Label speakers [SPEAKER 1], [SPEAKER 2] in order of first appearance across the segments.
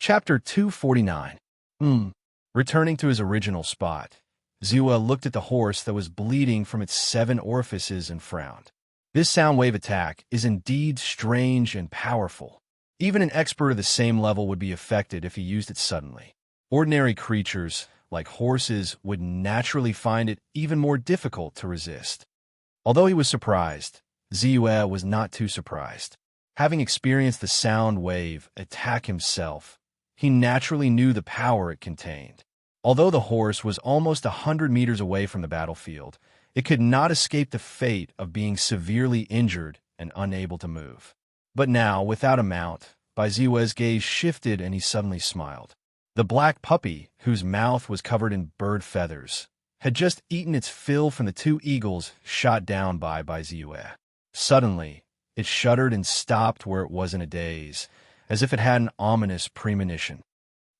[SPEAKER 1] Chapter 249. Returning to his original spot, Zua looked at the horse that was bleeding from its 7 orifices and frowned. This sound wave attack is indeed strange and powerful. Even an expert of the same level would be affected if he used it suddenly. Ordinary creatures, like horses, would naturally find it even more difficult to resist. Although he was surprised, Zua was not too surprised. Having experienced the sound wave attack himself, he naturally knew the power it contained. Although the horse was almost 100 meters away from the battlefield, it could not escape the fate of being severely injured and unable to move. But now, without a mount, Zua's gaze shifted and he suddenly smiled. The black puppy, whose mouth was covered in bird feathers, had just eaten its fill from the 2 eagles shot down by Zua. Suddenly, it shuddered and stopped where it was in a daze, as if it had an ominous premonition.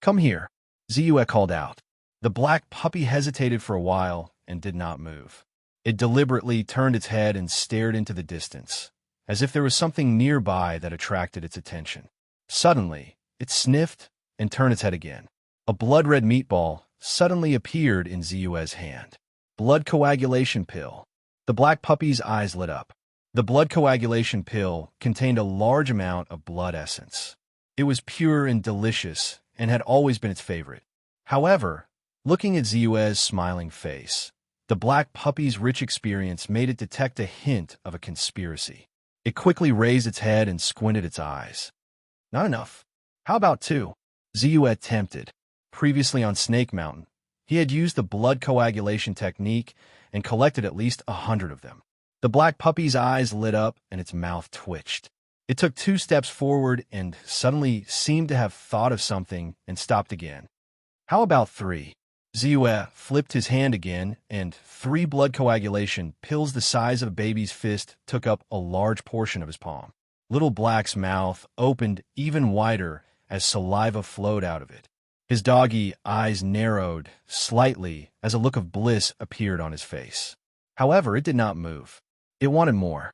[SPEAKER 1] "Come here," Zua called out. The black puppy hesitated for a while and did not move. It deliberately turned its head and stared into the distance, as if there was something nearby that attracted its attention. Suddenly, it sniffed and turned its head again. A blood-red meatball suddenly appeared in Zua's hand. Blood coagulation pill. The black puppy's eyes lit up. The blood coagulation pill contained a large amount of blood essence. It was pure and delicious and had always been its favorite. However, looking at Zua's smiling face, the black puppy's rich experience made it detect a hint of a conspiracy. It quickly raised its head and squinted its eyes. "Not enough. How about 2? Zua tempted. Previously on Snake Mountain, he had used the blood coagulation technique and collected at least 100 of them. The black puppy's eyes lit up and its mouth twitched. It took 2 steps forward and suddenly seemed to have thought of something and stopped again. "How about 3? Zua flipped his hand again, and 3 blood coagulation pills the size of a baby's fist took up a large portion of his palm. Little Black's mouth opened even wider as saliva flowed out of it. His doggy eyes narrowed slightly as a look of bliss appeared on his face. However, it did not move. It wanted more.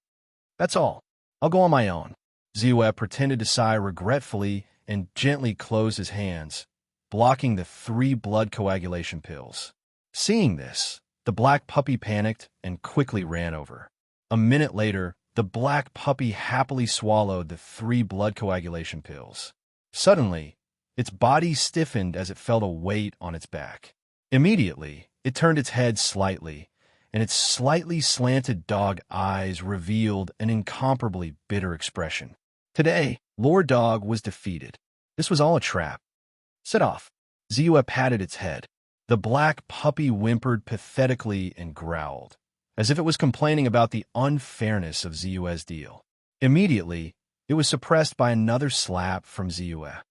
[SPEAKER 1] "That's all. I'll go on my own." Zua pretended to sigh regretfully and gently closed his hands, blocking the 3 blood coagulation pills. Seeing this, the black puppy panicked and quickly ran over. A minute later, the black puppy happily swallowed the 3 blood coagulation pills. Suddenly, its body stiffened as it felt a weight on its back. Immediately, it turned its head slightly, and its slightly slanted dog eyes revealed an incomparably bitter expression. Today, Lord Dog was defeated. This was all a trap. "Sit off." Zua patted its head. The black puppy whimpered pathetically and growled, as if it was complaining about the unfairness of Zua's deal. Immediately, it was suppressed by another slap from Zua.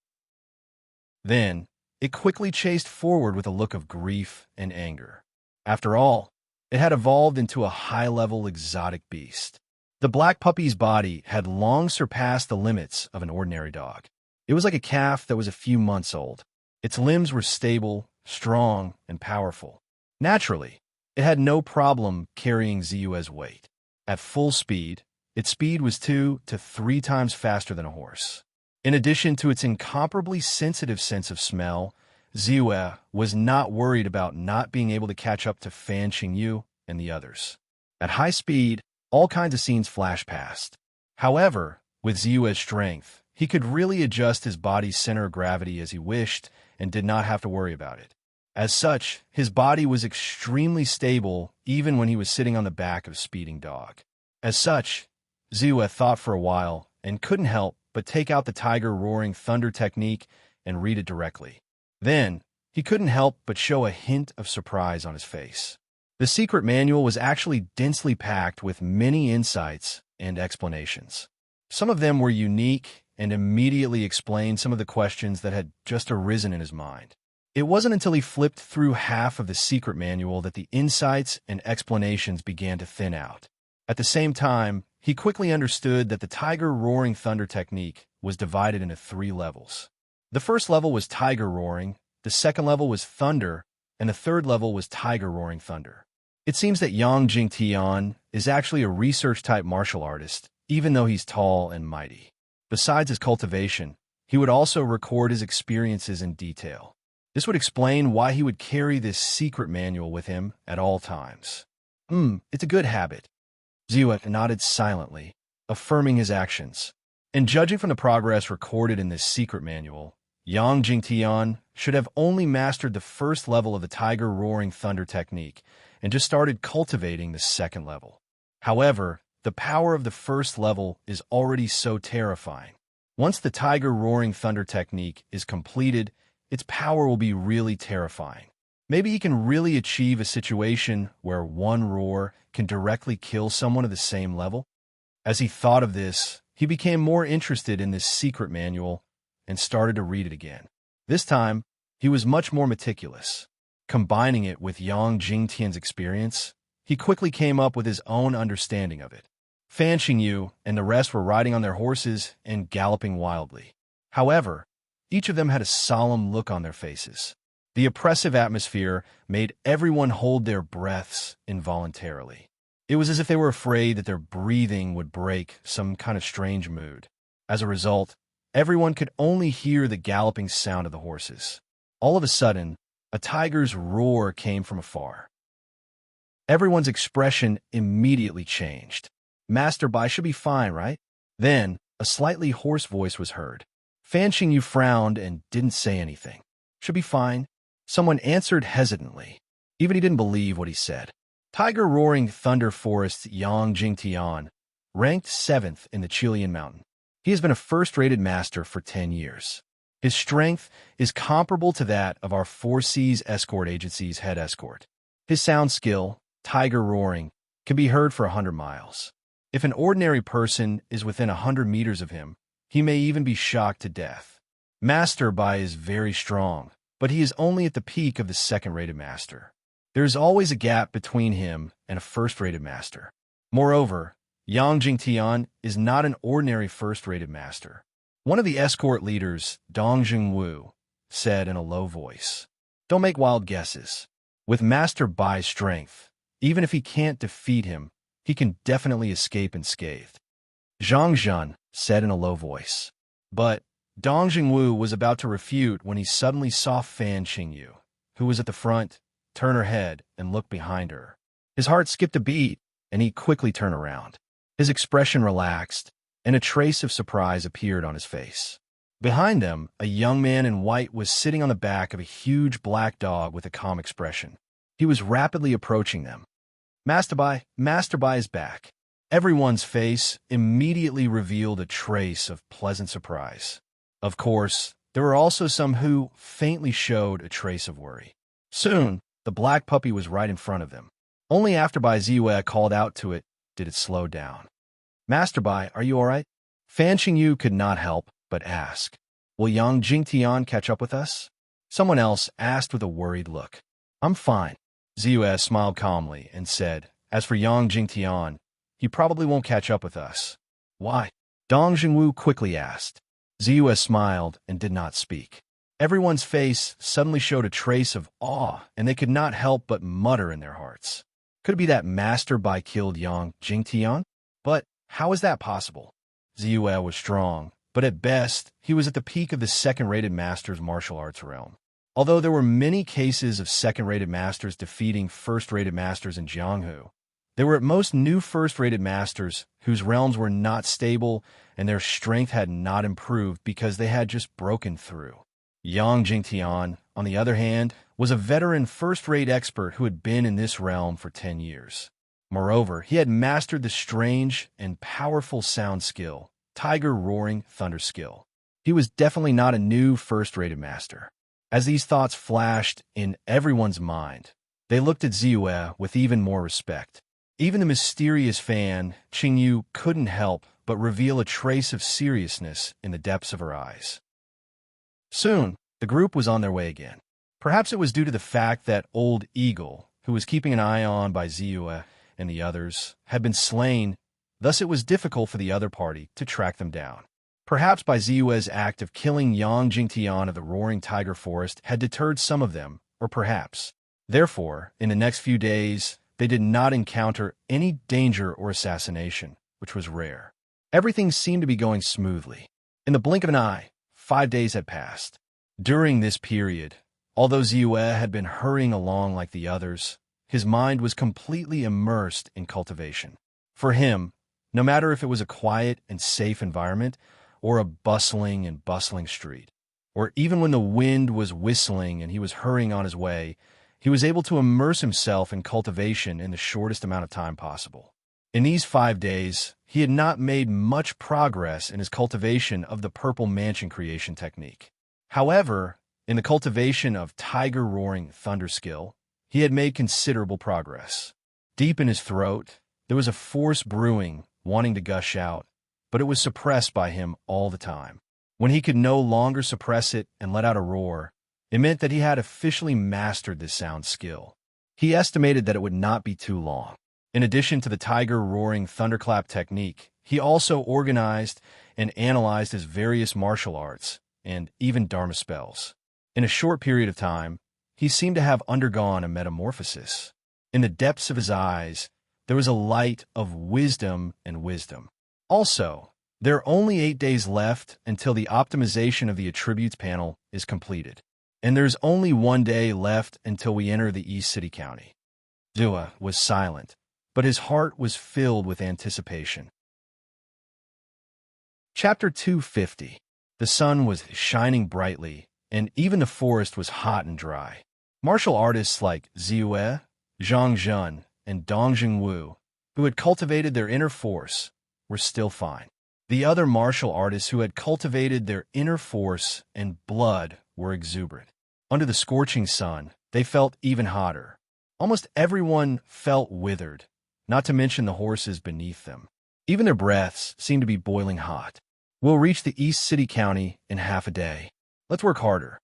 [SPEAKER 1] Then, it quickly chased forward with a look of grief and anger. After all, it had evolved into a high-level exotic beast. The black puppy's body had long surpassed the limits of an ordinary dog. It was like a calf that was a few months old. Its limbs were stable, strong, and powerful. Naturally, it had no problem carrying Zua's weight. At full speed, its speed was 2 to 3 times faster than a horse. In addition to its incomparably sensitive sense of smell, Zua was not worried about not being able to catch up to Fan Qingyu and the others. At high speed, all kinds of scenes flashed past. However, with Zua's strength, he could really adjust his body's center of gravity as he wished and did not have to worry about it. As such, his body was extremely stable even when he was sitting on the back of a speeding dog. As such, Zua thought for a while and couldn't help but take out the Tiger Roaring Thunder technique and read it directly. Then, he couldn't help but show a hint of surprise on his face. The secret manual was actually densely packed with many insights and explanations. Some of them were unique and immediately explained some of the questions that had just arisen in his mind. It wasn't until he flipped through half of the secret manual that the insights and explanations began to thin out. At the same time, he quickly understood that the Tiger Roaring Thunder technique was divided into 3 levels. The first level was Tiger Roaring, the second level was Thunder, and the third level was Tiger Roaring Thunder. It seems that Yang Jingtian is actually a research-type martial artist, even though he's tall and mighty. Besides his cultivation, He would also record his experiences in detail. This would explain why he would carry this secret manual with him at all times. It's a good habit. Ziwa nodded silently, affirming his actions. And judging from the progress recorded in this secret manual, Yang Jingtian should have only mastered the first level of the Tiger Roaring Thunder technique and just started cultivating the second level. However, the power of the first level is already so terrifying. Once the Tiger Roaring Thunder technique is completed, its power will be really terrifying. Maybe he can really achieve a situation where one roar can directly kill someone of the same level. As he thought of this, he became more interested in this secret manual and started to read it again. This time, he was much more meticulous. Combining it with Yang Jingtian's experience, he quickly came up with his own understanding of it. Fan Xingyu and the rest were riding on their horses and galloping wildly. However, each of them had a solemn look on their faces. The oppressive atmosphere made everyone hold their breaths involuntarily. It was as if they were afraid that their breathing would break some kind of strange mood. As a result, everyone could only hear the galloping sound of the horses. All of a sudden, a tiger's roar came from afar. Everyone's expression immediately changed. Master Bai should be fine, right? Then, a slightly hoarse voice was heard. Fan Xingyu frowned and didn't say anything. Should be fine. Someone answered hesitantly. Even he didn't believe what he said. Tiger Roaring Thunder Forest's Yang Jingtian ranked 7th in the Chilean mountain. He has been a first-rated master for 10 years. His strength is comparable to that of our Four Seas Escort Agency's head escort. His sound skill, Tiger Roaring, can be heard for 100 miles. If an ordinary person is within 100 meters of him, he may even be shocked to death. Master Bai is very strong, but he is only at the peak of the second-rated master. There is always a gap between him and a first-rated master. Moreover, Yang Jingtian is not an ordinary first-rated master. One of the escort leaders, Dong Jingwu, said in a low voice, "Don't make wild guesses. With Master Bai's strength, even if he can't defeat him, he can definitely escape unscathed." Zhang Zhan said in a low voice. But Dong Jingwu was about to refute when he suddenly saw Fan Xingyu, who was at the front, turn her head and look behind her. His heart skipped a beat, and he quickly turned around. His expression relaxed, and a trace of surprise appeared on his face. Behind them, a young man in white was sitting on the back of a huge black dog with a calm expression. He was rapidly approaching them. Master Bai is back." Everyone's face immediately revealed a trace of pleasant surprise. Of course, there were also some who faintly showed a trace of worry. Soon, the black puppy was right in front of them. Only after Bai Ziwei called out to it did it slow down. "Master Bai, are you all right?" Fan Xingyu could not help but ask. "Will Yang Jingtian catch up with us?" Someone else asked with a worried look. "I'm fine." Ziwei smiled calmly and said, "As for Yang Jingtian, he probably won't catch up with us." "Why?" Dong Jingwu quickly asked. Ziwei smiled and did not speak. Everyone's face suddenly showed a trace of awe, and they could not help but mutter in their hearts. Could it be that Master Bai killed Yang Jingtian? But how is that possible? Ziwei was strong, but at best, he was at the peak of the second-rated master's martial arts realm. Although there were many cases of second-rated masters defeating first-rated masters in Jianghu, there were at most new first-rated masters whose realms were not stable and their strength had not improved because they had just broken through. Yang Jingtian, on the other hand, was a veteran first-rate expert who had been in this realm for 10 years. Moreover, he had mastered the strange and powerful sound skill, Tiger Roaring Thunder skill. He was definitely not a new first-rated master. As these thoughts flashed in everyone's mind, they looked at Ziwei with even more respect. Even the mysterious Fan Xingyu couldn't help but reveal a trace of seriousness in the depths of her eyes. Soon, the group was on their way again. Perhaps it was due to the fact that Old Eagle, who was keeping an eye on by Ziwei and the others, had been slain, thus it was difficult for the other party to track them down. Perhaps Bai Ziwei's act of killing Yang Jingtian of the Roaring Tiger Forest had deterred some of them, or perhaps. Therefore, in the next few days, they did not encounter any danger or assassination, which was rare. Everything seemed to be going smoothly. In the blink of an eye, 5 days had passed. During this period, although Ziyue had been hurrying along like the others, his mind was completely immersed in cultivation. For him, no matter if it was a quiet and safe environment or a bustling street, or even when the wind was whistling and he was hurrying on his way, he was able to immerse himself in cultivation in the shortest amount of time possible. In these 5 days, he had not made much progress in his cultivation of the purple mansion creation technique. However, in the cultivation of tiger roaring thunder skill, he had made considerable progress. Deep in his throat, there was a force brewing, wanting to gush out, but it was suppressed by him all the time. When he could no longer suppress it and let out a roar, it meant that he had officially mastered this sound skill. He estimated that it would not be too long. In addition to the tiger roaring thunderclap technique, he also organized and analyzed his various martial arts and even dharma spells. In a short period of time, he seemed to have undergone a metamorphosis. In the depths of his eyes, there was a light of wisdom and wisdom. Also, there are only 8 days left until the optimization of the attributes panel is completed. And there's only 1 day left until we enter the East City County. Ziyue was silent, but his heart was filled with anticipation. Chapter 250. The sun was shining brightly, and even the forest was hot and dry. Martial artists like Ziyue, Zhang Zhun, and Dongjing Wu, who had cultivated their inner force, were still fine. The other martial artists who had cultivated their inner force and blood were exuberant. Under the scorching sun, they felt even hotter. Almost everyone felt withered, not to mention the horses beneath them. Even their breaths seemed to be boiling hot. We'll reach the East City County in half a day. Let's work harder.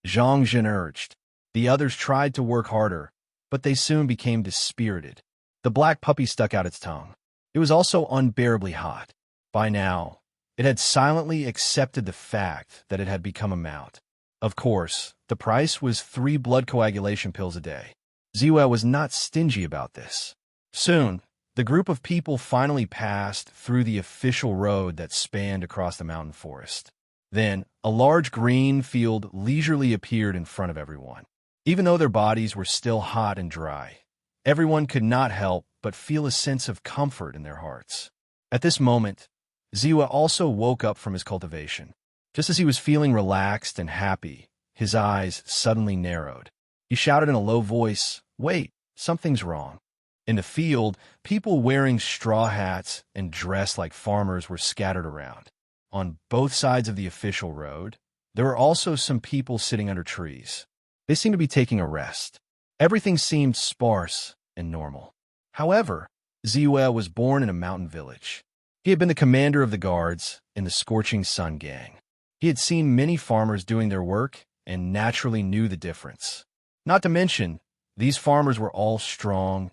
[SPEAKER 1] Zhang Zhen urged. The others tried to work harder, but they soon became dispirited. The black puppy stuck out its tongue. It was also unbearably hot. By now, it had silently accepted the fact that it had become a mount. Of course, the price was 3 blood coagulation pills a day. Ziyue was not stingy about this. Soon, the group of people finally passed through the official road that spanned across the mountain forest. Then, a large green field leisurely appeared in front of everyone. Even though their bodies were still hot and dry, everyone could not help but feel a sense of comfort in their hearts. At this moment, Ziyue also woke up from his cultivation. Just as he was feeling relaxed and happy, his eyes suddenly narrowed. He shouted in a low voice, "Wait, something's wrong." In the field, people wearing straw hats and dressed like farmers were scattered around. On both sides of the official road, there were also some people sitting under trees. They seemed to be taking a rest. Everything seemed sparse and normal. However, Ziyue was born in a mountain village. He had been the commander of the guards in the Scorching Sun Gang. He had seen many farmers doing their work and naturally knew the difference. Not to mention, these farmers were all strong.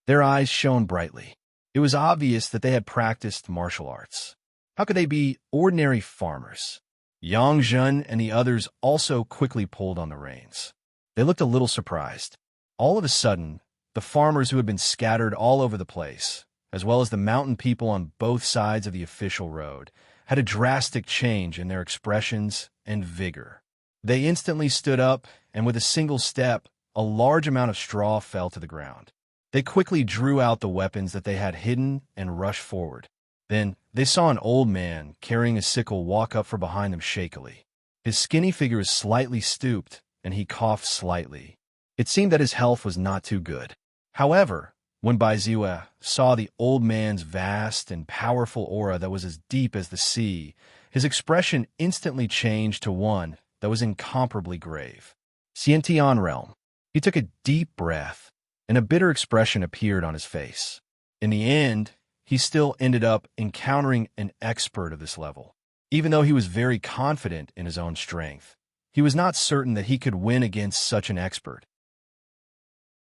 [SPEAKER 1] Their eyes shone brightly. It was obvious that they had practiced martial arts. How could they be ordinary farmers? Yang Zhen and the others also quickly pulled on the reins. They looked a little surprised. All of a sudden, the farmers who had been scattered all over the place, as well as the mountain people on both sides of the official road, had a drastic change in their expressions and vigor. They instantly stood up, and with a single step, a large amount of straw fell to the ground. They quickly drew out the weapons that they had hidden and rushed forward. Then they saw an old man carrying a sickle walk up from behind them shakily. His skinny figure was slightly stooped, and he coughed slightly. It seemed that his health was not too good. However, when Bai Ziyue saw the old man's vast and powerful aura that was as deep as the sea, his expression instantly changed to one that was incomparably grave. Xiantian realm. He took a deep breath, and a bitter expression appeared on his face. In the end, he still ended up encountering an expert of this level. Even though he was very confident in his own strength, he was not certain that he could win against such an expert.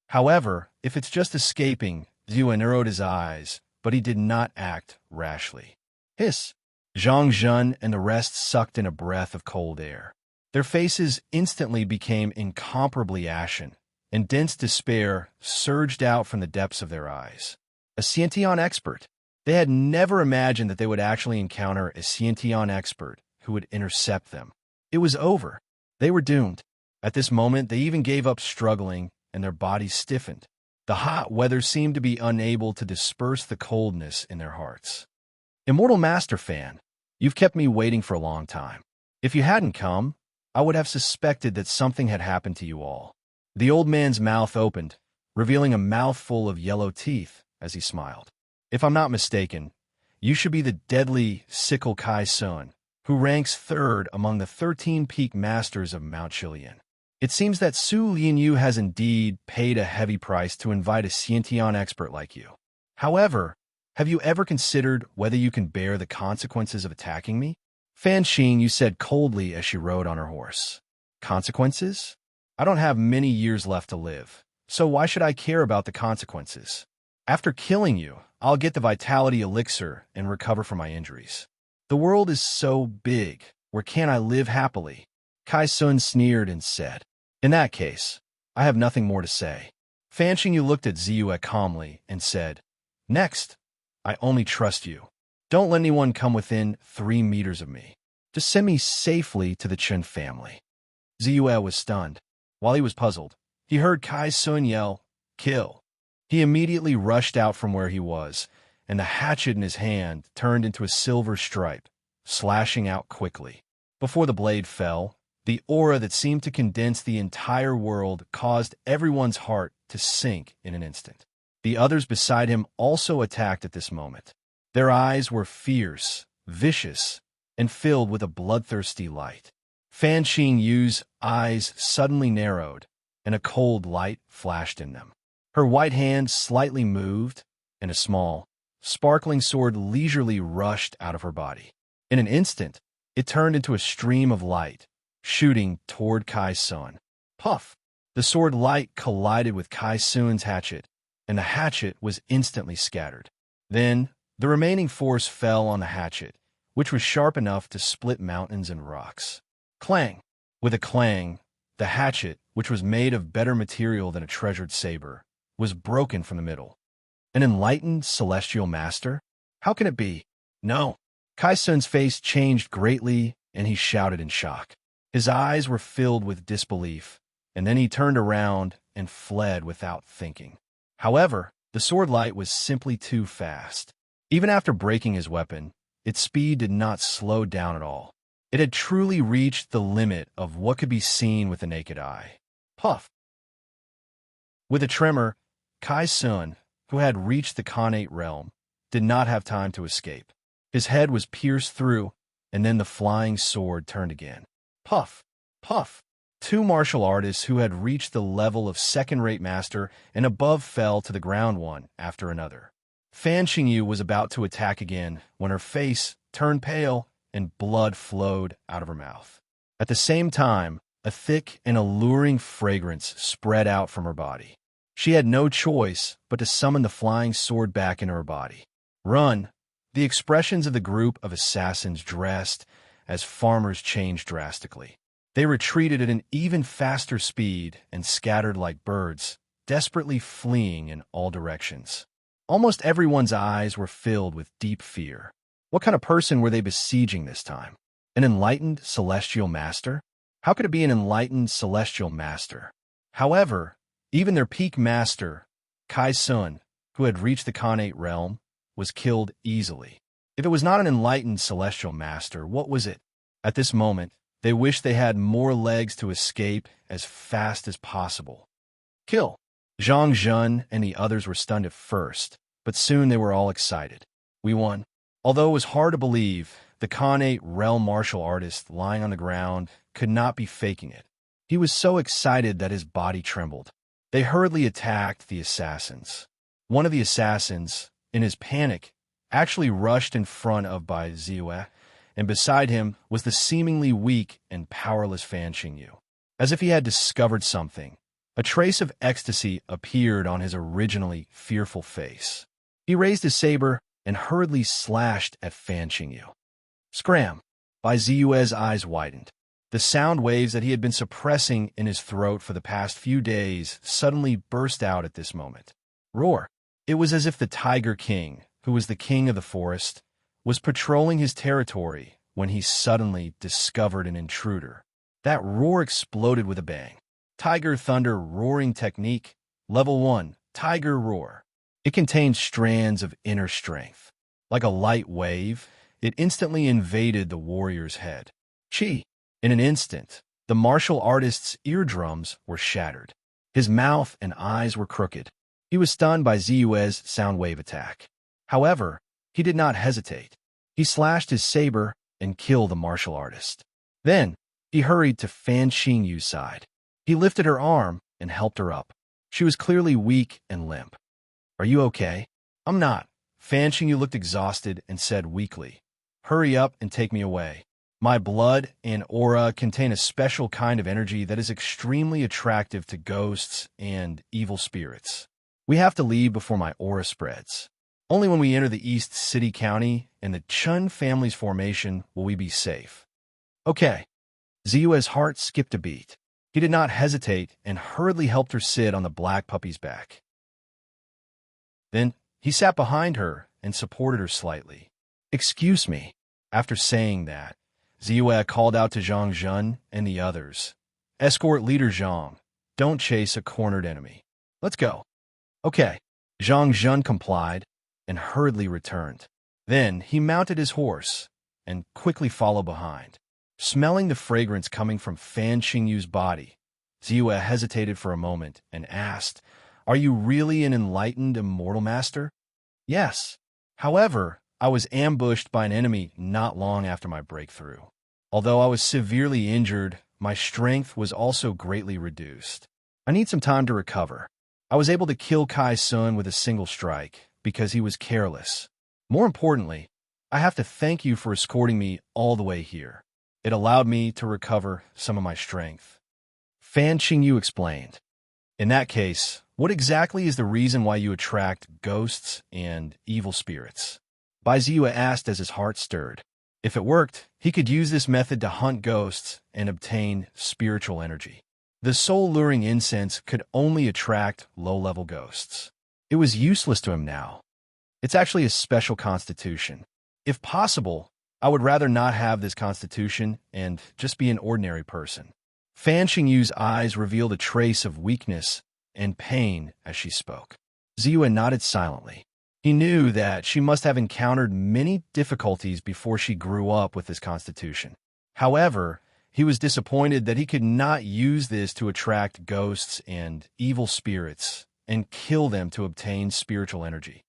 [SPEAKER 1] However, if it's just escaping, Ziyue narrowed his eyes, but he did not act rashly. Hiss! Zhang Zhen and the rest sucked in a breath of cold air. Their faces instantly became incomparably ashen, and dense despair surged out from the depths of their eyes. A Xiantian expert. They had never imagined that they would actually encounter a Xiantian expert who would intercept them. It was over. They were doomed. At this moment, they even gave up struggling, and their bodies stiffened. The hot weather seemed to be unable to disperse the coldness in their hearts. Immortal Master Fan, you've kept me waiting for a long time. If you hadn't come, I would have suspected that something had happened to you all. The old man's mouth opened, revealing a mouthful of yellow teeth as he smiled. If I'm not mistaken, you should be the deadly Sickle Kai Sun, who ranks third among the 13 peak masters of Mount Chilian. It seems that Su Lianyu has indeed paid a heavy price to invite a Xiantian expert like you. However, have you ever considered whether you can bear the consequences of attacking me? Fan Xing said coldly as she rode on her horse. Consequences? I don't have many years left to live, so why should I care about the consequences? After killing you, I'll get the vitality elixir and recover from my injuries. The world is so big, where can't I live happily? Kai Sun sneered and said. In that case, I have nothing more to say. Fan Xing looked at Ziyue calmly and said, Next, I only trust you. Don't let anyone come within 3 meters of me. Just send me safely to the Chen family. Ziyue was stunned. While he was puzzled, he heard Kai Sun yell, Kill. He immediately rushed out from where he was, and the hatchet in his hand turned into a silver stripe, slashing out quickly. Before the blade fell, the aura that seemed to condense the entire world caused everyone's heart to sink in an instant. The others beside him also attacked at this moment. Their eyes were fierce, vicious, and filled with a bloodthirsty light. Fan Xing's eyes suddenly narrowed, and a cold light flashed in them. Her white hand slightly moved, and a small, sparkling sword leisurely rushed out of her body. In an instant, it turned into a stream of light, shooting toward Kai Sun. Puff! The sword light collided with Kai Sun's hatchet, and the hatchet was instantly scattered. Then, the remaining force fell on the hatchet, which was sharp enough to split mountains and rocks. Clang! With a clang, the hatchet, which was made of better material than a treasured saber, was broken from the middle. An enlightened celestial master? How can it be? No. Kai Sun's face changed greatly, and he shouted in shock. His eyes were filled with disbelief, and then he turned around and fled without thinking. However, the sword light was simply too fast. Even after breaking his weapon, its speed did not slow down at all. It had truly reached the limit of what could be seen with the naked eye. Puff! With a tremor, Kai Sun, who had reached the Khanate realm, did not have time to escape. His head was pierced through, and then the flying sword turned again. Puff! Puff! 2 martial artists who had reached the level of second-rate master and above fell to the ground one after another. Fan Xingyu was about to attack again when her face turned pale and blood flowed out of her mouth. At the same time, a thick and alluring fragrance spread out from her body. She had no choice but to summon the flying sword back into her body. Run! The expressions of the group of assassins dressed as farmers changed drastically. They retreated at an even faster speed and scattered like birds, desperately fleeing in all directions. Almost everyone's eyes were filled with deep fear. What kind of person were they besieging this time? An enlightened celestial master? How could it be an enlightened celestial master? However, even their peak master, Kai Sun, who had reached the Khanate realm, was killed easily. If it was not an enlightened celestial master, what was it? At this moment, they wished they had more legs to escape as fast as possible. Kill! Zhang Zhen and the others were stunned at first, but soon they were all excited. We won. Although it was hard to believe, the Khanate realm martial artist lying on the ground could not be faking it. He was so excited that his body trembled. They hurriedly attacked the assassins. One of the assassins, in his panic, actually rushed in front of Bai Ziyue, and beside him was the seemingly weak and powerless Fan Xingyu. As if he had discovered something, a trace of ecstasy appeared on his originally fearful face. He raised his saber and hurriedly slashed at Fan Xingyu. Scram! Bai Ziyue's eyes widened. The sound waves that he had been suppressing in his throat for the past few days suddenly burst out at this moment. Roar! It was as if the Tiger King, who was the king of the forest, was patrolling his territory when he suddenly discovered an intruder. That roar exploded with a bang. Tiger Thunder Roaring Technique, Level 1, Tiger Roar. It contained strands of inner strength. Like a light wave, it instantly invaded the warrior's head. Chi! In an instant, the martial artist's eardrums were shattered. His mouth and eyes were crooked. He was stunned by Ziyue's sound wave attack. However, he did not hesitate. He slashed his saber and killed the martial artist. Then, he hurried to Fan Xingyu's side. He lifted her arm and helped her up. She was clearly weak and limp. "Are you okay?" "I'm not." Fan Xingyu looked exhausted and said weakly, "Hurry up and take me away. My blood and aura contain a special kind of energy that is extremely attractive to ghosts and evil spirits. We have to leave before my aura spreads. Only when we enter the East City County and the Chun family's formation will we be safe." "Okay." Ziyue's heart skipped a beat. He did not hesitate and hurriedly helped her sit on the black puppy's back. Then, he sat behind her and supported her slightly. "Excuse me." After saying that, Ziyue called out to Zhang Zhen and the others. "Escort leader Zhang, don't chase a cornered enemy. Let's go." "Okay." Zhang Zhen complied and hurriedly returned. Then he mounted his horse and quickly followed behind. Smelling the fragrance coming from Fan Xingyu's body, Ziyue hesitated for a moment and asked, "Are you really an enlightened immortal master?" "Yes. However, I was ambushed by an enemy not long after my breakthrough. Although I was severely injured, my strength was also greatly reduced. I need some time to recover. I was able to kill Kai Sun with a single strike because he was careless. More importantly, I have to thank you for escorting me all the way here. It allowed me to recover some of my strength." Fan Xingyu explained. "In that case, what exactly is the reason why you attract ghosts and evil spirits?" Bai Ziyue asked as his heart stirred. If it worked, he could use this method to hunt ghosts and obtain spiritual energy. The soul-luring incense could only attract low-level ghosts. It was useless to him now. It's actually a special constitution. If possible, I would rather not have this constitution and just be an ordinary person. Fan Xingyu's eyes revealed a trace of weakness and pain as she spoke. Ziyue nodded silently. He knew that she must have encountered many difficulties before she grew up with this constitution. However, he was disappointed that he could not use this to attract ghosts and evil spirits and kill them to obtain spiritual energy.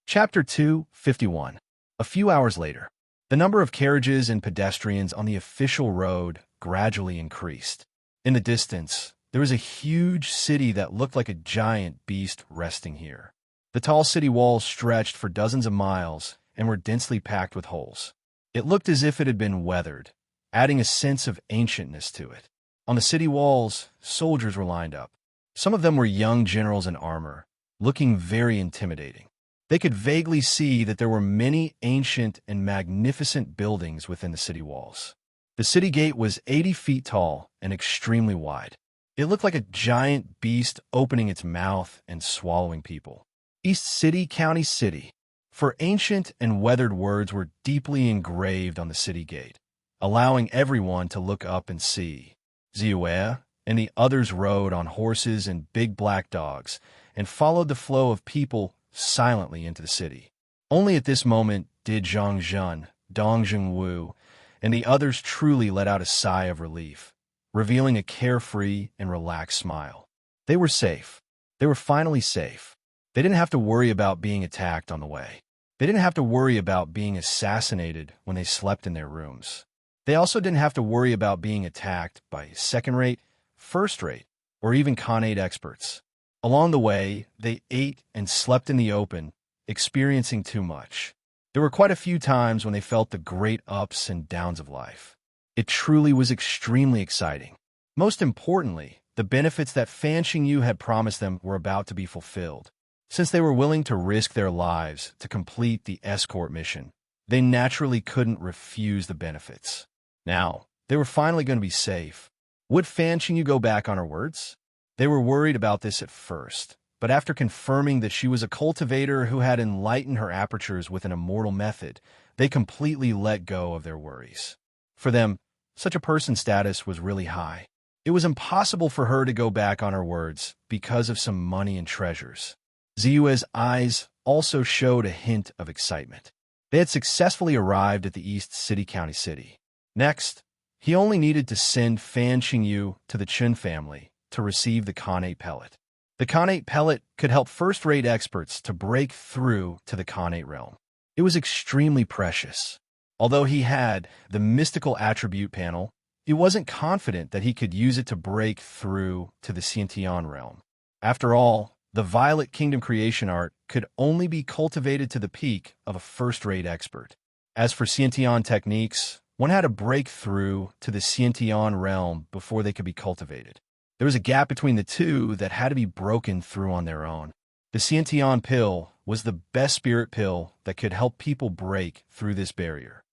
[SPEAKER 1] Chapter 251. A few hours later, the number of carriages and pedestrians on the official road gradually increased. In the distance, there was a huge city that looked like a giant beast resting here. The tall city walls stretched for dozens of miles and were densely packed with holes. It looked as if it had been weathered, adding a sense of ancientness to it. On the city walls, soldiers were lined up. Some of them were young generals in armor, looking very intimidating. They could vaguely see that there were many ancient and magnificent buildings within the city walls. The city gate was 80 feet tall and extremely wide. It looked like a giant beast opening its mouth and swallowing people. East City County City. For ancient and weathered words were deeply engraved on the city gate, allowing everyone to look up and see. Ziyue and the others rode on horses and big black dogs and followed the flow of people silently into the city. Only at this moment did Zhang Zhen, Dong Zhengwu, and the others truly let out a sigh of relief, revealing a carefree and relaxed smile. They were safe. They were finally safe. They didn't have to worry about being attacked on the way. They didn't have to worry about being assassinated when they slept in their rooms. They also didn't have to worry about being attacked by second-rate, first-rate, or even Khanate experts. Along the way, they ate and slept in the open, experiencing too much. There were quite a few times when they felt the great ups and downs of life. It truly was extremely exciting. Most importantly, the benefits that Fan Xingyu had promised them were about to be fulfilled. Since they were willing to risk their lives to complete the escort mission, they naturally couldn't refuse the benefits. Now, they were finally going to be safe. Would Fan Xingyu go back on her words? They were worried about this at first, but after confirming that she was a cultivator who had enlightened her apertures with an immortal method, they completely let go of their worries. For them, such a person's status was really high. It was impossible for her to go back on her words because of some money and treasures. Ziyue's eyes also showed a hint of excitement. They had successfully arrived at the East City County City. Next, he only needed to send Fan Qingyu to the Chun family to receive the Khanate pellet. The Khanate pellet could help first-rate experts to break through to the Khanate realm. It was extremely precious. Although he had the mystical attribute panel, he wasn't confident that he could use it to break through to the Xiantian realm. After all, the Violet Kingdom creation art could only be cultivated to the peak of a first-rate expert. As for Xiantian techniques, one had to break through to the Xiantian realm before they could be cultivated. There was a gap between the two that had to be broken through on their own. The Xiantian pill was the best spirit pill that could help people break through this barrier.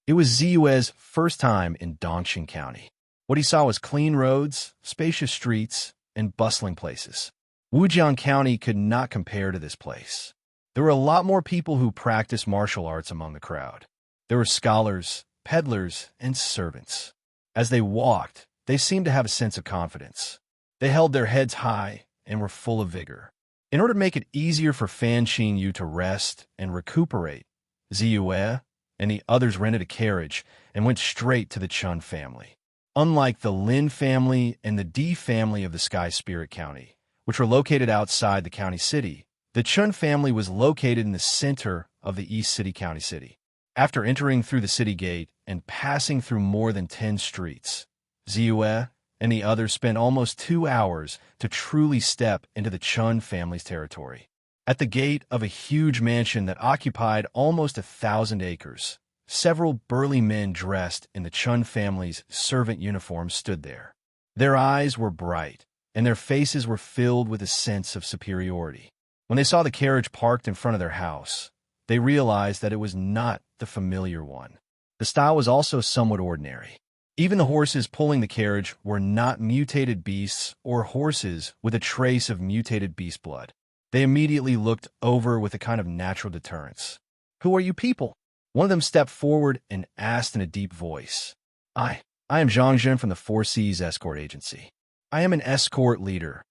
[SPEAKER 1] It was Ziyue's first time in Dongqing County. What he saw was clean roads, spacious streets, and bustling places. Wujiang County could not compare to this place. There were a lot more people who practiced martial arts among the crowd. There were scholars, peddlers, and servants. As they walked, they seemed to have a sense of confidence. They held their heads high and were full of vigor. In order to make it easier for Fan Qingyu to rest and recuperate, Ziyue and the others rented a carriage and went straight to the Chun family. Unlike the Lin family and the Di family of the Sky Spirit County, which were located outside the county city, the Chun family was located in the center of the East City County City. After entering through the city gate and passing through more than 10 streets, Ziyue and the others spent almost 2 hours to truly step into the Chun family's territory. At the gate of a huge mansion that occupied almost 1,000 acres, several burly men dressed in the Chun family's servant uniforms stood there. Their eyes were bright, and their faces were filled with a sense of superiority. When they saw the carriage parked in front of their house, they realized that it was not the familiar one. The style was also somewhat ordinary. Even the horses pulling the carriage were not mutated beasts or horses with a trace of mutated beast blood. They immediately looked over with a kind of natural deterrence. "Who are you people?" One of them stepped forward and asked in a deep voice. I am Zhang Zhen from the Four Seas Escort Agency. I am an escort leader."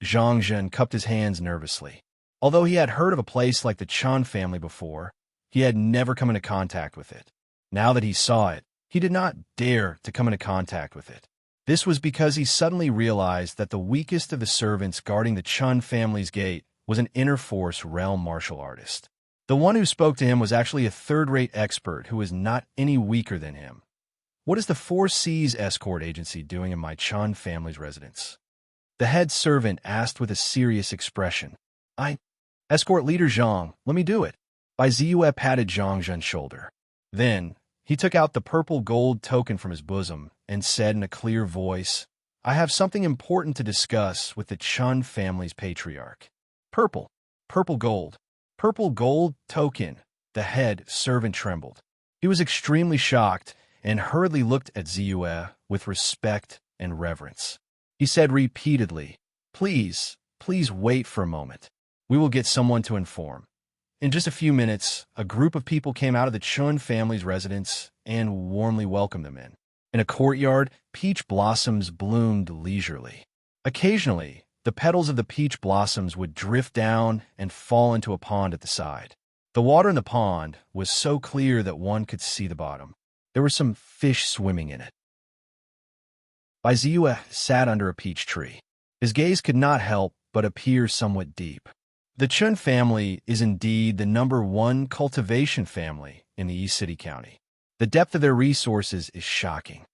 [SPEAKER 1] Zhang Zhen cupped his hands nervously. Although he had heard of a place like the Chun family before, he had never come into contact with it. Now that he saw it, he did not dare to come into contact with it. This was because he suddenly realized that the weakest of the servants guarding the Chun family's gate was an inner force realm martial artist. The one who spoke to him was actually a third-rate expert who was not any weaker than him. "What is the Four Seas Escort Agency doing in my Chun family's residence?" The head servant asked with a serious expression. Escort leader Zhang, let me do it." Ziyue patted Zhang Zhen's shoulder. Then, he took out the purple gold token from his bosom and said in a clear voice, "I have something important to discuss with the Chun family's patriarch." Purple gold token. The head servant trembled. He was extremely shocked and hurriedly looked at Ziyue with respect and reverence. He said repeatedly, Please wait for a moment. We will get someone to inform." In just a few minutes, a group of people came out of the Chun family's residence and warmly welcomed them in. In a courtyard, peach blossoms bloomed leisurely. Occasionally, the petals of the peach blossoms would drift down and fall into a pond at the side. The water in the pond was so clear that one could see the bottom. There were some fish swimming in it. Ziyue sat under a peach tree. His gaze could not help but appear somewhat deep. The Chun family is indeed the #1 cultivation family in the East City County. The depth of their resources is shocking.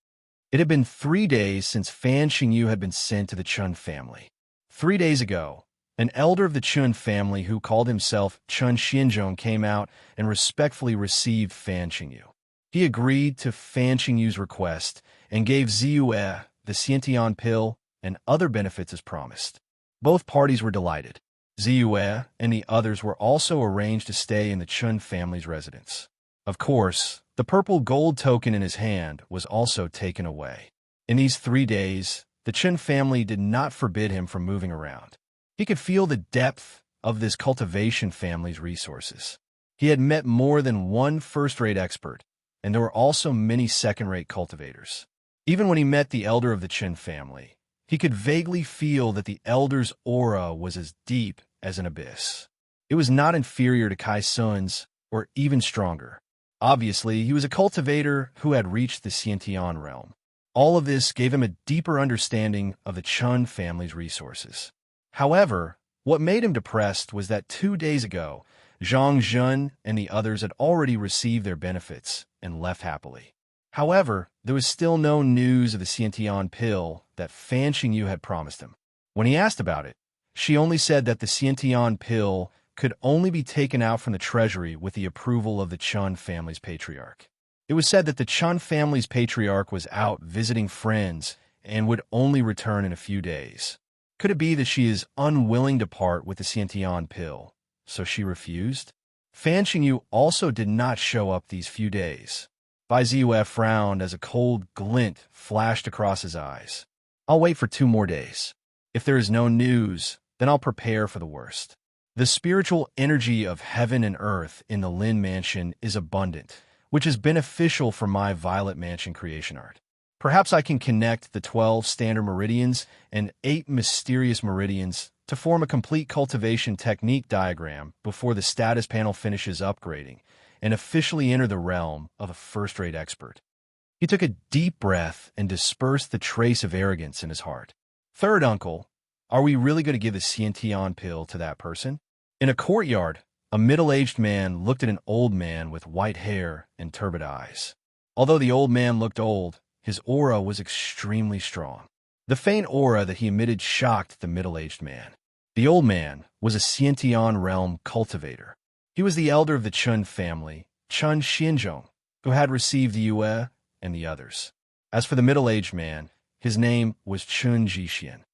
[SPEAKER 1] It had been 3 days since Fan Qingyu had been sent to the Chun family. 3 days ago, an elder of the Chun family who called himself Chun Xianzhong came out and respectfully received Fan Qingyu. He agreed to Fan Qingyu's request and gave Ziyue the Xiantian pill and other benefits as promised. Both parties were delighted. Ziyue and the others were also arranged to stay in the Chun family's residence. Of course, the purple gold token in his hand was also taken away. In these 3 days, the Chun family did not forbid him from moving around. He could feel the depth of this cultivation family's resources. He had met more than one first-rate expert, and there were also many second-rate cultivators. Even when he met the elder of the Qin family, he could vaguely feel that the elder's aura was as deep as an abyss. It was not inferior to Kai Sun's, or even stronger. Obviously, he was a cultivator who had reached the Xiantian realm. All of this gave him a deeper understanding of the Chun family's resources. However, what made him depressed was that 2 days ago, Zhang Jun and the others had already received their benefits and left happily. However, there was still no news of the Xiantian pill that Fan Xingyu had promised him. When he asked about it, she only said that the Xiantian pill could only be taken out from the treasury with the approval of the Chun family's patriarch. It was said that the Chun family's patriarch was out visiting friends and would only return in a few days. Could it be that she is unwilling to part with the Xiantian pill, so she refused? Fan Xingyu also did not show up these few days. Bai Ziyue frowned as a cold glint flashed across his eyes. I'll wait for 2 more days. If there is no news, then I'll prepare for the worst. The spiritual energy of heaven and earth in the Lin Mansion is abundant, which is beneficial for my Violet Mansion creation art. Perhaps I can connect the 12 standard meridians and 8 mysterious meridians to form a complete cultivation technique diagram before the status panel finishes upgrading and officially enter the realm of a first-rate expert. He took a deep breath and dispersed the trace of arrogance in his heart. Third uncle, are we really going to give the Xiantian pill to that person? In a courtyard, a middle-aged man looked at an old man with white hair and turbid eyes. Although the old man looked old, his aura was extremely strong. The faint aura that he emitted shocked the middle-aged man. The old man was a Xiantian realm cultivator. He was the elder of the Chun family, Chun Xinzhong, who had received the Yue and the others. As for the middle-aged man, his name was Chun Jixian.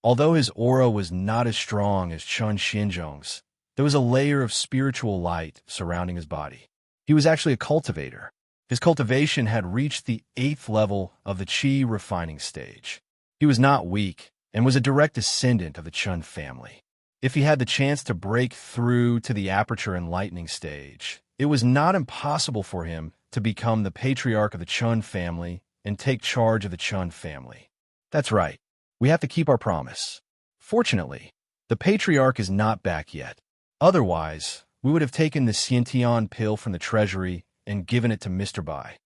[SPEAKER 1] Although his aura was not as strong as Chun Xinzhong's, there was a layer of spiritual light surrounding his body. He was actually a cultivator. His cultivation had reached the 8th level of the Qi refining stage. He was not weak and was a direct descendant of the Chun family. If he had the chance to break through to the aperture enlightening stage, it was not impossible for him to become the patriarch of the Chun family and take charge of the Chun family. That's right. We have to keep our promise. Fortunately, the patriarch is not back yet. Otherwise, we would have taken the Xiantian pill from the treasury and given it to Mr. Bai.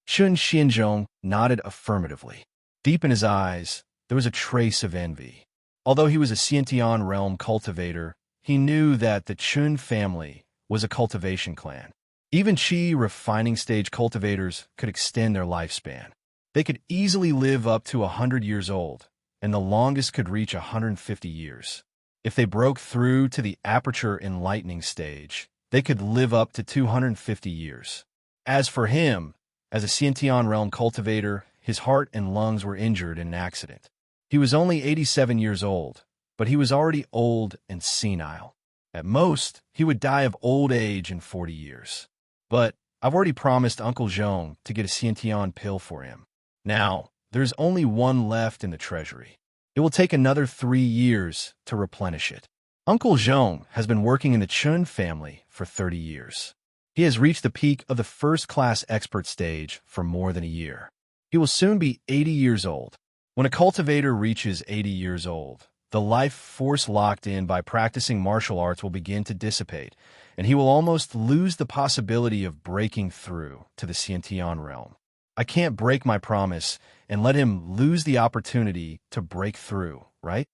[SPEAKER 1] Chun Xinzhong nodded affirmatively. Deep in his eyes, there was a trace of envy. Although he was a Xiantian realm cultivator, he knew that the Chun family was a cultivation clan. Even Qi refining stage cultivators could extend their lifespan. They could easily live up to 100 years old, and the longest could reach 150 years. If they broke through to the aperture enlightening stage, they could live up to 250 years. As for him, as a Xiantian realm cultivator, his heart and lungs were injured in an accident. He was only 87 years old, but he was already old and senile. At most, he would die of old age in 40 years. But I've already promised Uncle Zhong to get a Xiantian pill for him. Now, there's only one left in the treasury. It will take another 3 years to replenish it. Uncle Zhong has been working in the Chun family for 30 years. He has reached the peak of the first-class expert stage for more than a year. He will soon be 80 years old. When a cultivator reaches 80 years old, the life force locked in by practicing martial arts will begin to dissipate, and he will almost lose the possibility of breaking through to the Xiantian realm. I can't break my promise and let him lose the opportunity to break through, right?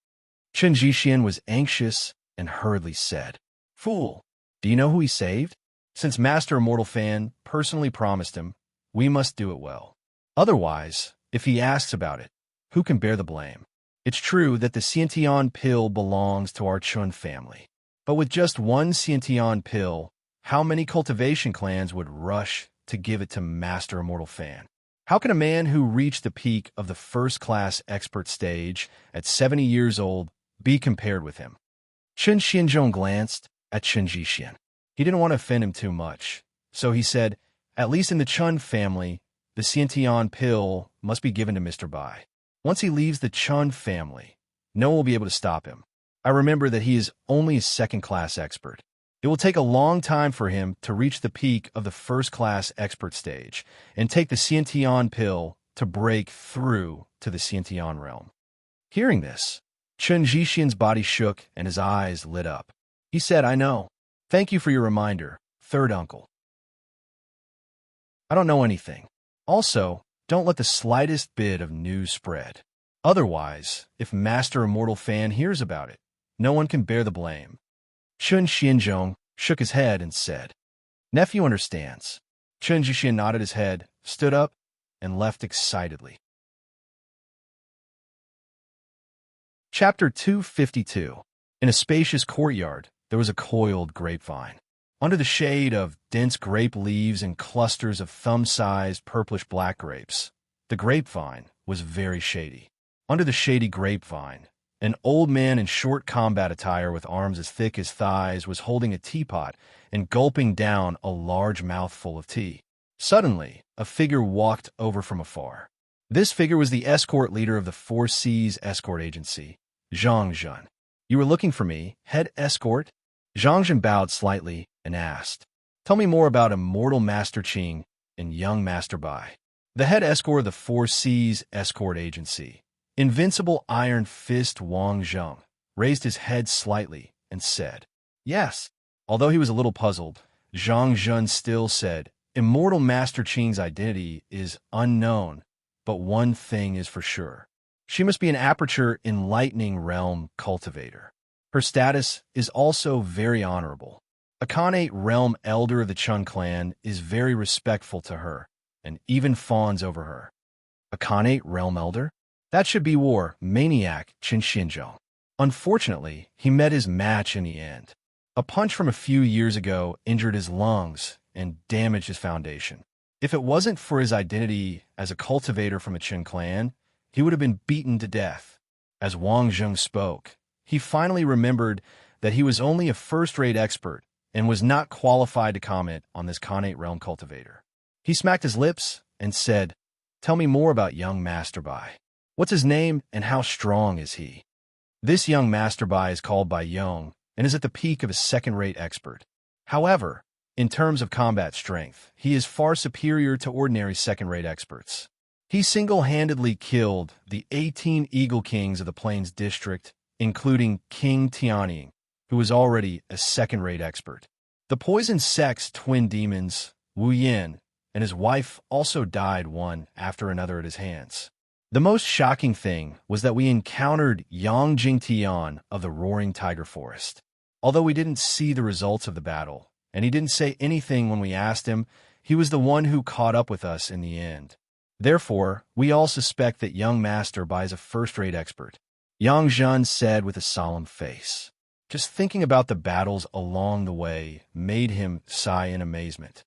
[SPEAKER 1] Chun Jixian was anxious and hurriedly said, "Fool, do you know who he saved? Since Master Immortal Fan personally promised him, we must do it well. Otherwise, if he asks about it, who can bear the blame? It's true that the Xiantian pill belongs to our Chun family. But with just one Xiantian pill, how many cultivation clans would rush to give it to Master Immortal Fan? How can a man who reached the peak of the first-class expert stage at 70 years old be compared with him?" Chun Xinzhong glanced at Chun Jixian. He didn't want to offend him too much, so he said, "At least in the Chun family, the Xiantian pill must be given to Mr. Bai. Once he leaves the Chun family, no one will be able to stop him. I remember that he is only a second-class expert. It will take a long time for him to reach the peak of the first-class expert stage and take the Xiantian pill to break through to the Xiantian realm. Hearing this, Chen Jixian's body shook and his eyes lit up. He said, I know. Thank you for your reminder, third uncle. I don't know anything. Also, don't let the slightest bit of news spread. Otherwise, if Master Immortal Fan hears about it, no one can bear the blame. Chen Xianzhong shook his head and said, Nephew understands. Chen Jixian nodded his head, stood up, and left excitedly. Chapter 252. In a spacious courtyard, there was a coiled grapevine. Under the shade of dense grape leaves and clusters of thumb-sized purplish-black grapes, the grapevine was very shady. Under the shady grapevine, an old man in short combat attire with arms as thick as thighs was holding a teapot and gulping down a large mouthful of tea. Suddenly, a figure walked over from afar. This figure was the escort leader of the Four Seas Escort Agency, Zhang Zhen. You were looking for me, head escort? Zhang Zhen bowed slightly and asked, Tell me more about Immortal Master Qing and Young Master Bai. The head escort of the Four Seas Escort Agency, Invincible Iron Fist Wang Zheng, raised his head slightly and said, Yes. Although he was a little puzzled, Zhang Zhen still said, Immortal Master Qing's identity is unknown, but one thing is for sure. She must be an Aperture Enlightening Realm cultivator. Her status is also very honorable. A Khanate Realm Elder of the Chun clan is very respectful to her, and even fawns over her. A Khanate Realm Elder? That should be War Maniac Chen Xinzhou. Unfortunately, he met his match in the end. A punch from a few years ago injured his lungs and damaged his foundation. If it wasn't for his identity as a cultivator from a Chen clan, he would have been beaten to death. As Wang Zheng spoke, he finally remembered that he was only a first-rate expert and was not qualified to comment on this Khanate Realm cultivator. He smacked his lips and said, Tell me more about young Master Bai. What's his name and how strong is he? This young Master Bai is called Bai Yong and is at the peak of a second-rate expert. However, in terms of combat strength, he is far superior to ordinary second-rate experts. He single-handedly killed the 18 Eagle Kings of the Plains District, including King Tianying, who was already a second-rate expert. The poison sex twin demons, Wu Yin, and his wife also died one after another at his hands. The most shocking thing was that we encountered Yang Jingtian of the Roaring Tiger Forest. Although we didn't see the results of the battle, and he didn't say anything when we asked him, he was the one who caught up with us in the end. Therefore, we all suspect that young Master Bai is a first-rate expert. Yang Zhen said with a solemn face. Just thinking about the battles along the way made him sigh in amazement.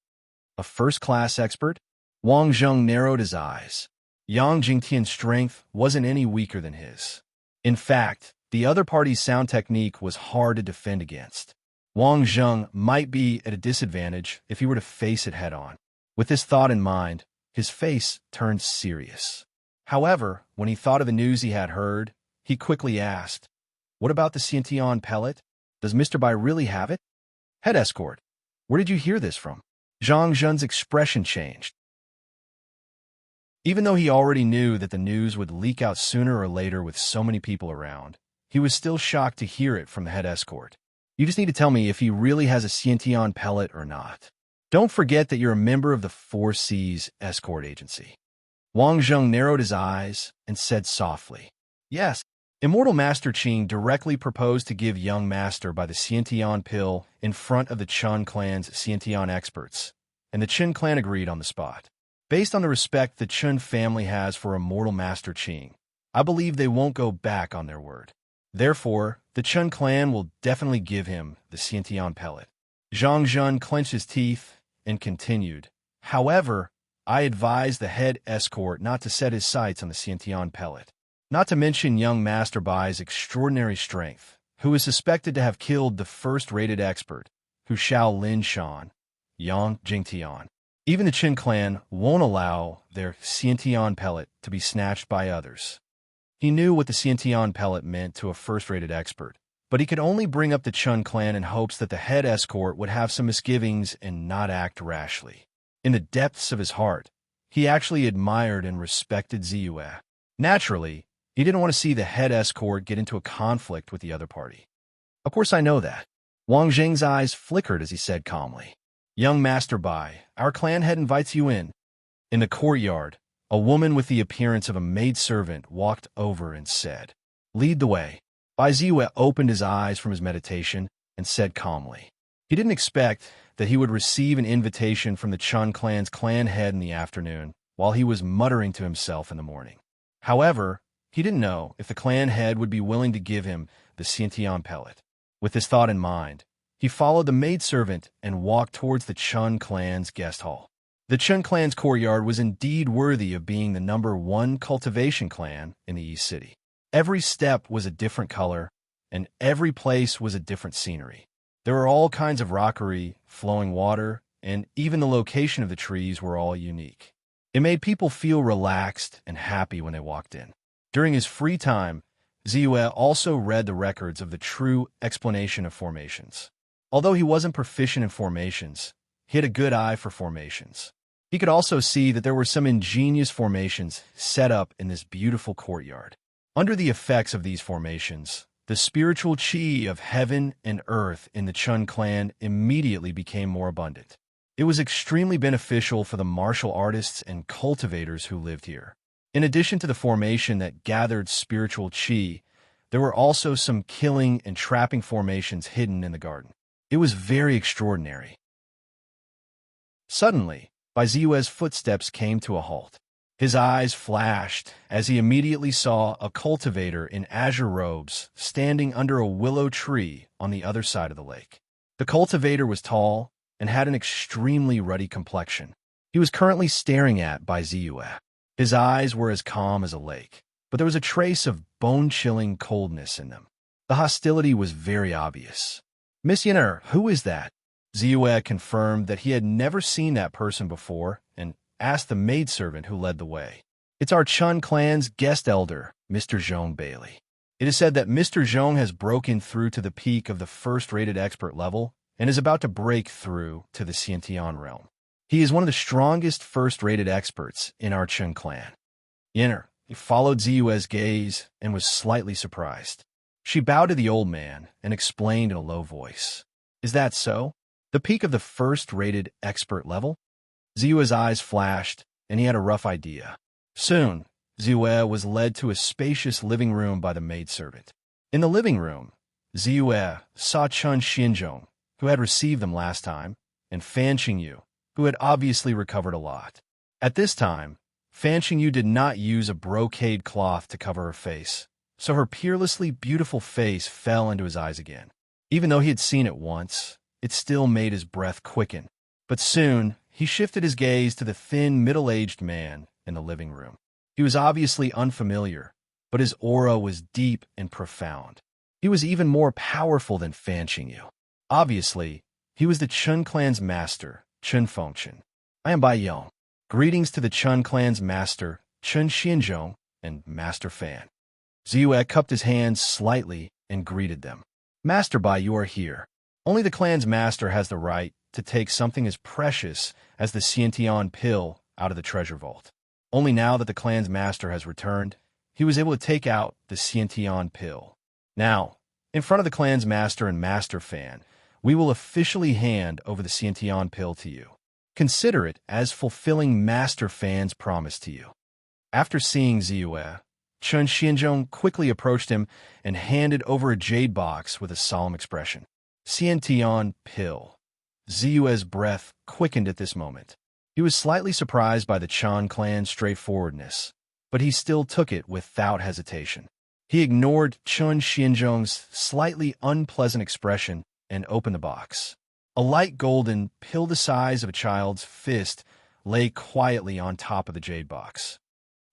[SPEAKER 1] A first-class expert? Wang Zheng narrowed his eyes. Yang Jingtian's strength wasn't any weaker than his. In fact, the other party's sound technique was hard to defend against. Wang Zheng might be at a disadvantage if he were to face it head-on. With this thought in mind, his face turned serious. However, when he thought of the news he had heard, he quickly asked, What about the Xiantian pellet? Does Mr. Bai really have it? Head escort, where did you hear this from? Zhang Zhen's expression changed. Even though he already knew that the news would leak out sooner or later with so many people around, he was still shocked to hear it from the head escort. You just need to tell me if he really has a Xiantian pellet or not. Don't forget that you're a member of the Four Seas Escort Agency. Wang Zheng narrowed his eyes and said softly, Yes, Immortal Master Qing directly proposed to give young Master Bai the Xiantian pill in front of the Chun clan's Xiantian experts, and the Qin clan agreed on the spot. Based on the respect the Chun family has for Immortal Master Qing, I believe they won't go back on their word. Therefore, the Chun clan will definitely give him the Xiantian pellet. Zhang Zhen clenched his teeth and continued, However, I advise the head escort not to set his sights on the Xiantian pellet. Not to mention young Master Bai's extraordinary strength, who is suspected to have killed the first-rated expert, Hu Shao Lin Shan, Yang Jingtian. Even the Qin clan won't allow their Xiantian pellet to be snatched by others. He knew what the Shinto pellet meant to a first-rated expert, but he could only bring up the Chun clan in hopes that the head escort would have some misgivings and not act rashly. In the depths of his heart, he actually admired and respected Ziyue. Naturally, he didn't want to see the head escort get into a conflict with the other party. Of course I know that. Wang Jing's eyes flickered as he said calmly, "Young Master Bai, our clan head invites you in." In the courtyard, a woman with the appearance of a maidservant walked over and said, "Lead the way." Bai Ziyue opened his eyes from his meditation and said calmly. He didn't expect that he would receive an invitation from the Chun clan's clan head in the afternoon, while he was muttering to himself in the morning. However, he didn't know if the clan head would be willing to give him the Shinto pellet. With this thought in mind, he followed the maidservant and walked towards the Chun clan's guest hall. The Chun clan's courtyard was indeed worthy of being the #1 cultivation clan in the East City. Every step was a different color, and every place was a different scenery. There were all kinds of rockery, flowing water, and even the location of the trees were all unique. It made people feel relaxed and happy when they walked in. During his free time, Ziyue also read the records of the true explanation of formations. Although he wasn't proficient in formations, he had a good eye for formations. He could also see that there were some ingenious formations set up in this beautiful courtyard. Under the effects of these formations, the spiritual chi of heaven and earth in the Chun clan immediately became more abundant. It was extremely beneficial for the martial artists and cultivators who lived here. In addition to the formation that gathered spiritual chi, there were also some killing and trapping formations hidden in the garden. It was very extraordinary. Suddenly, Bai Ziyue's footsteps came to a halt. His eyes flashed as he immediately saw a cultivator in azure robes standing under a willow tree on the other side of the lake. The cultivator was tall and had an extremely ruddy complexion. He was currently staring at Bai Ziyue. His eyes were as calm as a lake, but there was a trace of bone-chilling coldness in them. The hostility was very obvious. "Missioner, who is that?" Ziyue confirmed that he had never seen that person before and asked the maidservant who led the way. "It's our Chun clan's guest elder, Mr. Zhong Bailey. It is said that Mr. Zhong has broken through to the peak of the first-rated expert level and is about to break through to the Shinto realm. He is one of the strongest first-rated experts in our Chun clan." Yenner followed Ziyue's gaze and was slightly surprised. She bowed to the old man and explained in a low voice, "Is that so? The peak of the first-rated expert level?" Ziyue's eyes flashed, and he had a rough idea. Soon, Ziyue was led to a spacious living room by the maidservant. In the living room, Ziyue saw Chun Xinzhong, who had received them last time, and Fan Qingyu, who had obviously recovered a lot. At this time, Fan Qingyu did not use a brocade cloth to cover her face, so her peerlessly beautiful face fell into his eyes again. Even though he had seen it once, it still made his breath quicken. But soon, he shifted his gaze to the thin, middle-aged man in the living room. He was obviously unfamiliar, but his aura was deep and profound. He was even more powerful than Fan Qingyu. Obviously, he was the Chun clan's master, Chun Fengchen. "I am Bai Yong. Greetings to the Chun clan's master, Chun Xinzhong, and Master Fan." Ziyue cupped his hands slightly and greeted them. "Master Bai, you are here. Only the clan's master has the right to take something as precious as the Shinto pill out of the treasure vault. Only now that the clan's master has returned, he was able to take out the Shinto pill. Now, in front of the clan's master and Master Fan, we will officially hand over the Shinto pill to you. Consider it as fulfilling Master Fan's promise to you." After seeing Ziyue, Chun Xinzhong quickly approached him and handed over a jade box with a solemn expression. "Shinto pill." Ziyue's breath quickened at this moment. He was slightly surprised by the Chun clan's straightforwardness, but he still took it without hesitation. He ignored Chun Xinzhong's slightly unpleasant expression and opened the box. A light golden pill the size of a child's fist lay quietly on top of the jade box.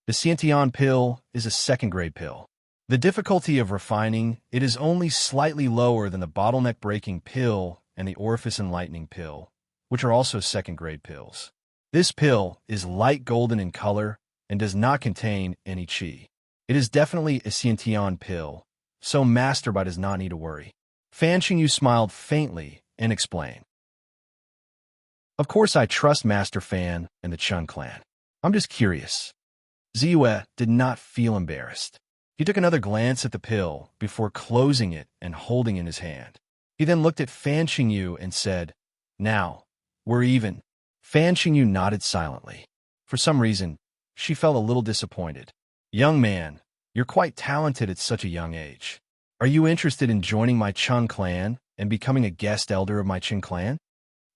[SPEAKER 1] The Shinto pill is a second-grade pill. The difficulty of refining it is only slightly lower than the bottleneck-breaking pill and the orifice-enlightening pill, which are also second-grade pills. This pill is light golden in color and does not contain any chi. It is definitely a Shinto pill, so Master Bai does not need to worry. Fan Qingyu smiled faintly and explained. Of course I trust Master Fan and the Chun clan. I'm just curious. Ziyue did not feel embarrassed. He took another glance at the pill before closing it and holding it in his hand. He then looked at Fan Qingyu and said, "Now, we're even." Fan Qingyu nodded silently. For some reason, she felt a little disappointed. "Young man, you're quite talented at such a young age. Are you interested in joining my Chun clan and becoming a guest elder of my Chun clan?"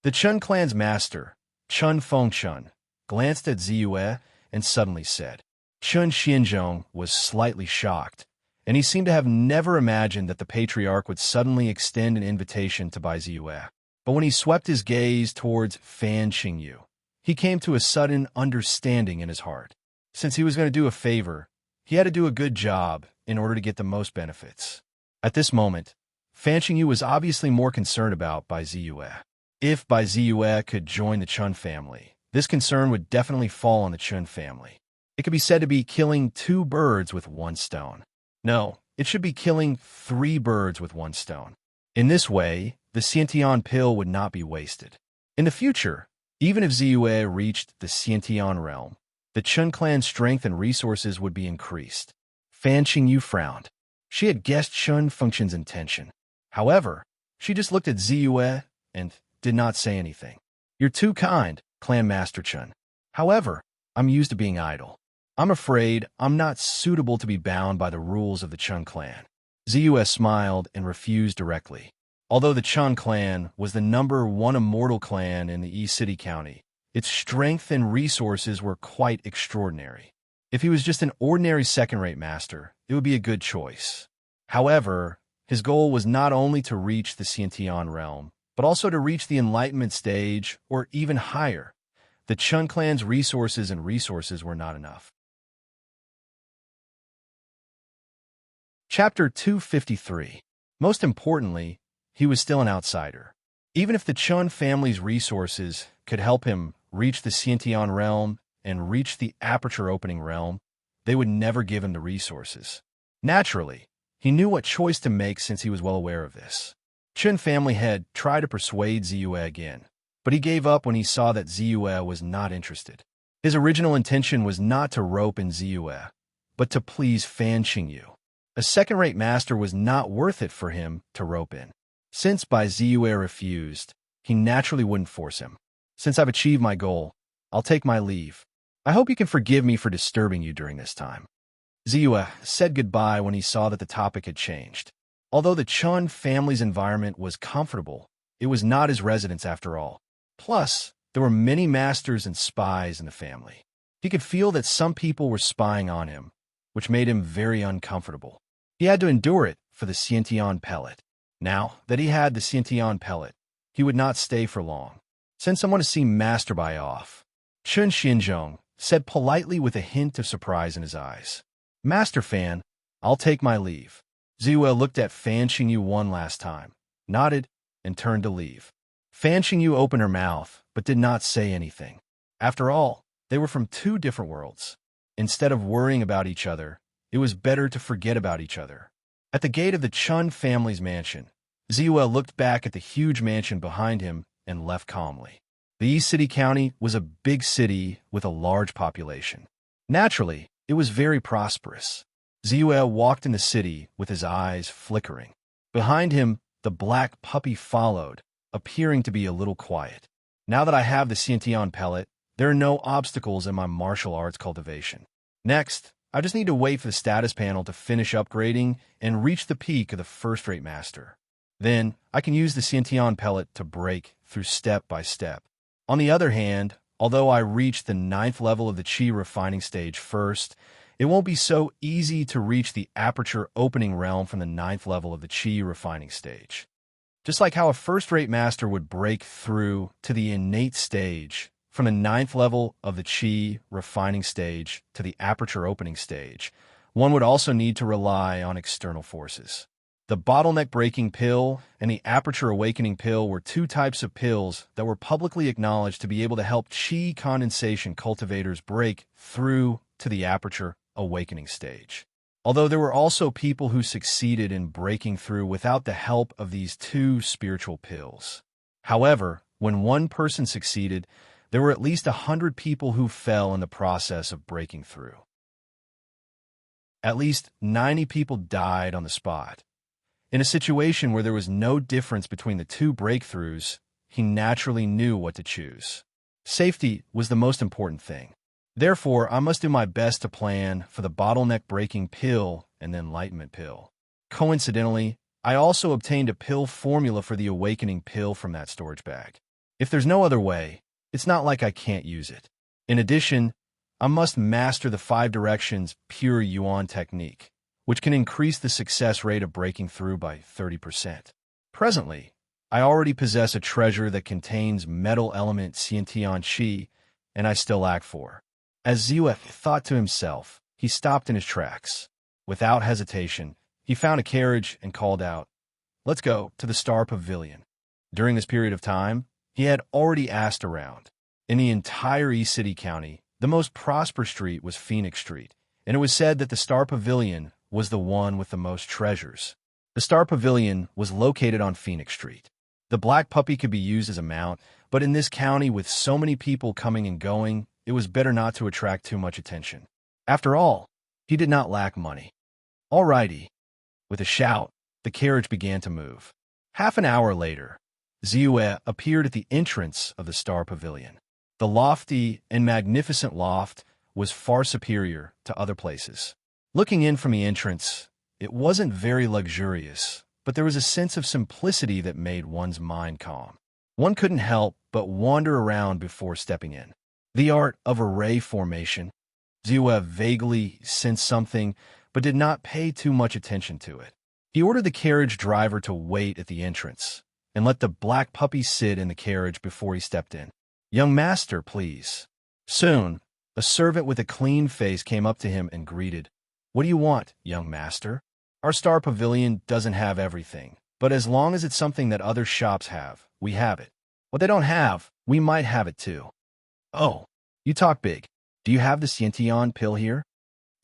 [SPEAKER 1] The Chun clan's master, Chun Fengchun, glanced at Ziyue and suddenly said. Chun Xianzhong was slightly shocked, and he seemed to have never imagined that the patriarch would suddenly extend an invitation to Bai Ziyue. But when he swept his gaze towards Fan Qingyu, he came to a sudden understanding in his heart. Since he was going to do a favor, he had to do a good job in order to get the most benefits. At this moment, Fan Qingyu was obviously more concerned about Bai Ziyue. If Bai Ziyue could join the Chun family, this concern would definitely fall on the Chun family. It could be said to be killing 2 birds with 1 stone. No, it should be killing 3 birds with 1 stone. In this way, the Shinto pill would not be wasted. In the future, even if Ziyue reached the Shinto realm, the Chun clan's strength and resources would be increased. Fan Qingyu frowned. She had guessed Chun Fengchun's intention. However, she just looked at Ziyue and did not say anything. "You're too kind, Clan Master Chun. However, I'm used to being idle. I'm afraid I'm not suitable to be bound by the rules of the Chun clan." Ziyue smiled and refused directly. Although the Chun clan was the #1 immortal clan in the East City County, its strength and resources were quite extraordinary. If he was just an ordinary second-rate master, it would be a good choice. However, his goal was not only to reach the Shinto realm, but also to reach the enlightenment stage or even higher. The Chun clan's resources were not enough. Chapter 253. Most importantly, he was still an outsider. Even if the Chun family's resources could help him reach the Shinto realm and reach the aperture opening realm, they would never give him the resources. Naturally, he knew what choice to make since he was well aware of this. Chun family head tried to persuade Ziyue again, but he gave up when he saw that Ziyue was not interested. His original intention was not to rope in Ziyue, but to please Fan Qingyu. A second-rate master was not worth it for him to rope in. Since Bai Ziyue refused, he naturally wouldn't force him. "Since I've achieved my goal, I'll take my leave. I hope you can forgive me for disturbing you during this time." Ziyue said goodbye when he saw that the topic had changed. Although the Chun family's environment was comfortable, it was not his residence after all. Plus, there were many masters and spies in the family. He could feel that some people were spying on him, which made him very uncomfortable. He had to endure it for the Shinto pellet. Now that he had the Shinto pellet, he would not stay for long. "Send someone to see Master Bai off," Chun Xianzhong said politely with a hint of surprise in his eyes. "Master Fan, I'll take my leave." Ziyue looked at Fan Qingyu one last time, nodded, and turned to leave. Fan Qingyu opened her mouth, but did not say anything. After all, they were from 2 different worlds. Instead of worrying about each other, it was better to forget about each other. At the gate of the Chun family's mansion, Ziyue looked back at the huge mansion behind him and left calmly. The East City County was a big city with a large population. Naturally, it was very prosperous. Ziyue walked in the city with his eyes flickering. Behind him, the black puppy followed, appearing to be a little quiet. "Now that I have the Shinto pellet, there are no obstacles in my martial arts cultivation. Next, I just need to wait for the status panel to finish upgrading and reach the peak of the first-rate master. Then, I can use the Shinto pellet to break through step by step. On the other hand, although I reach the 9th level of the Qi refining stage first, it won't be so easy to reach the aperture opening realm from the 9th level of the Qi refining stage. Just like how a first-rate master would break through to the innate stage from the 9th level of the Qi refining stage to the aperture opening stage, one would also need to rely on external forces. The bottleneck breaking pill and the aperture awakening pill were 2 types of pills that were publicly acknowledged to be able to help Qi condensation cultivators break through to the aperture awakening stage. Although there were also people who succeeded in breaking through without the help of these two spiritual pills. However, when one person succeeded, there were at least 100 people who fell in the process of breaking through. At least 90 people died on the spot. In a situation where there was no difference between the two breakthroughs, he naturally knew what to choose. Safety was the most important thing. Therefore, I must do my best to plan for the bottleneck breaking pill and the enlightenment pill. Coincidentally, I also obtained a pill formula for the awakening pill from that storage bag. If there's no other way, it's not like I can't use it. In addition, I must master the 5 directions pure yuan technique, which can increase the success rate of breaking through by 30%. Presently, I already possess a treasure that contains metal element Xiantian Qi, and I still lack 4. As Ziyue thought to himself, he stopped in his tracks. Without hesitation, he found a carriage and called out, "Let's go to the Star Pavilion." During this period of time, he had already asked around. In the entire East City County, the most prosperous street was Phoenix Street, and it was said that the Star Pavilion was the one with the most treasures. The Star Pavilion was located on Phoenix Street. The black puppy could be used as a mount, but in this county with so many people coming and going, it was better not to attract too much attention. After all, he did not lack money. Alrighty. With a shout, the carriage began to move. Half an hour later, Ziyue appeared at the entrance of the Star Pavilion. The lofty and magnificent loft was far superior to other places. Looking in from the entrance, it wasn't very luxurious, but there was a sense of simplicity that made one's mind calm. One couldn't help but wander around before stepping in. The art of array formation. Ziyue vaguely sensed something, but did not pay too much attention to it. He ordered the carriage driver to wait at the entrance and let the black puppy sit in the carriage before he stepped in. "Young master, please." Soon, a servant with a clean face came up to him and greeted, "What do you want, young master? Our Star Pavilion doesn't have everything, but as long as it's something that other shops have, we have it. What they don't have, we might have it too." "Oh, you talk big. Do you have the Xiantian pill here?"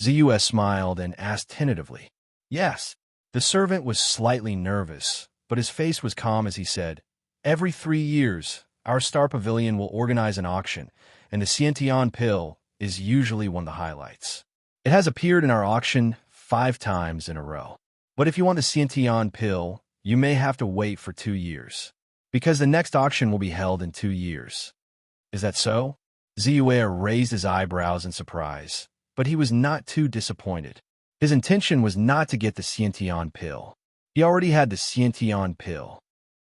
[SPEAKER 1] Ziyue smiled and asked tentatively. "Yes." The servant was slightly nervous, but his face was calm as he said, "Every 3 years, our Star Pavilion will organize an auction, and the Xiantian pill is usually one of the highlights. It has appeared in our auction 5 times in a row. But if you want the Xiantian pill, you may have to wait for 2 years, because the next auction will be held in 2 years. Is that so?" Ziyue raised his eyebrows in surprise, but he was not too disappointed. His intention was not to get the Xiantian pill. He already had the Xiantian pill.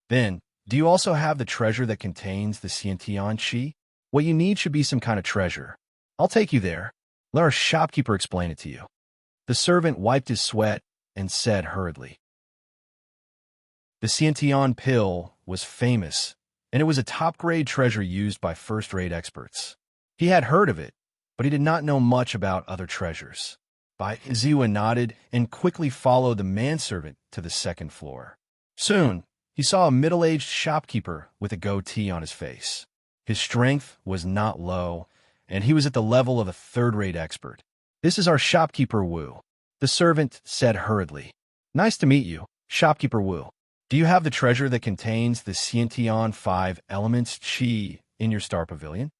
[SPEAKER 1] "Then, do you also have the treasure that contains the Xiantian Qi? What you need should be some kind of treasure. I'll take you there. Let our shopkeeper explain it to you." The servant wiped his sweat and said hurriedly. The Xiantian pill was famous, and it was a top-grade treasure used by first-rate experts. He had heard of it, but he did not know much about other treasures. Ziyue nodded and quickly followed the manservant to the second floor. Soon, he saw a middle-aged shopkeeper with a goatee on his face. His strength was not low, and he was at the level of a third-rate expert. "This is our shopkeeper Wu," the servant said hurriedly. "Nice to meet you, shopkeeper Wu. Do you have the treasure that contains the Xiantian 5 elements Qi in your Star Pavilion?"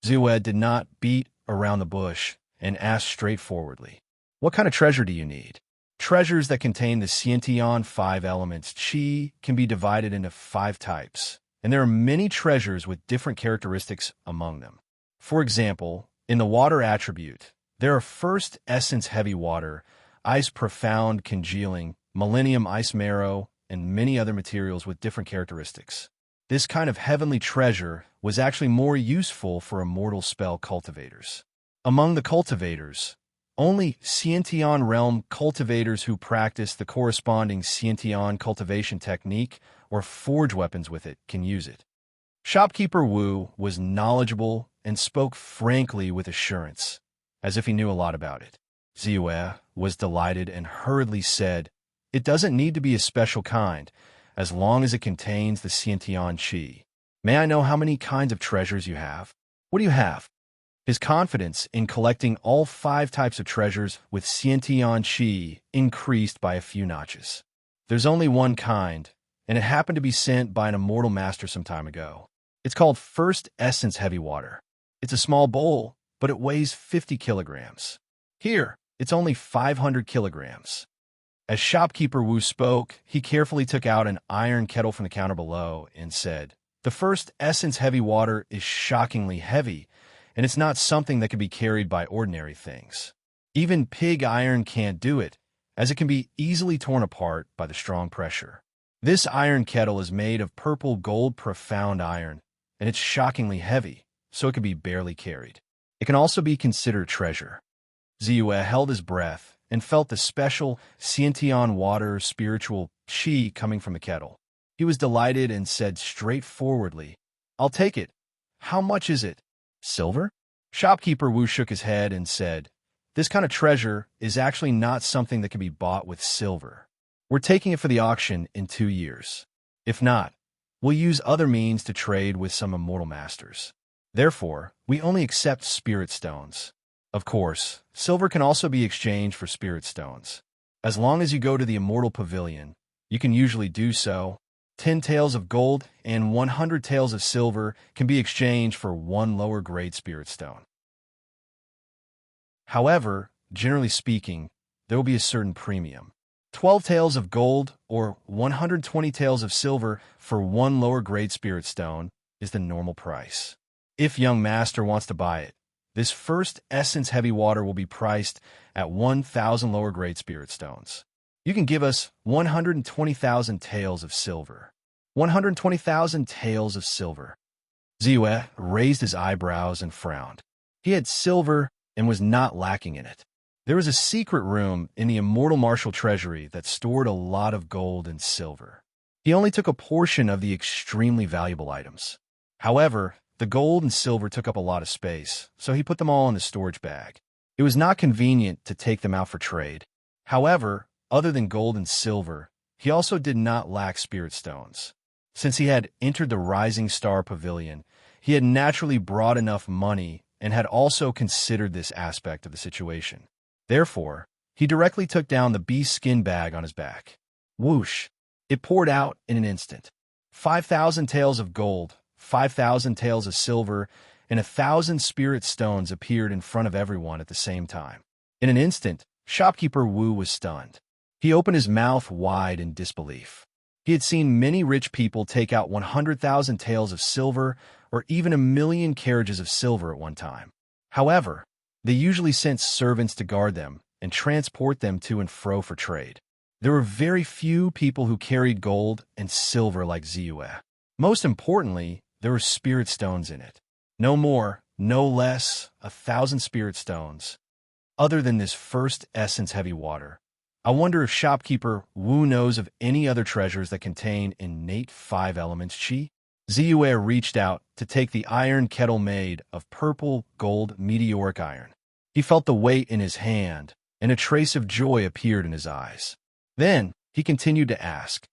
[SPEAKER 1] Ziyue did not beat around the bush and asked straightforwardly, "What kind of treasure do you need?" Treasures that contain the Xiantian 5 elements Qi can be divided into 5 types, and there are many treasures with different characteristics among them. For example, in the water attribute, there are first essence heavy water, ice profound congealing, millennium ice marrow, and many other materials with different characteristics. This kind of heavenly treasure was actually more useful for immortal spell cultivators. Among the cultivators, only Xiantian realm cultivators who practice the corresponding Xiantian cultivation technique or forge weapons with it can use it. Shopkeeper Wu was knowledgeable and spoke frankly with assurance, as if he knew a lot about it. Ziyue was delighted and hurriedly said, "It doesn't need to be a special kind, as long as it contains the Xiantian Qi. May I know how many kinds of treasures you have? What do you have?" His confidence in collecting all 5 types of treasures with Xiantian Qi increased by a few notches. There's only one kind, and it happened to be sent by an immortal master some time ago. It's called First Essence Heavy Water. It's a small bowl, but it weighs 50 kilograms. Here, it's only 500 kilograms. As shopkeeper Wu spoke, he carefully took out an iron kettle from the counter below and said, "The First Essence Heavy Water is shockingly heavy, and it's not something that can be carried by ordinary things. Even pig iron can't do it, as it can be easily torn apart by the strong pressure. This iron kettle is made of purple gold profound iron, and it's shockingly heavy, so it can be barely carried. It can also be considered treasure." Ziyue held his breath and felt the special Xiantian water spiritual qi coming from the kettle. He was delighted and said straightforwardly, "I'll take it. How much is it? Silver?" Shopkeeper Wu shook his head and said, "This kind of treasure is actually not something that can be bought with silver. We're taking it for the auction in 2 years. If not, we'll use other means to trade with some immortal masters. Therefore, we only accept spirit stones. Of course, silver can also be exchanged for spirit stones. As long as you go to the immortal pavilion, you can usually do so. 10 taels of gold and 100 taels of silver can be exchanged for 1 lower grade spirit stone. However, generally speaking, there will be a certain premium. 12 taels of gold or 120 taels of silver for 1 lower grade spirit stone is the normal price. If young master wants to buy it, this First Essence Heavy Water will be priced at 1,000 lower grade spirit stones. You can give us 120,000 taels of silver. 120,000 taels of silver." Ziyue raised his eyebrows and frowned. He had silver and was not lacking in it. There was a secret room in the immortal martial treasury that stored a lot of gold and silver. He only took a portion of the extremely valuable items. However, the gold and silver took up a lot of space, so he put them all in the storage bag. It was not convenient to take them out for trade. However, other than gold and silver, he also did not lack spirit stones. Since he had entered the Rising Star Pavilion, he had naturally brought enough money and had also considered this aspect of the situation. Therefore, he directly took down the beast skin bag on his back. Whoosh! It poured out in an instant. 5,000 taels of gold, 5,000 taels of silver, and 1,000 spirit stones appeared in front of everyone at the same time. In an instant, shopkeeper Wu was stunned. He opened his mouth wide in disbelief. He had seen many rich people take out 100,000 taels of silver or even 1,000,000 carriages of silver at one time. However, they usually sent servants to guard them and transport them to and fro for trade. There were very few people who carried gold and silver like Ziyue. Most importantly, there were spirit stones in it. No more, no less, 1,000 spirit stones. Other than this First Essence Heavy Water, I wonder if shopkeeper Wu knows of any other treasures that contain innate 5 elements qi? Ziyue reached out to take the iron kettle made of purple gold meteoric iron. He felt the weight in his hand, and a trace of joy appeared in his eyes. Then, he continued to ask,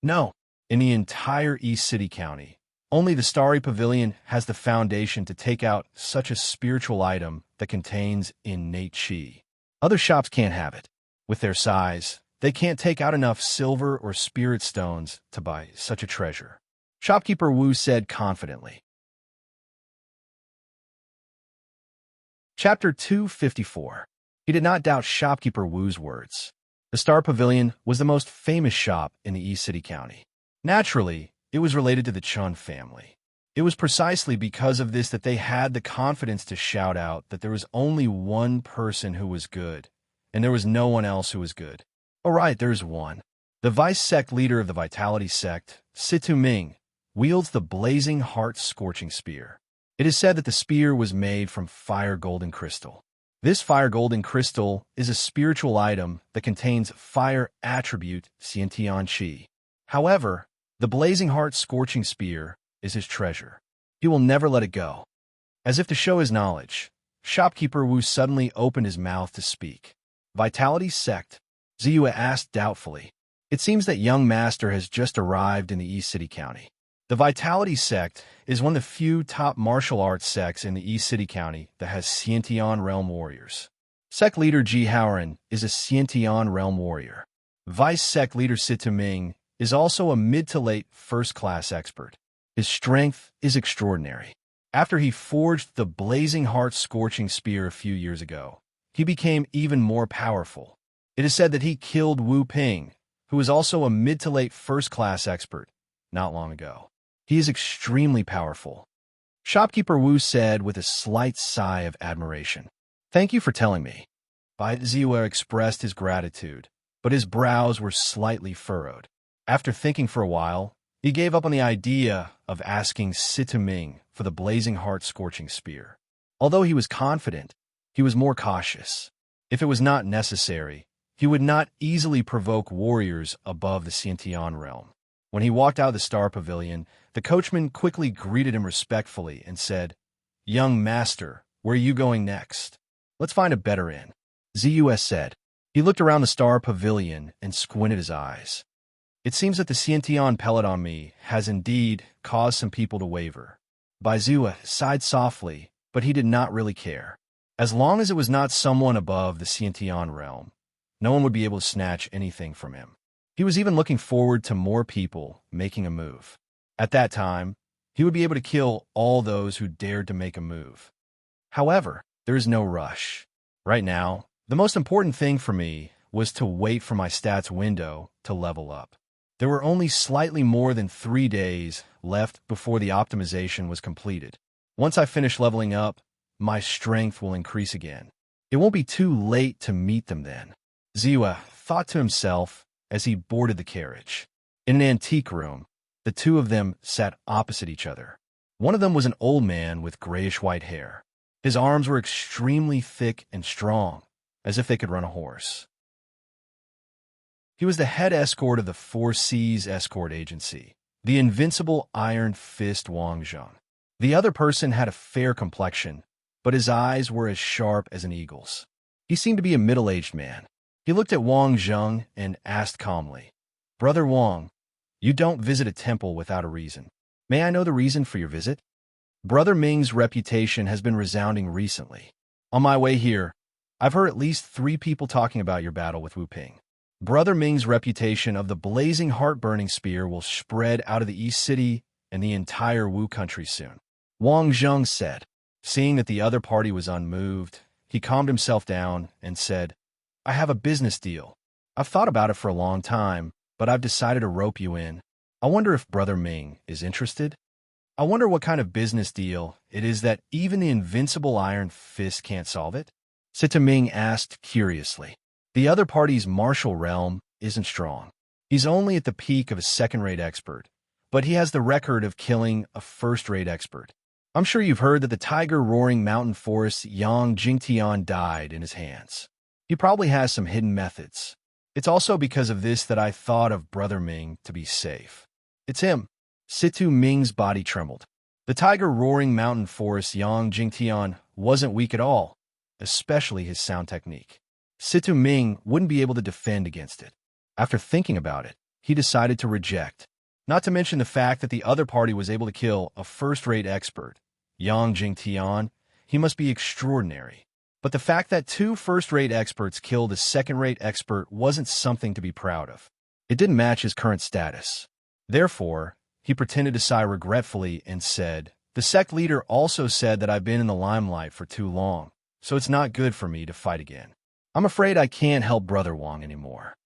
[SPEAKER 1] "No, in the entire East City County, only the Starry Pavilion has the foundation to take out such a spiritual item that contains innate qi. Other shops can't have it. With their size, they can't take out enough silver or spirit stones to buy such a treasure," shopkeeper Wu said confidently. Chapter 254. He did not doubt shopkeeper Wu's words. The Star Pavilion was the most famous shop in the East City County. Naturally, it was related to the Chun family. It was precisely because of this that they had the confidence to shout out that there was only one person who was good, and there was no one else who was good. All right, there's one. The vice sect leader of the Vitality sect, Situ Ming, wields the blazing heart-scorching spear. It is said that the spear was made from fire golden crystal. This fire golden crystal is a spiritual item that contains fire attribute Xiantian Qi. However, the blazing heart-scorching spear is his treasure. He will never let it go. As if to show his knowledge, shopkeeper Wu suddenly opened his mouth to speak. Vitality sect? Ziyue asked doubtfully. It seems that young master has just arrived in the East City County. The Vitality sect is one of the few top martial arts sects in the East City County that has Shinto realm warriors. Sect leader Ji Haoran is a Shinto realm warrior. Vice sect leader Situ Ming is also a mid to late first-class expert. His strength is extraordinary. After he forged the Blazing Heart Scorching Spear a few years ago, he became even more powerful. It is said that he killed Wu Ping, who was also a mid to late first-class expert, not long ago. He is extremely powerful. Shopkeeper Wu said with a slight sigh of admiration. Thank you for telling me. Bai Ziwa expressed his gratitude, but his brows were slightly furrowed. After thinking for a while, he gave up on the idea of asking Situ Ming for the Blazing Heart Scorching Spear. Although he was confident, he was more cautious. If it was not necessary, he would not easily provoke warriors above the Shinto realm. When he walked out of the Star Pavilion, the coachman quickly greeted him respectfully and said, "Young master, where are you going next? Let's find a better inn." ZUS said. He looked around the Star Pavilion and squinted his eyes. It seems that the Shinto pellet on me has indeed caused some people to waver. Baizua sighed softly, but he did not really care. As long as it was not someone above the Shinto realm, no one would be able to snatch anything from him. He was even looking forward to more people making a move. At that time, he would be able to kill all those who dared to make a move. However, there is no rush. Right now, the most important thing for me was to wait for my stats window to level up. There were only slightly more than 3 days left before the optimization was completed. Once I finish leveling up, my strength will increase again. It won't be too late to meet them then. Ziwa thought to himself as he boarded the carriage. In an antique room, the two of them sat opposite each other. One of them was an old man with grayish-white hair. His arms were extremely thick and strong, as if they could run a horse. He was the head escort of the Four Seas Escort Agency, the invincible Iron Fist Wang Zheng. The other person had a fair complexion, but his eyes were as sharp as an eagle's. He seemed to be a middle-aged man. He looked at Wang Zheng and asked calmly, "Brother Wang, you don't visit a temple without a reason. May I know the reason for your visit?" Brother Ming's reputation has been resounding recently. On my way here, I've heard at least 3 people talking about your battle with Wu Ping. Brother Ming's reputation of the blazing heart-burning spear will spread out of the East City and the entire Wu country soon. Wang Zheng said. Seeing that the other party was unmoved, he calmed himself down and said, "I have a business deal. I've thought about it for a long time, but I've decided to rope you in. I wonder if Brother Ming is interested? I wonder what kind of business deal it is that even the invincible Iron Fist can't solve it?" Situ Ming asked curiously. The other party's martial realm isn't strong. He's only at the peak of a second-rate expert, but he has the record of killing a first-rate expert. I'm sure you've heard that the tiger-roaring mountain forest Yang Jingtian died in his hands. He probably has some hidden methods. It's also because of this that I thought of Brother Ming to be safe. It's him. Situ Ming's body trembled. The tiger-roaring mountain forest Yang Jingtian wasn't weak at all, especially his sound technique. Situ Ming wouldn't be able to defend against it. After thinking about it, he decided to reject. Not to mention the fact that the other party was able to kill a first-rate expert, Yang Jingtian. He must be extraordinary. But the fact that 2 first-rate experts killed a second-rate expert wasn't something to be proud of. It didn't match his current status. Therefore, he pretended to sigh regretfully and said, "The sect leader also said that I've been in the limelight for too long, so it's not good for me to fight again. I'm afraid I can't help Brother Wang anymore."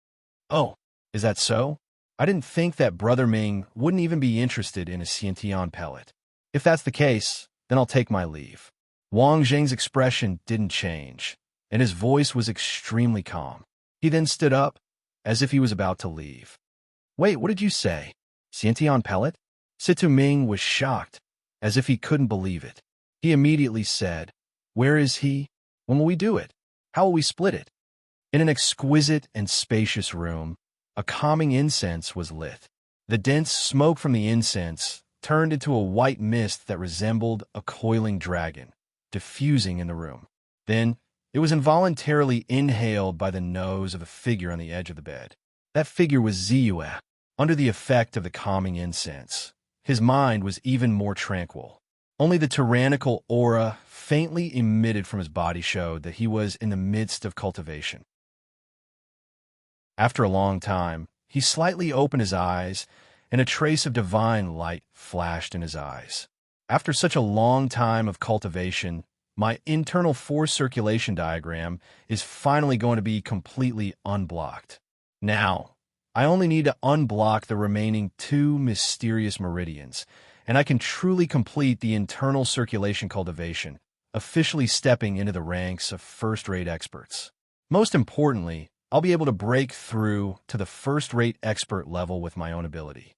[SPEAKER 1] "Oh, is that so? I didn't think that Brother Ming wouldn't even be interested in a Shinto pellet. If that's the case, then I'll take my leave." Wang Zheng's expression didn't change, and his voice was extremely calm. He then stood up, as if he was about to leave. "Wait, what did you say? Shinto pellet?" Situ Ming was shocked, as if he couldn't believe it. He immediately said, "Where is he? When will we do it? How will we split it?" In an exquisite and spacious room, a calming incense was lit. The dense smoke from the incense turned into a white mist that resembled a coiling dragon, diffusing in the room. Then, it was involuntarily inhaled by the nose of a figure on the edge of the bed. That figure was Ziyue. Under the effect of the calming incense, his mind was even more tranquil. Only the tyrannical aura faintly emitted from his body showed that he was in the midst of cultivation. After a long time, he slightly opened his eyes, and a trace of divine light flashed in his eyes. After such a long time of cultivation, my internal force circulation diagram is finally going to be completely unblocked. Now, I only need to unblock the remaining 2 mysterious meridians, and I can truly complete the internal circulation cultivation, officially stepping into the ranks of first-rate experts. Most importantly, I'll be able to break through to the first-rate expert level with my own ability.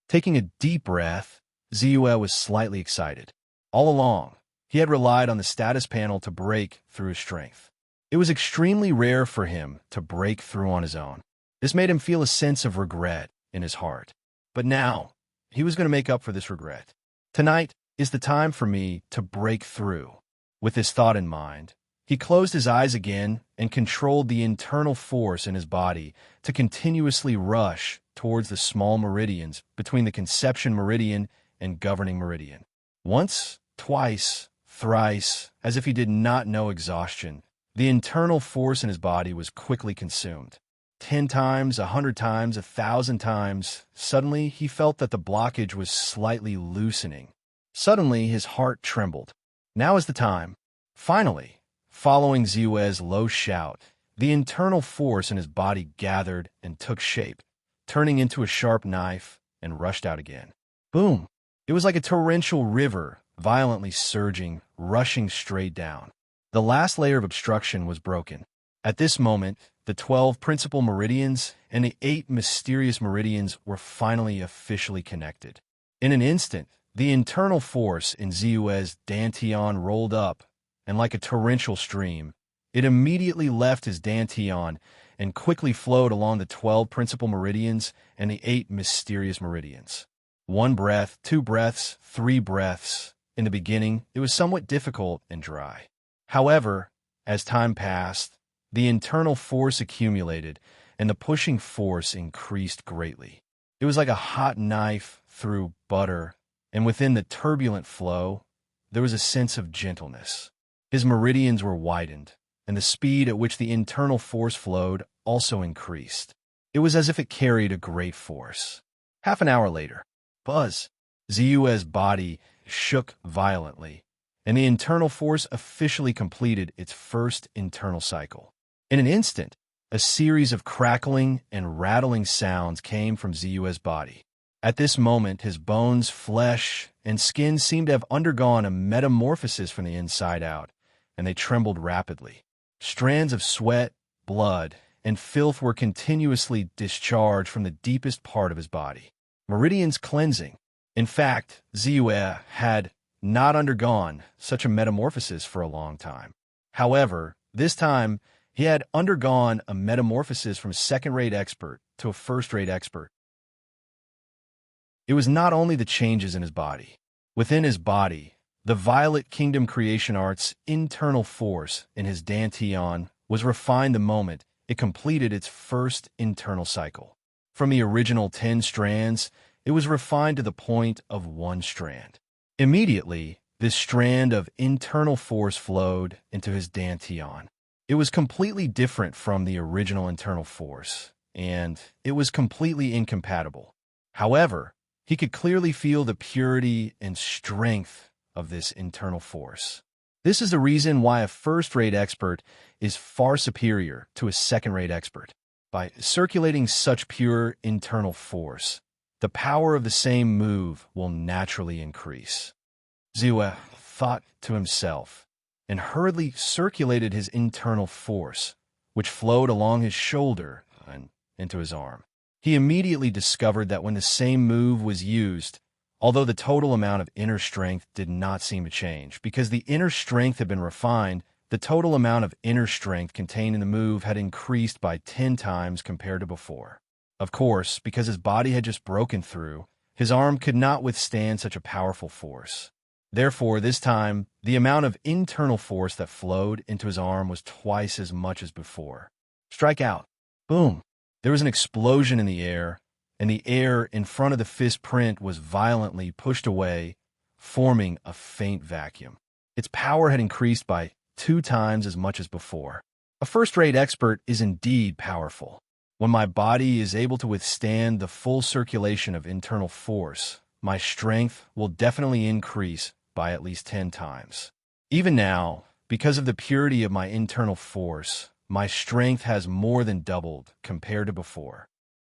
[SPEAKER 1] Taking a deep breath, Ziyue was slightly excited. All along, he had relied on the status panel to break through his strength. It was extremely rare for him to break through on his own. This made him feel a sense of regret in his heart. But now, he was going to make up for this regret. Tonight is the time for me to break through. With this thought in mind, he closed his eyes again and controlled the internal force in his body to continuously rush towards the small meridians between the conception meridian and governing meridian. Once, twice, thrice, as if he did not know exhaustion, the internal force in his body was quickly consumed. 10 times, 100 times, 1,000 times, suddenly he felt that the blockage was slightly loosening. Suddenly his heart trembled. Now is the time. Finally, following Ziyue's low shout, the internal force in his body gathered and took shape, turning into a sharp knife, and rushed out again. Boom! It was like a torrential river, violently surging, rushing straight down. The last layer of obstruction was broken. At this moment, the 12 principal meridians and the 8 mysterious meridians were finally officially connected. In an instant, the internal force in Ziyue's dantian rolled up, and like a torrential stream, it immediately left his dantian and quickly flowed along the 12 principal meridians and the 8 mysterious meridians. 1 breath, 2 breaths, 3 breaths. In the beginning, it was somewhat difficult and dry. However, as time passed, the internal force accumulated, and the pushing force increased greatly. It was like a hot knife through butter, and within the turbulent flow, there was a sense of gentleness. His meridians were widened, and the speed at which the internal force flowed also increased. It was as if it carried a great force. Half an hour later, buzz! Ziyue's body shook violently, and the internal force officially completed its first internal cycle. In an instant, a series of crackling and rattling sounds came from Ziyue's body. At this moment, his bones, flesh, and skin seemed to have undergone a metamorphosis from the inside out, and they trembled rapidly. Strands of sweat, blood, and filth were continuously discharged from the deepest part of his body. Meridian's cleansing. In fact, Ziyue had not undergone such a metamorphosis for a long time. However, this time, he had undergone a metamorphosis from a second-rate expert to a first-rate expert. It was not only the changes in his body. Within his body, the Violet Kingdom Creation Art's internal force in his dantian was refined the moment it completed its first internal cycle. From the original 10 strands, it was refined to the point of 1 strand. Immediately, this strand of internal force flowed into his dantian. It was completely different from the original internal force, and it was completely incompatible. However, he could clearly feel the purity and strength of this internal force. This is the reason why a first-rate expert is far superior to a second-rate expert. By circulating such pure internal force, the power of the same move will naturally increase. Ziyue thought to himself, and hurriedly circulated his internal force, which flowed along his shoulder and into his arm. He immediately discovered that when the same move was used, although the total amount of inner strength did not seem to change, because the inner strength had been refined, the total amount of inner strength contained in the move had increased by 10 times compared to before. Of course, because his body had just broken through, his arm could not withstand such a powerful force. Therefore, this time, the amount of internal force that flowed into his arm was twice as much as before. Strike out. Boom. There was an explosion in the air, and the air in front of the fist print was violently pushed away, forming a faint vacuum. Its power had increased by 2 times as much as before. A first-rate expert is indeed powerful. When my body is able to withstand the full circulation of internal force, my strength will definitely increase by at least 10 times. Even now, because of the purity of my internal force, my strength has more than doubled compared to before.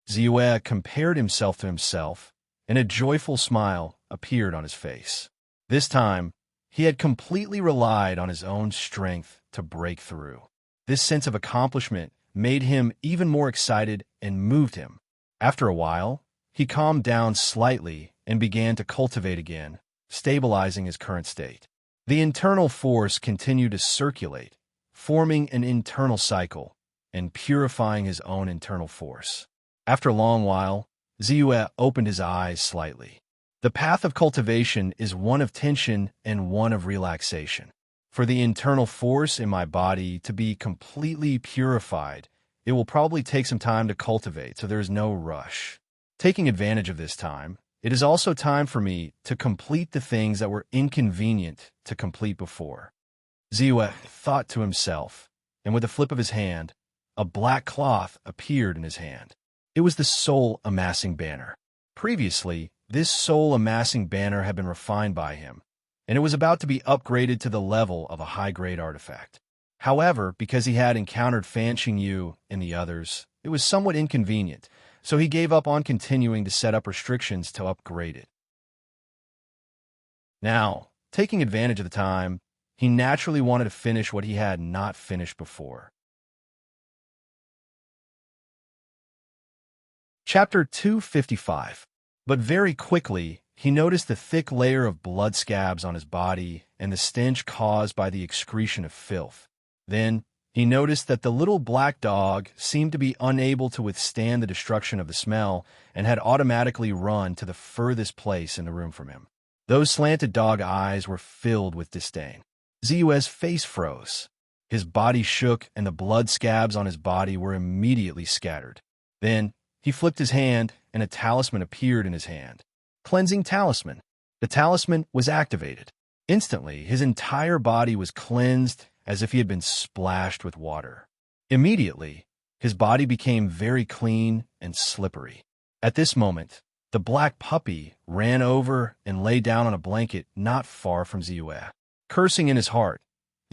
[SPEAKER 1] Ziyue compared himself to himself, and a joyful smile appeared on his face. This time, he had completely relied on his own strength to break through. This sense of accomplishment made him even more excited and moved him. After a while, he calmed down slightly and began to cultivate again, stabilizing his current state. The internal force continued to circulate, forming an internal cycle and purifying his own internal force. After a long while, Ziyue opened his eyes slightly. The path of cultivation is one of tension and one of relaxation. For the internal force in my body to be completely purified, it will probably take some time to cultivate, so there is no rush. Taking advantage of this time, it is also time for me to complete the things that were inconvenient to complete before. Ziyue thought to himself, and with a flip of his hand, a black cloth appeared in his hand. It was the soul-amassing banner. Previously, this soul-amassing banner had been refined by him, and it was about to be upgraded to the level of a high-grade artifact. However, because he had encountered Fan Qingyu and the others, it was somewhat inconvenient, so he gave up on continuing to set up restrictions to upgrade it. Now, taking advantage of the time, he naturally wanted to finish what he had not finished before. Chapter 255. But very quickly, he noticed the thick layer of blood scabs on his body and the stench caused by the excretion of filth. Then, he noticed that the little black dog seemed to be unable to withstand the destruction of the smell and had automatically run to the furthest place in the room from him. Those slanted dog eyes were filled with disdain. Ziyue's face froze. His body shook and the blood scabs on his body were immediately scattered. Then, he flipped his hand and a talisman appeared in his hand. Cleansing talisman. The talisman was activated. Instantly, his entire body was cleansed as if he had been splashed with water. Immediately, his body became very clean and slippery. At this moment, the black puppy ran over and lay down on a blanket not far from Ziyue. Cursing in his heart,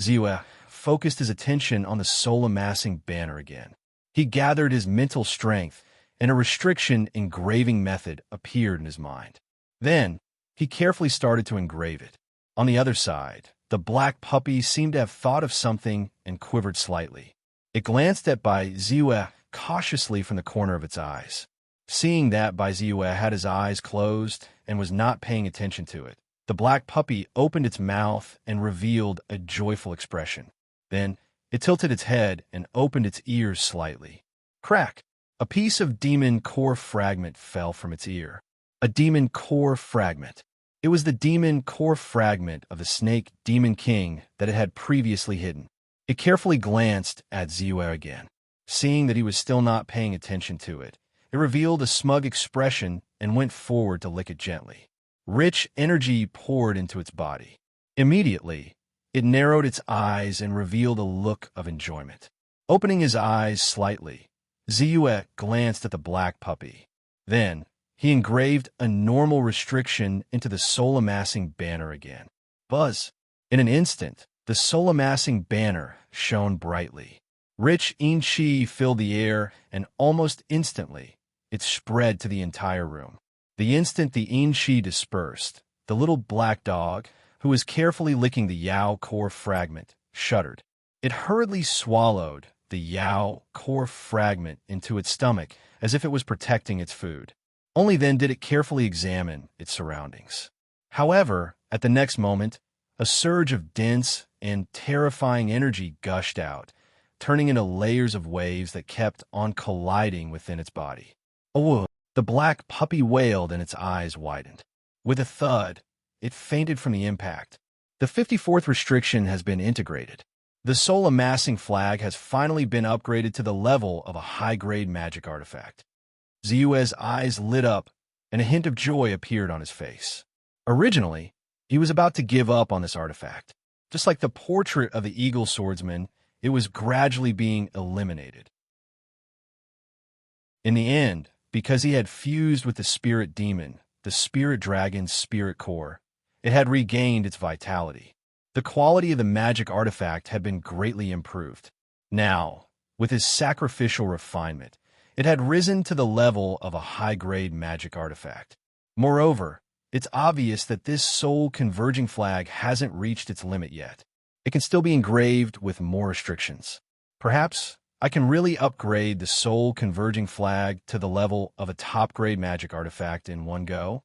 [SPEAKER 1] Ziyue focused his attention on the soul-amassing banner again. He gathered his mental strength, and a restriction engraving method appeared in his mind. Then, he carefully started to engrave it. On the other side, the black puppy seemed to have thought of something and quivered slightly. It glanced at Bai Ziyue cautiously from the corner of its eyes. Seeing that Bai Ziyue had his eyes closed and was not paying attention to it, the black puppy opened its mouth and revealed a joyful expression. Then, it tilted its head and opened its ears slightly. Crack! A piece of demon core fragment fell from its ear. A demon core fragment. It was the demon core fragment of the snake Demon King that it had previously hidden. It carefully glanced at Ziyue again. Seeing that he was still not paying attention to it, it revealed a smug expression and went forward to lick it gently. Rich energy poured into its body. Immediately, it narrowed its eyes and revealed a look of enjoyment. Opening his eyes slightly, Ziyue glanced at the black puppy. Then, he engraved a normal restriction into the soul-amassing banner again. Buzz! In an instant, the soul-amassing banner shone brightly. Rich yin-qi filled the air, and almost instantly, it spread to the entire room. The instant the yin-qi dispersed, the little black dog, who was carefully licking the Yao core fragment, shuddered. It hurriedly swallowed the Yao core fragment into its stomach as if it was protecting its food. Only then did it carefully examine its surroundings. However, at the next moment, a surge of dense and terrifying energy gushed out, turning into layers of waves that kept on colliding within its body. Oh! The black puppy wailed and its eyes widened. With a thud, it fainted from the impact. The 54th restriction has been integrated. The soul-amassing flag has finally been upgraded to the level of a high-grade magic artifact. Ziyue's eyes lit up, and a hint of joy appeared on his face. Originally, he was about to give up on this artifact. Just like the portrait of the eagle swordsman, it was gradually being eliminated. In the end, because he had fused with the spirit demon, the spirit dragon's spirit core, it had regained its vitality. The quality of the magic artifact had been greatly improved. Now, with his sacrificial refinement, it had risen to the level of a high-grade magic artifact. Moreover, it's obvious that this soul-converging flag hasn't reached its limit yet. It can still be engraved with more restrictions. Perhaps I can really upgrade the soul-converging flag to the level of a top-grade magic artifact in one go?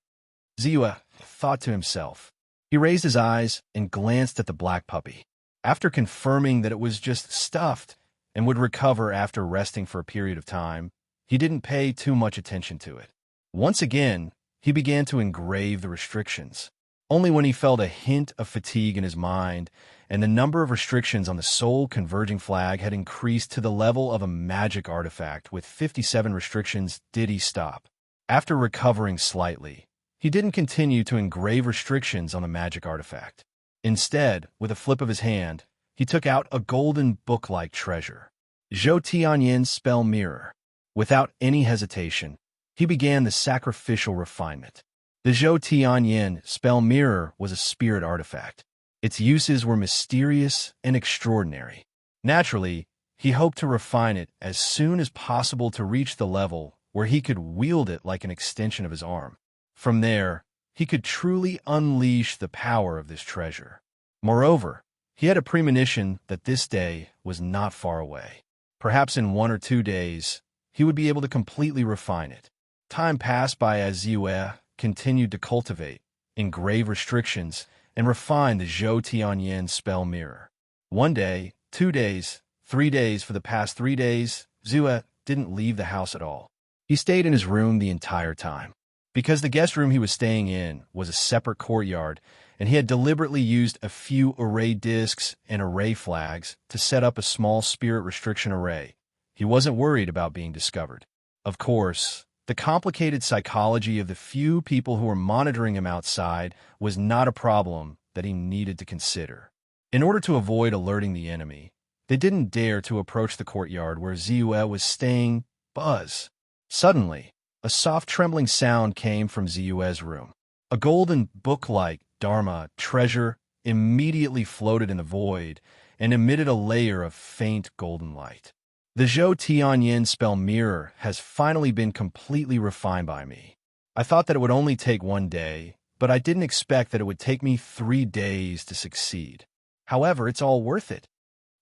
[SPEAKER 1] Ziyue thought to himself. He raised his eyes and glanced at the black puppy. After confirming that it was just stuffed and would recover after resting for a period of time, he didn't pay too much attention to it. Once again, he began to engrave the restrictions. Only when he felt a hint of fatigue in his mind and the number of restrictions on the soul-converging flag had increased to the level of a magic artifact with 57 restrictions did he stop. After recovering slightly, he didn't continue to engrave restrictions on the magic artifact. Instead, with a flip of his hand, he took out a golden book-like treasure. Zhou Tianyin's spell mirror. Without any hesitation, he began the sacrificial refinement. The Zhou Tianyin spell mirror was a spirit artifact. Its uses were mysterious and extraordinary. Naturally, he hoped to refine it as soon as possible to reach the level where he could wield it like an extension of his arm. From there, he could truly unleash the power of this treasure. Moreover, he had a premonition that this day was not far away. Perhaps in 1 or 2 days, he would be able to completely refine it. Time passed by as Ziyue continued to cultivate, engrave restrictions, and refine the Zhou Tianyin spell mirror. 1 day, 2 days, 3 days. For the past 3 days, Ziyue didn't leave the house at all. He stayed in his room the entire time. Because the guest room he was staying in was a separate courtyard, and he had deliberately used a few array discs and array flags to set up a small spirit restriction array, he wasn't worried about being discovered. Of course, the complicated psychology of the few people who were monitoring him outside was not a problem that he needed to consider. In order to avoid alerting the enemy, they didn't dare to approach the courtyard where Ziyue was staying. Buzz. Suddenly, a soft trembling sound came from Ziyue's room. A golden book-like Dharma treasure immediately floated in the void and emitted a layer of faint golden light. The Zhou Tianyin spell mirror has finally been completely refined by me. I thought that it would only take 1 day, but I didn't expect that it would take me 3 days to succeed. However, it's all worth it.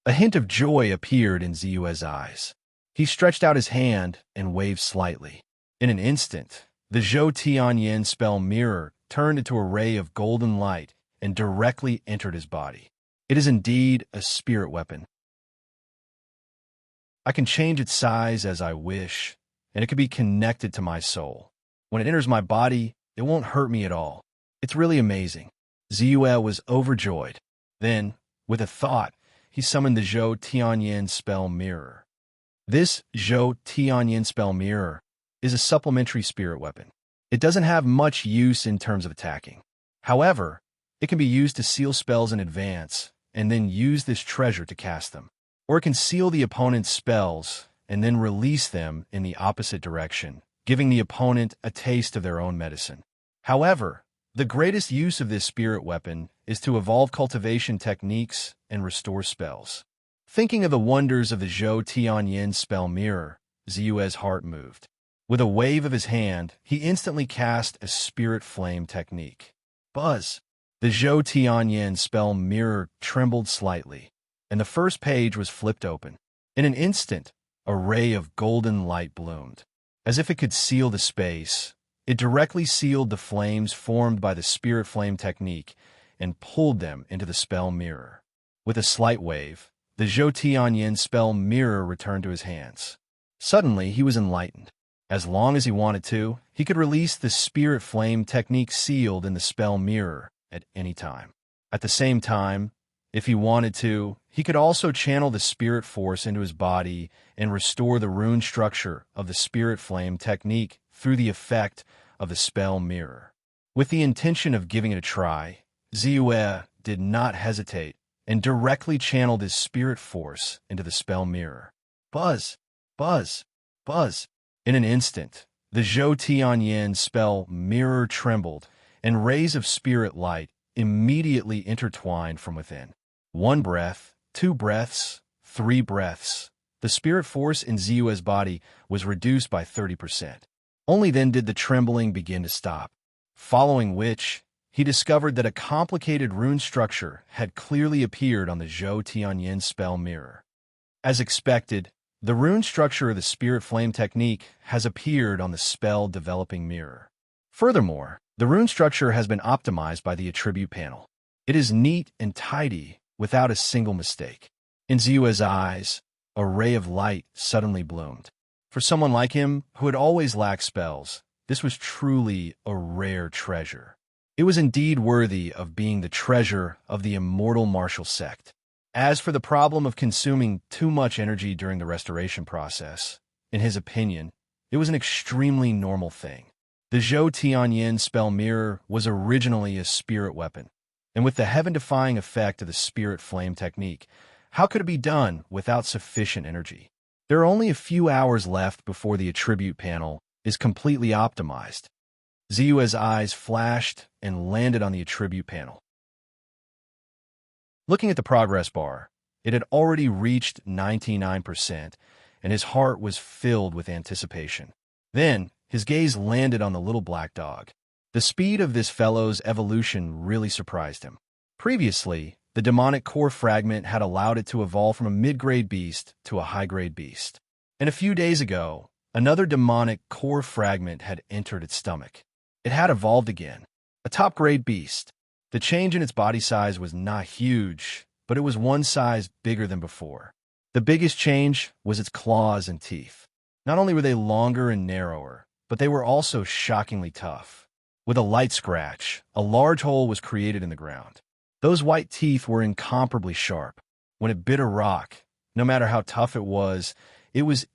[SPEAKER 1] A hint of joy appeared in Ziyue's eyes. He stretched out his hand and waved slightly. In an instant, the Zhou Tianyin spell mirror turned into a ray of golden light and directly entered his body. It is indeed a spirit weapon. I can change its size as I wish, and it can be connected to my soul. When it enters my body, it won't hurt me at all. It's really amazing. Ziyue was overjoyed. Then, with a thought, he summoned the Zhou Tianyin spell mirror. This Zhou Tianyin spell mirror is a supplementary spirit weapon. It doesn't have much use in terms of attacking. However, it can be used to seal spells in advance and then use this treasure to cast them. Or it can seal the opponent's spells and then release them in the opposite direction, giving the opponent a taste of their own medicine. However, the greatest use of this spirit weapon is to evolve cultivation techniques and restore spells. Thinking of the wonders of the Zhou Tianyin spell mirror, Ziyue's heart moved. With a wave of his hand, he instantly cast a spirit flame technique. Buzz! The Zhou Tianyin spell mirror trembled slightly, and the first page was flipped open. In an instant, a ray of golden light bloomed. As if it could seal the space, it directly sealed the flames formed by the spirit flame technique and pulled them into the spell mirror. With a slight wave, the Zhou Tianyin spell mirror returned to his hands. Suddenly, he was enlightened. As long as he wanted to, he could release the spirit flame technique sealed in the spell mirror at any time. At the same time, If he wanted to, he could also channel the spirit force into his body and restore the rune structure of the spirit flame technique through the effect of the spell mirror. With the intention of giving it a try, Ziyue did not hesitate and directly channeled his spirit force into the spell mirror. Buzz, buzz, buzz. In an instant, the Zhou Tianyan spell mirror trembled, and rays of spirit light immediately intertwined from within. 1 breath, 2 breaths, 3 breaths. The spirit force in Ziyue's body was reduced by 30%. Only then did the trembling begin to stop, following which he discovered that a complicated rune structure had clearly appeared on the Zhou Tianyan spell mirror. As expected, the rune structure of the spirit flame technique has appeared on the spell developing mirror. Furthermore, the rune structure has been optimized by the attribute panel. It is neat and tidy without a single mistake. In Ziyue's eyes, a ray of light suddenly bloomed. For someone like him, who had always lacked spells, this was truly a rare treasure. It was indeed worthy of being the treasure of the immortal martial sect. As for the problem of consuming too much energy during the restoration process, in his opinion, it was an extremely normal thing. The Zhou Tianyan spell mirror was originally a spirit weapon, and with the heaven-defying effect of the spirit flame technique, how could it be done without sufficient energy? There are only a few hours left before the attribute panel is completely optimized. Ziyue's eyes flashed and landed on the attribute panel. Looking at the progress bar, it had already reached 99%, and his heart was filled with anticipation. Then, his gaze landed on the little black dog. The speed of this fellow's evolution really surprised him. Previously, the demonic core fragment had allowed it to evolve from a mid-grade beast to a high-grade beast. And a few days ago, another demonic core fragment had entered its stomach. It had evolved again, a top-grade beast. The change in its body size was not huge, but it was one size bigger than before. The biggest change was its claws and teeth. Not only were they longer and narrower, but they were also shockingly tough. With a light scratch, a large hole was created in the ground. Those white teeth were incomparably sharp. When it bit a rock, no matter how tough it was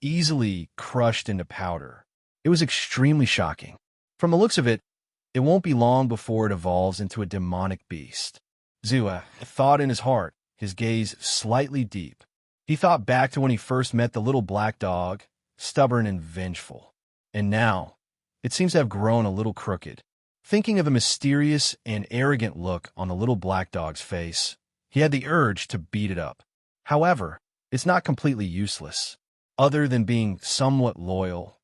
[SPEAKER 1] easily crushed into powder. It was extremely shocking. From the looks of it, it won't be long before it evolves into a demonic beast. Ziyue thought in his heart, his gaze slightly deep. He thought back to when he first met the little black dog, stubborn and vengeful. And now, it seems to have grown a little crooked. Thinking of the mysterious and arrogant look on the little black dog's face, he had the urge to beat it up. However, it's not completely useless. Other than being somewhat loyal,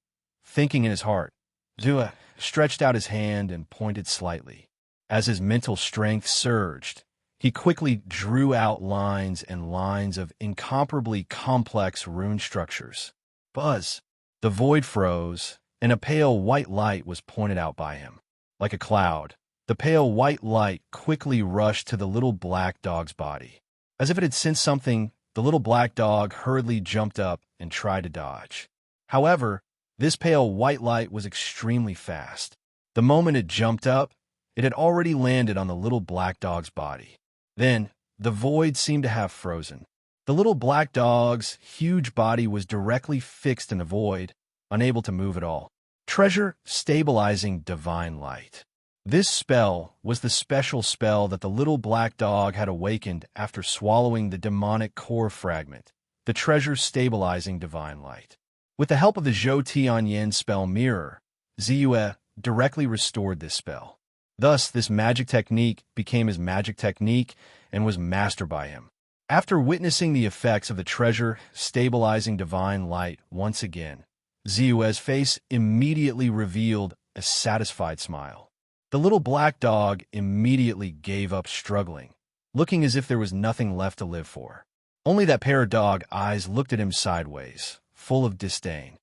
[SPEAKER 1] thinking in his heart, Ziyue stretched out his hand and pointed slightly. As his mental strength surged, he quickly drew out lines and lines of incomparably complex rune structures. Buzz! The void froze, and a pale white light was pointed out by him. Like a cloud, the pale white light quickly rushed to the little black dog's body. As if it had sensed something, the little black dog hurriedly jumped up and tried to dodge. However, this pale white light was extremely fast. The moment it jumped up, it had already landed on the little black dog's body. Then, the void seemed to have frozen. The little black dog's huge body was directly fixed in the void, unable to move at all. Treasure Stabilizing Divine Light. This spell was the special spell that the little black dog had awakened after swallowing the demonic core fragment, the Treasure Stabilizing Divine Light. With the help of the Zhou Tianyan spell mirror, Ziyue directly restored this spell. Thus, this magic technique became his magic technique and was mastered by him. After witnessing the effects of the Treasure Stabilizing Divine Light once again, Ziyue's face immediately revealed a satisfied smile. The little black dog immediately gave up struggling, looking as if there was nothing left to live for. Only that pair of dog eyes looked at him sideways, full of disdain.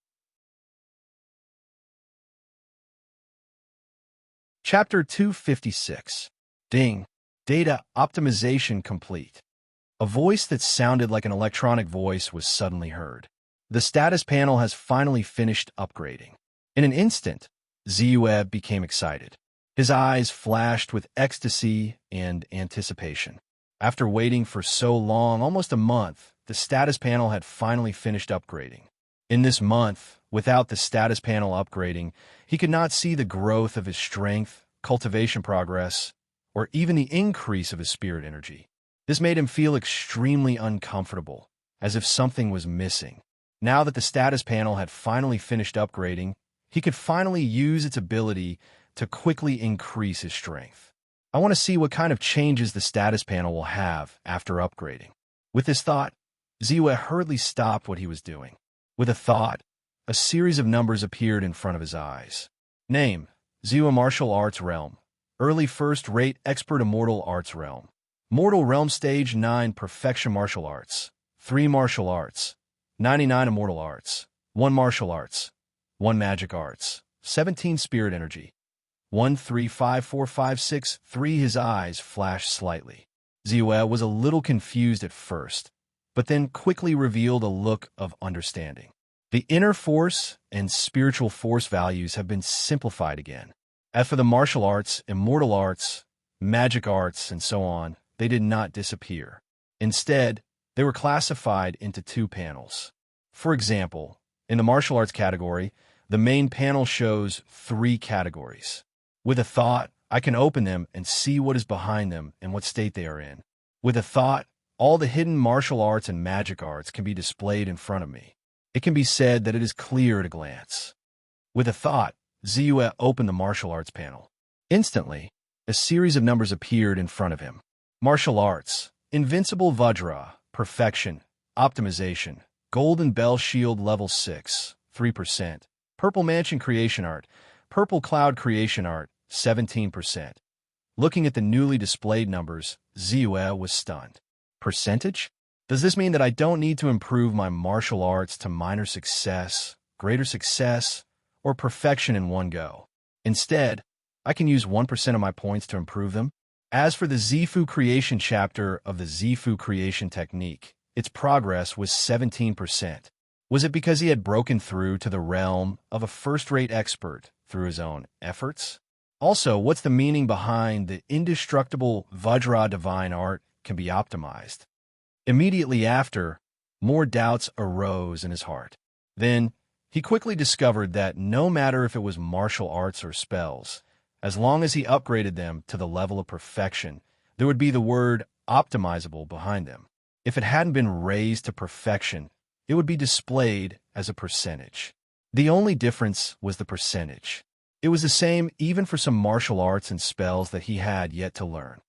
[SPEAKER 1] Chapter 256. Ding. Data optimization complete. A voice that sounded like an electronic voice was suddenly heard. The status panel has finally finished upgrading. In an instant, Ziyue became excited. His eyes flashed with ecstasy and anticipation. After waiting for so long, almost a month, the status panel had finally finished upgrading. In this month, without the status panel upgrading, he could not see the growth of his strength, cultivation progress, or even the increase of his spirit energy. This made him feel extremely uncomfortable, as if something was missing. Now that the status panel had finally finished upgrading, he could finally use its ability to quickly increase his strength. I want to see what kind of changes the status panel will have after upgrading. With this thought, Ziwa hurriedly stopped what he was doing. With a thought, a series of numbers appeared in front of his eyes. Name: Ziwa Martial Arts Realm. Early First-Rate Expert Immortal Arts Realm. Mortal Realm Stage 9 Perfection Martial Arts. 3 Martial Arts. 99 Immortal Arts. 1 Martial Arts. 1 Magic Arts. 17 Spirit Energy. 1, 3, 5, 4, 5, 6, 3. His eyes flashed slightly. Ziwa was a little confused at first, but then quickly revealed a look of understanding. The inner force and spiritual force values have been simplified again. As for the martial arts, immortal arts, magic arts, and so on, they did not disappear. Instead, they were classified into 2 panels. For example, in the martial arts category, the main panel shows 3 categories. With a thought, I can open them and see what is behind them and what state they are in. With a thought, all the hidden martial arts and magic arts can be displayed in front of me. It can be said that it is clear at a glance. With a thought, Ziwa opened the martial arts panel. Instantly, a series of numbers appeared in front of him. Martial arts: Invincible Vajra, Perfection, Optimization, Golden Bell Shield Level 6, 3%. Purple Mansion Creation Art, Purple Cloud Creation Art, 17%. Looking at the newly displayed numbers, Ziwa was stunned. Percentage? Does this mean that I don't need to improve my martial arts to minor success, greater success, or perfection in one go? Instead, I can use 1% of my points to improve them? As for the Zifu Creation chapter of the Zifu Creation technique, its progress was 17%. Was it because he had broken through to the realm of a first-rate expert through his own efforts? Also, what's the meaning behind the indestructible Vajra divine art can be optimized? Immediately after, more doubts arose in his heart. Then, he quickly discovered that no matter if it was martial arts or spells, as long as he upgraded them to the level of perfection, there would be the word optimizable behind them. If it hadn't been raised to perfection, it would be displayed as a percentage. The only difference was the percentage. It was the same even for some martial arts and spells that he had yet to learn.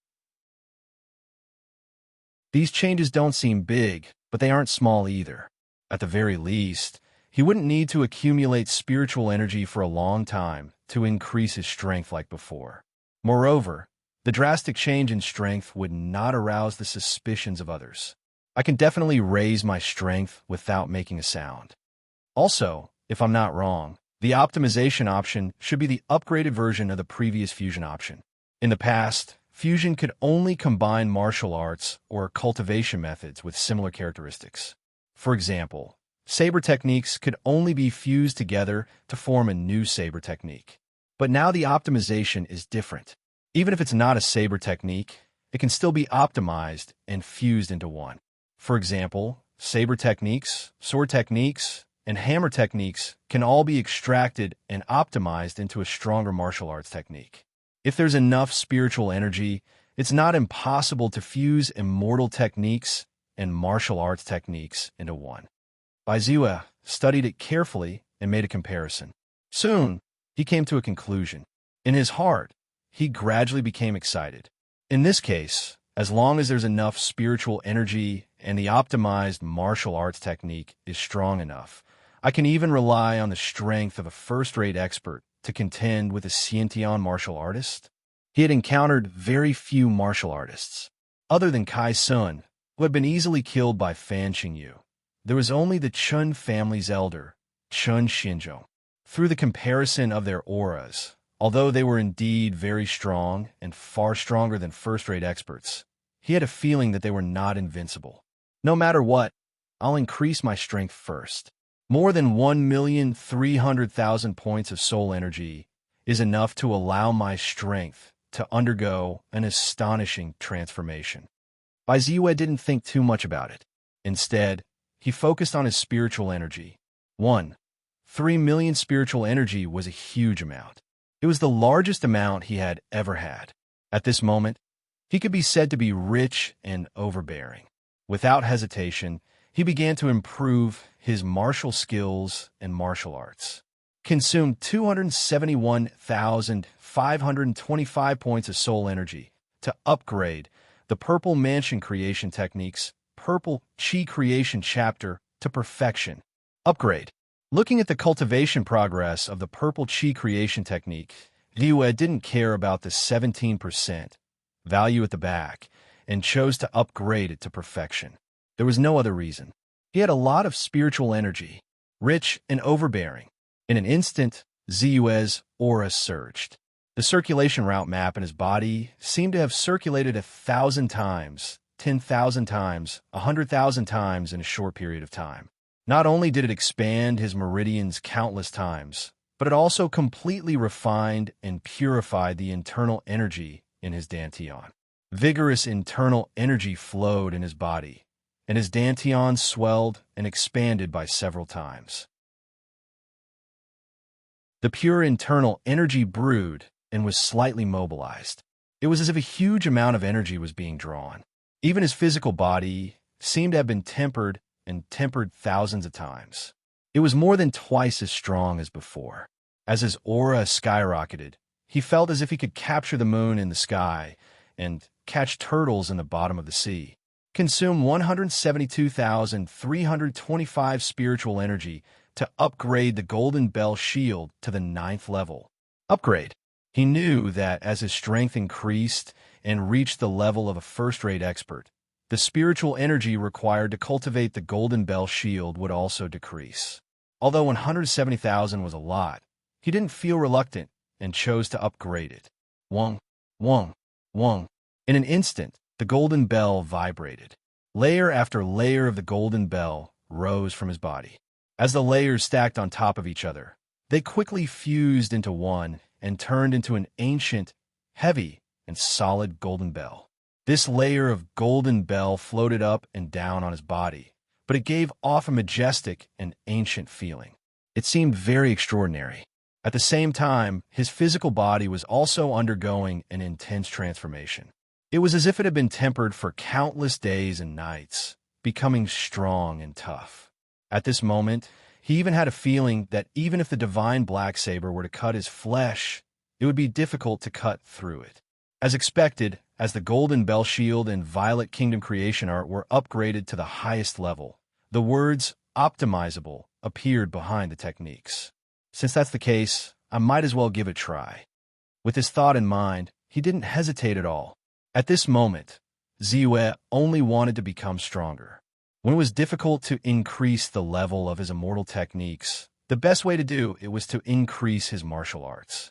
[SPEAKER 1] These changes don't seem big, but they aren't small either. At the very least, he wouldn't need to accumulate spiritual energy for a long time to increase his strength like before. Moreover, the drastic change in strength would not arouse the suspicions of others. I can definitely raise my strength without making a sound. Also, if I'm not wrong, the optimization option should be the upgraded version of the previous fusion option. In the past, fusion could only combine martial arts or cultivation methods with similar characteristics. For example, saber techniques could only be fused together to form a new saber technique. But now the optimization is different. Even if it's not a saber technique, it can still be optimized and fused into one. For example, saber techniques, sword techniques, and hammer techniques can all be extracted and optimized into a stronger martial arts technique. If there's enough spiritual energy, it's not impossible to fuse immortal techniques and martial arts techniques into one. Ziwa studied it carefully and made a comparison. Soon, he came to a conclusion. In his heart, he gradually became excited. In this case, as long as there's enough spiritual energy and the optimized martial arts technique is strong enough, I can even rely on the strength of a first-rate expert to contend with a Shinto martial artist. He had encountered very few martial artists. Other than Kai Sun, who had been easily killed by Fan Qingyu, there was only the Chun family's elder, Chun Shinto. Through the comparison of their auras, although they were indeed very strong and far stronger than first-rate experts, he had a feeling that they were not invincible. No matter what, I'll increase my strength first. More than 1,300,000 points of soul energy is enough to allow my strength to undergo an astonishing transformation. Bai Ziyu didn't think too much about it. Instead, he focused on his spiritual energy. 1. 3 million spiritual energy was a huge amount. It was the largest amount he had ever had. At this moment, he could be said to be rich and overbearing. Without hesitation, he began to improve his martial skills and martial arts. Consumed 271,525 points of soul energy to upgrade the Purple Mansion Creation Techniques Purple Chi Creation Chapter to perfection. Upgrade. Looking at the cultivation progress of the Purple Chi Creation Technique, Liu didn't care about the 17% value at the back and chose to upgrade it to perfection. There was no other reason. He had a lot of spiritual energy, rich and overbearing. In an instant, Ziyue's aura surged. The circulation route map in his body seemed to have circulated 1,000 times, 10,000 times, 100,000 times in a short period of time. Not only did it expand his meridians countless times, but it also completely refined and purified the internal energy in his dantian. Vigorous internal energy flowed in his body, and his dantian swelled and expanded by several times. The pure internal energy brewed and was slightly mobilized. It was as if a huge amount of energy was being drawn. Even his physical body seemed to have been tempered and tempered thousands of times. It was more than twice as strong as before. As his aura skyrocketed, he felt as if he could capture the moon in the sky and catch turtles in the bottom of the sea. Consume 172,325 spiritual energy to upgrade the Golden Bell Shield to the 9th level. Upgrade. He knew that as his strength increased and reached the level of a first-rate expert, the spiritual energy required to cultivate the Golden Bell Shield would also decrease. Although 170,000 was a lot, he didn't feel reluctant and chose to upgrade it. Wong, wong, wong. In an instant, the golden bell vibrated. Layer after layer of the golden bell rose from his body. As the layers stacked on top of each other, they quickly fused into one and turned into an ancient, heavy, and solid golden bell. This layer of golden bell floated up and down on his body, but it gave off a majestic and ancient feeling. It seemed very extraordinary. At the same time, his physical body was also undergoing an intense transformation. It was as if it had been tempered for countless days and nights, becoming strong and tough. At this moment, he even had a feeling that even if the divine black saber were to cut his flesh, it would be difficult to cut through it. As expected, as the Golden Bell Shield and Violet Kingdom Creation Art were upgraded to the highest level, the words optimizable appeared behind the techniques. Since that's the case, I might as well give it a try. With this thought in mind, he didn't hesitate at all. At this moment, Ziyue only wanted to become stronger. When it was difficult to increase the level of his immortal techniques, the best way to do it was to increase his martial arts.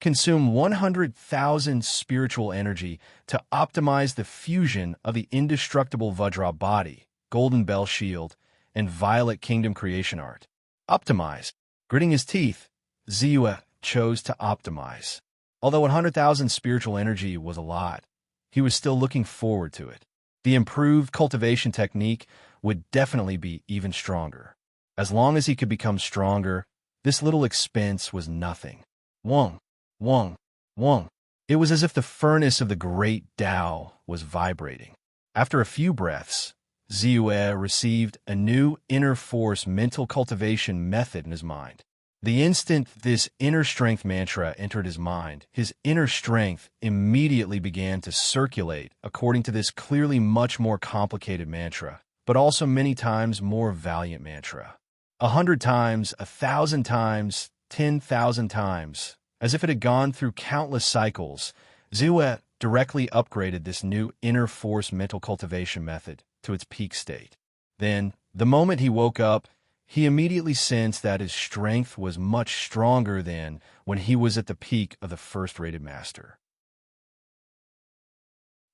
[SPEAKER 1] Consume 100,000 spiritual energy to optimize the fusion of the indestructible Vajra body, Golden Bell Shield, and Violet Kingdom Creation Art. Optimize. Gritting his teeth, Ziyue chose to optimize. Although 100,000 spiritual energy was a lot, he was still looking forward to it. The improved cultivation technique would definitely be even stronger. As long as he could become stronger, this little expense was nothing. Wong, wong, wong. It was as if the furnace of the great Tao was vibrating. After a few breaths, Ziyue received a new inner force mental cultivation method in his mind. The instant this inner strength mantra entered his mind, his inner strength immediately began to circulate according to this clearly much more complicated mantra, but also many times more valiant mantra. 100 times, 1,000 times, 10,000 times. As if it had gone through countless cycles, Ziyue directly upgraded this new inner force mental cultivation method to its peak state. Then, the moment he woke up, he immediately sensed that his strength was much stronger than when he was at the peak of the first-rated master.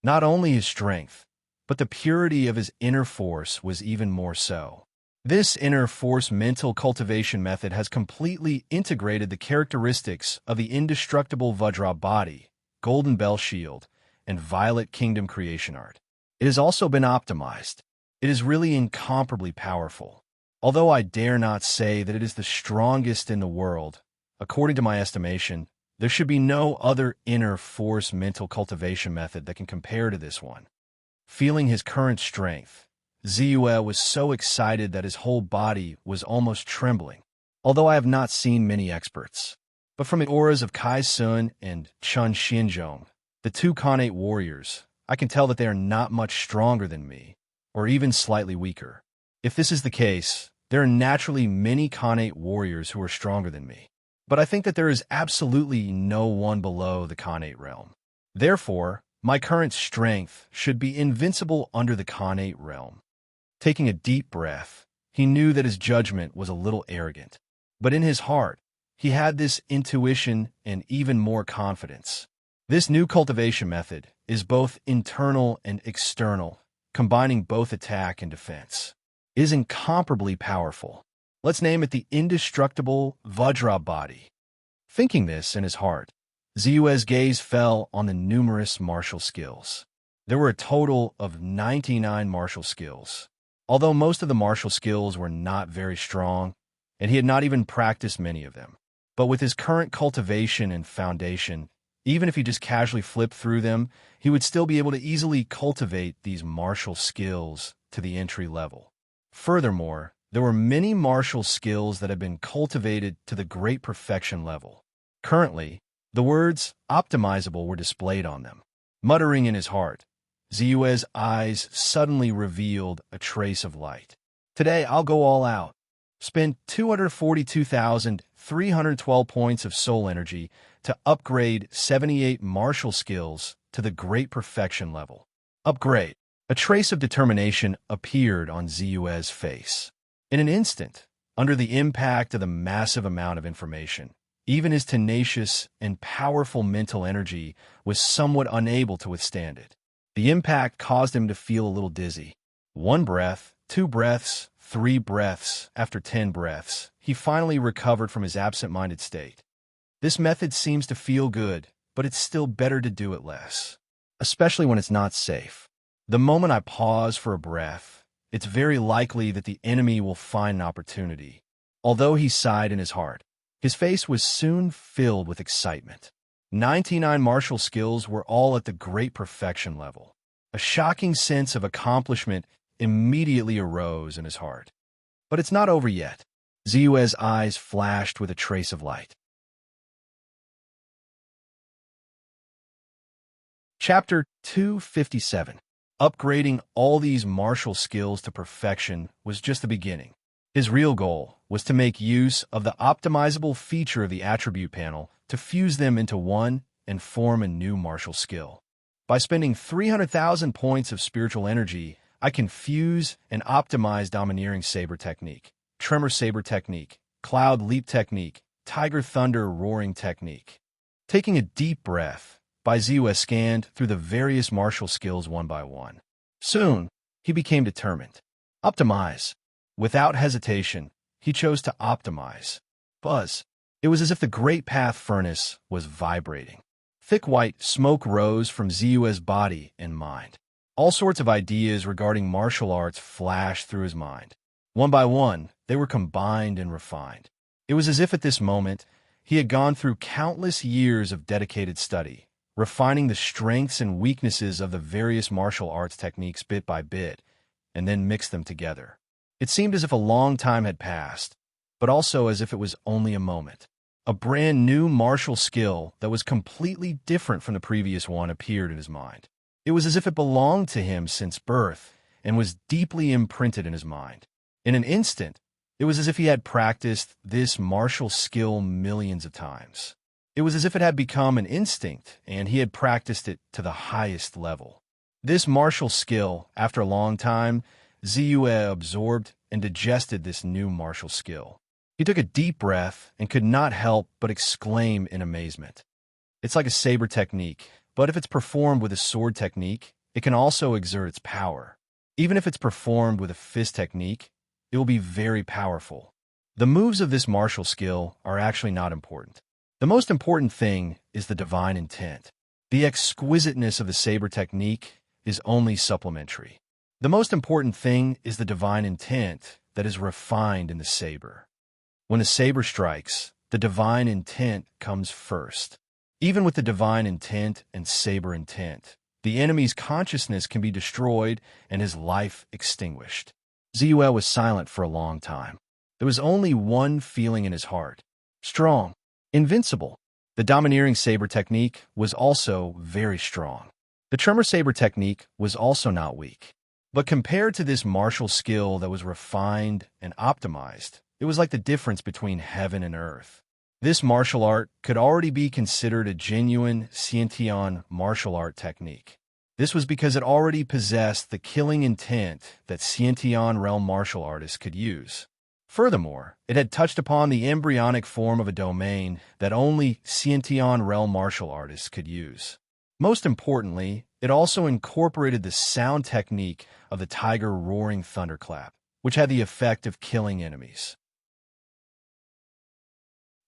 [SPEAKER 1] Not only his strength, but the purity of his inner force was even more so. This inner force mental cultivation method has completely integrated the characteristics of the indestructible Vajra body, Golden Bell Shield, and Violet Kingdom Creation Art. It has also been optimized. It is really incomparably powerful. Although I dare not say that it is the strongest in the world, according to my estimation, there should be no other inner force mental cultivation method that can compare to this one. Feeling his current strength, Ziyue was so excited that his whole body was almost trembling. Although I have not seen many experts, but from the auras of Kai Sun and Chun Xinzhong, the two Khanate warriors, I can tell that they are not much stronger than me, or even slightly weaker. If this is the case, there are naturally many Khanate warriors who are stronger than me. But I think that there is absolutely no one below the Khanate realm. Therefore, my current strength should be invincible under the Khanate realm. Taking a deep breath, he knew that his judgment was a little arrogant. But in his heart, he had this intuition and even more confidence. This new cultivation method is both internal and external, combining both attack and defense. It is incomparably powerful. Let's name it the indestructible Vajra body. Thinking this in his heart, Ziyue's gaze fell on the numerous martial skills. There were a total of 99 martial skills. Although most of the martial skills were not very strong, and he had not even practiced many of them. But with his current cultivation and foundation, even if he just casually flipped through them, he would still be able to easily cultivate these martial skills to the entry level. Furthermore, there were many martial skills that had been cultivated to the great perfection level. Currently, the words optimizable were displayed on them. Muttering in his heart, Ziyue's eyes suddenly revealed a trace of light. Today, I'll go all out. Spend 242,312 points of soul energy to upgrade 78 martial skills to the great perfection level. Upgrade. A trace of determination appeared on Ziyue's face. In an instant, under the impact of the massive amount of information, even his tenacious and powerful mental energy was somewhat unable to withstand it. The impact caused him to feel a little dizzy. 1 breath, 2 breaths, 3 breaths. After 10 breaths, he finally recovered from his absent-minded state. This method seems to feel good, but it's still better to do it less, especially when it's not safe. The moment I pause for a breath, it's very likely that the enemy will find an opportunity. Although he sighed in his heart, his face was soon filled with excitement. 99 martial skills were all at the great perfection level. A shocking sense of accomplishment immediately arose in his heart. But it's not over yet. Ziyue's eyes flashed with a trace of light. Chapter 257. Upgrading all these martial skills to perfection was just the beginning. His real goal was to make use of the optimizable feature of the attribute panel to fuse them into one and form a new martial skill. By spending 300,000 points of spiritual energy, I can fuse and optimize Domineering Saber Technique, Tremor Saber Technique, Cloud Leap Technique, Tiger Thunder Roaring Technique. Taking a deep breath, Ziyue scanned through the various martial skills one by one. Soon, he became determined. Optimize. Without hesitation, he chose to optimize. Buzz. It was as if the great path furnace was vibrating. Thick white smoke rose from Ziyue's body and mind. All sorts of ideas regarding martial arts flashed through his mind. One by one, they were combined and refined. It was as if at this moment, he had gone through countless years of dedicated study, refining the strengths and weaknesses of the various martial arts techniques bit by bit, and then mixed them together. It seemed as if a long time had passed, but also as if it was only a moment. A brand new martial skill that was completely different from the previous one appeared in his mind. It was as if it belonged to him since birth and was deeply imprinted in his mind. In an instant, it was as if he had practiced this martial skill millions of times. It was as if it had become an instinct and he had practiced it to the highest level. This martial skill, after a long time, Ziyue absorbed and digested this new martial skill. He took a deep breath and could not help but exclaim in amazement. It's like a saber technique, but if it's performed with a sword technique, it can also exert its power. Even if it's performed with a fist technique, it will be very powerful. The moves of this martial skill are actually not important. The most important thing is the divine intent. The exquisiteness of the saber technique is only supplementary. The most important thing is the divine intent that is refined in the saber. When the saber strikes, the divine intent comes first. Even with the divine intent and saber intent, the enemy's consciousness can be destroyed and his life extinguished. Ziyue was silent for a long time. There was only one feeling in his heart: strong, invincible. The domineering saber technique was also very strong. The tremor saber technique was also not weak. But compared to this martial skill that was refined and optimized, it was like the difference between heaven and earth. This martial art could already be considered a genuine Xiantian martial art technique. This was because it already possessed the killing intent that Xiantian realm martial artists could use. Furthermore, it had touched upon the embryonic form of a domain that only Xiantian realm martial artists could use. Most importantly, it also incorporated the sound technique of the tiger roaring thunderclap, which had the effect of killing enemies.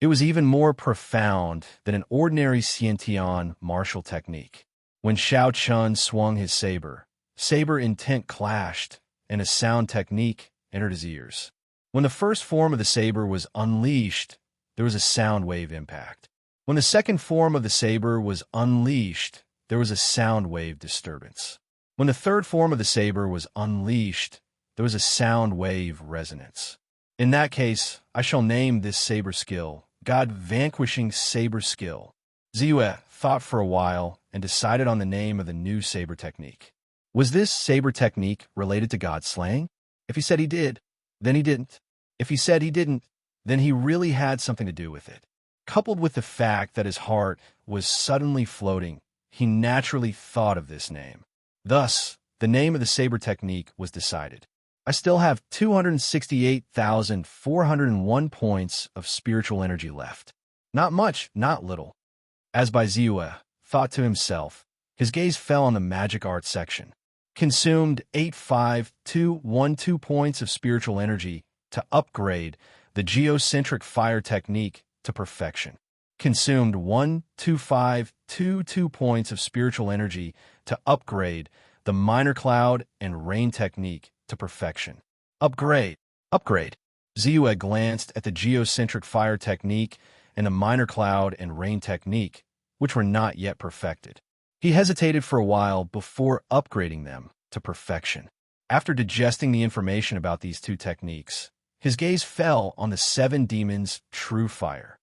[SPEAKER 1] It was even more profound than an ordinary Xiantian martial technique. When Xiao Chun swung his saber intent clashed, and a sound technique entered his ears. When the first form of the saber was unleashed, there was a sound wave impact. When the second form of the saber was unleashed, there was a sound wave disturbance. When the third form of the saber was unleashed, there was a sound wave resonance. In that case, I shall name this saber skill God-vanquishing saber skill. Ziyue thought for a while and decided on the name of the new saber technique. Was this saber technique related to God slaying? If he said he did, then he didn't. If he said he didn't, then he really had something to do with it. Coupled with the fact that his heart was suddenly floating, he naturally thought of this name. Thus, the name of the saber technique was decided. I still have 268,401 points of spiritual energy left. Not much, not little. As Bai Ziyue thought to himself, his gaze fell on the magic art section. Consumed 85212 points of spiritual energy to upgrade the geocentric fire technique to perfection. Consumed 12522 points of spiritual energy to upgrade the minor cloud and rain technique to perfection. Upgrade. Ziyue glanced at the geocentric fire technique and the minor cloud and rain technique, which were not yet perfected. He hesitated for a while before upgrading them to perfection. After digesting the information about these two techniques, his gaze fell on the seven demons' true fire.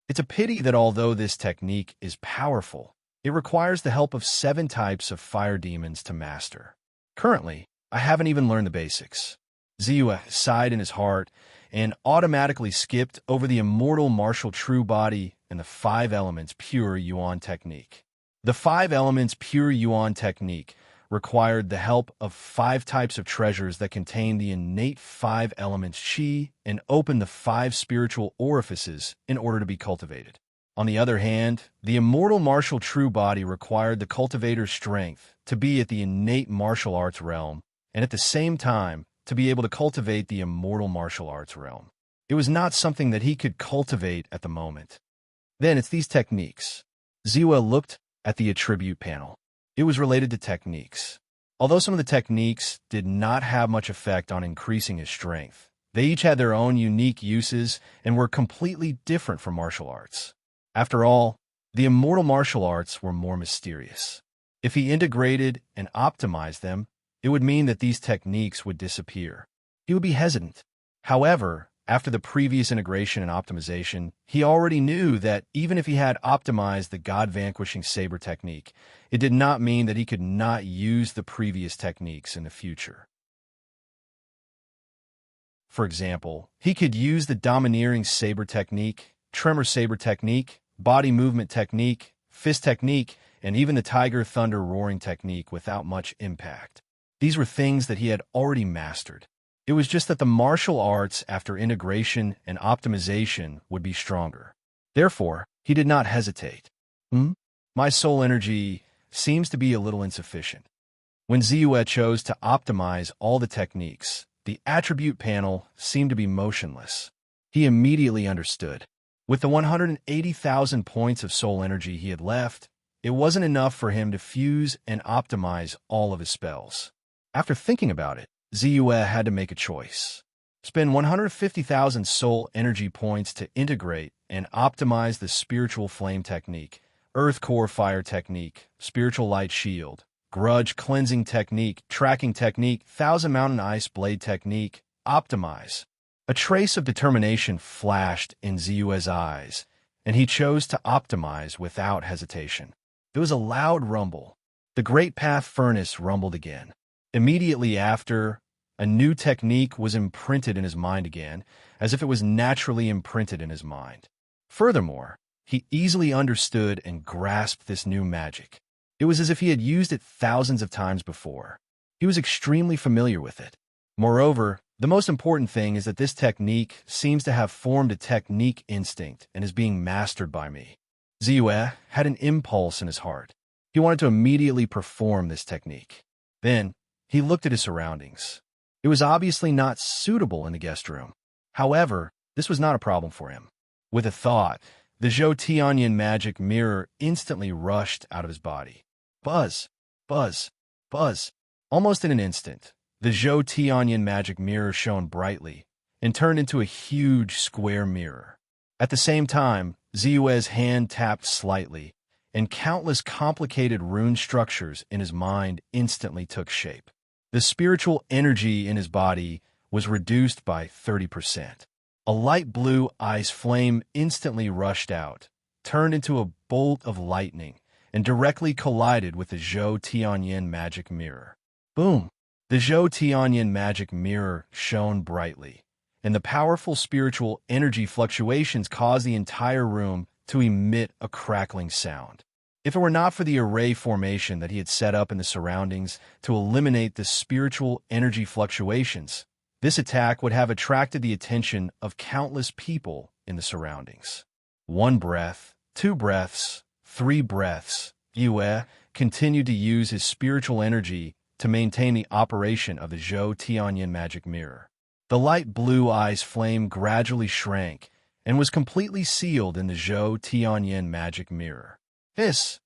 [SPEAKER 1] It's a pity that although this technique is powerful, it requires the help of 7 types of fire demons to master. Currently, I haven't even learned the basics. Ziyue sighed in his heart and automatically skipped over the immortal martial true body and the 5 elements pure yuan technique. The 5 elements pure yuan technique required the help of 5 types of treasures that contain the innate 5 elements qi and open the 5 spiritual orifices in order to be cultivated. On the other hand, the immortal martial true body required the cultivator's strength to be at the innate martial arts realm and at the same time to be able to cultivate the immortal martial arts realm. It was not something that he could cultivate at the moment. Then it's these techniques. Ziyue looked at the attribute panel. It was related to techniques. Although some of the techniques did not have much effect on increasing his strength, they each had their own unique uses and were completely different from martial arts. After all, the immortal martial arts were more mysterious. If he integrated and optimized them, it would mean that these techniques would disappear. He would be hesitant. However, after the previous integration and optimization, he already knew that even if he had optimized the God-vanquishing saber technique, it did not mean that he could not use the previous techniques in the future. For example, he could use the domineering saber technique, tremor saber technique, body movement technique, fist technique, and even the tiger thunder roaring technique without much impact. These were things that he had already mastered. It was just that the martial arts, after integration and optimization, would be stronger. Therefore, he did not hesitate. My soul energy seems to be a little insufficient. When Ziyue chose to optimize all the techniques, the attribute panel seemed to be motionless. He immediately understood. With the 180,000 points of soul energy he had left, it wasn't enough for him to fuse and optimize all of his spells. After thinking about it, Ziyue had to make a choice. Spend 150,000 soul energy points to integrate and optimize the spiritual flame technique, earth core fire technique, spiritual light shield, grudge cleansing technique, tracking technique, thousand mountain ice blade technique, optimize. A trace of determination flashed in Ziyue's eyes, and he chose to optimize without hesitation. There was a loud rumble. The Great Path Furnace rumbled again. Immediately after, a new technique was imprinted in his mind again, as if it was naturally imprinted in his mind. Furthermore, he easily understood and grasped this new magic. It was as if he had used it thousands of times before. He was extremely familiar with it. Moreover, the most important thing is that this technique seems to have formed a technique instinct and is being mastered by me. Ziyue had an impulse in his heart. He wanted to immediately perform this technique. Then, he looked at his surroundings. It was obviously not suitable in the guest room. However, this was not a problem for him. With a thought, the Zhou Tianyin magic mirror instantly rushed out of his body. Buzz, buzz, buzz. Almost in an instant, the Zhou Tianyin magic mirror shone brightly and turned into a huge square mirror. At the same time, Ziyue's hand tapped slightly, and countless complicated rune structures in his mind instantly took shape. The spiritual energy in his body was reduced by 30%. A light blue ice flame instantly rushed out, turned into a bolt of lightning, and directly collided with the Zhou Tianyin magic mirror. Boom! The Zhou Tianyin magic mirror shone brightly, and the powerful spiritual energy fluctuations caused the entire room to emit a crackling sound. If it were not for the array formation that he had set up in the surroundings to eliminate the spiritual energy fluctuations, this attack would have attracted the attention of countless people in the surroundings. 1 breath, 2 breaths, 3 breaths. Yue continued to use his spiritual energy to maintain the operation of the Zhou Tianyin magic mirror. The light blue ice flame gradually shrank and was completely sealed in the Zhou Tianyin magic mirror. This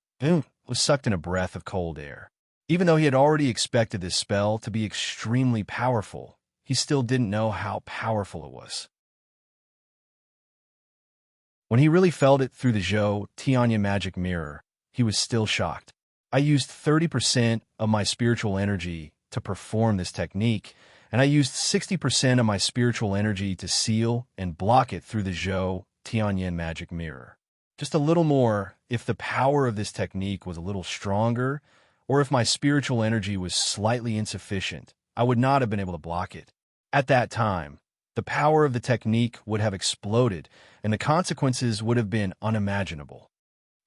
[SPEAKER 1] was sucked in a breath of cold air. Even though he had already expected this spell to be extremely powerful, he still didn't know how powerful it was. When he really felt it through the Zhou Tianyin magic mirror, he was still shocked. I used 30% of my spiritual energy to perform this technique, and I used 60% of my spiritual energy to seal and block it through the Zhou Tianyin magic mirror. Just a little more if the power of this technique was a little stronger, or if my spiritual energy was slightly insufficient, I would not have been able to block it. At that time, the power of the technique would have exploded, and the consequences would have been unimaginable.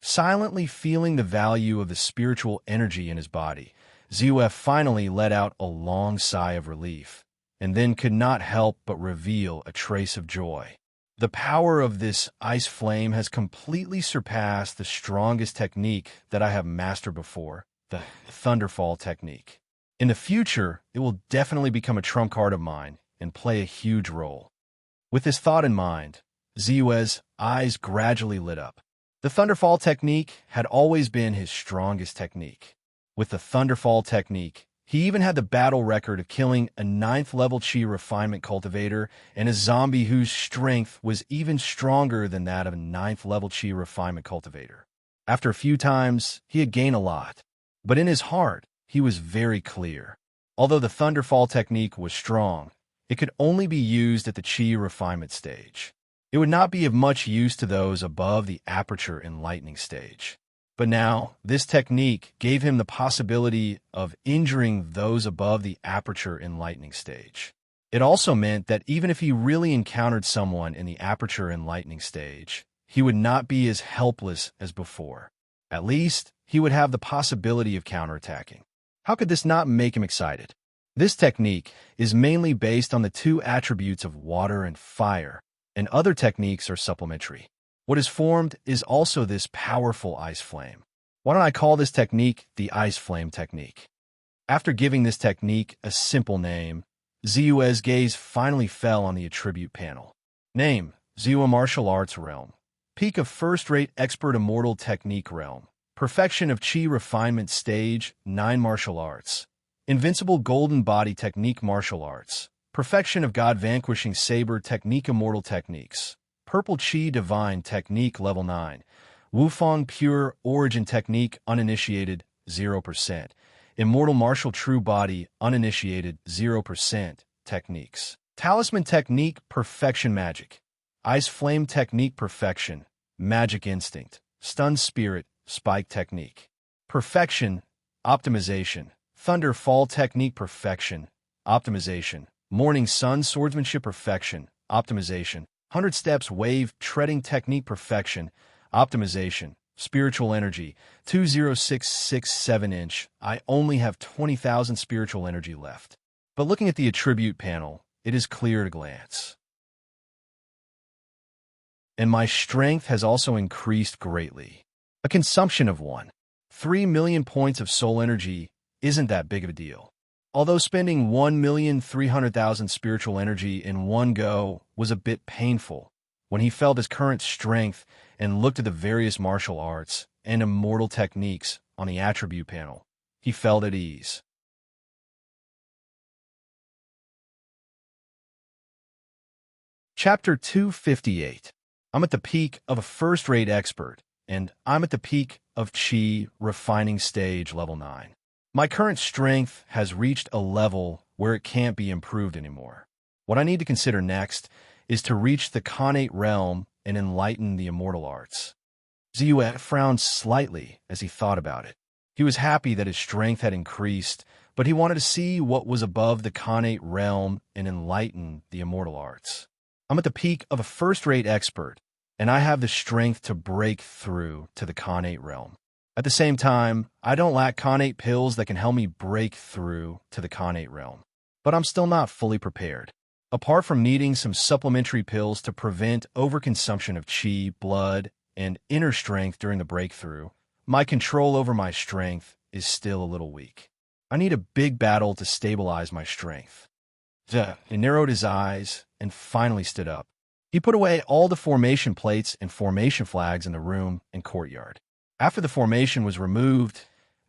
[SPEAKER 1] Silently feeling the value of the spiritual energy in his body, Ziyue finally let out a long sigh of relief, and then could not help but reveal a trace of joy. The power of this ice flame has completely surpassed the strongest technique that I have mastered before, the Thunderfall technique. In the future, it will definitely become a trump card of mine and play a huge role. With this thought in mind, Ziyue's eyes gradually lit up. The Thunderfall technique had always been his strongest technique. With the Thunderfall technique, he even had the battle record of killing a 9th level Chi refinement cultivator and a zombie whose strength was even stronger than that of a 9th level Chi refinement cultivator. After a few times, he had gained a lot, but in his heart, he was very clear. Although the Thunderfall technique was strong, it could only be used at the Chi refinement stage. It would not be of much use to those above the aperture enlightening stage. But now, this technique gave him the possibility of injuring those above the aperture enlightening stage. It also meant that even if he really encountered someone in the aperture enlightening stage, he would not be as helpless as before. At least, he would have the possibility of counterattacking. How could this not make him excited? This technique is mainly based on the 2 attributes of water and fire, and other techniques are supplementary. What is formed is also this powerful ice flame. Why don't I call this technique the ice flame technique? After giving this technique a simple name, Ziyue's gaze finally fell on the attribute panel. Name: Ziyue Martial Arts Realm. Peak of First-Rate Expert Immortal Technique Realm. Perfection of Chi Refinement Stage 9 Martial Arts. Invincible Golden Body Technique Martial Arts. Perfection of God Vanquishing Saber Technique Immortal Techniques. Purple Chi Divine Technique Level 9. Wufang Pure Origin Technique Uninitiated 0%. Immortal Martial True Body Uninitiated 0% Techniques. Talisman Technique Perfection Magic. Ice Flame Technique Perfection. Magic Instinct. Stun Spirit Spike Technique. Perfection Optimization. Thunder Fall Technique Perfection. Optimization. Morning Sun Swordsmanship Perfection. Optimization. 100 Steps Wave Treading Technique Perfection. Optimization. Spiritual Energy. 20667 inch. I only have 20,000 spiritual energy left. But looking at the attribute panel, it is clear at a glance. And my strength has also increased greatly. A consumption of 3 million points of soul energy isn't that big of a deal. Although spending 1,300,000 spiritual energy in one go was a bit painful, when he felt his current strength and looked at the various martial arts and immortal techniques on the attribute panel, he felt at ease. Chapter 258. I'm at the peak of a first-rate expert, and I'm at the peak of Chi Refining Stage Level 9. My current strength has reached a level where it can't be improved anymore. What I need to consider next is to reach the Khanate realm and enlighten the immortal arts. Ziyue frowned slightly as he thought about it. He was happy that his strength had increased, but he wanted to see what was above the Khanate realm and enlighten the immortal arts. I'm at the peak of a first-rate expert, and I have the strength to break through to the Khanate realm. At the same time, I don't lack Khanate pills that can help me break through to the Khanate realm. But I'm still not fully prepared. Apart from needing some supplementary pills to prevent overconsumption of Chi, blood, and inner strength during the breakthrough, my control over my strength is still a little weak. I need a big battle to stabilize my strength. He narrowed his eyes and finally stood up. He put away all the formation plates and formation flags in the room and courtyard. After the formation was removed,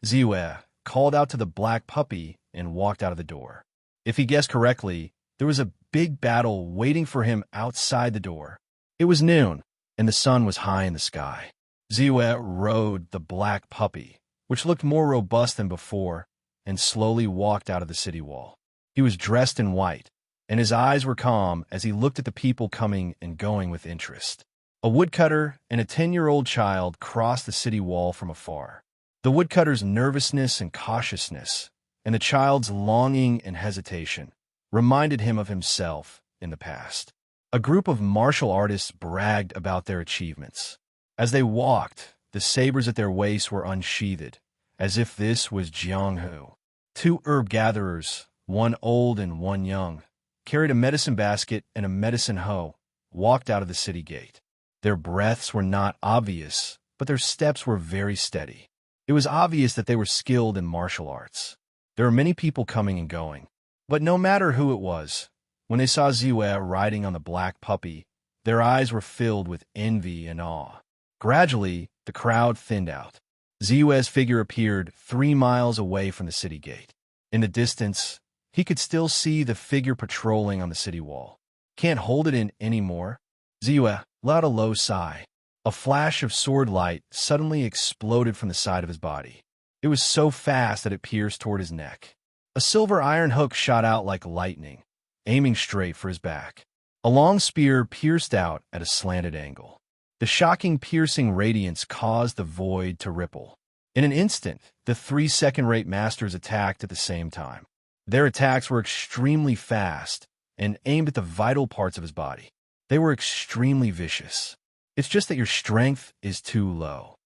[SPEAKER 1] Ziyue called out to the black puppy and walked out of the door. If he guessed correctly, there was a big battle waiting for him outside the door. It was noon, and the sun was high in the sky. Ziyue rode the black puppy, which looked more robust than before, and slowly walked out of the city wall. He was dressed in white, and his eyes were calm as he looked at the people coming and going with interest. A woodcutter and a 10-year-old child crossed the city wall from afar. The woodcutter's nervousness and cautiousness, and the child's longing and hesitation, reminded him of himself in the past. A group of martial artists bragged about their achievements. As they walked, the sabers at their waists were unsheathed, as if this was Jianghu. 2 herb gatherers, one old and one young, carried a medicine basket and a medicine hoe, walked out of the city gate. Their breaths were not obvious, but their steps were very steady. It was obvious that they were skilled in martial arts. There were many people coming and going, but no matter who it was, when they saw Ziyue riding on the black puppy, their eyes were filled with envy and awe. Gradually, the crowd thinned out. Ziyue's figure appeared 3 miles away from the city gate. In the distance, he could still see the figure patrolling on the city wall. Can't hold it in anymore. Ziyue let out a low sigh. A flash of sword light suddenly exploded from the side of his body. It was so fast that it pierced toward his neck. A silver iron hook shot out like lightning, aiming straight for his back. A long spear pierced out at a slanted angle. The shocking piercing radiance caused the void to ripple. In an instant, the 3 second-rate masters attacked at the same time. Their attacks were extremely fast and aimed at the vital parts of his body. They were extremely vicious. It's just that your strength is too low,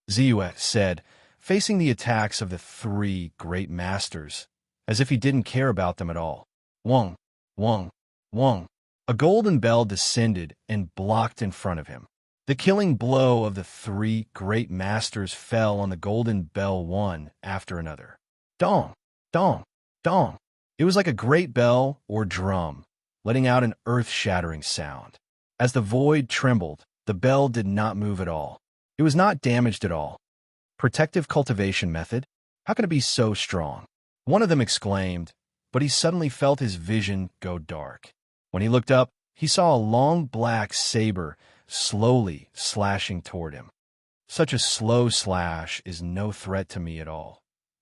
[SPEAKER 1] Ziyue said, facing the attacks of the 3 great masters, as if he didn't care about them at all. Wong, wong, wong. A golden bell descended and blocked in front of him. The killing blow of the 3 great masters fell on the golden bell one after another. Dong, dong, dong. It was like a great bell or drum, letting out an earth-shattering sound. As the void trembled, the bell did not move at all. It was not damaged at all. Protective cultivation method? How can it be so strong? One of them exclaimed, but he suddenly felt his vision go dark. When he looked up, he saw a long black saber slowly slashing toward him. Such a slow slash is no threat to me at all.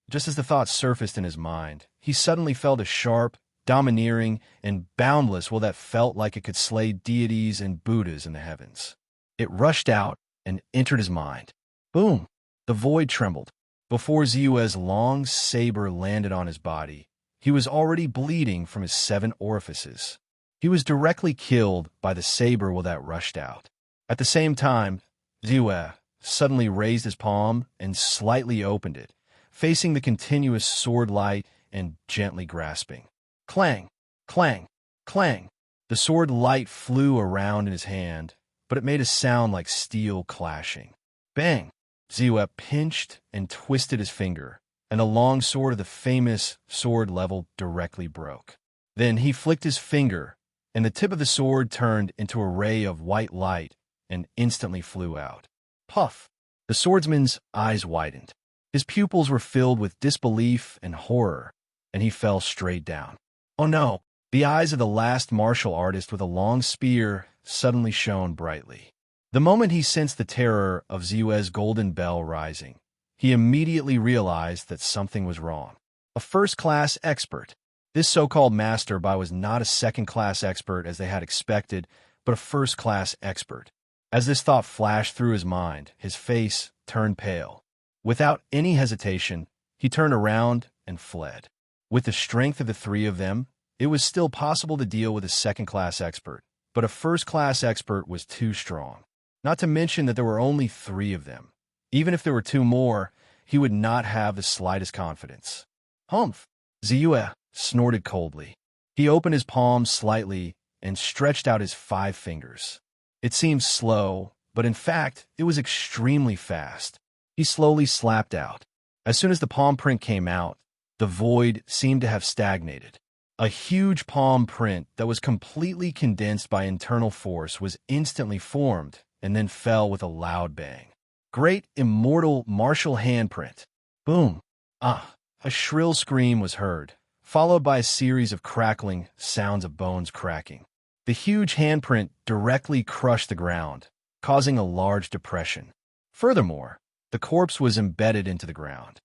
[SPEAKER 1] Just as the thought surfaced in his mind, he suddenly felt a sharp, domineering, and boundless will that felt like it could slay deities and Buddhas in the heavens. It rushed out and entered his mind. Boom! The void trembled. Before Ziue's long saber landed on his body, he was already bleeding from his 7 orifices. He was directly killed by the saber will that rushed out. At the same time, Ziue suddenly raised his palm and slightly opened it, facing the continuous sword light and gently grasping. Clang! Clang! Clang! The sword light flew around in his hand, but it made a sound like steel clashing. Bang! Ziue pinched and twisted his finger, and the long sword of the famous sword level directly broke. Then he flicked his finger, and the tip of the sword turned into a ray of white light and instantly flew out. Puff! The swordsman's eyes widened. His pupils were filled with disbelief and horror, and he fell straight down. Oh no! The eyes of the last martial artist with a long spear suddenly shone brightly. The moment he sensed the terror of Ziue's golden bell rising, he immediately realized that something was wrong. A first-class expert. This so-called master was not a second-class expert as they had expected, but a first-class expert. As this thought flashed through his mind, his face turned pale. Without any hesitation, he turned around and fled. With the strength of the 3 of them, it was still possible to deal with a second-class expert, but a first-class expert was too strong. Not to mention that there were only 3 of them. Even if there were 2 more, he would not have the slightest confidence. Humph! Ziue snorted coldly. He opened his palms slightly and stretched out his 5 fingers. It seemed slow, but in fact, it was extremely fast. He slowly slapped out. As soon as the palm print came out, the void seemed to have stagnated. A huge palm print that was completely condensed by internal force was instantly formed and then fell with a loud bang. Great immortal martial handprint. Boom! Ah! A shrill scream was heard, followed by a series of crackling sounds of bones cracking. The huge handprint directly crushed the ground, causing a large depression. Furthermore, the corpse was embedded into the ground.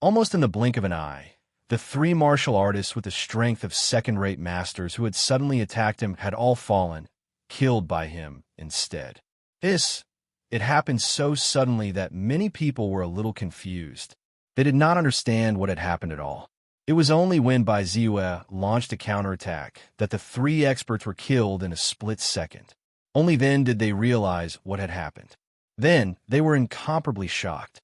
[SPEAKER 1] Almost in the blink of an eye, the 3 martial artists with the strength of second-rate masters who had suddenly attacked him had all fallen, killed by him instead. It happened so suddenly that many people were a little confused. They did not understand what had happened at all. It was only when Ziue launched a counterattack that the 3 experts were killed in a split second. Only then did they realize what had happened. Then they were incomparably shocked.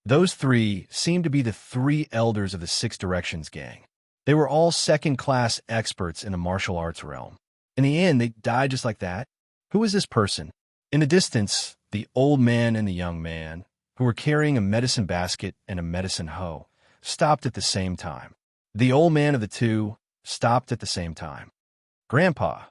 [SPEAKER 1] Those 3 seemed to be the 3 elders of the 6 Directions gang. They were all second-class experts in the martial arts realm. In the end, they died just like that. Who was this person? In the distance, the old man and the young man, who were carrying a medicine basket and a medicine hoe, stopped at the same time. The old man of the 2 stopped at the same time. Grandpa,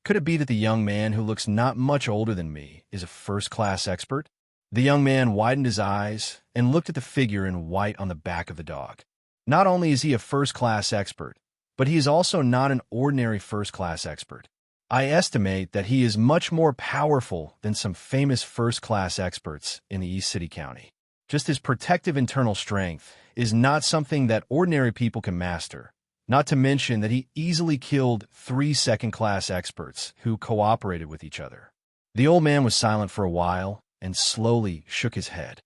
[SPEAKER 1] could it be that the young man who looks not much older than me is a first-class expert? The young man widened his eyes and looked at the figure in white on the back of the dog. Not only is he a first-class expert, but he is also not an ordinary first-class expert. I estimate that he is much more powerful than some famous first-class experts in the East City County. Just his protective internal strength is not something that ordinary people can master, not to mention that he easily killed 3 second-class experts who cooperated with each other. The old man was silent for a while and slowly shook his head.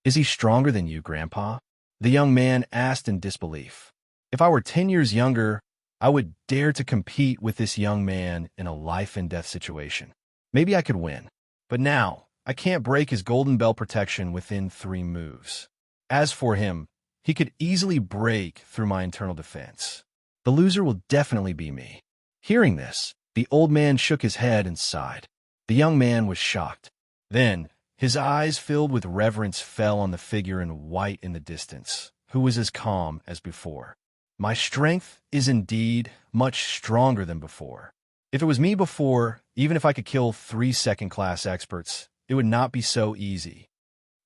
[SPEAKER 1] Is he stronger than you, Grandpa? The young man asked in disbelief. If I were 10 years younger, I would dare to compete with this young man in a life-and-death situation. Maybe I could win. But now, I can't break his golden bell protection within 3 moves. As for him, he could easily break through my internal defense. The loser will definitely be me. Hearing this, the old man shook his head and sighed. The young man was shocked. Then, his eyes filled with reverence fell on the figure in white in the distance, who was as calm as before. My strength is indeed much stronger than before. If it was me before, even if I could kill 3 second-class experts, it would not be so easy.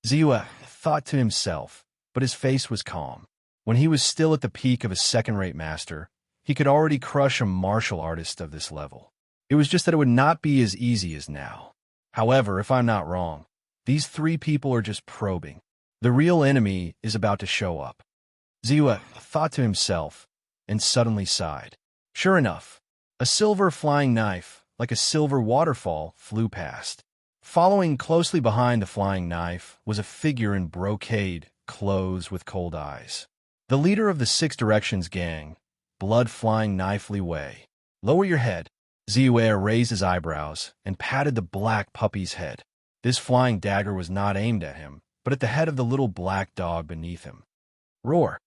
[SPEAKER 1] Ziwa thought to himself, but his face was calm. When he was still at the peak of a second-rate master, he could already crush a martial artist of this level. It was just that it would not be as easy as now. However, if I'm not wrong, these 3 people are just probing. The real enemy is about to show up. Ziwa thought to himself and suddenly sighed. Sure enough, a silver flying knife, like a silver waterfall, flew past. Following closely behind the flying knife was a figure in brocade clothes with cold eyes. The leader of the Six Directions gang, blood-flying Knife Li Wei. Lower your head. Ziwa raised his eyebrows and patted the black puppy's head. This flying dagger was not aimed at him, but at the head of the little black dog beneath him. Roar.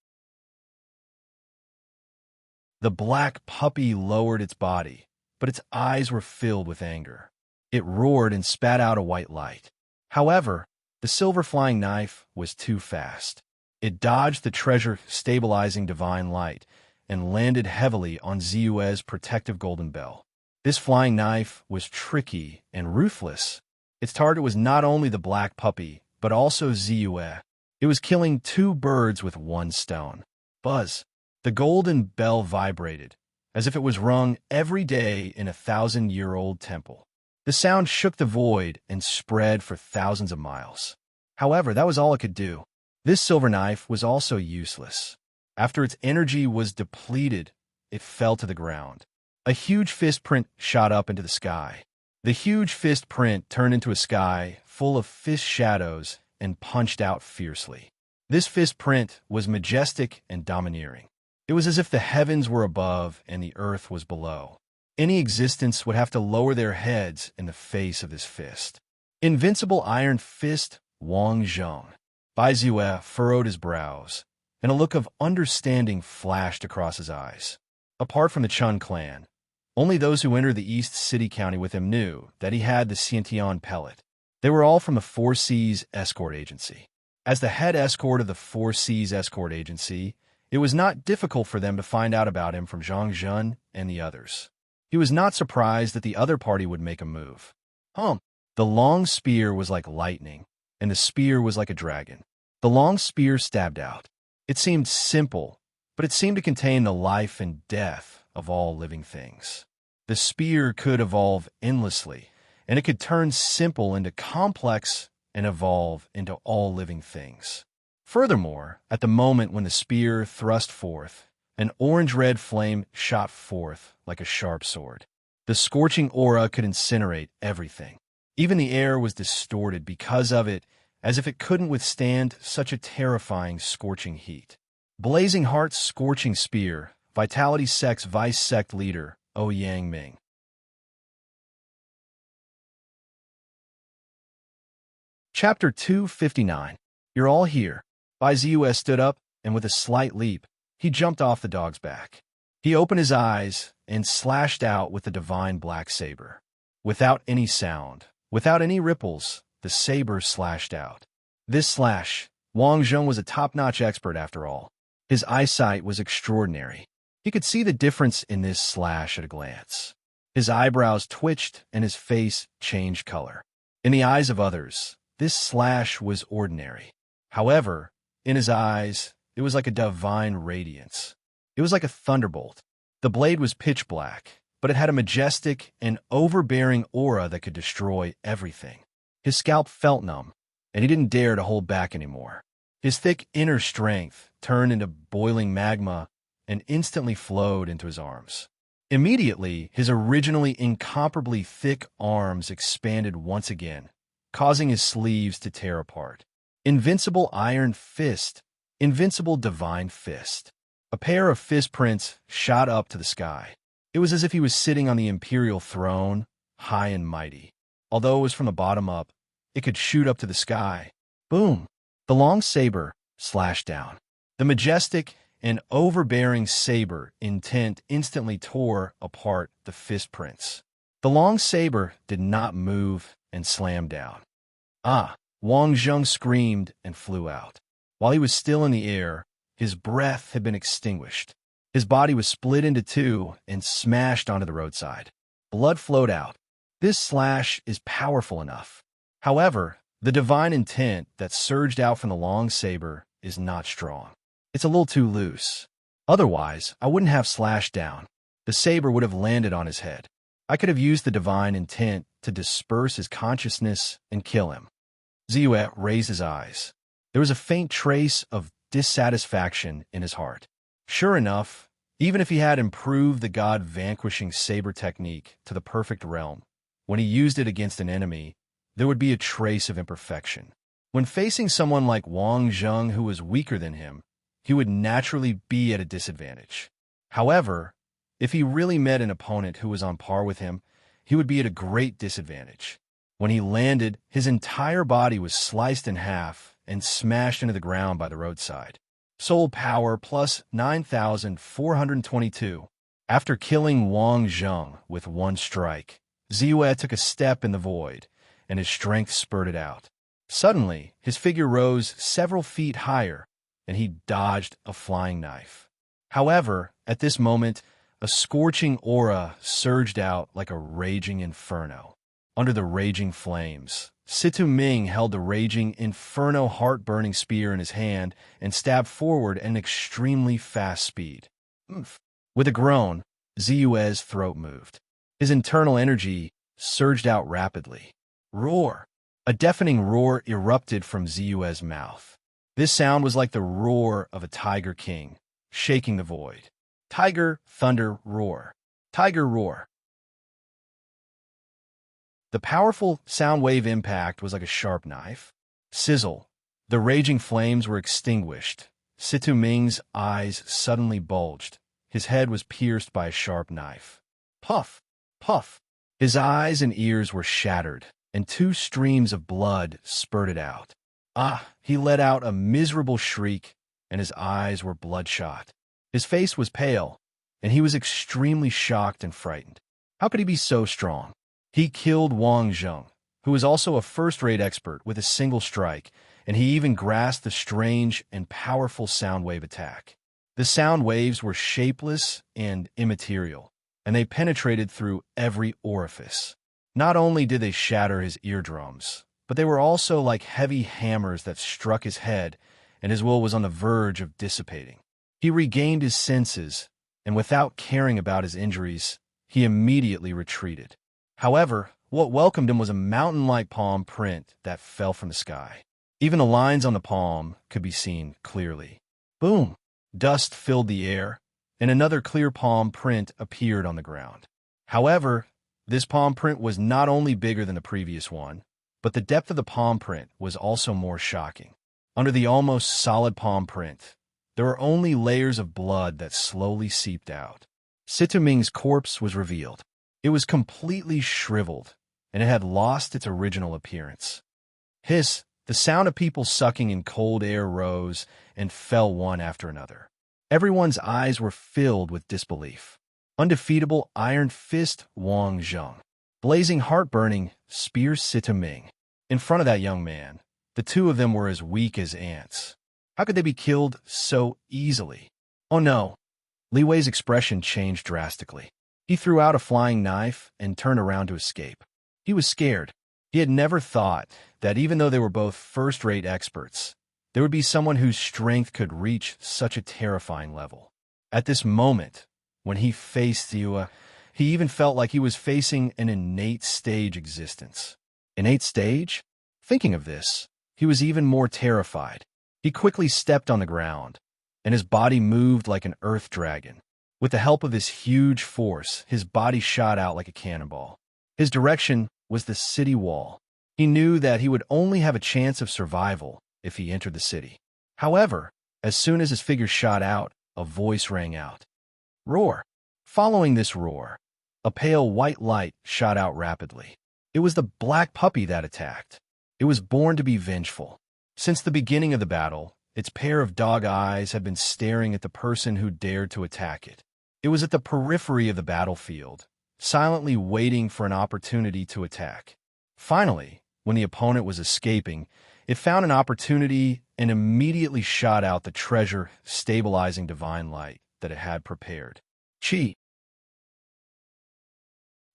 [SPEAKER 1] The black puppy lowered its body, but its eyes were filled with anger. It roared and spat out a white light. However, the silver flying knife was too fast. It dodged the treasure-stabilizing divine light and landed heavily on Ziwa's protective golden bell. This flying knife was tricky and ruthless. Its target was not only the black puppy, but also Ziwa. It was killing 2 birds with 1 stone. Buzz. The golden bell vibrated, as if it was rung every day in a 1,000-year-old temple. The sound shook the void and spread for thousands of miles. However, that was all it could do. This silver knife was also useless. After its energy was depleted, it fell to the ground. A huge fist print shot up into the sky. The huge fist print turned into a sky full of fist shadows and punched out fiercely. This fist print was majestic and domineering. It was as if the heavens were above and the earth was below. Any existence would have to lower their heads in the face of this fist. Invincible Iron Fist Wang Zheng. Bai Ziwa furrowed his brows, and a look of understanding flashed across his eyes. Apart from the Chun clan, only those who entered the East City County with him knew that he had the Xiantian pellet. They were all from the Four Seas Escort Agency. As the head escort of the Four Seas Escort Agency, it was not difficult for them to find out about him from Zhang Zhen and the others. He was not surprised that the other party would make a move. The long spear was like lightning, and the spear was like a dragon. The long spear stabbed out. It seemed simple, but it seemed to contain the life and death of all living things. The spear could evolve endlessly, and it could turn simple into complex and evolve into all living things. Furthermore, at the moment when the spear thrust forth, an orange-red flame shot forth like a sharp sword. The scorching aura could incinerate everything. Even the air was distorted because of it, as if it couldn't withstand such a terrifying scorching heat. Blazing Heart's scorching spear, Vitality Sect's vice sect leader, O Yang Ming. Chapter 259. You're all here. Bai Ziwa stood up, and with a slight leap, he jumped off the dog's back. He opened his eyes and slashed out with the divine black saber. Without any sound, without any ripples, the saber slashed out. This slash, Wang Zheng was a top-notch expert after all. His eyesight was extraordinary. He could see the difference in this slash at a glance. His eyebrows twitched and his face changed color. In the eyes of others, this slash was ordinary. However, in his eyes, it was like a divine radiance. It was like a thunderbolt. The blade was pitch black, but it had a majestic and overbearing aura that could destroy everything. His scalp felt numb, and he didn't dare to hold back anymore. His thick inner strength turned into boiling magma and instantly flowed into his arms. Immediately, his originally incomparably thick arms expanded once again, causing his sleeves to tear apart. Invincible Iron Fist, Invincible Divine Fist. A pair of fist prints shot up to the sky. It was as if he was sitting on the imperial throne, high and mighty. Although it was from the bottom up, it could shoot up to the sky. Boom! The long saber slashed down. The majestic and overbearing saber intent instantly tore apart the fist prints. The long saber did not move and slammed down. Wang Zheng screamed and flew out. While he was still in the air, his breath had been extinguished. His body was split into two and smashed onto the roadside. Blood flowed out. This slash is powerful enough. However, the divine intent that surged out from the long saber is not strong. It's a little too loose. Otherwise, I wouldn't have slashed down. The saber would have landed on his head. I could have used the divine intent to disperse his consciousness and kill him. Ziyue raised his eyes. There was a faint trace of dissatisfaction in his heart. Sure enough, even if he had improved the god-vanquishing saber technique to the perfect realm, when he used it against an enemy, there would be a trace of imperfection. When facing someone like Wang Zheng who was weaker than him, he would naturally be at a disadvantage. However, if he really met an opponent who was on par with him, he would be at a great disadvantage. When he landed, his entire body was sliced in half and smashed into the ground by the roadside. Soul power plus 9,422. After killing Wang Zheng with one strike, Ziyue took a step in the void, and his strength spurted out. Suddenly, his figure rose several feet higher, and he dodged a flying knife. However, at this moment, a scorching aura surged out like a raging inferno. Under the raging flames, Situ Ming held the raging inferno heart-burning spear in his hand and stabbed forward at an extremely fast speed. With a groan, Ziyue's throat moved. His internal energy surged out rapidly. Roar! A deafening roar erupted from Ziyue's mouth. This sound was like the roar of a tiger king, shaking the void. Tiger, thunder, roar. Tiger, roar. The powerful sound wave impact was like a sharp knife. Sizzle. The raging flames were extinguished. Situ Ming's eyes suddenly bulged. His head was pierced by a sharp knife. Puff! Puff! His eyes and ears were shattered, and 2 streams of blood spurted out. He let out a miserable shriek, and his eyes were bloodshot. His face was pale, and he was extremely shocked and frightened. How could he be so strong? He killed Wang Zheng, who was also a first-rate expert, with a single strike, and he even grasped the strange and powerful sound wave attack. The sound waves were shapeless and immaterial, and they penetrated through every orifice. Not only did they shatter his eardrums, but they were also like heavy hammers that struck his head, and his will was on the verge of dissipating. He regained his senses, and without caring about his injuries, he immediately retreated. However, what welcomed him was a mountain-like palm print that fell from the sky. Even the lines on the palm could be seen clearly. Boom! Dust filled the air, and another clear palm print appeared on the ground. However, this palm print was not only bigger than the previous one, but the depth of the palm print was also more shocking. Under the almost solid palm print, there were only layers of blood that slowly seeped out. Situ Ming's corpse was revealed. It was completely shriveled, and it had lost its original appearance. Hiss! The sound of people sucking in cold air rose and fell one after another. Everyone's eyes were filled with disbelief. Undefeatable Iron Fist Wang Zheng. Blazing heartburning Spear Situ Ming. In front of that young man, the two of them were as weak as ants. How could they be killed so easily? Oh no! Li Wei's expression changed drastically. He threw out a flying knife and turned around to escape. He was scared. He had never thought that even though they were both first-rate experts, there would be someone whose strength could reach such a terrifying level. At this moment, when he faced Ziyue, he even felt like he was facing an innate stage existence. Innate stage? Thinking of this, he was even more terrified. He quickly stepped on the ground, and his body moved like an earth dragon. With the help of his huge force, his body shot out like a cannonball. His direction was the city wall. He knew that he would only have a chance of survival if he entered the city. However, as soon as his figure shot out, a voice rang out. Roar! Following this roar, a pale white light shot out rapidly. It was the black puppy that attacked. It was born to be vengeful. Since the beginning of the battle, its pair of dog eyes had been staring at the person who dared to attack it. It was at the periphery of the battlefield, silently waiting for an opportunity to attack. Finally, when the opponent was escaping, it found an opportunity and immediately shot out the treasure-stabilizing divine light that it had prepared. Chi!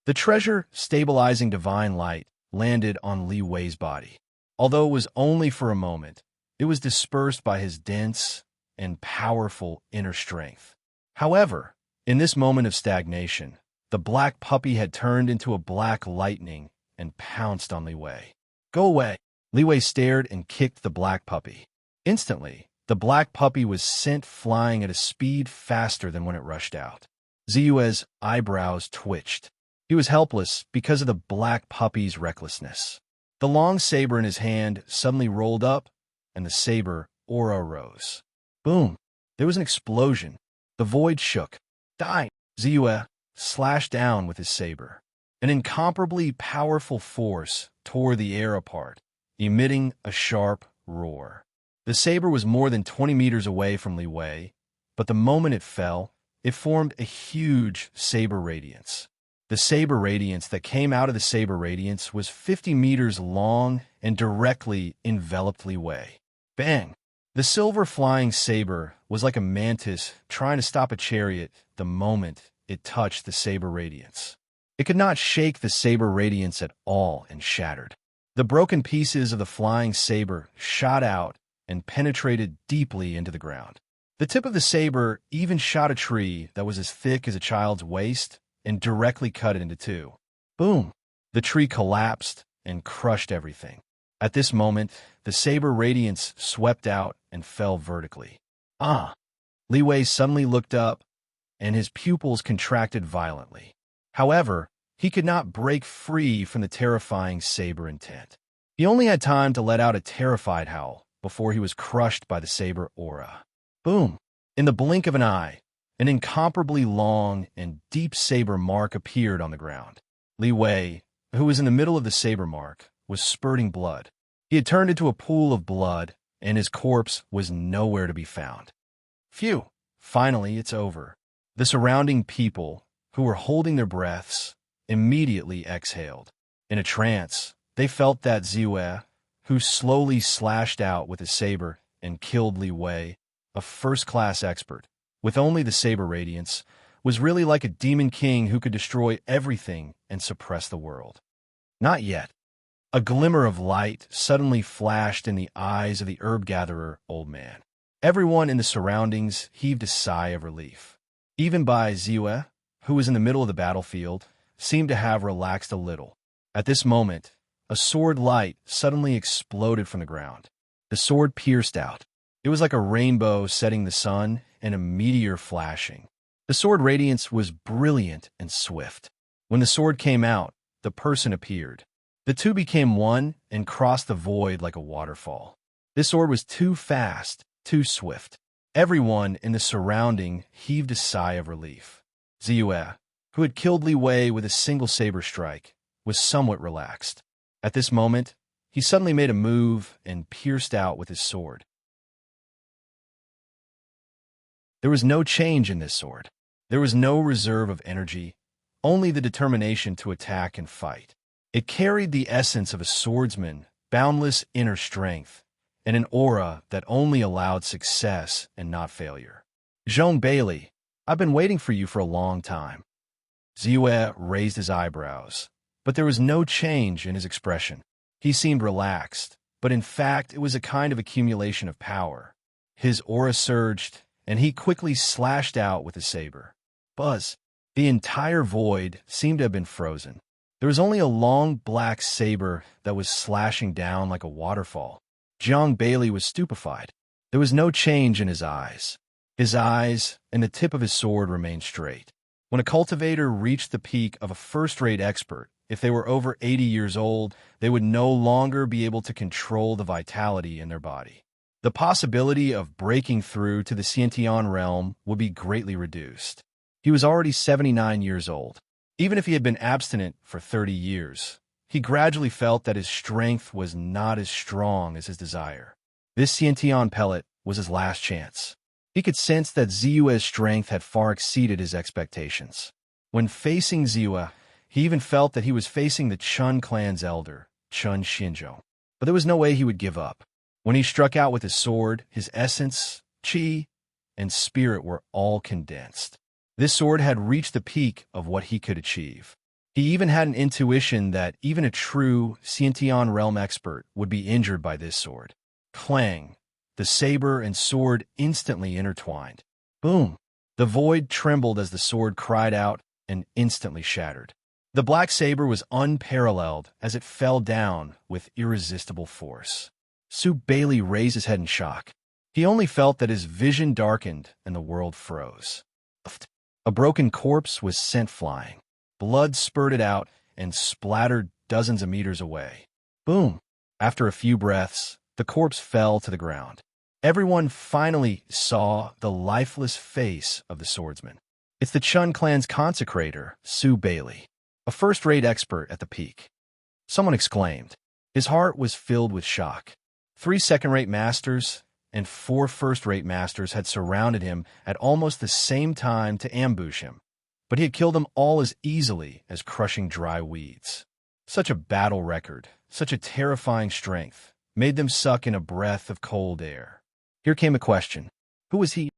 [SPEAKER 1] The treasure, stabilizing divine light, landed on Li Wei's body. Although it was only for a moment, it was dispersed by his dense and powerful inner strength. However, in this moment of stagnation, the black puppy had turned into a black lightning and pounced on Li Wei. "Go away!" Li Wei stared and kicked the black puppy. Instantly, the black puppy was sent flying at a speed faster than when it rushed out. Ziyue's eyebrows twitched. He was helpless because of the black puppy's recklessness. The long saber in his hand suddenly rolled up, and the saber aura rose. Boom! There was an explosion. The void shook. Die! Ziyue slashed down with his saber. An incomparably powerful force tore the air apart, emitting a sharp roar. The saber was more than 20 meters away from Li Wei, but the moment it fell, it formed a huge saber radiance. The saber radiance that came out of the saber radiance was 50 meters long and directly enveloped Li Wei. Bang! The silver flying saber was like a mantis trying to stop a chariot the moment it touched the saber radiance. It could not shake the saber radiance at all and shattered. The broken pieces of the flying saber shot out and penetrated deeply into the ground. The tip of the saber even shot a tree that was as thick as a child's waist and directly cut it into two. Boom! The tree collapsed and crushed everything. At this moment, the saber radiance swept out and fell vertically. Ah! Li Wei suddenly looked up, and his pupils contracted violently. However, he could not break free from the terrifying saber intent. He only had time to let out a terrified howl before he was crushed by the saber aura. Boom! In the blink of an eye, an incomparably long and deep saber mark appeared on the ground. Li Wei, who was in the middle of the saber mark, was spurting blood. He had turned into a pool of blood, and his corpse was nowhere to be found. Phew! Finally, it's over. The surrounding people, who were holding their breaths, immediately exhaled. In a trance, they felt that Ziyue, who slowly slashed out with his saber and killed Li Wei, a first-class expert, with only the saber radiance, was really like a demon king who could destroy everything and suppress the world. Not yet. A glimmer of light suddenly flashed in the eyes of the herb-gatherer old man. Everyone in the surroundings heaved a sigh of relief. Even Bai Ziyue, who was in the middle of the battlefield, seemed to have relaxed a little. At this moment, a sword light suddenly exploded from the ground. The sword pierced out. It was like a rainbow setting the sun and a meteor flashing. The sword radiance was brilliant and swift. When the sword came out, the person appeared. The two became one and crossed the void like a waterfall. This sword was too fast, too swift. Everyone in the surrounding heaved a sigh of relief. Ziyue, who had killed Li Wei with a single saber strike, was somewhat relaxed. At this moment, he suddenly made a move and pierced out with his sword. There was no change in this sword. There was no reserve of energy, only the determination to attack and fight. It carried the essence of a swordsman, boundless inner strength, and an aura that only allowed success and not failure. Zhong Bailey, I've been waiting for you for a long time. Ziyue raised his eyebrows, but there was no change in his expression. He seemed relaxed, but in fact it was a kind of accumulation of power. His aura surged, and he quickly slashed out with his saber. Buzz! The entire void seemed to have been frozen. There was only a long black saber that was slashing down like a waterfall. Zhang Bailey was stupefied. There was no change in his eyes. His eyes and the tip of his sword remained straight. When a cultivator reached the peak of a first-rate expert, if they were over 80 years old, they would no longer be able to control the vitality in their body. The possibility of breaking through to the Xiantian realm would be greatly reduced. He was already 79 years old. Even if he had been abstinent for 30 years, he gradually felt that his strength was not as strong as his desire. This Xiantian pellet was his last chance. He could sense that Ziyue's strength had far exceeded his expectations. When facing Ziyue, he even felt that he was facing the Chun clan's elder, Chun Shinto. But there was no way he would give up. When he struck out with his sword, his essence, chi, and spirit were all condensed. This sword had reached the peak of what he could achieve. He even had an intuition that even a true Shinto realm expert would be injured by this sword. Clang! The saber and sword instantly intertwined. Boom! The void trembled as the sword cried out and instantly shattered. The black saber was unparalleled as it fell down with irresistible force. Sue Bailey raised his head in shock. He only felt that his vision darkened and the world froze. A broken corpse was sent flying. Blood spurted out and splattered dozens of meters away. Boom! After a few breaths, the corpse fell to the ground. Everyone finally saw the lifeless face of the swordsman. It's the Chun clan's consecrator, Sue Bailey, a first-rate expert at the peak. Someone exclaimed. His heart was filled with shock. 3 second-rate masters and 4 first-rate masters had surrounded him at almost the same time to ambush him, but he had killed them all as easily as crushing dry weeds. Such a battle record, such a terrifying strength, made them suck in a breath of cold air. Here came a question. Who was he?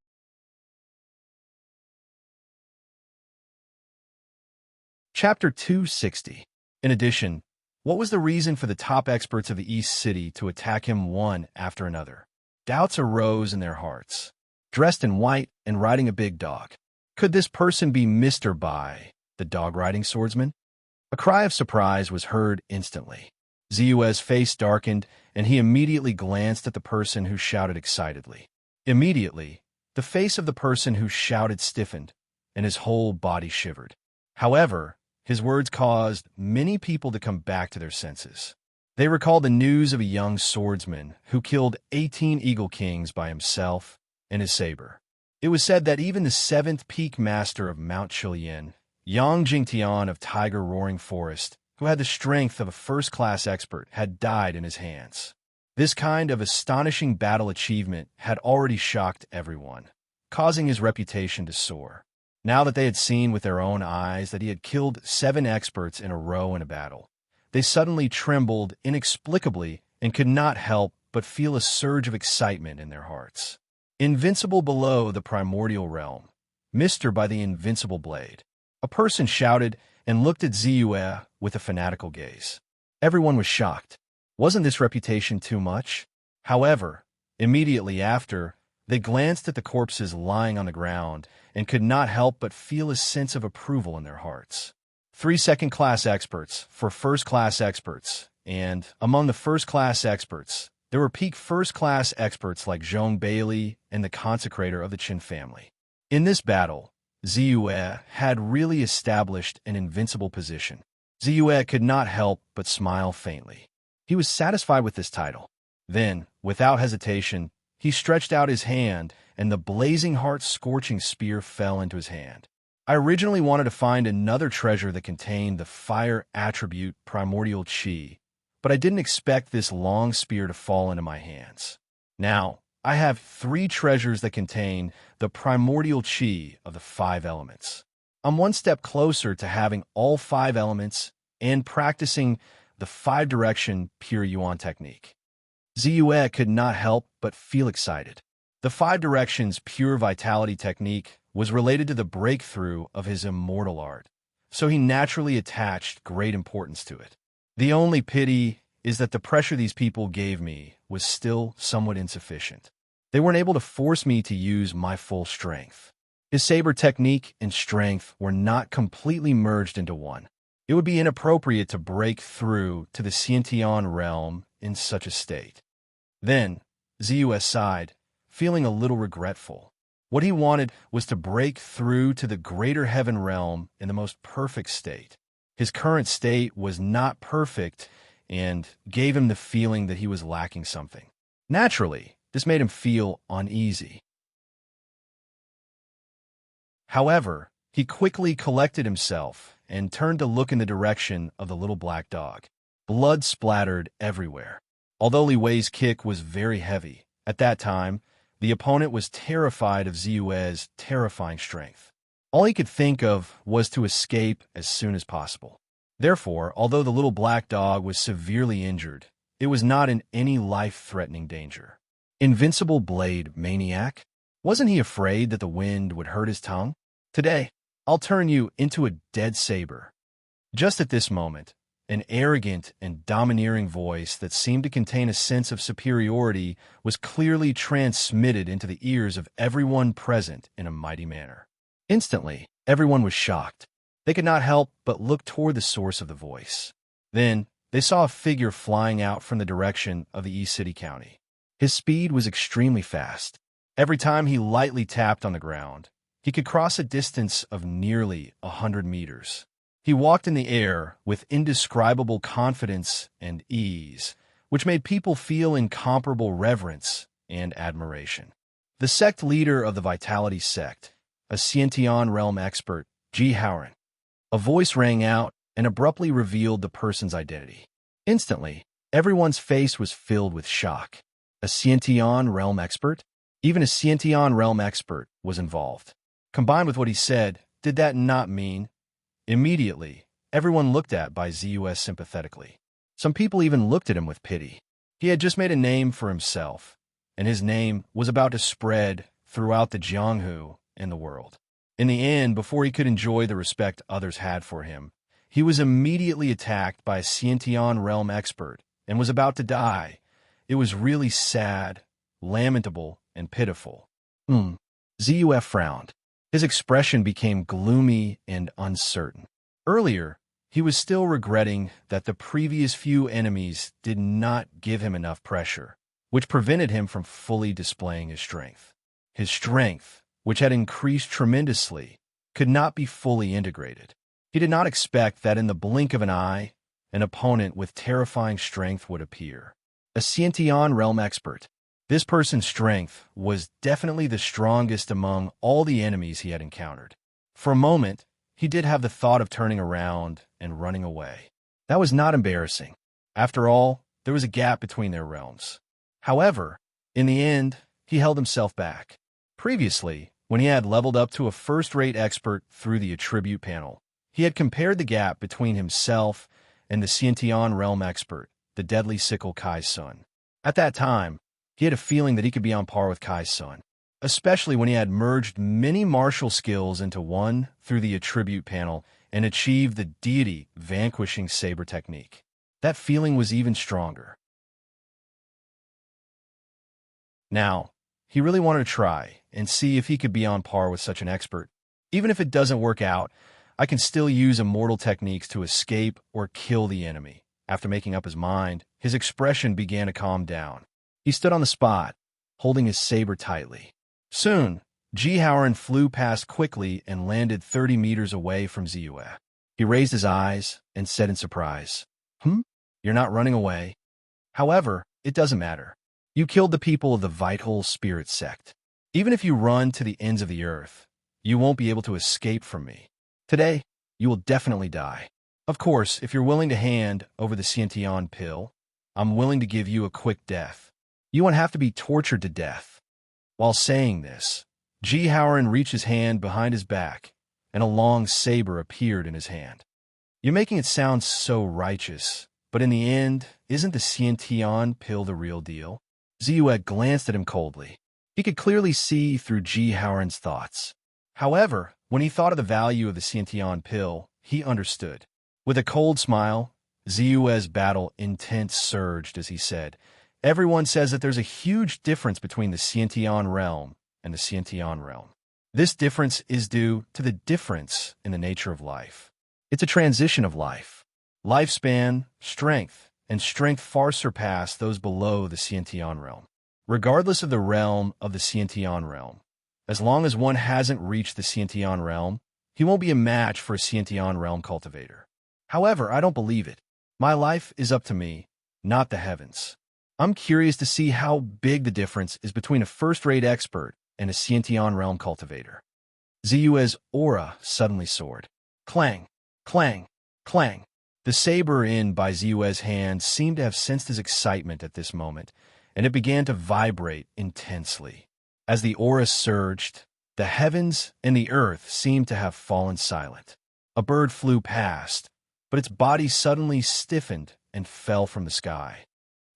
[SPEAKER 1] Chapter 260. In addition, what was the reason for the top experts of the East City to attack him one after another? Doubts arose in their hearts. Dressed in white and riding a big dog. Could this person be Mr. Bai, the dog-riding swordsman? A cry of surprise was heard instantly. Ziyue's face darkened, and he immediately glanced at the person who shouted excitedly. Immediately, the face of the person who shouted stiffened, and his whole body shivered. However, his words caused many people to come back to their senses. They recalled the news of a young swordsman who killed 18 Eagle Kings by himself and his saber. It was said that even the 7th peak master of Mount Chilian, Yang Jingtian of Tiger Roaring Forest, who had the strength of a first-class expert, had died in his hands. This kind of astonishing battle achievement had already shocked everyone, causing his reputation to soar. Now that they had seen with their own eyes that he had killed 7 experts in a row in a battle, they suddenly trembled inexplicably and could not help but feel a surge of excitement in their hearts. Invincible below the primordial realm, Mr. by the invincible blade. A person shouted and looked at Ziyue with a fanatical gaze. Everyone was shocked. Wasn't this reputation too much? However, immediately after, they glanced at the corpses lying on the ground and could not help but feel a sense of approval in their hearts. 3 second-class experts for first-class experts, and among the first-class experts, there were peak first-class experts like Zhong Bailey and the consecrator of the Qin family. In this battle, Ziyue had really established an invincible position. Ziyue could not help but smile faintly. He was satisfied with this title. Then, without hesitation, he stretched out his hand, and the blazing heart-scorching spear fell into his hand. I originally wanted to find another treasure that contained the fire attribute primordial qi, but I didn't expect this long spear to fall into my hands. Now, I have 3 treasures that contain the primordial qi of the 5 elements. I'm one step closer to having all 5 elements and practicing the 5-direction pure yuan technique. Ziyue could not help but feel excited. The 5 directions pure vitality technique was related to the breakthrough of his immortal art, so he naturally attached great importance to it. The only pity is that the pressure these people gave me was still somewhat insufficient. They weren't able to force me to use my full strength. His saber technique and strength were not completely merged into one. It would be inappropriate to break through to the Shinto realm in such a state. Then, Ziyue sighed, feeling a little regretful. What he wanted was to break through to the greater heaven realm in the most perfect state. His current state was not perfect and gave him the feeling that he was lacking something. Naturally, this made him feel uneasy. However, he quickly collected himself and turned to look in the direction of the little black dog. Blood splattered everywhere. Although Li Wei's kick was very heavy, at that time, the opponent was terrified of Ziyue's terrifying strength. All he could think of was to escape as soon as possible. Therefore, although the little black dog was severely injured, it was not in any life-threatening danger. Invincible blade maniac? Wasn't he afraid that the wind would hurt his tongue? Today, I'll turn you into a dead saber. Just at this moment, an arrogant and domineering voice that seemed to contain a sense of superiority was clearly transmitted into the ears of everyone present in a mighty manner. Instantly, everyone was shocked. They could not help but look toward the source of the voice. Then, they saw a figure flying out from the direction of the East City County. His speed was extremely fast. Every time he lightly tapped on the ground, he could cross a distance of nearly 100 meters. He walked in the air with indescribable confidence and ease, which made people feel incomparable reverence and admiration. The sect leader of the Vitality sect, a Shinto realm expert, Ji Haoran. A voice rang out and abruptly revealed the person's identity. Instantly, everyone's face was filled with shock. A Shinto realm expert? Even a Shinto realm expert was involved. Combined with what he said, did that not mean? Immediately, everyone looked at Bai Zeus sympathetically. Some people even looked at him with pity. He had just made a name for himself, and his name was about to spread throughout the Jianghu and the world. In the end, before he could enjoy the respect others had for him, he was immediately attacked by a Shinto realm expert and was about to die. It was really sad, lamentable, and pitiful. Zuf frowned. His expression became gloomy and uncertain. Earlier, he was still regretting that the previous few enemies did not give him enough pressure, which prevented him from fully displaying his strength. His strength, which had increased tremendously, could not be fully integrated. He did not expect that in the blink of an eye, an opponent with terrifying strength would appear. A Shinto realm expert. This person's strength was definitely the strongest among all the enemies he had encountered. For a moment, he did have the thought of turning around and running away. That was not embarrassing. After all, there was a gap between their realms. However, in the end, he held himself back. Previously, when he had leveled up to a first-rate expert through the attribute panel, he had compared the gap between himself and the Shinto realm expert, the deadly sickle Kai's son. At that time, he had a feeling that he could be on par with Kai's son, especially when he had merged many martial skills into one through the attribute panel and achieved the deity vanquishing saber technique. That feeling was even stronger. Now, he really wanted to try and see if he could be on par with such an expert. Even if it doesn't work out, I can still use immortal techniques to escape or kill the enemy. After making up his mind, his expression began to calm down. He stood on the spot, holding his saber tightly. Soon, Ji Haoran flew past quickly and landed 30 meters away from Ziyue. He raised his eyes and said in surprise, You're not running away. However, it doesn't matter. You killed the people of the Vital Spirit sect. Even if you run to the ends of the earth, you won't be able to escape from me. Today, you will definitely die. Of course, if you're willing to hand over the Shinto pill, I'm willing to give you a quick death. You won't have to be tortured to death. While saying this, Ji Haoran reached his hand behind his back, and a long saber appeared in his hand. You're making it sound so righteous, but in the end, isn't the Shinto pill the real deal? Ziyue glanced at him coldly. He could clearly see through Ji Haoran's thoughts. However, when he thought of the value of the Shinto pill, he understood. With a cold smile, Ziyue's battle intent surged as he said, Everyone says that there's a huge difference between the Shinto realm and the Shinto realm. This difference is due to the difference in the nature of life. It's a transition of life. Lifespan, strength, and strength far surpass those below the Shinto realm. Regardless of the realm of the Shinto realm, as long as one hasn't reached the Shinto realm, he won't be a match for a Shinto realm cultivator. However, I don't believe it. My life is up to me, not the heavens. I'm curious to see how big the difference is between a first-rate expert and a Shinto realm cultivator. Ziyue's aura suddenly soared. Clang, clang, clang. The saber in Bai Ziyue's hand seemed to have sensed his excitement at this moment, and it began to vibrate intensely. As the aura surged, the heavens and the earth seemed to have fallen silent. A bird flew past, but its body suddenly stiffened and fell from the sky.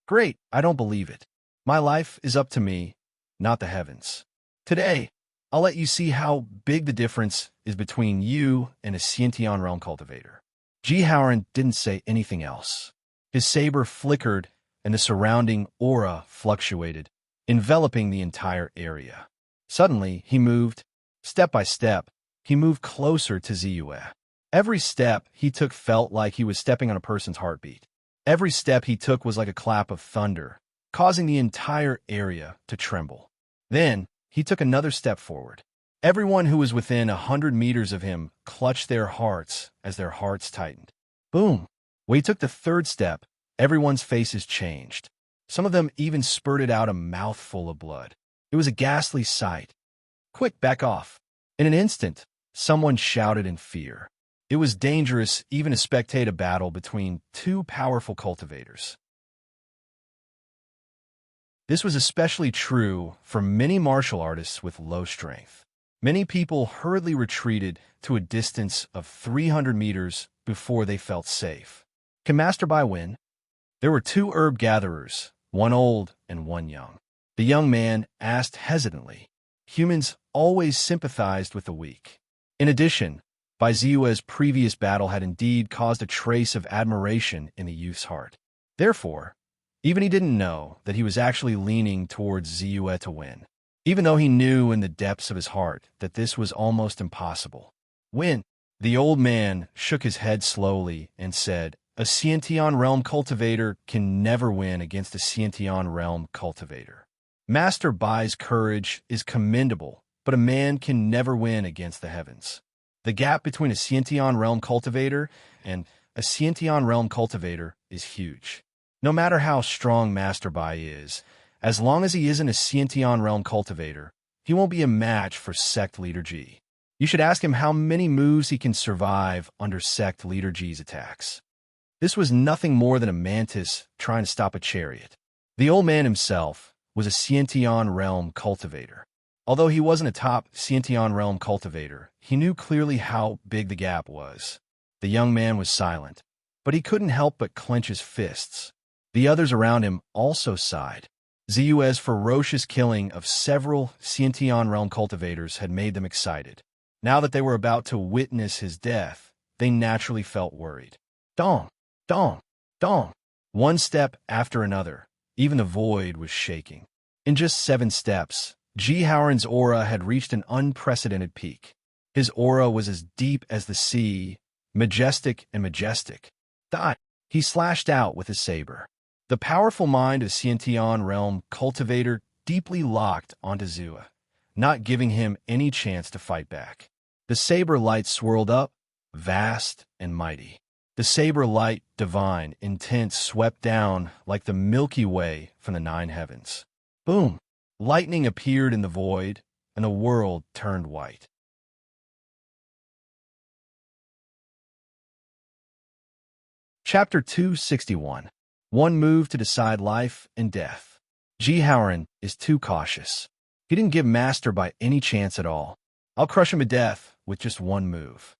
[SPEAKER 1] Great, I don't believe it. My life is up to me, not the heavens. Today, I'll let you see how big the difference is between you and a Shinto realm cultivator. Jihaoran didn't say anything else. His saber flickered, and the surrounding aura fluctuated, enveloping the entire area. Suddenly, he moved. Step by step, he moved closer to Ziyue. Every step he took felt like he was stepping on a person's heartbeat. Every step he took was like a clap of thunder, causing the entire area to tremble. Then, he took another step forward. Everyone who was within 100 meters of him clutched their hearts as their hearts tightened. Boom! When he took the third step, everyone's faces changed. Some of them even spurted out a mouthful of blood. It was a ghastly sight. Quick, back off. In an instant, someone shouted in fear. It was dangerous even to spectate a battle between two powerful cultivators. This was especially true for many martial artists with low strength. Many people hurriedly retreated to a distance of 300 meters before they felt safe. Can Master Bai win? There were two herb gatherers, one old and one young. The young man asked hesitantly. Humans always sympathized with the weak. In addition, Bai Ziyue's previous battle had indeed caused a trace of admiration in the youth's heart. Therefore, even he didn't know that he was actually leaning towards Ziyue to win, even though he knew in the depths of his heart that this was almost impossible. Win! The old man shook his head slowly and said, a Sciention Realm cultivator can never win against a Sciention Realm cultivator. Master Bai's courage is commendable, but a man can never win against the heavens. The gap between a Sciention Realm cultivator and a Sciention Realm cultivator is huge. No matter how strong Master Bai is, as long as he isn't a Sciention Realm cultivator, he won't be a match for Sect Leader Ji. You should ask him how many moves he can survive under Sect Leader Ji's attacks. This was nothing more than a mantis trying to stop a chariot. The old man himself was a Sciention Realm cultivator. Although he wasn't a top Sciention Realm cultivator, he knew clearly how big the gap was. The young man was silent, but he couldn't help but clench his fists. The others around him also sighed. Ziyue's ferocious killing of several Sciention Realm cultivators had made them excited. Now that they were about to witness his death, they naturally felt worried. Dong! Dong! Dong! One step after another, even the void was shaking. In just 7 steps, Jihaoran's aura had reached an unprecedented peak. His aura was as deep as the sea, majestic and majestic. Dot! He slashed out with his saber. The powerful mind of Sciention Realm cultivator deeply locked onto Ziyue, not giving him any chance to fight back. The saber light swirled up, vast and mighty. The saber light, divine, intense, swept down like the Milky Way from the 9 heavens. Boom! Lightning appeared in the void, and the world turned white. Chapter 261. One move to decide life and death. Jihaoran is too cautious. He didn't give Master Bai any chance at all. I'll crush him to death with just one move.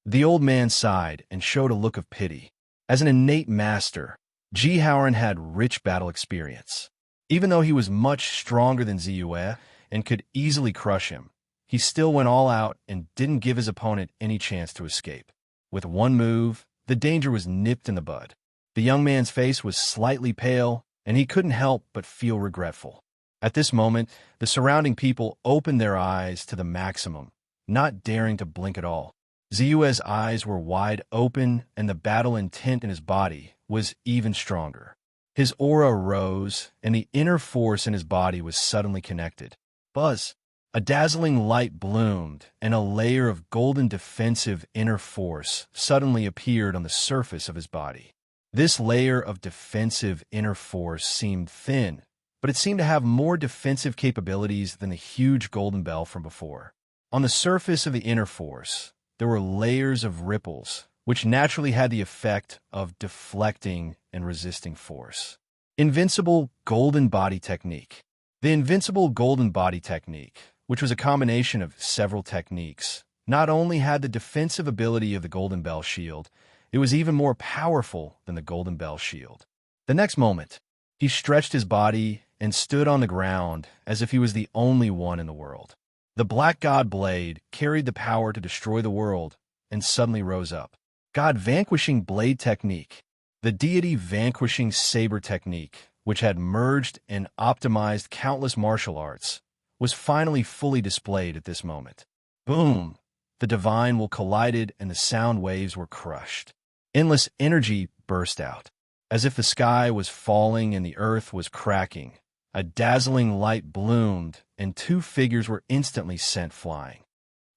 [SPEAKER 1] The old man sighed and showed a look of pity. As an innate master, Jihaoran had rich battle experience. Even though he was much stronger than Ziyue and could easily crush him, he still went all out and didn't give his opponent any chance to escape. With one move, the danger was nipped in the bud. The young man's face was slightly pale, and he couldn't help but feel regretful. At this moment, the surrounding people opened their eyes to the maximum, not daring to blink at all. Ziyue's eyes were wide open, and the battle intent in his body was even stronger. His aura rose, and the inner force in his body was suddenly connected. Buzz! A dazzling light bloomed, and a layer of golden defensive inner force suddenly appeared on the surface of his body. This layer of defensive inner force seemed thin, but it seemed to have more defensive capabilities than the huge golden bell from before. On the surface of the inner force, there were layers of ripples, which naturally had the effect of deflecting and resisting force. Invincible Golden Body Technique. The Invincible Golden Body Technique, which was a combination of several techniques, not only had the defensive ability of the Golden Bell Shield, it was even more powerful than the Golden Bell Shield. The next moment, he stretched his body and stood on the ground as if he was the only one in the world. The Black God Blade carried the power to destroy the world and suddenly rose up. God vanquishing blade technique. The deity vanquishing saber technique, which had merged and optimized countless martial arts, was finally fully displayed at this moment. Boom! The divine will collided and the sound waves were crushed. Endless energy burst out, as if the sky was falling and the earth was cracking. A dazzling light bloomed, and two figures were instantly sent flying.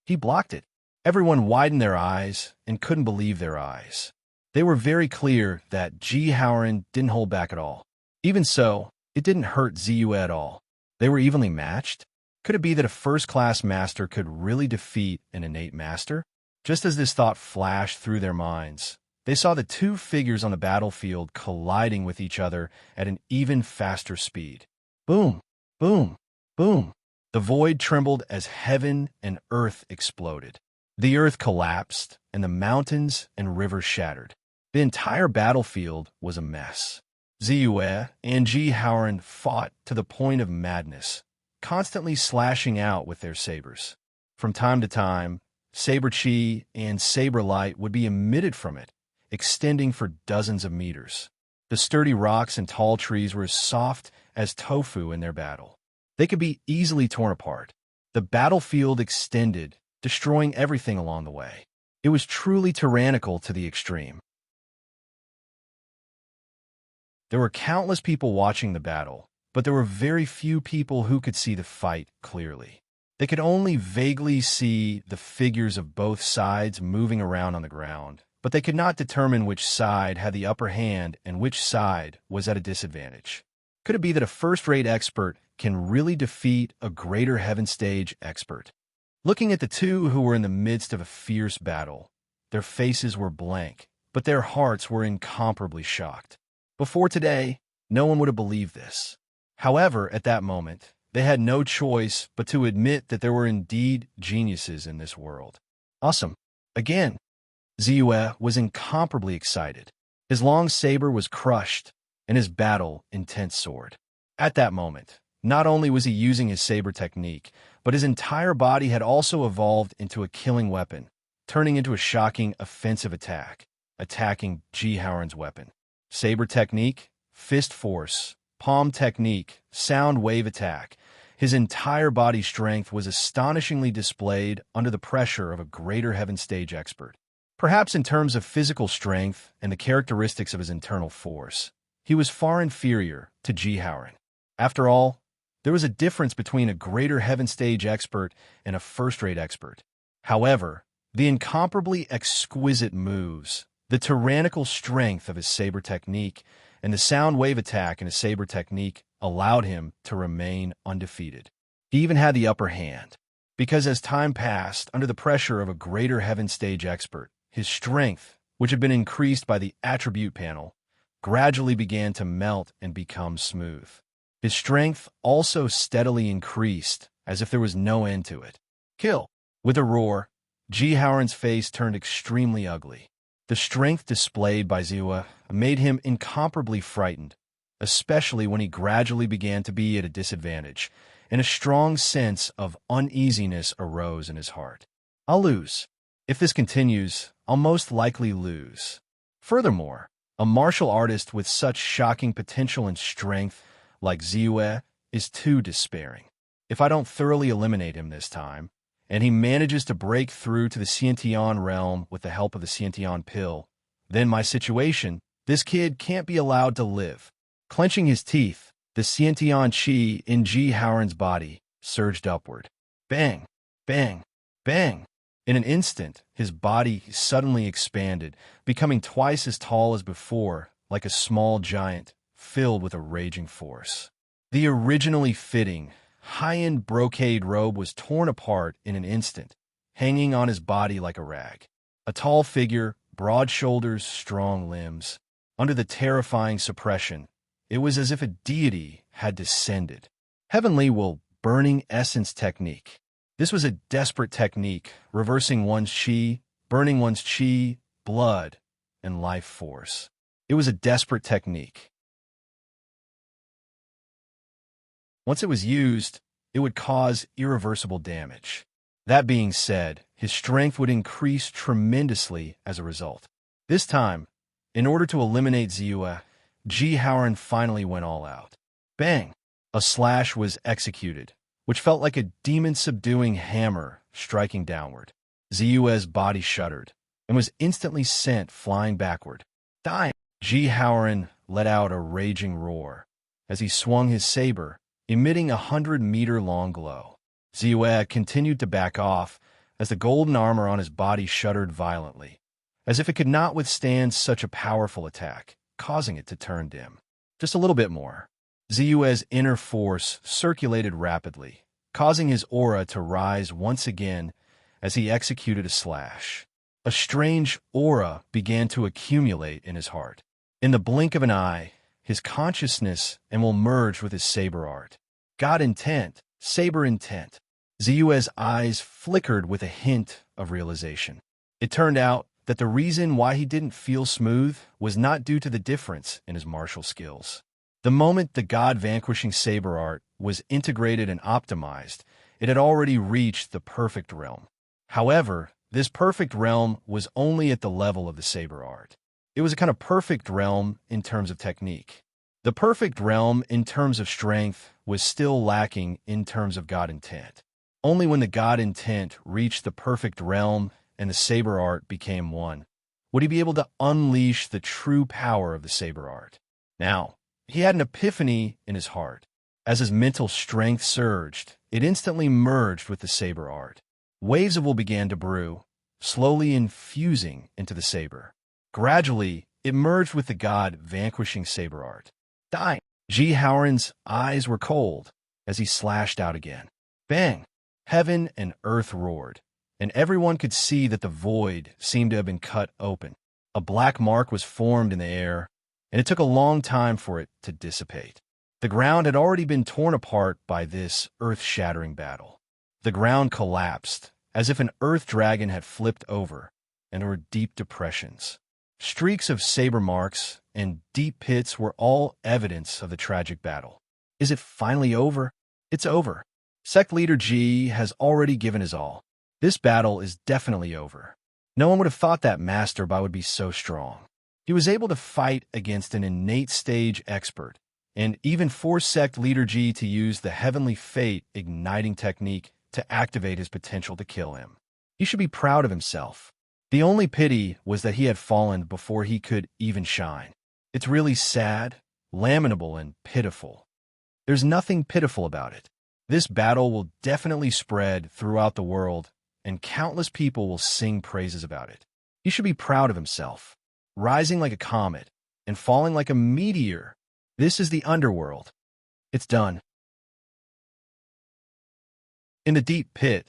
[SPEAKER 1] He blocked it. Everyone widened their eyes and couldn't believe their eyes. They were very clear that Ji Haoran didn't hold back at all. Even so, it didn't hurt Ziyue at all. They were evenly matched. Could it be that a first-class master could really defeat an innate master? Just as this thought flashed through their minds, they saw the two figures on the battlefield colliding with each other at an even faster speed. Boom! Boom! Boom! The void trembled as heaven and earth exploded. The earth collapsed, and the mountains and rivers shattered. The entire battlefield was a mess. Ziyue and Ji Haoran fought to the point of madness, constantly slashing out with their sabers. From time to time, saber chi and saber light would be emitted from it, extending for dozens of meters. The sturdy rocks and tall trees were as soft as tofu in their battle. They could be easily torn apart. The battlefield extended, destroying everything along the way. It was truly tyrannical to the extreme. There were countless people watching the battle, but there were very few people who could see the fight clearly. They could only vaguely see the figures of both sides moving around on the ground, but they could not determine which side had the upper hand and which side was at a disadvantage. Could it be that a first-rate expert can really defeat a greater heaven stage expert? Looking at the two who were in the midst of a fierce battle, their faces were blank, but their hearts were incomparably shocked. Before today, no one would have believed this. However, at that moment, they had no choice but to admit that there were indeed geniuses in this world. Awesome. Again, Ziyue was incomparably excited. His long saber was crushed, and his battle intense sword. At that moment, not only was he using his saber technique, but his entire body had also evolved into a killing weapon, turning into a shocking offensive attack, attacking Ji Haoran's weapon. Saber technique, fist force, palm technique, sound wave attack. His entire body strength was astonishingly displayed under the pressure of a greater heaven stage expert. Perhaps in terms of physical strength and the characteristics of his internal force, he was far inferior to Ji Haoran. After all, there was a difference between a greater heaven stage expert and a first-rate expert. However, the incomparably exquisite moves, the tyrannical strength of his saber technique, and the sound wave attack in his saber technique allowed him to remain undefeated. He even had the upper hand, because as time passed, under the pressure of a greater heaven stage expert, his strength, which had been increased by the attribute panel, gradually began to melt and become smooth. His strength also steadily increased, as if there was no end to it. Kill! With a roar, Ji Haoran's face turned extremely ugly. The strength displayed by Ziyue made him incomparably frightened, especially when he gradually began to be at a disadvantage, and a strong sense of uneasiness arose in his heart. I'll lose. If this continues, I'll most likely lose. Furthermore, a martial artist with such shocking potential and strength like Ziyue is too despairing. If I don't thoroughly eliminate him this time, and he manages to break through to the Xiantian realm with the help of the Xiantian pill, then my situation, this kid can't be allowed to live. Clenching his teeth, the Xiantian chi in Ji Haoran's body surged upward. Bang! Bang! Bang! In an instant, his body suddenly expanded, becoming twice as tall as before, like a small giant, filled with a raging force. The originally fitting, high-end brocade robe was torn apart in an instant, hanging on his body like a rag. A tall figure, broad shoulders, strong limbs. Under the terrifying suppression, it was as if a deity had descended. Heavenly will burning essence technique. This was a desperate technique, reversing one's chi, burning one's chi, blood, and life force. It was a desperate technique. Once it was used, it would cause irreversible damage. That being said, his strength would increase tremendously as a result. This time, in order to eliminate Ziyue, Ji Haoran finally went all out. Bang! A slash was executed, which felt like a demon-subduing hammer striking downward. Ziyue's body shuddered and was instantly sent flying backward. Dying! Ji Haoran let out a raging roar as he swung his saber, emitting a 100-meter-long glow. Ziyue continued to back off as the golden armor on his body shuddered violently, as if it could not withstand such a powerful attack, causing it to turn dim. Just a little bit more. Ziyue's inner force circulated rapidly, causing his aura to rise once again as he executed a slash. A strange aura began to accumulate in his heart. In the blink of an eye, his consciousness will merge with his saber art. God intent, saber intent. Ziyue's eyes flickered with a hint of realization. It turned out that the reason why he didn't feel smooth was not due to the difference in his martial skills. The moment the god-vanquishing saber art was integrated and optimized, it had already reached the perfect realm. However, this perfect realm was only at the level of the saber art. It was a kind of perfect realm in terms of technique. The perfect realm in terms of strength was still lacking in terms of god intent. Only when the god intent reached the perfect realm and the saber art became one would he be able to unleash the true power of the saber art. Now, he had an epiphany in his heart. As his mental strength surged, it instantly merged with the saber art. Waves of will began to brew, slowly infusing into the saber. Gradually, it merged with the god-vanquishing saber art. Dying! Ji Haoran's eyes were cold as he slashed out again. Bang! Heaven and earth roared, and everyone could see that the void seemed to have been cut open. A black mark was formed in the air, and it took a long time for it to dissipate. The ground had already been torn apart by this earth-shattering battle. The ground collapsed, as if an earth dragon had flipped over, and there were deep depressions. Streaks of saber marks and deep pits were all evidence of the tragic battle. Is it finally over? It's over. Sect leader Ji has already given his all. This battle is definitely over. No one would have thought that Master Ba would be so strong. He was able to fight against an innate stage expert, and even forced Sect leader Ji to use the Heavenly Fate igniting technique to activate his potential to kill him. He should be proud of himself. The only pity was that he had fallen before he could even shine. It's really sad, lamentable, and pitiful. There's nothing pitiful about it. This battle will definitely spread throughout the world, and countless people will sing praises about it. He should be proud of himself. Rising like a comet and falling like a meteor. This is the underworld. It's done. In the deep pit,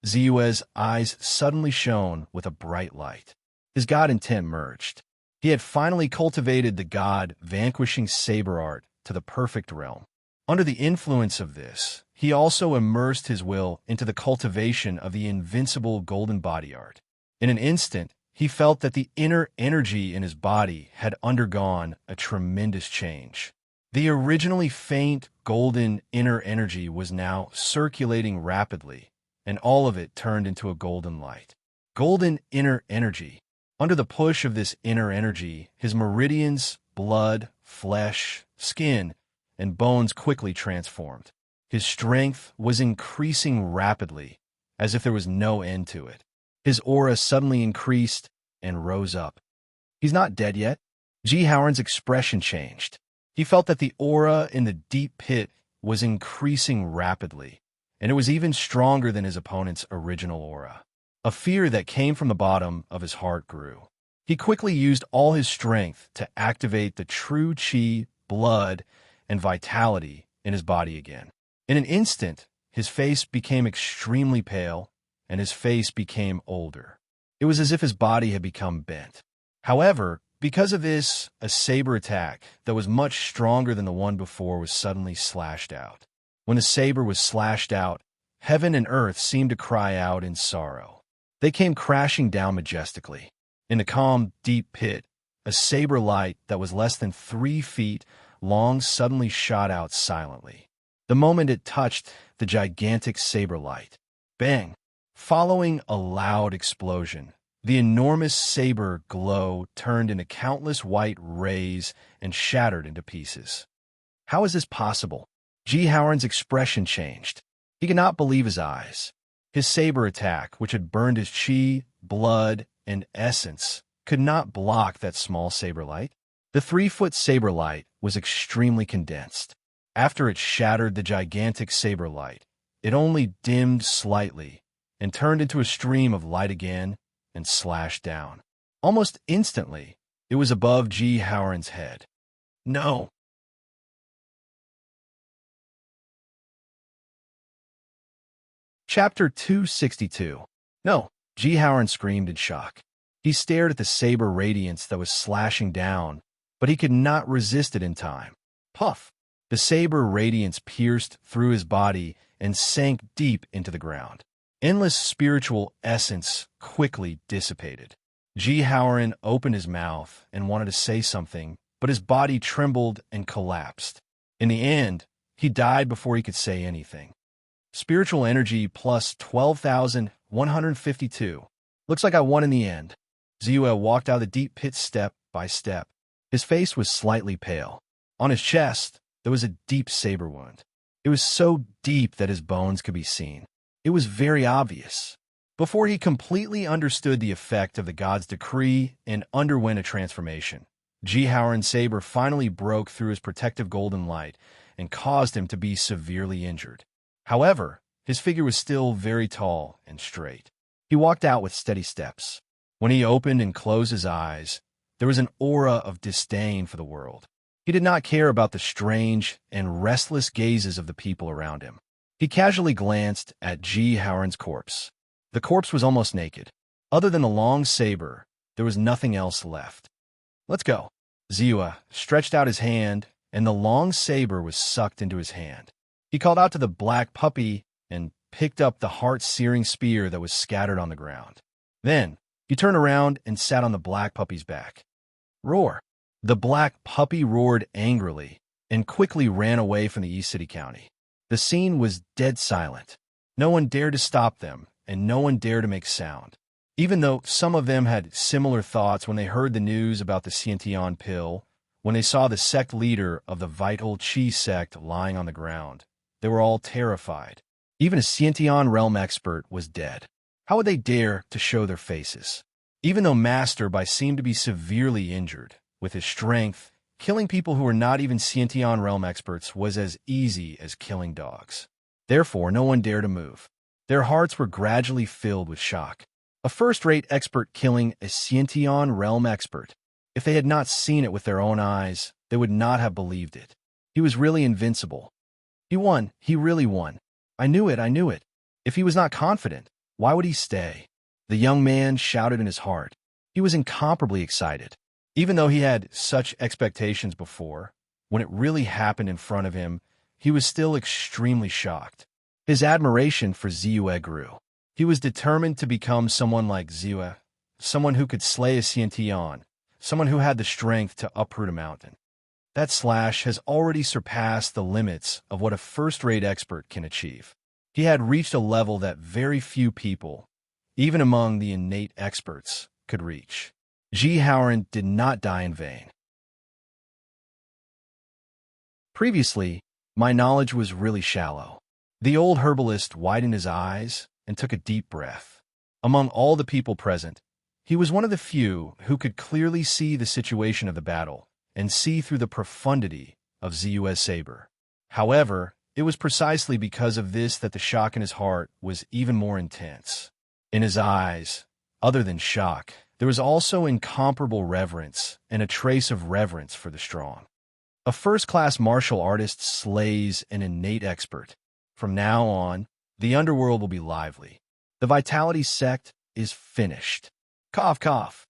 [SPEAKER 1] Ziyue's eyes suddenly shone with a bright light. His god intent merged. He had finally cultivated the god-vanquishing saber art to the perfect realm. Under the influence of this, he also immersed his will into the cultivation of the invincible golden body art. In an instant, he felt that the inner energy in his body had undergone a tremendous change. The originally faint golden inner energy was now circulating rapidly, and all of it turned into a golden light. Golden inner energy. Under the push of this inner energy, his meridians, blood, flesh, skin, and bones quickly transformed. His strength was increasing rapidly, as if there was no end to it. His aura suddenly increased and rose up. He's not dead yet. Ji Haoran's expression changed. He felt that the aura in the deep pit was increasing rapidly, and it was even stronger than his opponent's original aura. A fear that came from the bottom of his heart grew. He quickly used all his strength to activate the true chi, blood, and vitality in his body again. In an instant, his face became extremely pale, and his face became older. It was as if his body had become bent. However, because of this, a saber attack that was much stronger than the one before was suddenly slashed out. When the saber was slashed out, heaven and earth seemed to cry out in sorrow. They came crashing down majestically. In the calm, deep pit, a saber light that was less than 3 feet long suddenly shot out silently. The moment it touched the gigantic saber light, bang! Following a loud explosion, The enormous saber glow turned into countless white rays and shattered into pieces. How is this possible? Ji Haoran's expression changed. He could not believe his eyes. His saber attack, which had burned his chi, blood, and essence, could not block that small saber light. The 3-foot saber light was extremely condensed. After it shattered the gigantic saber light, it only dimmed slightly and turned into a stream of light again and slashed down. Almost instantly, it was above Ji Haoran's head. No! Chapter 262. No, Ji Haoran screamed in shock. He stared at the saber radiance that was slashing down, but he could not resist it in time. Puff! The saber radiance pierced through his body and sank deep into the ground. Endless spiritual essence quickly dissipated. Ji Haoran opened his mouth and wanted to say something, but his body trembled and collapsed. In the end, he died before he could say anything. Spiritual energy plus 12,152. Looks like I won in the end. Ziyue walked out of the deep pit step by step. His face was slightly pale. On his chest, there was a deep saber wound. It was so deep that his bones could be seen. It was very obvious. Before he completely understood the effect of the god's decree and underwent a transformation, Ji Haoran's saber finally broke through his protective golden light and caused him to be severely injured. However, his figure was still very tall and straight. He walked out with steady steps. When he opened and closed his eyes, there was an aura of disdain for the world. He did not care about the strange and restless gazes of the people around him. He casually glanced at Ji Haoran's corpse. The corpse was almost naked. Other than the long saber, there was nothing else left. Let's go. Ziyue stretched out his hand, and the long saber was sucked into his hand. He called out to the black puppy and picked up the heart-searing spear that was scattered on the ground. Then, he turned around and sat on the black puppy's back. Roar! The black puppy roared angrily and quickly ran away from the East City County. The scene was dead silent. No one dared to stop them, and no one dared to make sound. Even though some of them had similar thoughts when they heard the news about the Xiantian pill, when they saw the sect leader of the vital Qi sect lying on the ground, they were all terrified. Even a Xiantian realm expert was dead. How would they dare to show their faces? Even though Master Bai seemed to be severely injured, with his strength, killing people who were not even Xiantian realm experts was as easy as killing dogs. Therefore, no one dared to move. Their hearts were gradually filled with shock. A first-rate expert killing a Xiantian realm expert. If they had not seen it with their own eyes, they would not have believed it. He was really invincible. He won. He really won. I knew it. I knew it. If he was not confident, why would he stay? The young man shouted in his heart. He was incomparably excited. Even though he had such expectations before, when it really happened in front of him, he was still extremely shocked. His admiration for Ziyue grew. He was determined to become someone like Ziyue, someone who could slay a Xiantian, someone who had the strength to uproot a mountain. That slash has already surpassed the limits of what a first-rate expert can achieve. He had reached a level that very few people, even among the innate experts, could reach. Ji Haoran did not die in vain. Previously, my knowledge was really shallow. The old herbalist widened his eyes and took a deep breath. Among all the people present, he was one of the few who could clearly see the situation of the battle and see through the profundity of Ziyue's saber. However, it was precisely because of this that the shock in his heart was even more intense. In his eyes, other than shock, there was also incomparable reverence and a trace of reverence for the strong. A first-class martial artist slays an innate expert. From now on, the underworld will be lively. The Vitality sect is finished. Cough, cough.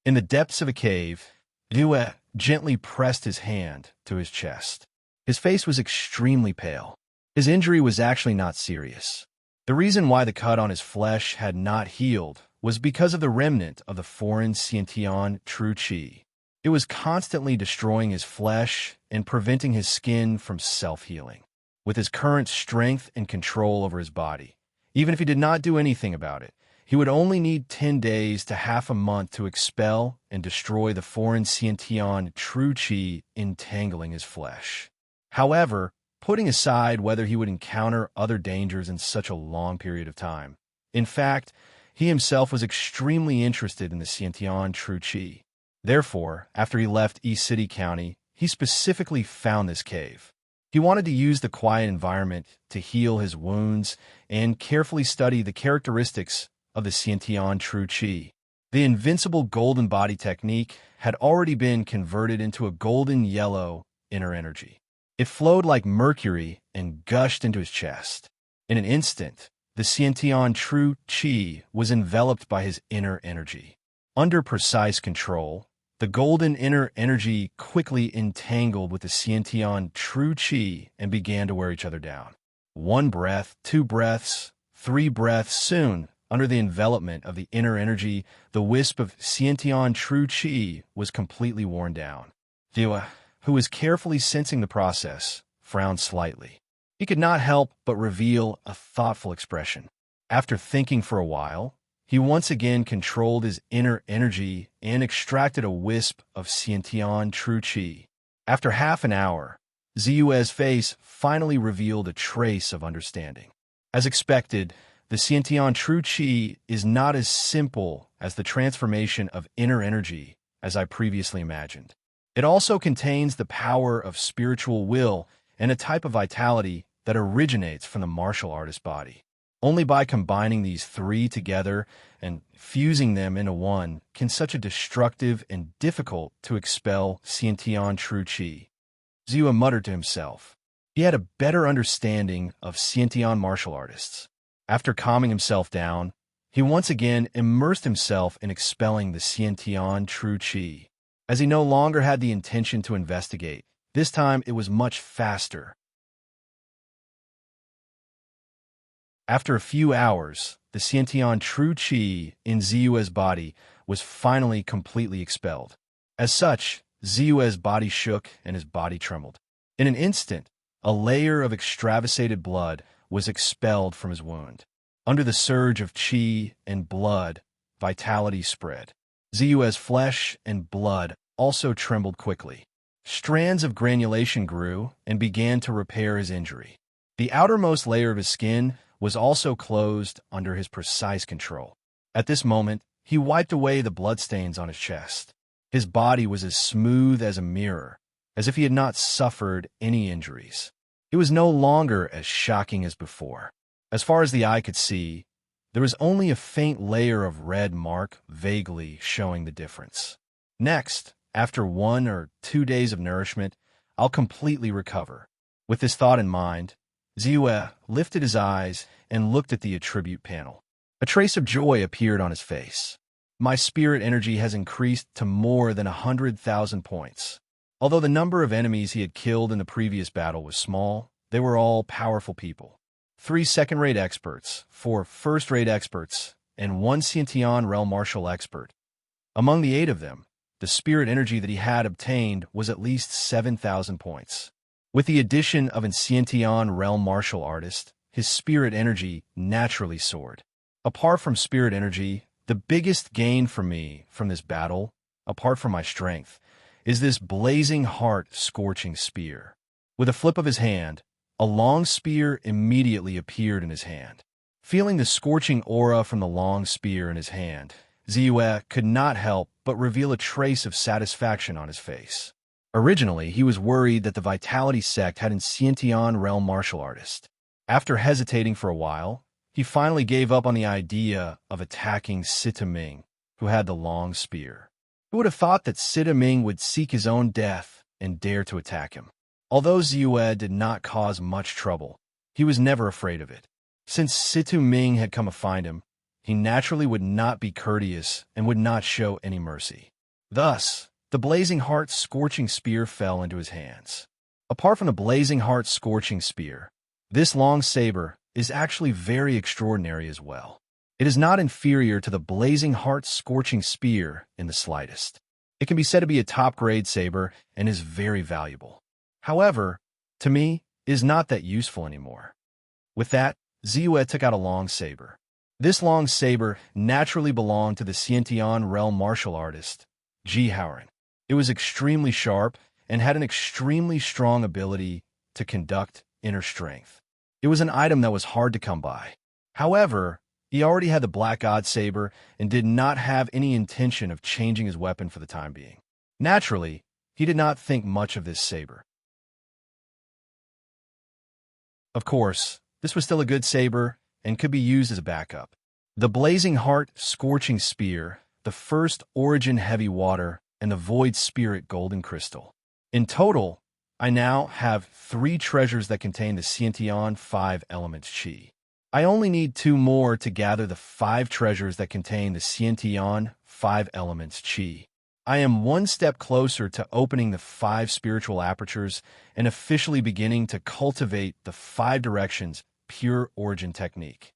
[SPEAKER 1] In the depths of a cave, Ziyue gently pressed his hand to his chest. His face was extremely pale. His injury was actually not serious. The reason why the cut on his flesh had not healed was because of the remnant of the foreign Xiantian true qi. It was constantly destroying his flesh and preventing his skin from self-healing. With his current strength and control over his body, even if he did not do anything about it, he would only need 10 days to half a month to expel and destroy the foreign Sciention true qi entangling his flesh. However, putting aside whether he would encounter other dangers in such a long period of time, in fact, he himself was extremely interested in the Sciention true qi. Therefore, after he left East City County, he specifically found this cave. He wanted to use the quiet environment to heal his wounds and carefully study the characteristics of the Sciention true qi. The invincible golden body technique had already been converted into a golden yellow inner energy. It flowed like mercury and gushed into his chest. In an instant, the Sciention true qi was enveloped by his inner energy. Under precise control, the golden inner energy quickly entangled with the Sciention true qi and began to wear each other down. 1 breath, 2 breaths, 3 breaths. Soon, under the envelopment of the inner energy, the wisp of Sciention true qi was completely worn down. Ziwa, who was carefully sensing the process, frowned slightly. He could not help but reveal a thoughtful expression. After thinking for a while, he once again controlled his inner energy and extracted a wisp of Sciention true qi. After half an hour, Ziyue's face finally revealed a trace of understanding. As expected, the Sciention true qi is not as simple as the transformation of inner energy as I previously imagined. It also contains the power of spiritual will and a type of vitality that originates from the martial artist body. Only by combining these three together and fusing them into one can such a destructive and difficult to expel Sciention true qi. Ziyue muttered to himself. He had a better understanding of Sciention martial artists. After calming himself down, he once again immersed himself in expelling the Sciention true qi. As he no longer had the intention to investigate, this time it was much faster. After a few hours, the Sciention true qi in Ziyue's body was finally completely expelled. As such, Ziyue's body shook and his body trembled. In an instant, a layer of extravasated blood was expelled from his wound. Under the surge of qi and blood, vitality spread. Ziyue's flesh and blood also trembled quickly. Strands of granulation grew and began to repair his injury. The outermost layer of his skin was also closed under his precise control. At this moment, he wiped away the bloodstains on his chest. His body was as smooth as a mirror, as if he had not suffered any injuries. It was no longer as shocking as before. As far as the eye could see, there was only a faint layer of red mark vaguely showing the difference. Next, after 1 or 2 days of nourishment, I'll completely recover. With this thought in mind, Ziyue lifted his eyes and looked at the attribute panel. A trace of joy appeared on his face. My spirit energy has increased to more than 100,000 points. Although the number of enemies he had killed in the previous battle was small, they were all powerful people. 3 second-rate experts, 4 first-rate experts, and 1 Sciention realm martial expert. Among the 8 of them, the spirit energy that he had obtained was at least 7,000 points. With the addition of an Sciention realm martial artist, his spirit energy naturally soared. Apart from spirit energy, the biggest gain for me from this battle, apart from my strength, is this blazing heart scorching spear. With a flip of his hand, a long spear immediately appeared in his hand. Feeling the scorching aura from the long spear in his hand, Ziyue could not help but reveal a trace of satisfaction on his face. Originally, he was worried that the Vitality sect had an Sciention realm martial artist. After hesitating for a while, he finally gave up on the idea of attacking Sita Ming, who had the long spear. Who would have thought that Sita Ming would seek his own death and dare to attack him? Although Ziyue did not cause much trouble, he was never afraid of it. Since Sita Ming had come to find him, he naturally would not be courteous and would not show any mercy. Thus, the blazing heart scorching spear fell into his hands. Apart from the blazing heart scorching spear, this long saber is actually very extraordinary as well. It is not inferior to the blazing heart scorching spear in the slightest. It can be said to be a top-grade saber and is very valuable. However, to me, it is not that useful anymore. With that, Ziyue took out a long saber. This long saber naturally belonged to the Xiantian realm martial artist, Ji Haoran. It was extremely sharp and had an extremely strong ability to conduct inner strength. It was an item that was hard to come by. However, he already had the Black God saber and did not have any intention of changing his weapon for the time being. Naturally, he did not think much of this saber. Of course, this was still a good saber and could be used as a backup. The Blazing Heart Scorching Spear, the First Origin Heavy Water, and the Void Spirit Golden Crystal. In total, I now have 3 treasures that contain the Xiantian 5 Elements Qi. I only need 2 more to gather the 5 treasures that contain the Xiantian 5 Elements Qi. I am one step closer to opening the 5 spiritual apertures and officially beginning to cultivate the 5 directions pure origin technique.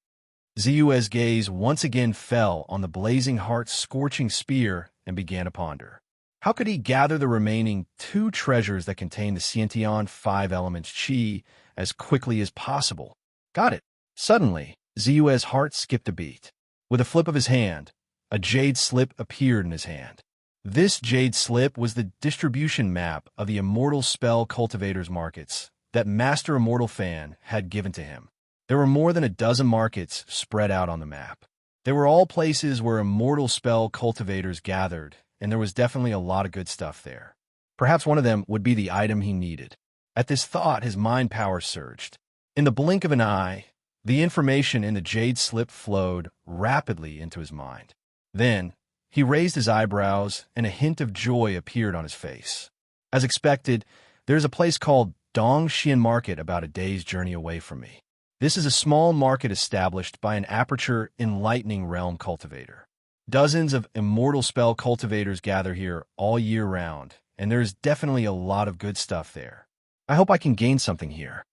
[SPEAKER 1] Ziyue's gaze once again fell on the Blazing Heart Scorching Spear and began to ponder. How could he gather the remaining 2 treasures that contain the Xiantian 5 Elements Qi as quickly as possible? Got it. Suddenly, Ziyue's heart skipped a beat. With a flip of his hand, a jade slip appeared in his hand. This jade slip was the distribution map of the Immortal Spell Cultivators markets that Master Immortal Fan had given to him. There were more than a dozen markets spread out on the map. They were all places where Immortal Spell Cultivators gathered, and there was definitely a lot of good stuff there. Perhaps one of them would be the item he needed. At this thought, his mind power surged. In the blink of an eye, the information in the jade slip flowed rapidly into his mind. Then, he raised his eyebrows, and a hint of joy appeared on his face. As expected, there's a place called Dongxian Market about a day's journey away from me. This is a small market established by an Aperture Enlightening Realm cultivator. Dozens of Immortal Spell cultivators gather here all year round, and there's definitely a lot of good stuff there. I hope I can gain something here.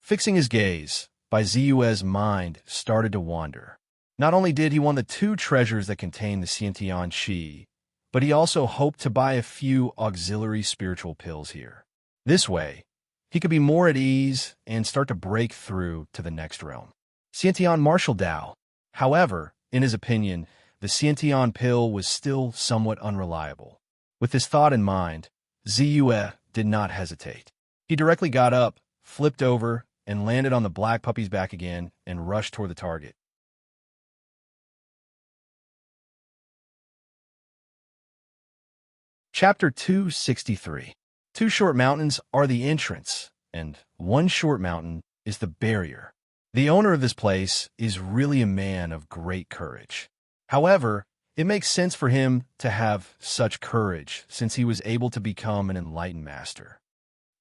[SPEAKER 1] Fixing his gaze, Bai Ziyue's mind started to wander. Not only did he want the 2 treasures that contain the Xiantian Qi, but he also hoped to buy a few auxiliary spiritual pills here. This way, he could be more at ease and start to break through to the next realm. Xiantian Martial Dao. However, in his opinion, the Xiantian pill was still somewhat unreliable. With this thought in mind, Ziyue did not hesitate. He directly got up, flipped over, and landed on the black puppy's back again and rushed toward the target. Chapter 263. 2 short mountains are the entrance, and 1 short mountain is the barrier. The owner of this place is really a man of great courage. However, it makes sense for him to have such courage since he was able to become an enlightened master.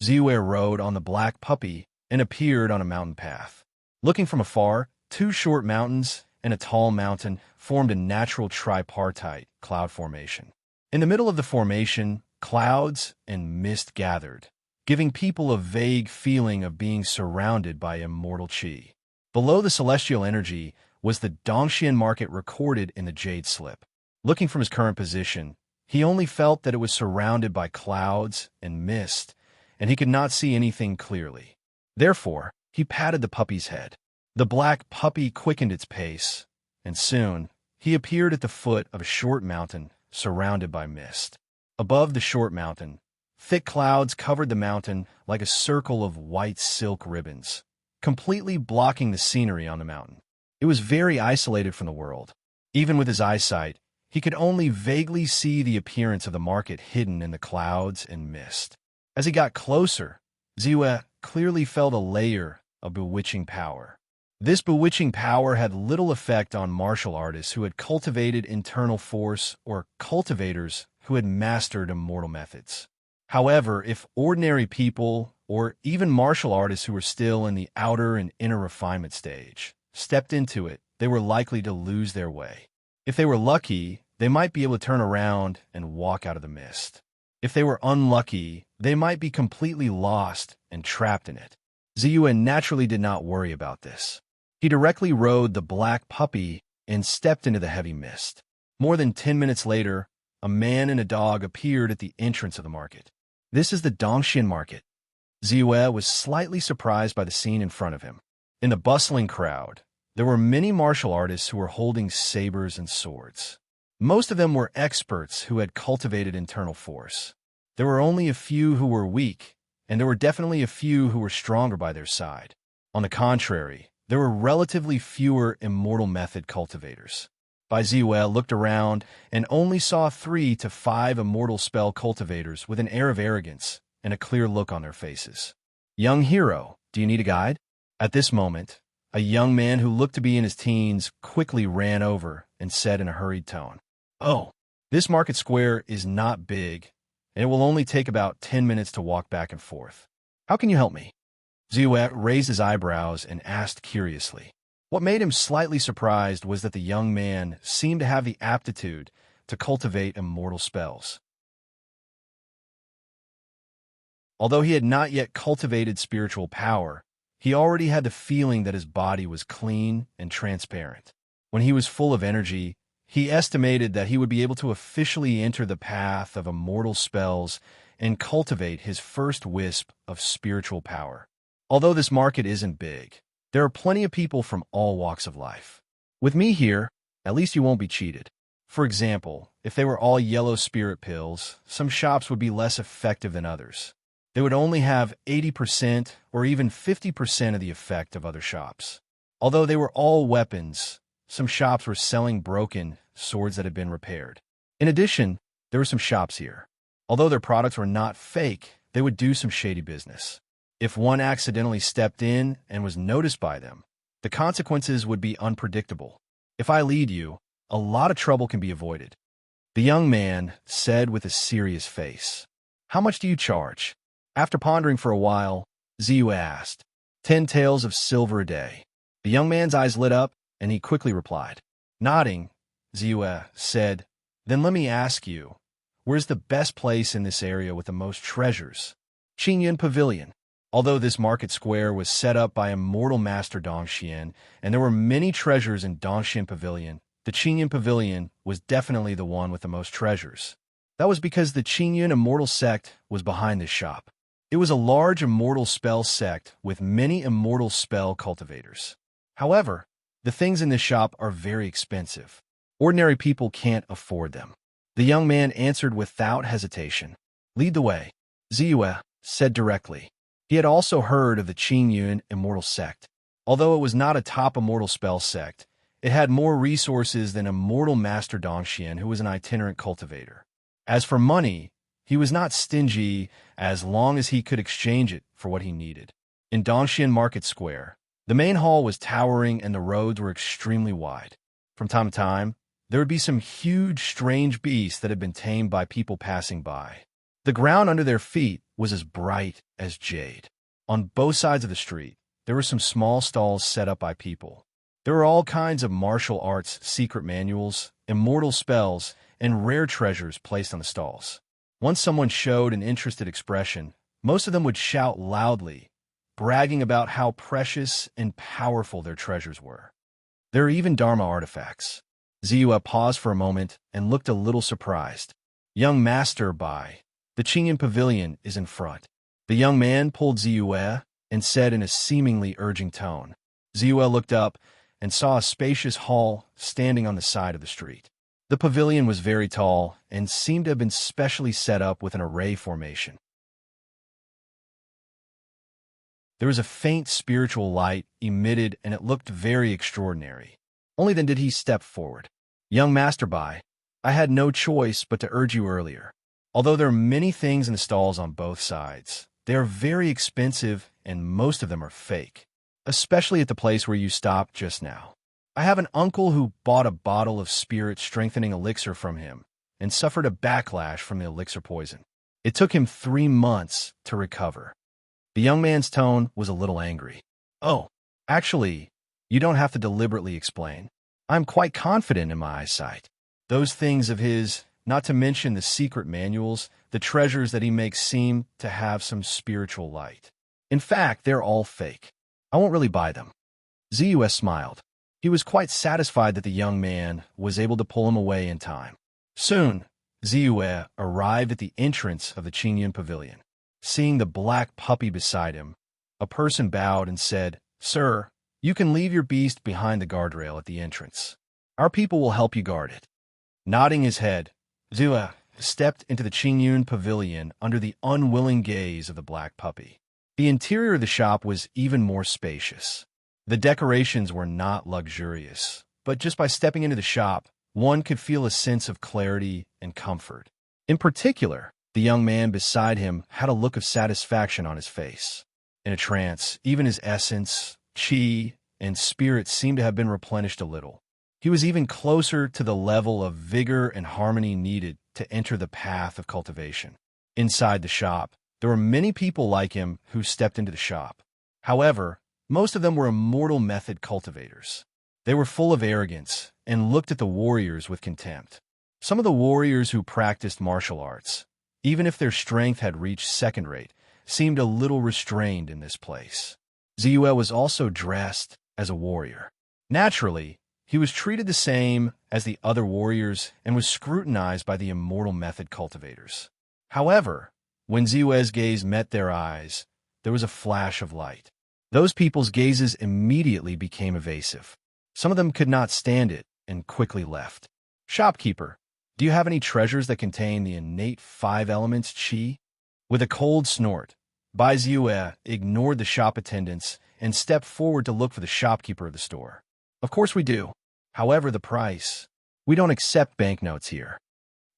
[SPEAKER 1] Ziyue rode on the black puppy and appeared on a mountain path. Looking from afar, 2 short mountains and a tall mountain formed a natural tripartite cloud formation. In the middle of the formation, clouds and mist gathered, giving people a vague feeling of being surrounded by immortal qi. Below the celestial energy was the Dongxian market recorded in the jade slip. Looking from his current position, he only felt that it was surrounded by clouds and mist, and he could not see anything clearly. Therefore, he patted the puppy's head. The black puppy quickened its pace, and soon he appeared at the foot of a short mountain surrounded by mist. Above the short mountain, thick clouds covered the mountain like a circle of white silk ribbons, completely blocking the scenery on the mountain. It was very isolated from the world. Even with his eyesight, he could only vaguely see the appearance of the market hidden in the clouds and mist. As he got closer, Ziyue clearly felt a layer of bewitching power. This bewitching power had little effect on martial artists who had cultivated internal force or cultivators who had mastered immortal methods. However, if ordinary people, or even martial artists who were still in the outer and inner refinement stage, stepped into it, they were likely to lose their way. If they were lucky, they might be able to turn around and walk out of the mist. If they were unlucky, they might be completely lost and trapped in it. Ziyue naturally did not worry about this. He directly rode the black puppy and stepped into the heavy mist. More than 10 minutes later, a man and a dog appeared at the entrance of the market. This is the Dongxian market. Ziyue was slightly surprised by the scene in front of him. In the bustling crowd, There were many martial artists who were holding sabers and swords. Most of them were experts who had cultivated internal force. There were only a few who were weak, and there were definitely a few who were stronger by their side. On the contrary, there were relatively fewer immortal method cultivators. Bai Ziwei looked around and only saw 3 to 5 immortal spell cultivators with an air of arrogance and a clear look on their faces. Young hero, do you need a guide? At this moment, a young man who looked to be in his teens quickly ran over and said in a hurried tone, "Oh, this market square is not big, and it will only take about 10 minutes to walk back and forth. How can you help me?" Ziwei raised his eyebrows and asked curiously. What made him slightly surprised was that the young man seemed to have the aptitude to cultivate immortal spells. Although he had not yet cultivated spiritual power, he already had the feeling that his body was clean and transparent. When he was full of energy, he estimated that he would be able to officially enter the path of immortal spells and cultivate his first wisp of spiritual power. Although this market isn't big, there are plenty of people from all walks of life. With me here, at least you won't be cheated. For example, if they were all yellow spirit pills, some shops would be less effective than others. They would only have 80% or even 50% of the effect of other shops. Although they were all weapons, some shops were selling broken swords that had been repaired. In addition, there were some shops here. Although their products were not fake, they would do some shady business. If one accidentally stepped in and was noticed by them, the consequences would be unpredictable. If I lead you, a lot of trouble can be avoided. The young man said with a serious face, "How much do you charge?" After pondering for a while, Ziyu asked, 10 taels of silver a day." The young man's eyes lit up, and he quickly replied. Nodding, Ziyu said, "Then let me ask you, where's the best place in this area with the most treasures?" Qingyun Pavilion. Although this market square was set up by immortal master Dongxian, and there were many treasures in Dongxian Pavilion, the Qingyun Pavilion was definitely the one with the most treasures. That was because the Qingyun immortal sect was behind this shop. It was a large immortal spell sect with many immortal spell cultivators. However, the things in this shop are very expensive. Ordinary people can't afford them. The young man answered without hesitation. "Lead the way," Ziyu said directly. He had also heard of the Qingyun immortal sect. Although it was not a top immortal spell sect, it had more resources than immortal master Dongxian, who was an itinerant cultivator. As for money, he was not stingy as long as he could exchange it for what he needed. In Dongxian Market Square, the main hall was towering and the roads were extremely wide. From time to time, there would be some huge, strange beasts that had been tamed by people passing by. The ground under their feet was as bright as jade. On both sides of the street, there were some small stalls set up by people. There were all kinds of martial arts secret manuals, immortal spells, and rare treasures placed on the stalls. Once someone showed an interested expression, most of them would shout loudly, bragging about how precious and powerful their treasures were. There are even Dharma artifacts. Ziyu paused for a moment and looked a little surprised. "Young Master Bai, the Qingyun Pavilion is in front." The young man pulled Ziyu and said in a seemingly urging tone. Ziyu looked up and saw a spacious hall standing on the side of the street. The pavilion was very tall and seemed to have been specially set up with an array formation. There was a faint spiritual light emitted and it looked very extraordinary. Only then did he step forward. "Young Master Bai, I had no choice but to urge you earlier. Although there are many things in the stalls on both sides, they are very expensive and most of them are fake, especially at the place where you stopped just now. I have an uncle who bought a bottle of spirit-strengthening elixir from him and suffered a backlash from the elixir poison. It took him 3 months to recover." The young man's tone was a little angry. "Oh, actually, you don't have to deliberately explain. I'm quite confident in my eyesight. Those things of his, not to mention the secret manuals, the treasures that he makes seem to have some spiritual light. In fact, they're all fake. I won't really buy them." Ziyu smiled. He was quite satisfied that the young man was able to pull him away in time. Soon, Ziyu arrived at the entrance of the Qingyun Pavilion. Seeing the black puppy beside him, a person bowed and said, "Sir, You can leave your beast behind the guardrail at the entrance. Our people will help you guard it. Nodding his head, Zua stepped into the Qingyun pavilion under the unwilling gaze of the black puppy. The interior of the shop was even more spacious. The decorations were not luxurious, but just by stepping into the shop, one could feel a sense of clarity and comfort. In particular, the young man beside him had a look of satisfaction on his face. In a trance, even his essence, qi, and spirit seemed to have been replenished a little. He was even closer to the level of vigor and harmony needed to enter the path of cultivation. Inside the shop, there were many people like him who stepped into the shop. However, most of them were immortal method cultivators. They were full of arrogance and looked at the warriors with contempt. Some of the warriors who practiced martial arts, even if their strength had reached second rate, seemed a little restrained in this place. Ziyue was also dressed as a warrior. Naturally, he was treated the same as the other warriors and was scrutinized by the immortal method cultivators. However, when Ziyue's gaze met their eyes, there was a flash of light. Those people's gazes immediately became evasive. Some of them could not stand it and quickly left. Shopkeeper, do you have any treasures that contain the innate 5 elements qi? With a cold snort, Bai Ziyue ignored the shop attendants and stepped forward to look for the shopkeeper of the store. Of course we do. However, the price. We don't accept banknotes here.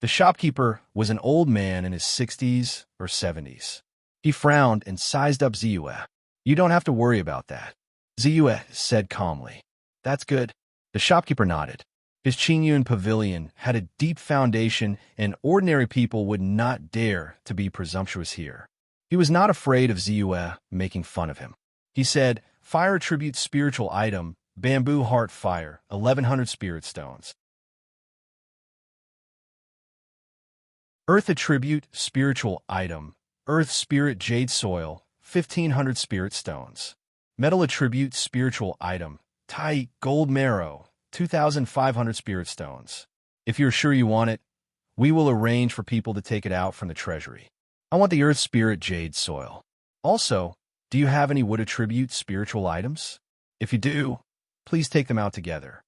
[SPEAKER 1] The shopkeeper was an old man in his 60s or 70s. He frowned and sized up Ziyue. You don't have to worry about that, Ziyue said calmly. That's good. The shopkeeper nodded. His Qingyun pavilion had a deep foundation and ordinary people would not dare to be presumptuous here. He was not afraid of Ziyue making fun of him. He said, Fire attribute spiritual item, bamboo heart fire, 1100 spirit stones. Earth attribute spiritual item, earth spirit jade soil, 1500 spirit stones. Metal attribute spiritual item, Tai gold marrow, 2500 spirit stones. If you're sure you want it, we will arrange for people to take it out from the treasury. I want the earth spirit jade soil. Also, do you have any wood attribute spiritual items? If you do, please take them out together.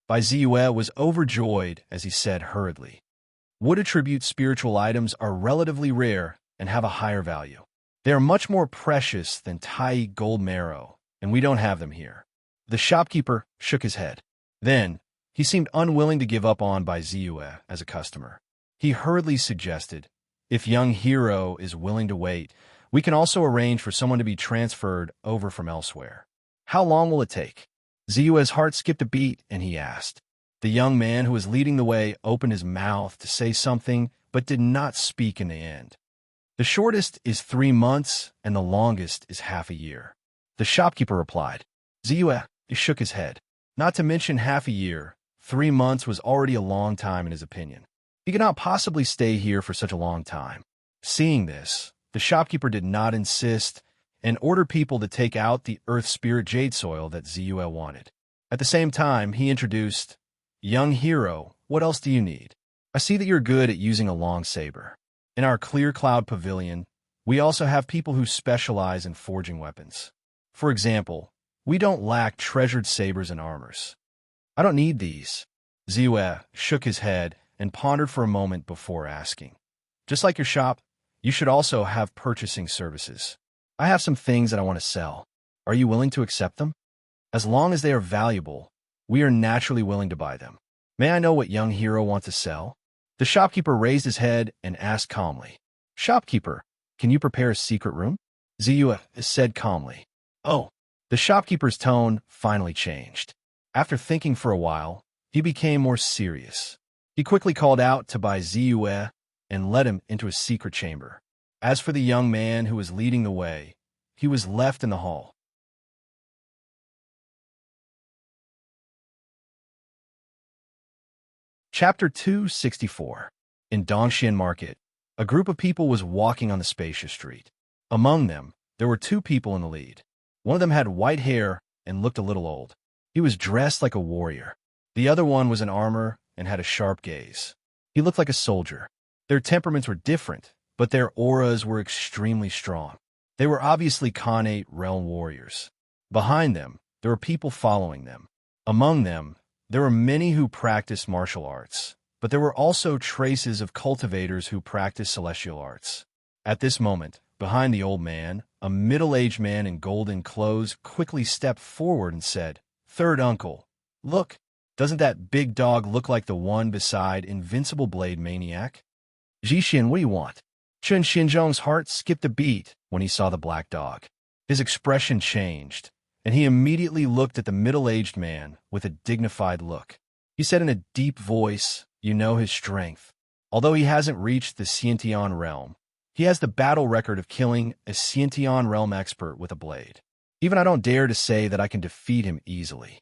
[SPEAKER 1] Bai Ziyue was overjoyed as he said hurriedly. Wood attribute spiritual items are relatively rare and have a higher value. They are much more precious than Tai gold marrow, and we don't have them here. The shopkeeper shook his head. Then, he seemed unwilling to give up on Bai Ziyue as a customer. He hurriedly suggested, if young hero is willing to wait, we can also arrange for someone to be transferred over from elsewhere. How long will it take? Ziyue's heart skipped a beat, and he asked. The young man who was leading the way opened his mouth to say something, but did not speak in the end. The shortest is 3 months, and the longest is half a year. The shopkeeper replied. Ziyue shook his head. Not to mention half a year, 3 months was already a long time in his opinion. He could not possibly stay here for such a long time. Seeing this, the shopkeeper did not insist and ordered people to take out the earth spirit jade soil that Ziyue wanted. At the same time, he introduced, Young hero, what else do you need? I see that you're good at using a long saber. In our Clear Cloud Pavilion, we also have people who specialize in forging weapons. For example, we don't lack treasured sabers and armors. I don't need these. Ziyue shook his head and pondered for a moment before asking. Just like your shop, you should also have purchasing services. I have some things that I want to sell. Are you willing to accept them? As long as they are valuable, we are naturally willing to buy them. May I know what young hero wants to sell? The shopkeeper raised his head and asked calmly. Shopkeeper, can you prepare a secret room? Ziyue said calmly. Oh. The shopkeeper's tone finally changed. After thinking for a while, he became more serious. He quickly called out to Bai Ziyue and led him into a secret chamber. As for the young man who was leading the way, he was left in the hall. Chapter 264. In Dongxian Market, a group of people was walking on the spacious street. Among them, there were 2 people in the lead. One of them had white hair and looked a little old. He was dressed like a warrior. The other one was in armor and had a sharp gaze. He looked like a soldier. Their temperaments were different, but their auras were extremely strong. They were obviously Khanate realm warriors. Behind them, there were people following them. Among them, there were many who practiced martial arts, but there were also traces of cultivators who practiced celestial arts. At this moment, behind the old man, a middle-aged man in golden clothes quickly stepped forward and said, "Third uncle, look, doesn't that big dog look like the one beside Invincible Blade Maniac?" "Jixin, what do you want?" Chen Xinzhong's heart skipped a beat when he saw the black dog. His expression changed, and he immediately looked at the middle-aged man with a dignified look. He said in a deep voice, "You know his strength. Although he hasn't reached the Shinto realm, he has the battle record of killing a Shinto realm expert with a blade. Even I don't dare to say that I can defeat him easily.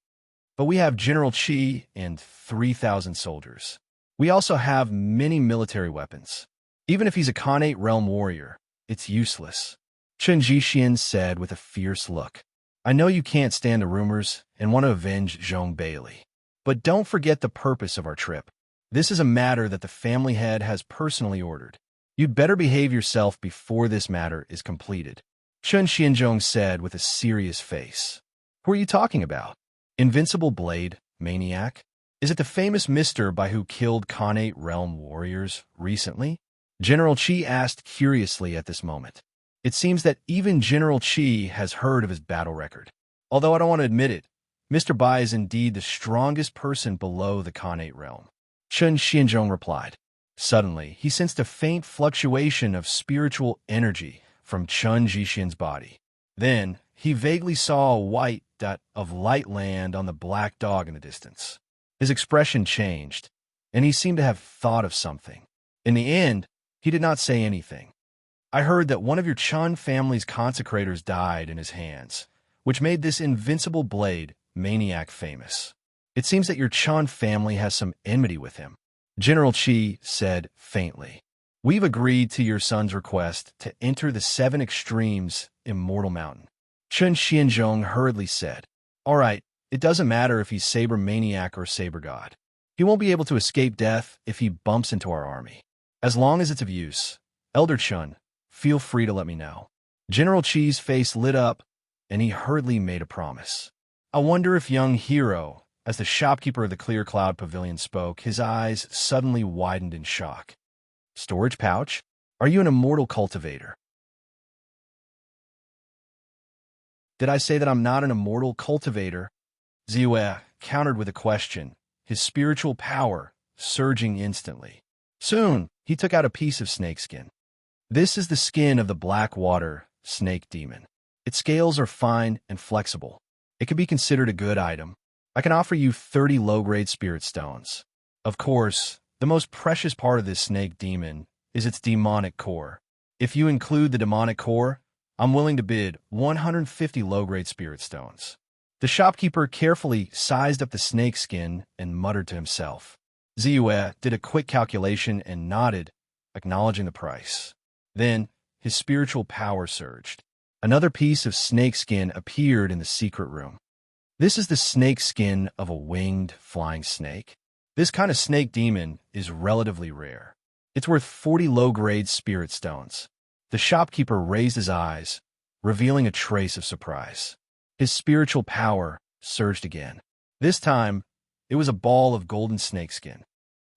[SPEAKER 1] But we have General Qi and 3,000 soldiers. We also have many military weapons. Even if he's a Khanate realm warrior, it's useless," Chen Jixin said with a fierce look. "I know you can't stand the rumors and want to avenge Zhong Bailey. But don't forget the purpose of our trip. This is a matter that the family head has personally ordered. You'd better behave yourself before this matter is completed," Chen Xinzhong said with a serious face. "Who are you talking about? Invincible Blade Maniac? Is it the famous mister by who killed Khanate realm warriors recently?" General Qi asked curiously at this moment. It seems that even General Qi has heard of his battle record. Although I don't want to admit it, Mr. Bai is indeed the strongest person below the Khanate realm, Chen Xinzhong replied. Suddenly, he sensed a faint fluctuation of spiritual energy from Chen Jixin's body. Then, he vaguely saw a white dot of light land on the black dog in the distance. His expression changed, and he seemed to have thought of something. In the end, he did not say anything. "I heard that one of your Chun family's consecrators died in his hands, which made this invincible blade maniac famous. It seems that your Chun family has some enmity with him," General Qi said faintly. "We've agreed to your son's request to enter the Seven Extremes Immortal Mountain," Chen Xinzhong hurriedly said. "All right, it doesn't matter if he's Saber Maniac or Saber God. He won't be able to escape death if he bumps into our army. As long as it's of use, Elder Chun, feel free to let me know." General Qi's face lit up, and he hurriedly made a promise. "I wonder if young Hero," as the shopkeeper of the Clear Cloud Pavilion spoke, his eyes suddenly widened in shock. "Storage pouch? Are you an immortal cultivator?" "Did I say that I'm not an immortal cultivator?" Ziyue countered with a question, his spiritual power surging instantly. Soon, he took out a piece of snakeskin. "This is the skin of the black water snake demon. Its scales are fine and flexible. It can be considered a good item. I can offer you 30 low-grade spirit stones. Of course, the most precious part of this snake demon is its demonic core. If you include the demonic core, I'm willing to bid 150 low-grade spirit stones." The shopkeeper carefully sized up the snake skin and muttered to himself. Ziyue did a quick calculation and nodded, acknowledging the price. Then, his spiritual power surged. Another piece of snake skin appeared in the secret room. "This is the snake skin of a winged flying snake. This kind of snake demon is relatively rare. It's worth 40 low-grade spirit stones." The shopkeeper raised his eyes, revealing a trace of surprise. His spiritual power surged again. This time, it was a ball of golden snakeskin.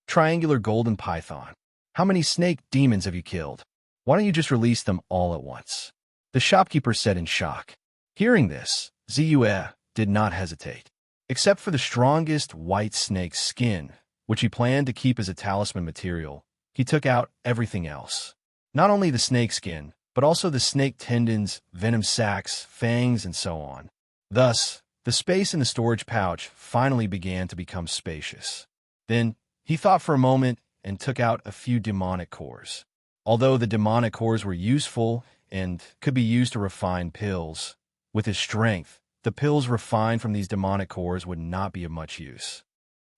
[SPEAKER 1] "Triangular golden python. How many snake demons have you killed? Why don't you just release them all at once?" The shopkeeper said in shock. Hearing this, Ziyue did not hesitate. Except for the strongest white snake's skin, which he planned to keep as a talisman material, he took out everything else. Not only the snake skin, but also the snake tendons, venom sacs, fangs, and so on. Thus, the space in the storage pouch finally began to become spacious. Then, he thought for a moment and took out a few demonic cores. Although the demonic cores were useful and could be used to refine pills, with his strength, the pills refined from these demonic cores would not be of much use.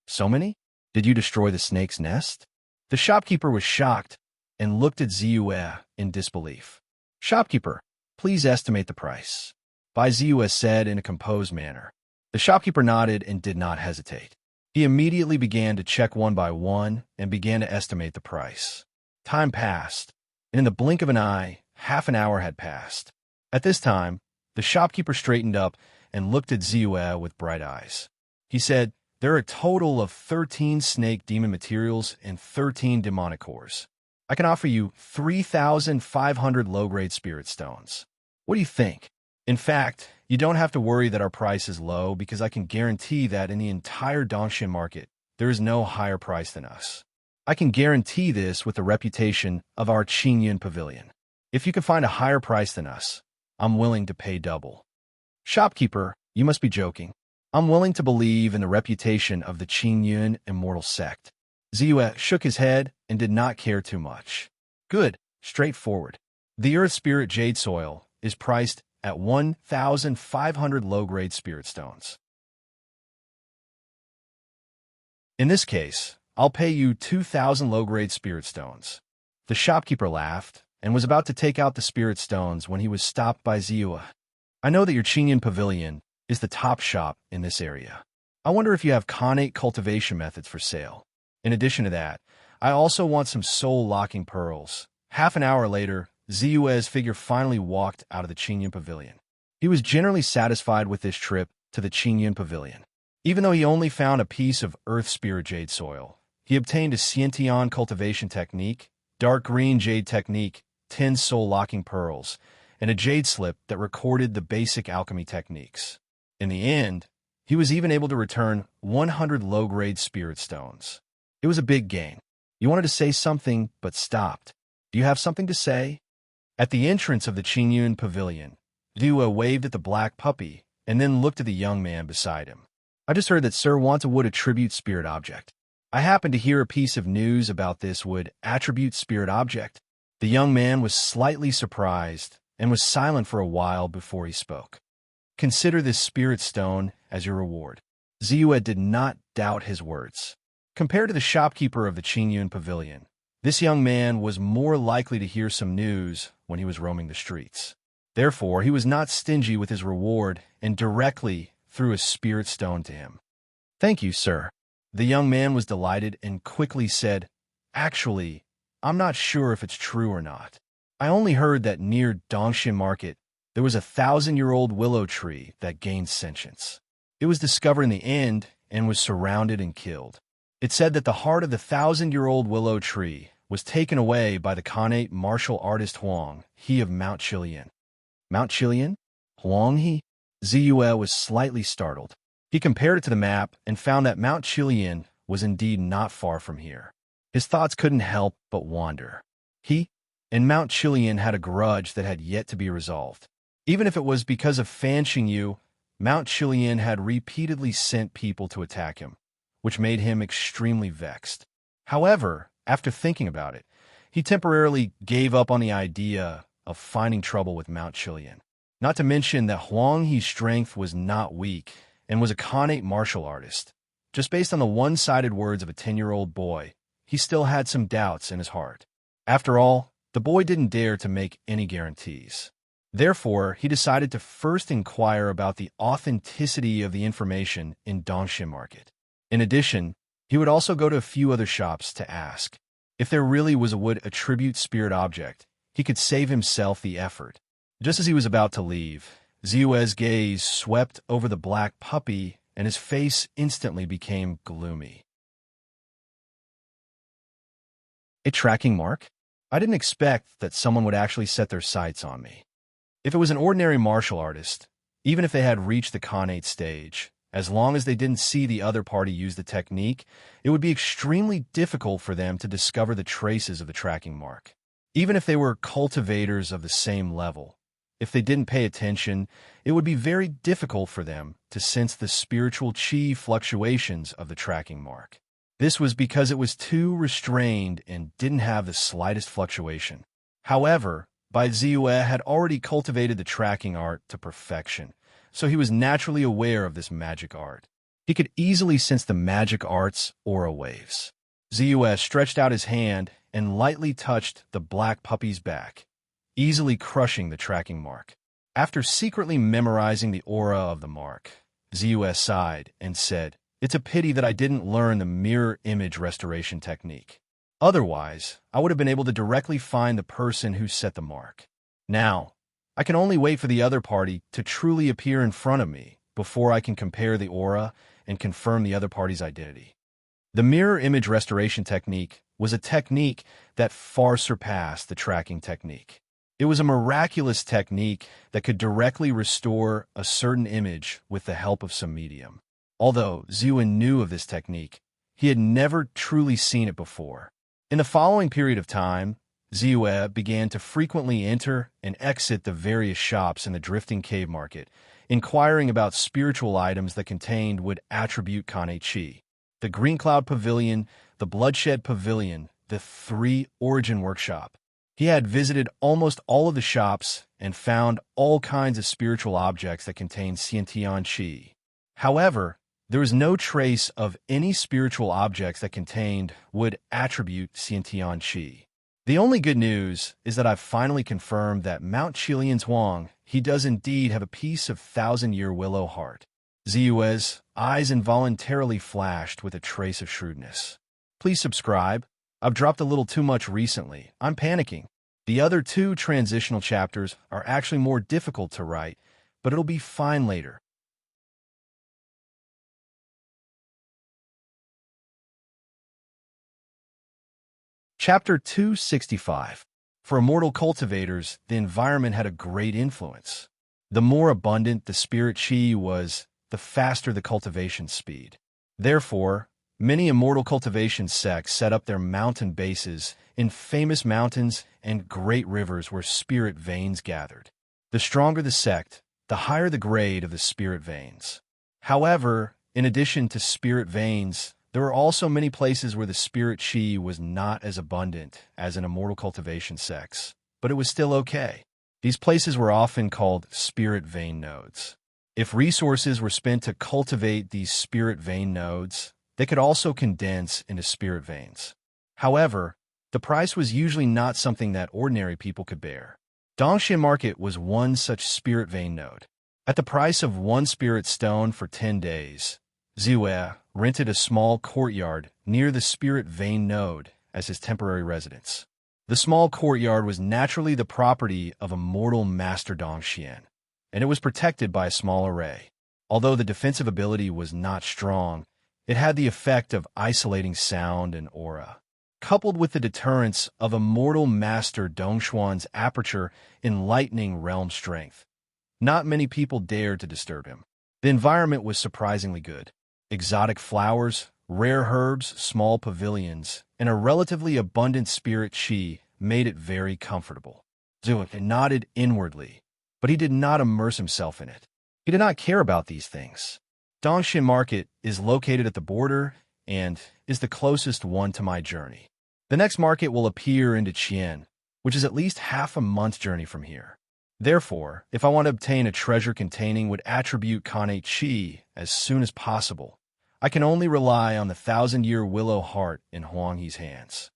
[SPEAKER 1] "So many? Did you destroy the snake's nest?" The shopkeeper was shocked and looked at Ziyue in disbelief. "Shopkeeper, please estimate the price," Bai Ziyue said in a composed manner. The shopkeeper nodded and did not hesitate. He immediately began to check one by one and began to estimate the price. Time passed, and in the blink of an eye, half an hour had passed. At this time, the shopkeeper straightened up and looked at Ziyue with bright eyes. He said, "There are a total of 13 snake demon materials and 13 demonic cores. I can offer you 3,500 low-grade spirit stones. What do you think? In fact, you don't have to worry that our price is low because I can guarantee that in the entire Dongshin market, there is no higher price than us. I can guarantee this with the reputation of our Qingyun Pavilion. If you can find a higher price than us, I'm willing to pay double." "Shopkeeper, you must be joking. I'm willing to believe in the reputation of the Qingyun Immortal Sect." Ziyue shook his head and did not care too much. "Good, straightforward. The Earth Spirit Jade Soil is priced at 1,500 low-grade spirit stones. In this case, I'll pay you 2,000 low-grade spirit stones." The shopkeeper laughed and was about to take out the spirit stones when he was stopped by Ziyue. "I know that your Qingyun Pavilion is the top shop in this area. I wonder if you have Khanate cultivation methods for sale. In addition to that, I also want some soul-locking pearls." Half an hour later, Ziyue's figure finally walked out of the Qingyun Pavilion. He was generally satisfied with this trip to the Qingyun Pavilion. Even though he only found a piece of Earth Spirit Jade soil, he obtained a Xiantian cultivation technique, dark green jade technique, 10 soul-locking pearls, and a jade slip that recorded the basic alchemy techniques. In the end, he was even able to return 100 low-grade spirit stones. It was a big gain. You wanted to say something, but stopped. "Do you have something to say?" At the entrance of the Qingyun Pavilion, Ziyue waved at the black puppy and then looked at the young man beside him. "I just heard that Sir wants a wood attribute spirit object. I happened to hear a piece of news about this wood attribute spirit object." The young man was slightly surprised and was silent for a while before he spoke. "Consider this spirit stone as your reward." Ziyue did not doubt his words. Compared to the shopkeeper of the Qingyun Pavilion, this young man was more likely to hear some news when he was roaming the streets. Therefore, he was not stingy with his reward and directly threw a spirit stone to him. "Thank you, sir." The young man was delighted and quickly said, "Actually, I'm not sure if it's true or not. I only heard that near Dongshin Market, there was a 1,000-year-old willow tree that gained sentience. It was discovered in the end and was surrounded and killed. It said that the heart of the 1,000-year-old willow tree was taken away by the Khanate martial artist Huang He of Mount Chilian." "Mount Chilian? Huang He?" Ziyue was slightly startled. He compared it to the map and found that Mount Chilian was indeed not far from here. His thoughts couldn't help but wander. He and Mount Chilian had a grudge that had yet to be resolved. Even if it was because of Fan Xingyu, Mount Chilian had repeatedly sent people to attack him, which made him extremely vexed. However, after thinking about it, he temporarily gave up on the idea of finding trouble with Mount Chilian. Not to mention that Huang He's strength was not weak and was a Khanate martial artist. Just based on the one-sided words of a 10-year-old boy, he still had some doubts in his heart. After all, the boy didn't dare to make any guarantees. Therefore, he decided to first inquire about the authenticity of the information in Dongshin Market. In addition, he would also go to a few other shops to ask. If there really was a wood attribute spirit object, he could save himself the effort. Just as he was about to leave, Ziyue's gaze swept over the black puppy and his face instantly became gloomy. A tracking mark? I didn't expect that someone would actually set their sights on me. If it was an ordinary martial artist, even if they had reached the Khanate stage, as long as they didn't see the other party use the technique, it would be extremely difficult for them to discover the traces of the tracking mark. Even if they were cultivators of the same level, if they didn't pay attention, it would be very difficult for them to sense the spiritual chi fluctuations of the tracking mark. This was because it was too restrained and didn't have the slightest fluctuation. However, Bai Ziyue had already cultivated the tracking art to perfection, so he was naturally aware of this magic art. He could easily sense the magic art's aura waves. Ziyue stretched out his hand and lightly touched the black puppy's back, easily crushing the tracking mark. After secretly memorizing the aura of the mark, Ziyue sighed and said, "It's a pity that I didn't learn the mirror image restoration technique. Otherwise, I would have been able to directly find the person who set the mark. Now, I can only wait for the other party to truly appear in front of me before I can compare the aura and confirm the other party's identity. The mirror image restoration technique was a technique that far surpassed the tracking technique. It was a miraculous technique that could directly restore a certain image with the help of some medium. Although Zhua knew of this technique, he had never truly seen it before. In the following period of time, Zhua began to frequently enter and exit the various shops in the drifting cave market, inquiring about spiritual items that contained would attribute Kane Chi. The Green Cloud Pavilion, the Bloodshed Pavilion, the 3 Origin Workshop. He had visited almost all of the shops and found all kinds of spiritual objects that contained Xiantian Qi. However, there was no trace of any spiritual objects that contained would attribute Xiantian Qi. The only good news is that I've finally confirmed that Mount Qilian's Huang, he does indeed have a piece of 1,000-year willow heart. Zhua's eyes involuntarily flashed with a trace of shrewdness. Please subscribe. I've dropped a little too much recently. I'm panicking. The other 2 transitional chapters are actually more difficult to write, but it'll be fine later. Chapter 265. For immortal cultivators, the environment had a great influence. The more abundant the spirit chi was, the faster the cultivation speed. Therefore, many immortal cultivation sects set up their mountain bases in famous mountains and great rivers where spirit veins gathered. The stronger the sect, the higher the grade of the spirit veins. However, in addition to spirit veins, there were also many places where the spirit chi was not as abundant as in immortal cultivation sects, but it was still okay. These places were often called spirit vein nodes. If resources were spent to cultivate these spirit vein nodes, they could also condense into spirit veins. However, the price was usually not something that ordinary people could bear. Dongshan Market was one such spirit vein node. At the price of 1 spirit stone for 10 days, Zhua rented a small courtyard near the spirit vein node as his temporary residence. The small courtyard was naturally the property of a mortal master Dongshan, and it was protected by a small array. Although the defensive ability was not strong, it had the effect of isolating sound and aura. Coupled with the deterrence of immortal master Dongshuan's aperture enlightening realm strength, not many people dared to disturb him. The environment was surprisingly good. Exotic flowers, rare herbs, small pavilions, and a relatively abundant spirit chi made it very comfortable. Zhua nodded inwardly, but he did not immerse himself in it. He did not care about these things. Dongshan Market is located at the border and is the closest one to my journey. The next market will appear into Qian, which is at least half a month's journey from here. Therefore, if I want to obtain a treasure containing would attribute Kane Chi as soon as possible, I can only rely on the 1,000-year willow heart in Huanghe's hands.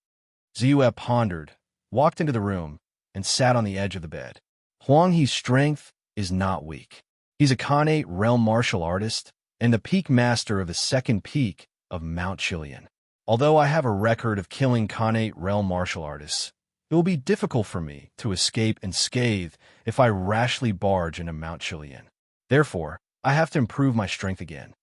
[SPEAKER 1] Zhua pondered, walked into the room, and sat on the edge of the bed. Huanghe's strength is not weak. He's a Kane realm martial artist and the peak master of the 2nd peak of Mount Qilian. Although I have a record of killing Kane realm martial artists, it will be difficult for me to escape unscathed if I rashly barge into Mount Qilian. Therefore, I have to improve my strength again.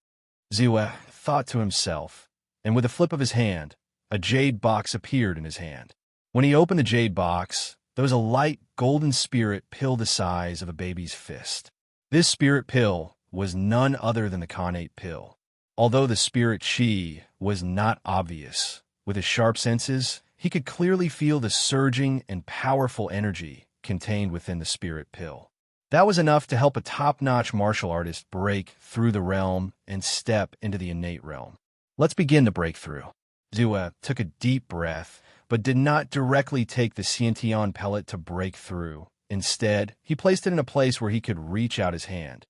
[SPEAKER 1] Zhua thought to himself, and with a flip of his hand, a jade box appeared in his hand. When he opened the jade box, there was a light golden spirit pill the size of a baby's fist. This spirit pill was none other than the Khanate pill. Although the spirit chi was not obvious, with his sharp senses, he could clearly feel the surging and powerful energy contained within the spirit pill. That was enough to help a top-notch martial artist break through the realm and step into the innate realm. Let's begin the breakthrough. Zhua took a deep breath, but did not directly take the Xiantian pellet to break through. Instead, he placed it in a place where he could reach out his hand.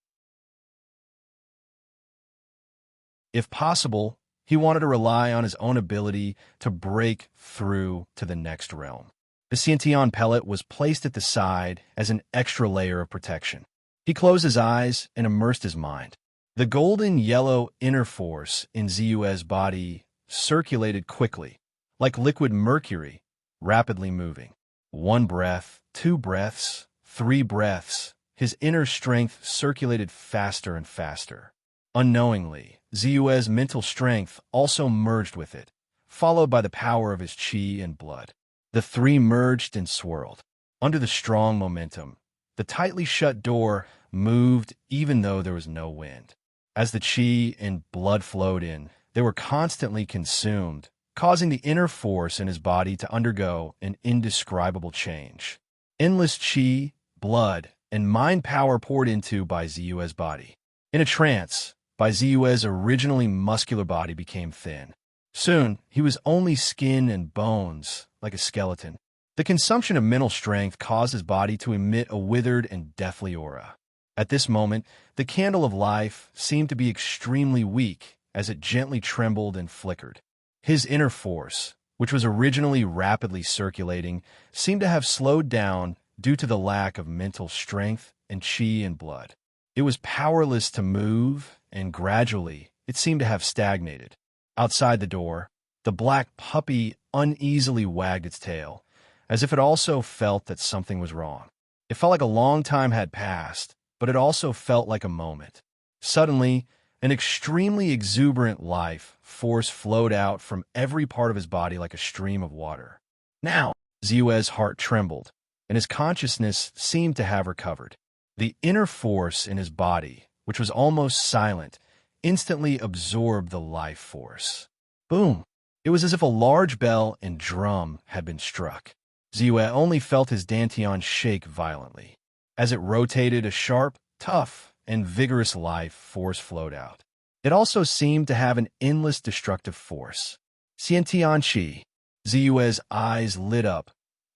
[SPEAKER 1] If possible, he wanted to rely on his own ability to break through to the next realm. The Xiantian pellet was placed at the side as an extra layer of protection. He closed his eyes and immersed his mind. The golden-yellow inner force in Zhua's body circulated quickly, like liquid mercury, rapidly moving. 1 breath, 2 breaths, 3 breaths. his inner strength circulated faster and faster. Unknowingly, Ziyue's mental strength also merged with it, followed by the power of his qi and blood. The three merged and swirled. Under the strong momentum, the tightly shut door moved even though there was no wind. As the qi and blood flowed in, they were constantly consumed, causing the inner force in his body to undergo an indescribable change. Endless qi, blood, and mind power poured into by Ziyue's body. In a trance, Ziyue's originally muscular body became thin. Soon, he was only skin and bones, like a skeleton. The consumption of mental strength caused his body to emit a withered and deathly aura. At this moment, the candle of life seemed to be extremely weak as it gently trembled and flickered. His inner force, which was originally rapidly circulating, seemed to have slowed down due to the lack of mental strength and qi and blood. It was powerless to move, and gradually, it seemed to have stagnated. Outside the door, the black puppy uneasily wagged its tail, as if it also felt that something was wrong. It felt like a long time had passed, but it also felt like a moment. Suddenly, an extremely exuberant life force flowed out from every part of his body like a stream of water. Now, Ziyue's heart trembled, and his consciousness seemed to have recovered. The inner force in his body, which was almost silent, instantly absorbed the life force. Boom! It was as if a large bell and drum had been struck. Ziyue only felt his dantian shake violently. As it rotated, a sharp, tough, and vigorous life force flowed out. It also seemed to have an endless destructive force. Xiantian Qi. Ziyue's eyes lit up,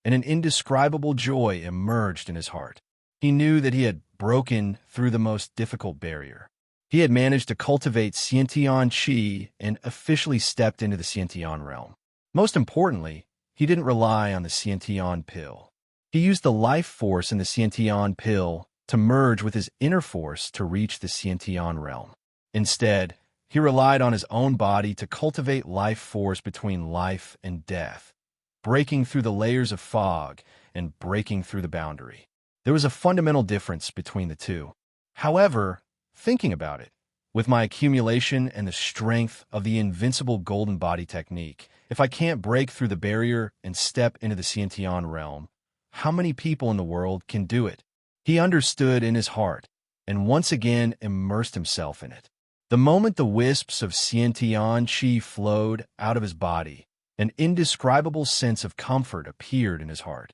[SPEAKER 1] and an indescribable joy emerged in his heart. He knew that he had broken through the most difficult barrier. He had managed to cultivate Xiantian Qi and officially stepped into the Xiantian realm. Most importantly, he didn't rely on the Xiantian pill. He used the life force in the Xiantian pill to merge with his inner force to reach the Xiantian realm. Instead, he relied on his own body to cultivate life force between life and death, breaking through the layers of fog and breaking through the boundary. There was a fundamental difference between the two. However, thinking about it, with my accumulation and the strength of the invincible golden body technique, if I can't break through the barrier and step into the Xiantian realm, how many people in the world can do it? He understood in his heart, and once again immersed himself in it. The moment the wisps of Xiantian Qi flowed out of his body, an indescribable sense of comfort appeared in his heart.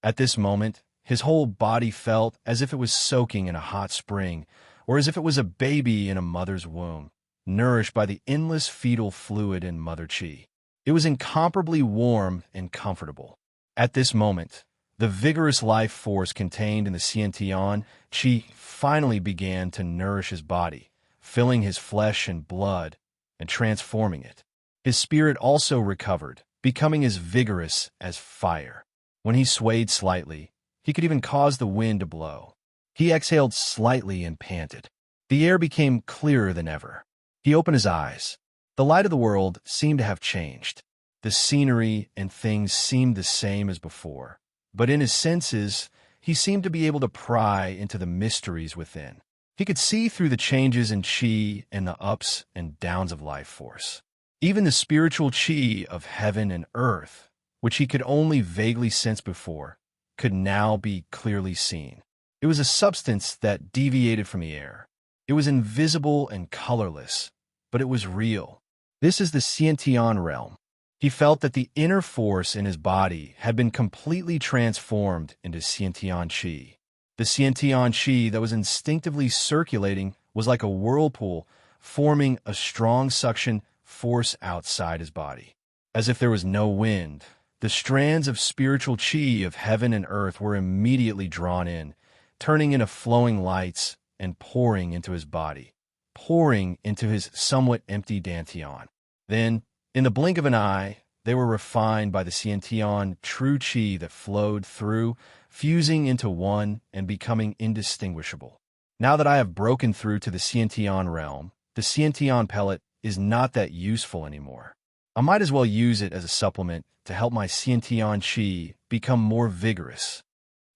[SPEAKER 1] At this moment, his whole body felt as if it was soaking in a hot spring, or as if it was a baby in a mother's womb, nourished by the endless fetal fluid in mother qi. It was incomparably warm and comfortable. At this moment, the vigorous life force contained in the Xiantian Qi finally began to nourish his body, filling his flesh and blood and transforming it. His spirit also recovered, becoming as vigorous as fire. When he swayed slightly, he could even cause the wind to blow. He exhaled slightly and panted. The air became clearer than ever. He opened his eyes. The light of the world seemed to have changed. The scenery and things seemed the same as before. But in his senses, he seemed to be able to pry into the mysteries within. He could see through the changes in qi and the ups and downs of life force. Even the spiritual qi of heaven and earth, which he could only vaguely sense before, could now be clearly seen. It was a substance that deviated from the air. It was invisible and colorless, but it was real. This is the Xiantian realm. He felt that the inner force in his body had been completely transformed into Xiantian Qi. The Xiantian Qi that was instinctively circulating was like a whirlpool, forming a strong suction force outside his body. As if there was no wind, the strands of spiritual qi of heaven and earth were immediately drawn in, turning into flowing lights and pouring into his body, pouring into his somewhat empty dantian. Then, in the blink of an eye, they were refined by the Xiantian true qi that flowed through, fusing into one and becoming indistinguishable. Now that I have broken through to the Xiantian realm, the Xiantian pellet is not that useful anymore. I might as well use it as a supplement to help my Xiantian Qi become more vigorous.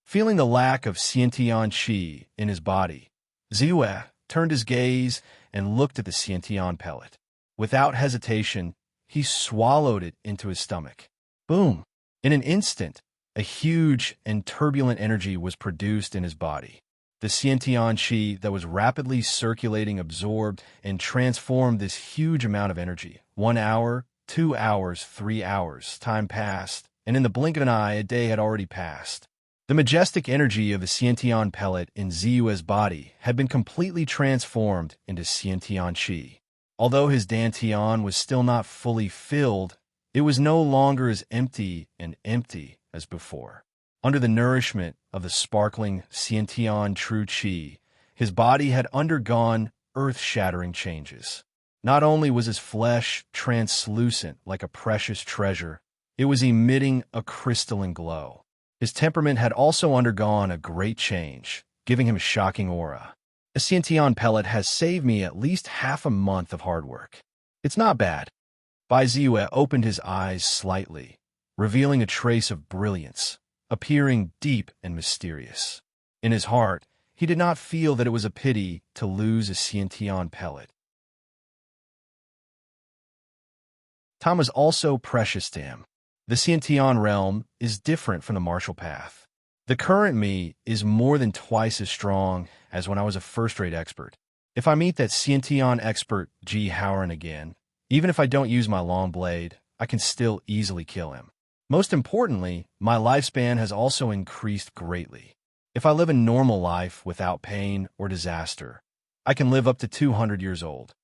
[SPEAKER 1] Feeling the lack of Xiantian qi in his body, Ziyue turned his gaze and looked at the Xiantian pellet. Without hesitation, he swallowed it into his stomach. Boom! In an instant, a huge and turbulent energy was produced in his body. The Xiantian qi that was rapidly circulating absorbed and transformed this huge amount of energy. 1 hour, 2 hours, 3 hours. Time passed, and in the blink of an eye, a day had already passed. The majestic energy of the Xiantian pellet in Ziyue's body had been completely transformed into Xiantian qi. Although his dantian was still not fully filled, it was no longer as empty as before. Under the nourishment of the sparkling Xiantian true qi, his body had undergone earth-shattering changes. Not only was his flesh translucent like a precious treasure, it was emitting a crystalline glow. His temperament had also undergone a great change, giving him a shocking aura. A Xiantian pellet has saved me at least half a month of hard work. It's not bad. Bai Ziyue opened his eyes slightly, revealing a trace of brilliance, appearing deep and mysterious. In his heart, he did not feel that it was a pity to lose a Xiantian pellet. Time was also precious to him. The Xiantian realm is different from the martial path. The current me is more than twice as strong as when I was a first-rate expert. If I meet that Xiantian expert Ji Haoran again, even if I don't use my long blade, I can still easily kill him. Most importantly, my lifespan has also increased greatly. If I live a normal life without pain or disaster, I can live up to 200 years old.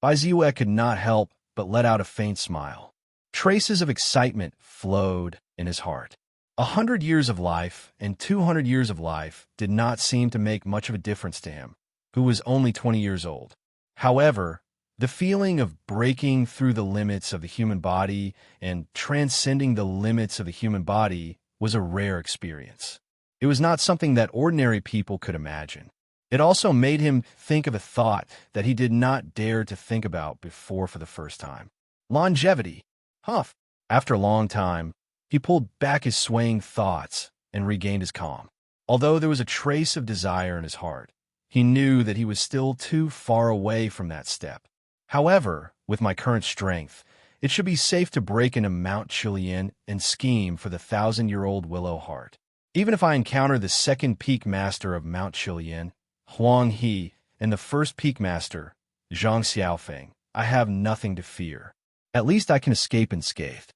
[SPEAKER 1] Bai Ziyue could not help but let out a faint smile. Traces of excitement flowed in his heart. 100 years of life and 200 years of life did not seem to make much of a difference to him, who was only 20 years old. However, the feeling of breaking through the limits of the human body and transcending the limits of the human body was a rare experience. It was not something that ordinary people could imagine. It also made him think of a thought that he did not dare to think about before for the first time. Longevity. Huff. After a long time, he pulled back his swaying thoughts and regained his calm. Although there was a trace of desire in his heart, he knew that he was still too far away from that step. However, with my current strength, it should be safe to break into Mount Chilian and scheme for the 1,000-year-old Willow Heart. Even if I encounter the second peak master of Mount Chilian, Huang He, and the first peak master, Zhang Xiaofeng, I have nothing to fear. At least I can escape unscathed.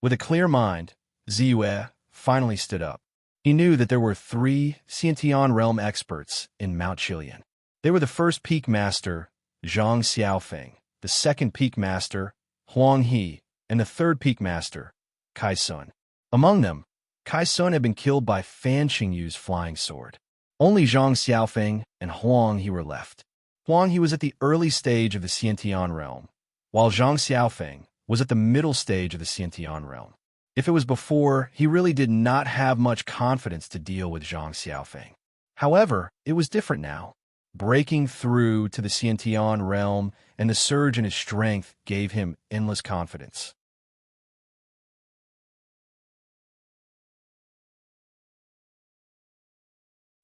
[SPEAKER 1] With a clear mind, Ziyue finally stood up. He knew that there were 3 Xiantian realm experts in Mount Chilian. They were the first peak master, Zhang Xiaofeng, the second peak master, Huang He, and the third peak master, Kai Sun. Among them, Kai Sun had been killed by Fan Qingyu's flying sword. Only Zhang Xiaofeng and Huang He were left. Huang He was at the early stage of the Xiantian realm, while Zhang Xiaofeng was at the middle stage of the Xiantian realm. If it was before, he really did not have much confidence to deal with Zhang Xiaofeng. However, it was different now. Breaking through to the Xiantian realm and the surge in his strength gave him endless confidence.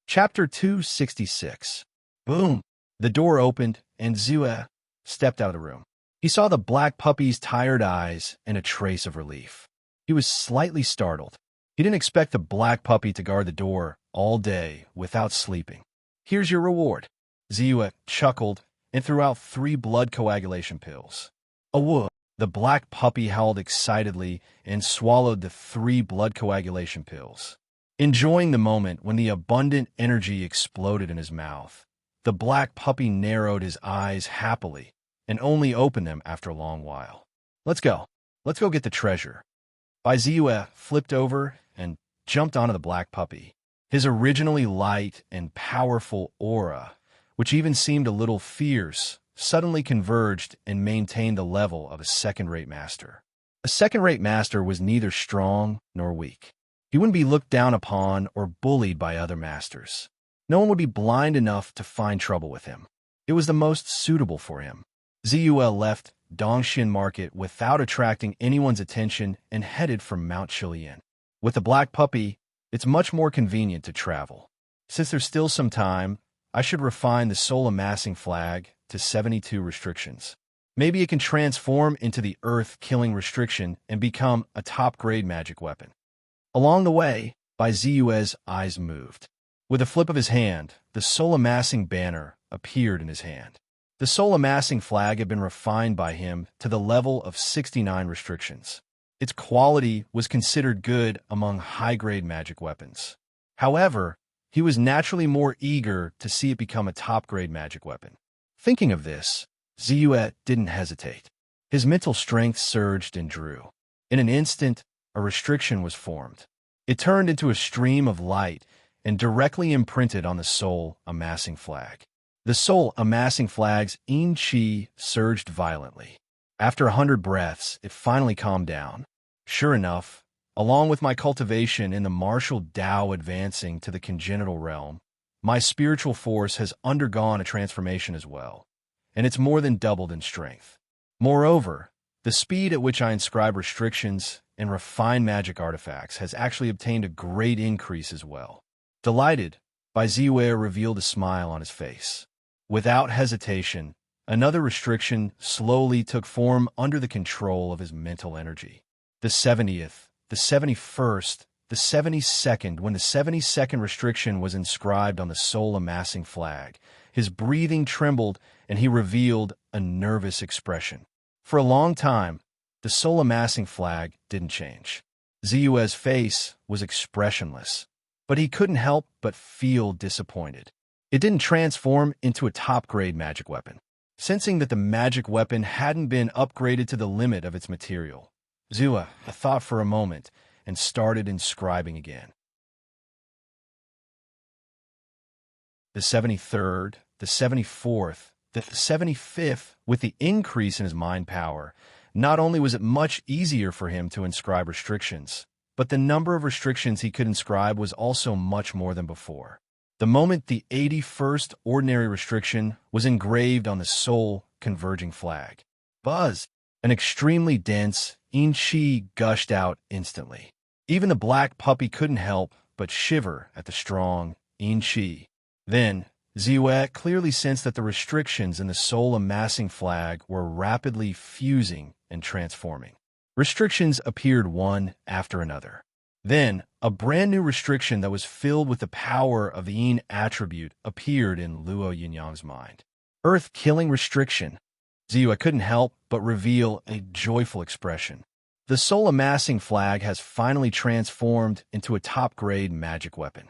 [SPEAKER 1] Chapter 266. Boom! The door opened, and Ziyue stepped out of the room. He saw the black puppy's tired eyes and a trace of relief. He was slightly startled. He didn't expect the black puppy to guard the door all day without sleeping. Here's your reward. Ziyue chuckled and threw out 3 blood coagulation pills. Awoo! The black puppy howled excitedly and swallowed the 3 blood coagulation pills. Enjoying the moment when the abundant energy exploded in his mouth, the black puppy narrowed his eyes happily and only opened them after a long while. Let's go. Let's go get the treasure. Bai Ziyue flipped over and jumped onto the black puppy. His originally light and powerful aura, which even seemed a little fierce, suddenly converged and maintained the level of a second-rate master. A second-rate master was neither strong nor weak. He wouldn't be looked down upon or bullied by other masters. No one would be blind enough to find trouble with him. It was the most suitable for him. Ziyue left Dongxin Market without attracting anyone's attention and headed for Mount Chilian. With the black puppy, It's much more convenient to travel. Since there's still some time, I should refine the soul-amassing flag to 72 restrictions. Maybe it can transform into the earth-killing restriction and become a top-grade magic weapon. Along the way, Bai Ziyue's eyes moved. With a flip of his hand, the soul-amassing banner appeared in his hand. The soul-amassing flag had been refined by him to the level of 69 restrictions. Its quality was considered good among high-grade magic weapons. However, he was naturally more eager to see it become a top-grade magic weapon. Thinking of this, Ziyue didn't hesitate. His mental strength surged and drew. In an instant, a restriction was formed. It turned into a stream of light and directly imprinted on the soul-amassing flag. The soul-amassing flag's yin qi surged violently. After 100 breaths, it finally calmed down. Sure enough, along with my cultivation in the martial Tao advancing to the congenital realm, my spiritual force has undergone a transformation as well, and it's more than doubled in strength. Moreover, the speed at which I inscribe restrictions and refine magic artifacts has actually obtained a great increase as well. Delighted, Bai Ziyue revealed a smile on his face. Without hesitation, another restriction slowly took form under the control of his mental energy. The 70th, the 71st, the 72nd, when the 72nd restriction was inscribed on the soul-amassing flag, his breathing trembled and he revealed a nervous expression. For a long time, the soul-amassing flag didn't change. Ziyue's face was expressionless, but he couldn't help but feel disappointed. It didn't transform into a top-grade magic weapon. Sensing that the magic weapon hadn't been upgraded to the limit of its material, Ziyue thought for a moment and started inscribing again. The 73rd, the 74th, the 75th, with the increase in his mind power, not only was it much easier for him to inscribe restrictions, but the number of restrictions he could inscribe was also much more than before. The moment the 81st ordinary restriction was engraved on the soul-converging flag, buzz, an extremely dense yin qi gushed out instantly. Even the black puppy couldn't help but shiver at the strong yin qi. Then, Ziyue clearly sensed that the restrictions in the soul-amassing flag were rapidly fusing and transforming. Restrictions appeared one after another. Then, a brand new restriction that was filled with the power of the yin attribute appeared in Luo Yinyang's mind. Earth-killing restriction. Ziyue couldn't help but reveal a joyful expression. The soul-amassing flag has finally transformed into a top-grade magic weapon.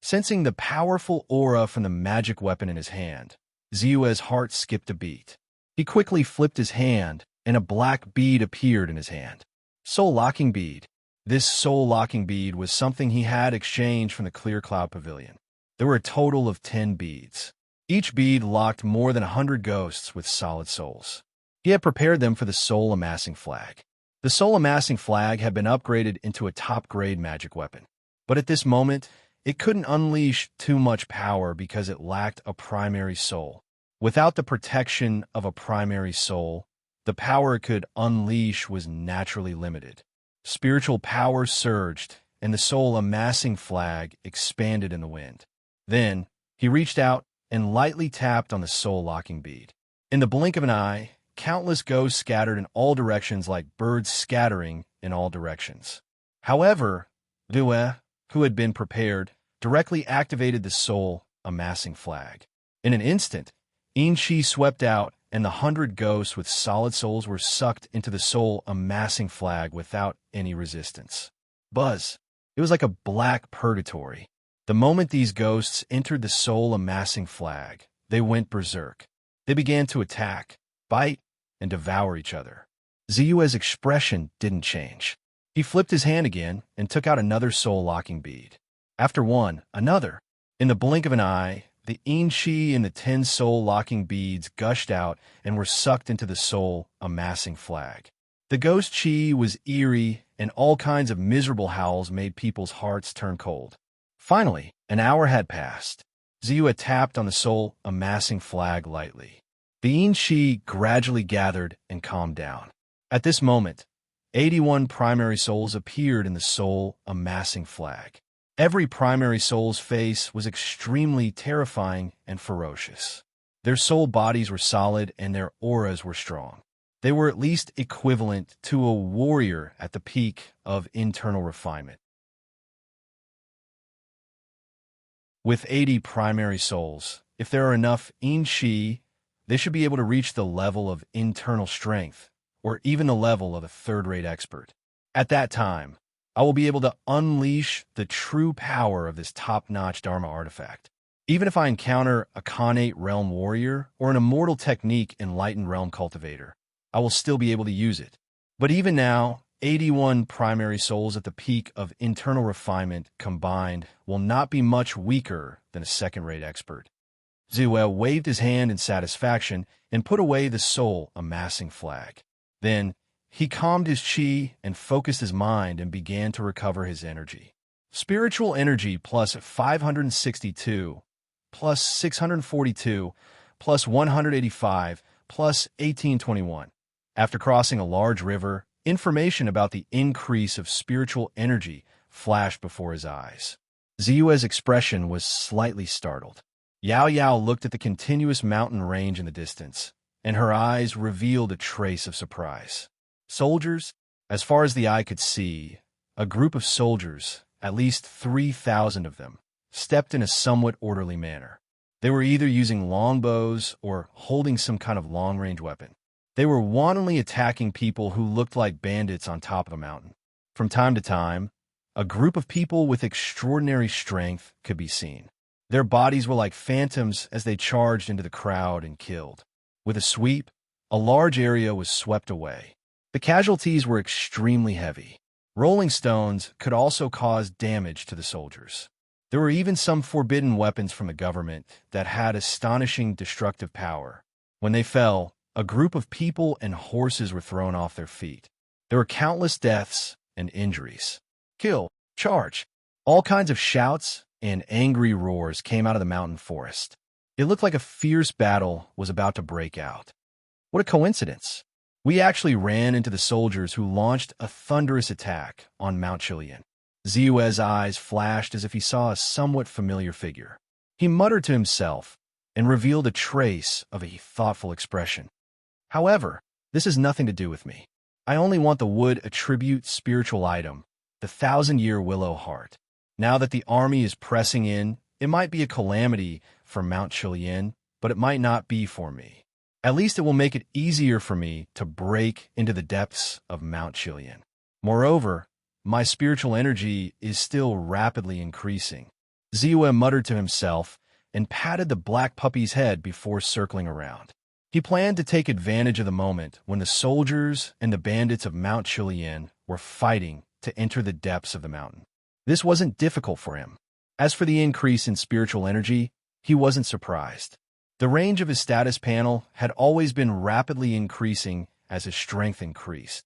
[SPEAKER 1] Sensing the powerful aura from the magic weapon in his hand, Ziyue's heart skipped a beat. He quickly flipped his hand, and a black bead appeared in his hand. Soul-locking bead. This soul-locking bead was something he had exchanged from the Clear Cloud Pavilion. There were a total of 10 beads. Each bead locked more than 100 ghosts with solid souls. He had prepared them for the soul-amassing flag. The soul-amassing flag had been upgraded into a top-grade magic weapon. But at this moment, it couldn't unleash too much power because it lacked a primary soul. Without the protection of a primary soul, the power it could unleash was naturally limited. Spiritual power surged, and the soul-amassing flag expanded in the wind. Then, he reached out and lightly tapped on the soul-locking bead. In the blink of an eye, countless ghosts scattered in all directions like birds scattering in all directions. However, Ziyue, who had been prepared, directly activated the soul-amassing flag. In an instant, yin qi swept out, and the 100 ghosts with solid souls were sucked into the soul-amassing flag without any resistance. Buzz. It was like a black purgatory. The moment these ghosts entered the soul-amassing flag, they went berserk. They began to attack, bite, and devour each other. Ziyue's expression didn't change. He flipped his hand again and took out another soul-locking bead. After one, another. In the blink of an eye, the yin qi and the 10 soul-locking beads gushed out and were sucked into the soul-amassing flag. The ghost qi was eerie, and all kinds of miserable howls made people's hearts turn cold. Finally, an hour had passed. Ziyue tapped on the soul-amassing flag lightly. The yin qi gradually gathered and calmed down. At this moment, 81 primary souls appeared in the soul-amassing flag. Every primary soul's face was extremely terrifying and ferocious. Their soul bodies were solid and their auras were strong. They were at least equivalent to a warrior at the peak of internal refinement. With 80 primary souls, if there are enough in-shi, they should be able to reach the level of internal strength, or even the level of a third-rate expert. At that time, I will be able to unleash the true power of this top-notch Dharma artifact. Even if I encounter a Khanate Realm Warrior or an Immortal Technique Enlightened Realm Cultivator, I will still be able to use it. But even now, 81 primary souls at the peak of internal refinement combined will not be much weaker than a second-rate expert. Zhuo waved his hand in satisfaction and put away the soul amassing flag. Then, he calmed his chi and focused his mind and began to recover his energy. Spiritual energy plus 562, plus 642, plus 185, plus 1821. After crossing a large river, information about the increase of spiritual energy flashed before his eyes. Ziyue's expression was slightly startled. Yao Yao looked at the continuous mountain range in the distance, and her eyes revealed a trace of surprise. Soldiers? As far as the eye could see, a group of soldiers, at least 3,000 of them, stepped in a somewhat orderly manner. They were either using longbows or holding some kind of long-range weapon. They were wantonly attacking people who looked like bandits on top of a mountain. From time to time, a group of people with extraordinary strength could be seen. Their bodies were like phantoms as they charged into the crowd and killed. With a sweep, a large area was swept away. The casualties were extremely heavy. Rolling stones could also cause damage to the soldiers. There were even some forbidden weapons from the government that had astonishing destructive power. When they fell, a group of people and horses were thrown off their feet. There were countless deaths and injuries. Kill, charge. All kinds of shouts and angry roars came out of the mountain forest. It looked like a fierce battle was about to break out. What a coincidence. We actually ran into the soldiers who launched a thunderous attack on Mount Chilian. Ziyue's eyes flashed as if he saw a somewhat familiar figure. He muttered to himself and revealed a trace of a thoughtful expression. However, this has nothing to do with me. I only want the wood attribute spiritual item, the 1,000-year willow heart. Now that the army is pressing in, it might be a calamity for Mount Chilian, but it might not be for me. At least it will make it easier for me to break into the depths of Mount Chilian. Moreover, my spiritual energy is still rapidly increasing. Ziyue muttered to himself and patted the black puppy's head before circling around. He planned to take advantage of the moment when the soldiers and the bandits of Mount Chilian were fighting to enter the depths of the mountain. This wasn't difficult for him. As for the increase in spiritual energy, he wasn't surprised. The range of his status panel had always been rapidly increasing as his strength increased.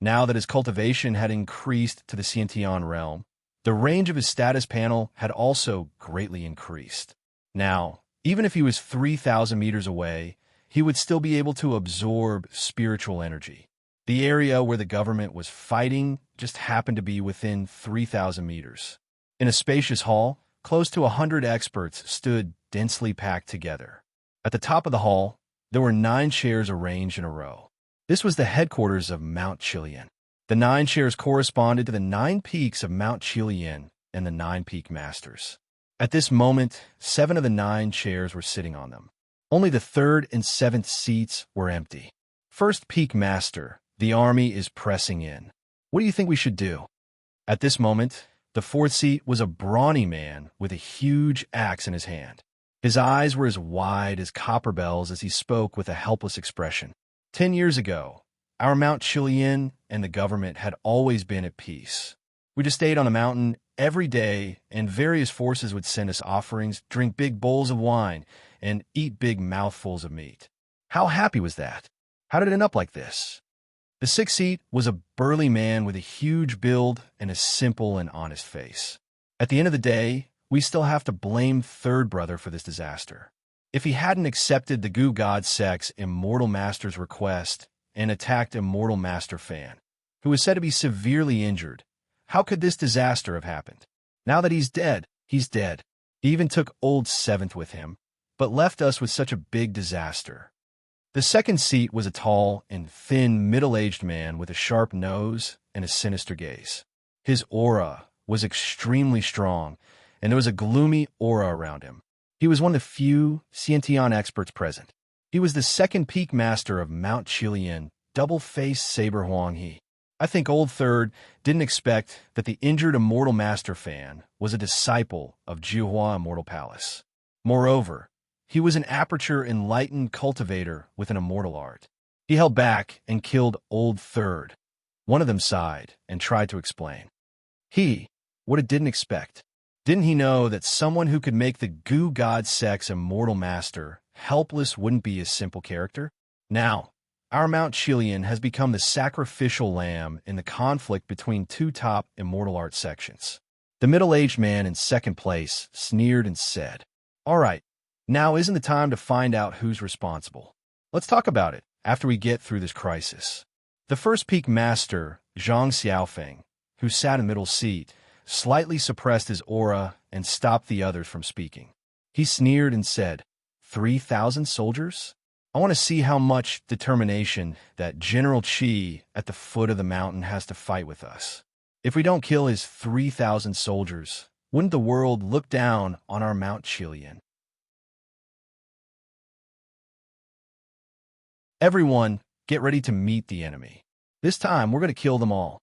[SPEAKER 1] Now that his cultivation had increased to the Xiantian realm, the range of his status panel had also greatly increased. Now, even if he was 3,000 meters away, he would still be able to absorb spiritual energy. The area where the government was fighting just happened to be within 3,000 meters. In a spacious hall, close to 100 experts stood densely packed together. At the top of the hall, there were 9 chairs arranged in a row. This was the headquarters of Mount Chilian. The 9 chairs corresponded to the 9 peaks of Mount Chilian and the 9 peak masters. At this moment, 7 of the 9 chairs were sitting on them. Only the 3rd and 7th seats were empty. First peak master, the army is pressing in. What do you think we should do? At this moment, the 4th seat was a brawny man with a huge axe in his hand. His eyes were as wide as copper bells as he spoke with a helpless expression. 10 years ago, our Mount Chilian and the government had always been at peace. We just stayed on the mountain every day, and various forces would send us offerings, drink big bowls of wine, and eat big mouthfuls of meat. How happy was that? How did it end up like this? The 6th seat was a burly man with a huge build and a simple and honest face. At the end of the day, we still have to blame Third Brother for this disaster. If he hadn't accepted the Goo God Sect's Immortal Master's request and attacked Immortal Master Fan, who was said to be severely injured. How could this disaster have happened? Now that he's dead, he's dead. He even took old Seventh with him, but left us with such a big disaster. The second seat was a tall and thin middle-aged man with a sharp nose and a sinister gaze. His aura was extremely strong, and there was a gloomy aura around him. He was one of the few Shinto experts present. He was the second peak master of Mount Chilian, double-faced Saber Huang He. I think Old Third didn't expect that the injured Immortal Master fan was a disciple of Juhua Immortal Palace. Moreover, he was an aperture enlightened cultivator with an immortal art. He held back and killed Old Third. One of them sighed and tried to explain. What it didn't expect. Didn't he know that someone who could make the goo god sex Immortal Master helpless wouldn't be a simple character? Now, our Mount Chilian has become the sacrificial lamb in the conflict between two top immortal art sections. The middle-aged man in second place sneered and said, "All right, now isn't the time to find out who's responsible. Let's talk about it after we get through this crisis." The first peak master, Zhang Xiaofeng, who sat in middle seat, slightly suppressed his aura and stopped the others from speaking. He sneered and said, 3,000 soldiers? I want to see how much determination that General Qi at the foot of the mountain has to fight with us. If we don't kill his 3,000 soldiers, wouldn't the world look down on our Mount Chilian? Everyone, get ready to meet the enemy. This time, we're going to kill them all.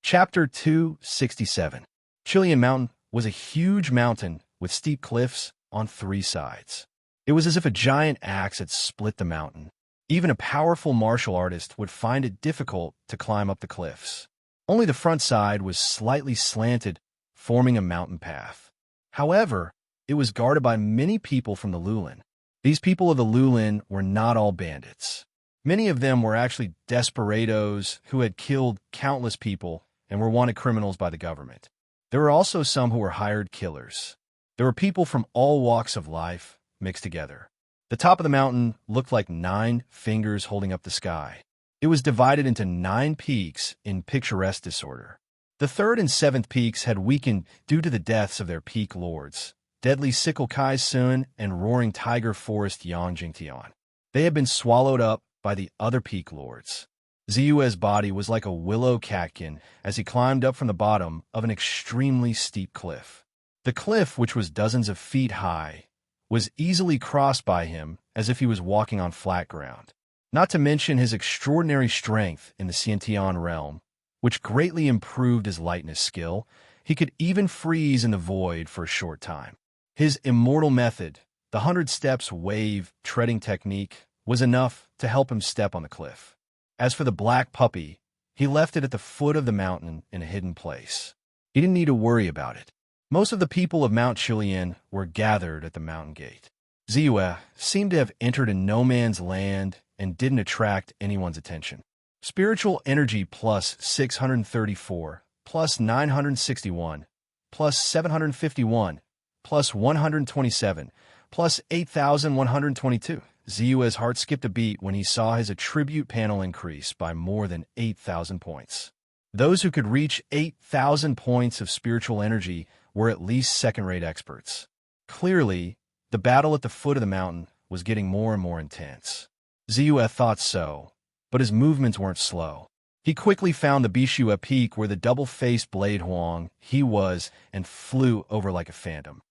[SPEAKER 1] Chapter 267. Chilian Mountain was a huge mountain with steep cliffs on three sides. It was as if a giant axe had split the mountain. Even a powerful martial artist would find it difficult to climb up the cliffs. Only the front side was slightly slanted, forming a mountain path. However, it was guarded by many people from the Lulin. These people of the Lulin were not all bandits. Many of them were actually desperados who had killed countless people and were wanted criminals by the government. There were also some who were hired killers. There were people from all walks of life mixed together. The top of the mountain looked like 9 fingers holding up the sky. It was divided into 9 peaks in picturesque disorder. The third and seventh peaks had weakened due to the deaths of their peak lords, Deadly Sickle Kai Sun and Roaring Tiger Forest Yang Jingtian. They had been swallowed up by the other peak lords. Ziyue's body was like a willow catkin as he climbed up from the bottom of an extremely steep cliff. The cliff, which was dozens of feet high, was easily crossed by him as if he was walking on flat ground. Not to mention his extraordinary strength in the Sciention realm, which greatly improved his lightness skill. He could even freeze in the void for a short time. His immortal method, the 100 steps wave treading technique, was enough to help him step on the cliff. As for the black puppy, he left it at the foot of the mountain in a hidden place. He didn't need to worry about it. Most of the people of Mount Chilian were gathered at the mountain gate. Ziyue seemed to have entered a no man's land and didn't attract anyone's attention. Spiritual energy plus 634, plus 961, plus 751, plus 127, plus 8,122. Ziyue's heart skipped a beat when he saw his attribute panel increase by more than 8,000 points. Those who could reach 8,000 points of spiritual energy were at least second-rate experts. Clearly, the battle at the foot of the mountain was getting more and more intense. Ziyue thought so, but his movements weren't slow. He quickly found the Bishua peak where the double-faced Blade Huang he was and flew over like a phantom.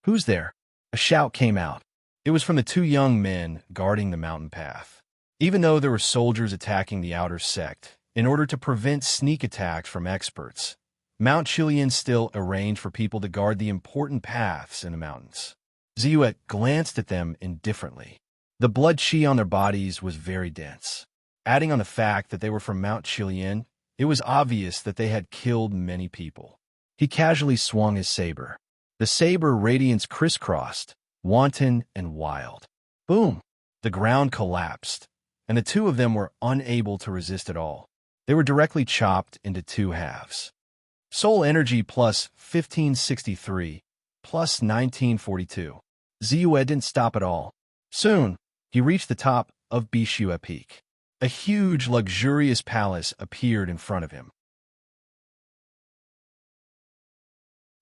[SPEAKER 1] "Who's there?" A shout came out. It was from the 2 young men guarding the mountain path. Even though there were soldiers attacking the outer sect, in order to prevent sneak attacks from experts, Mount Chilian still arranged for people to guard the important paths in the mountains. Ziyue glanced at them indifferently. The blood qi on their bodies was very dense. Adding on the fact that they were from Mount Chilian, it was obvious that they had killed many people. He casually swung his saber. The saber radiance crisscrossed, wanton and wild. Boom! The ground collapsed, and the 2 of them were unable to resist at all. They were directly chopped into 2 halves. Soul energy plus 1563, plus 1942. Ziyue didn't stop at all. Soon, he reached the top of Bishue Peak. A huge, luxurious palace appeared in front of him.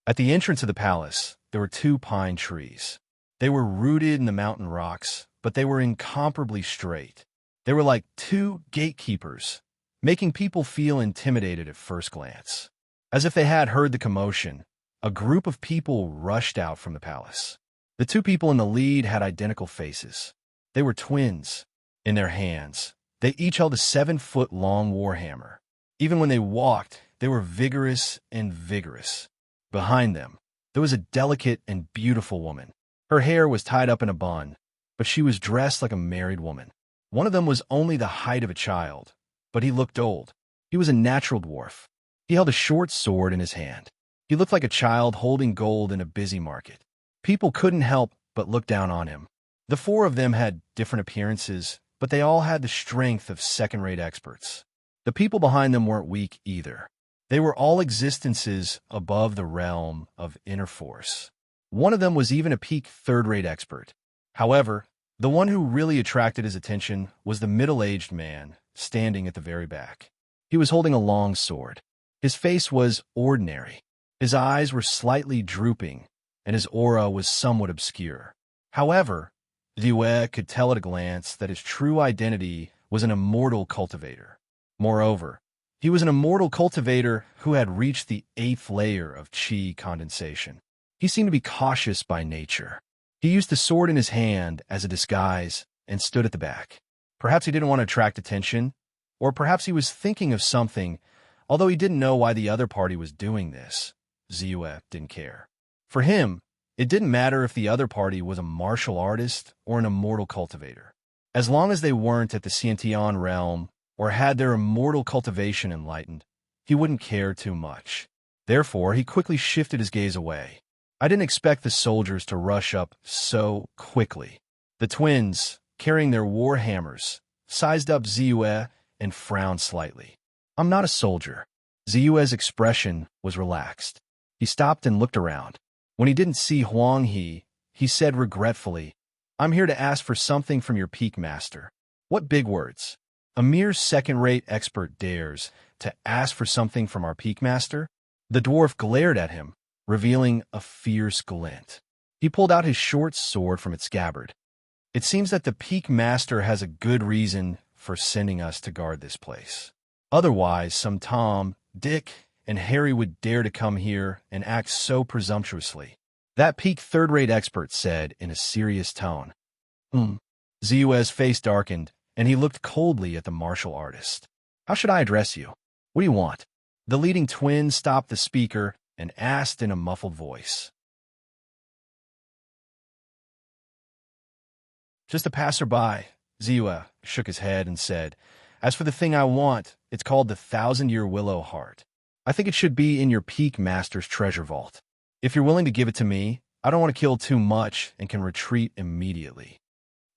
[SPEAKER 1] At the entrance of the palace, there were 2 pine trees. They were rooted in the mountain rocks, but they were incomparably straight. They were like 2 gatekeepers, making people feel intimidated at first glance. As if they had heard the commotion, a group of people rushed out from the palace. The 2 people in the lead had identical faces. They were twins. In their hands, they each held a 7-foot-long warhammer. Even when they walked, they were vigorous and vigorous. Behind them, there was a delicate and beautiful woman. Her hair was tied up in a bun, but she was dressed like a married woman. One of them was only the height of a child, but he looked old. He was a natural dwarf. He held a short sword in his hand. He looked like a child holding gold in a busy market. People couldn't help but look down on him. The 4 of them had different appearances, but they all had the strength of second-rate experts. The people behind them weren't weak either. They were all existences above the realm of inner force. One of them was even a peak third-rate expert. However, the one who really attracted his attention was the middle-aged man standing at the very back. He was holding a long sword. His face was ordinary. His eyes were slightly drooping, and his aura was somewhat obscure. However, Ziyue could tell at a glance that his true identity was an immortal cultivator. Moreover, he was an immortal cultivator who had reached the 8th layer of qi condensation. He seemed to be cautious by nature. He used the sword in his hand as a disguise and stood at the back. Perhaps he didn't want to attract attention, or perhaps he was thinking of something. Although he didn't know why the other party was doing this, Ziyue didn't care. For him, it didn't matter if the other party was a martial artist or an immortal cultivator. As long as they weren't at the Xiantian realm or had their immortal cultivation enlightened, he wouldn't care too much. Therefore, he quickly shifted his gaze away. I didn't expect the soldiers to rush up so quickly. The twins, carrying their war hammers, sized up Ziyue and frowned slightly. I'm not a soldier. Ziyue's expression was relaxed. He stopped and looked around. When he didn't see Huang he said regretfully, I'm here to ask for something from your peak master. What big words. A mere second-rate expert dares to ask for something from our peak master? The dwarf glared at him, revealing a fierce glint. He pulled out his short sword from its scabbard. It seems that the peak master has a good reason for sending us to guard this place. Otherwise, some Tom, Dick, and Harry would dare to come here and act so presumptuously. That peak third-rate expert said in a serious tone. Ziyue's face darkened, and he looked coldly at the martial artist. How should I address you? What do you want? The leading twin stopped the speaker and asked in a muffled voice. Just a passerby. Ziyue shook his head and said, As for the thing I want, it's called the 1,000-year willow heart. I think it should be in your peak master's treasure vault. If you're willing to give it to me, I don't want to kill too much and can retreat immediately.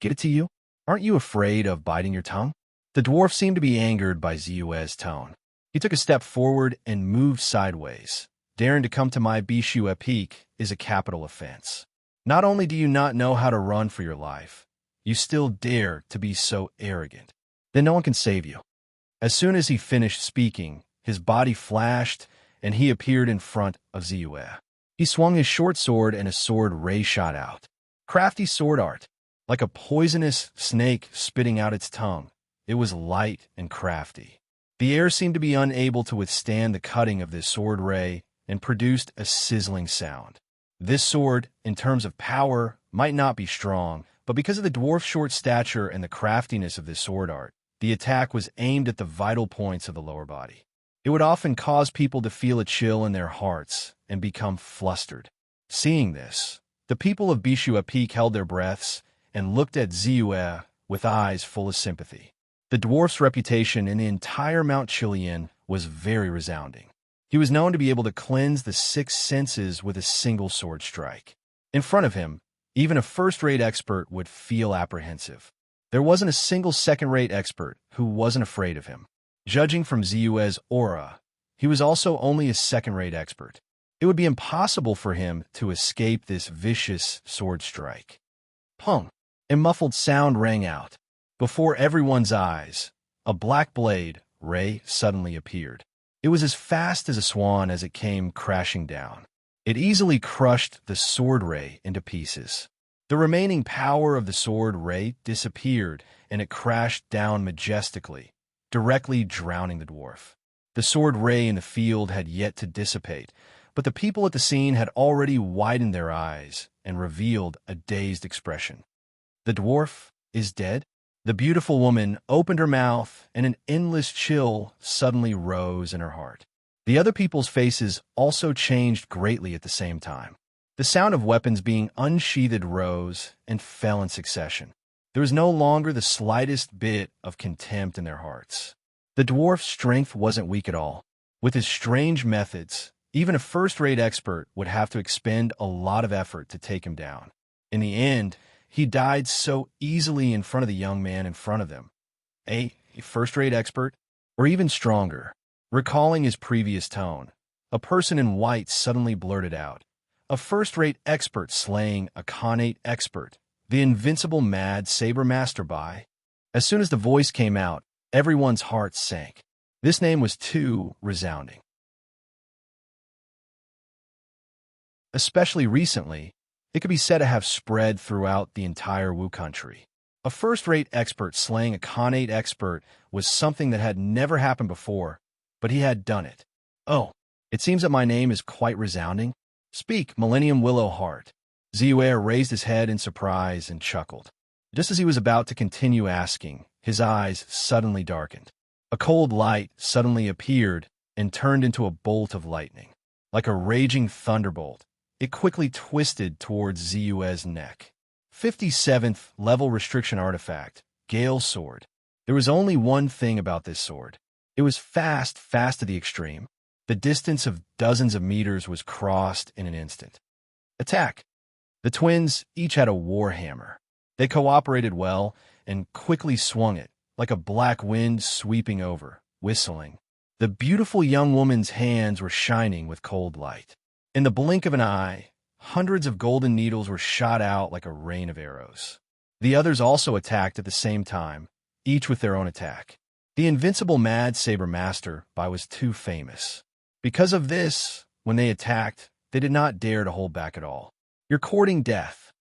[SPEAKER 1] Get it to you? Aren't you afraid of biting your tongue? The dwarf seemed to be angered by Ziyue's tone. He took a step forward and moved sideways. Daring to come to my Bishue Peak is a capital offense. Not only do you not know how to run for your life, you still dare to be so arrogant. Then no one can save you. As soon as he finished speaking, his body flashed and he appeared in front of Ziyue. He swung his short sword and a sword ray shot out. Crafty sword art. Like a poisonous snake spitting out its tongue, it was light and crafty. The air seemed to be unable to withstand the cutting of this sword ray and produced a sizzling sound. This sword, in terms of power, might not be strong, but because of the dwarf's short stature and the craftiness of this sword art, the attack was aimed at the vital points of the lower body. It would often cause people to feel a chill in their hearts and become flustered. Seeing this, the people of Bishue Peak held their breaths and looked at Ziyue with eyes full of sympathy. The dwarf's reputation in the entire Mount Chilian was very resounding. He was known to be able to cleanse the 6 senses with a single sword strike. In front of him, even a first-rate expert would feel apprehensive. There wasn't a single second-rate expert who wasn't afraid of him. Judging from Ziyue's aura, he was also only a second-rate expert. It would be impossible for him to escape this vicious sword strike. Pung! A muffled sound rang out. Before everyone's eyes, a black blade, ray, suddenly appeared. It was as fast as a swan as it came crashing down. It easily crushed the sword ray into pieces. The remaining power of the sword ray disappeared, and it crashed down majestically, directly drowning the dwarf. The sword ray in the field had yet to dissipate, but the people at the scene had already widened their eyes and revealed a dazed expression. The dwarf is dead? The beautiful woman opened her mouth, and an endless chill suddenly rose in her heart. The other people's faces also changed greatly at the same time. The sound of weapons being unsheathed rose and fell in succession. There was no longer the slightest bit of contempt in their hearts. The dwarf's strength wasn't weak at all. With his strange methods, even a first-rate expert would have to expend a lot of effort to take him down. In the end, he died so easily in front of the young man in front of them. A first-rate expert, or even stronger. Recalling his previous tone, a person in white suddenly blurted out, "A first-rate expert slaying a connate expert, the invincible mad saber master by." As soon as the voice came out, everyone's hearts sank. This name was too resounding. Especially recently, it could be said to have spread throughout the entire Wu country. A first-rate expert slaying a connate expert was something that had never happened before, but he had done it. "Oh, it seems that my name is quite resounding. Speak, Millennium Willow Heart." Ziyue raised his head in surprise and chuckled. Just as he was about to continue asking, his eyes suddenly darkened. A cold light suddenly appeared and turned into a bolt of lightning. Like a raging thunderbolt, it quickly twisted towards Ziyue's neck. 57th level restriction artifact, Gale Sword. There was only one thing about this sword. It was fast to the extreme. The distance of dozens of meters was crossed in an instant. Attack! The twins each had a war hammer. They cooperated well and quickly swung it, like a black wind sweeping over, whistling. The beautiful young woman's hands were shining with cold light. In the blink of an eye, hundreds of golden needles were shot out like a rain of arrows. The others also attacked at the same time, each with their own attack. The invincible Mad Saber Master was too famous. Because of this, when they attacked, they did not dare to hold back at all. "You're courting death."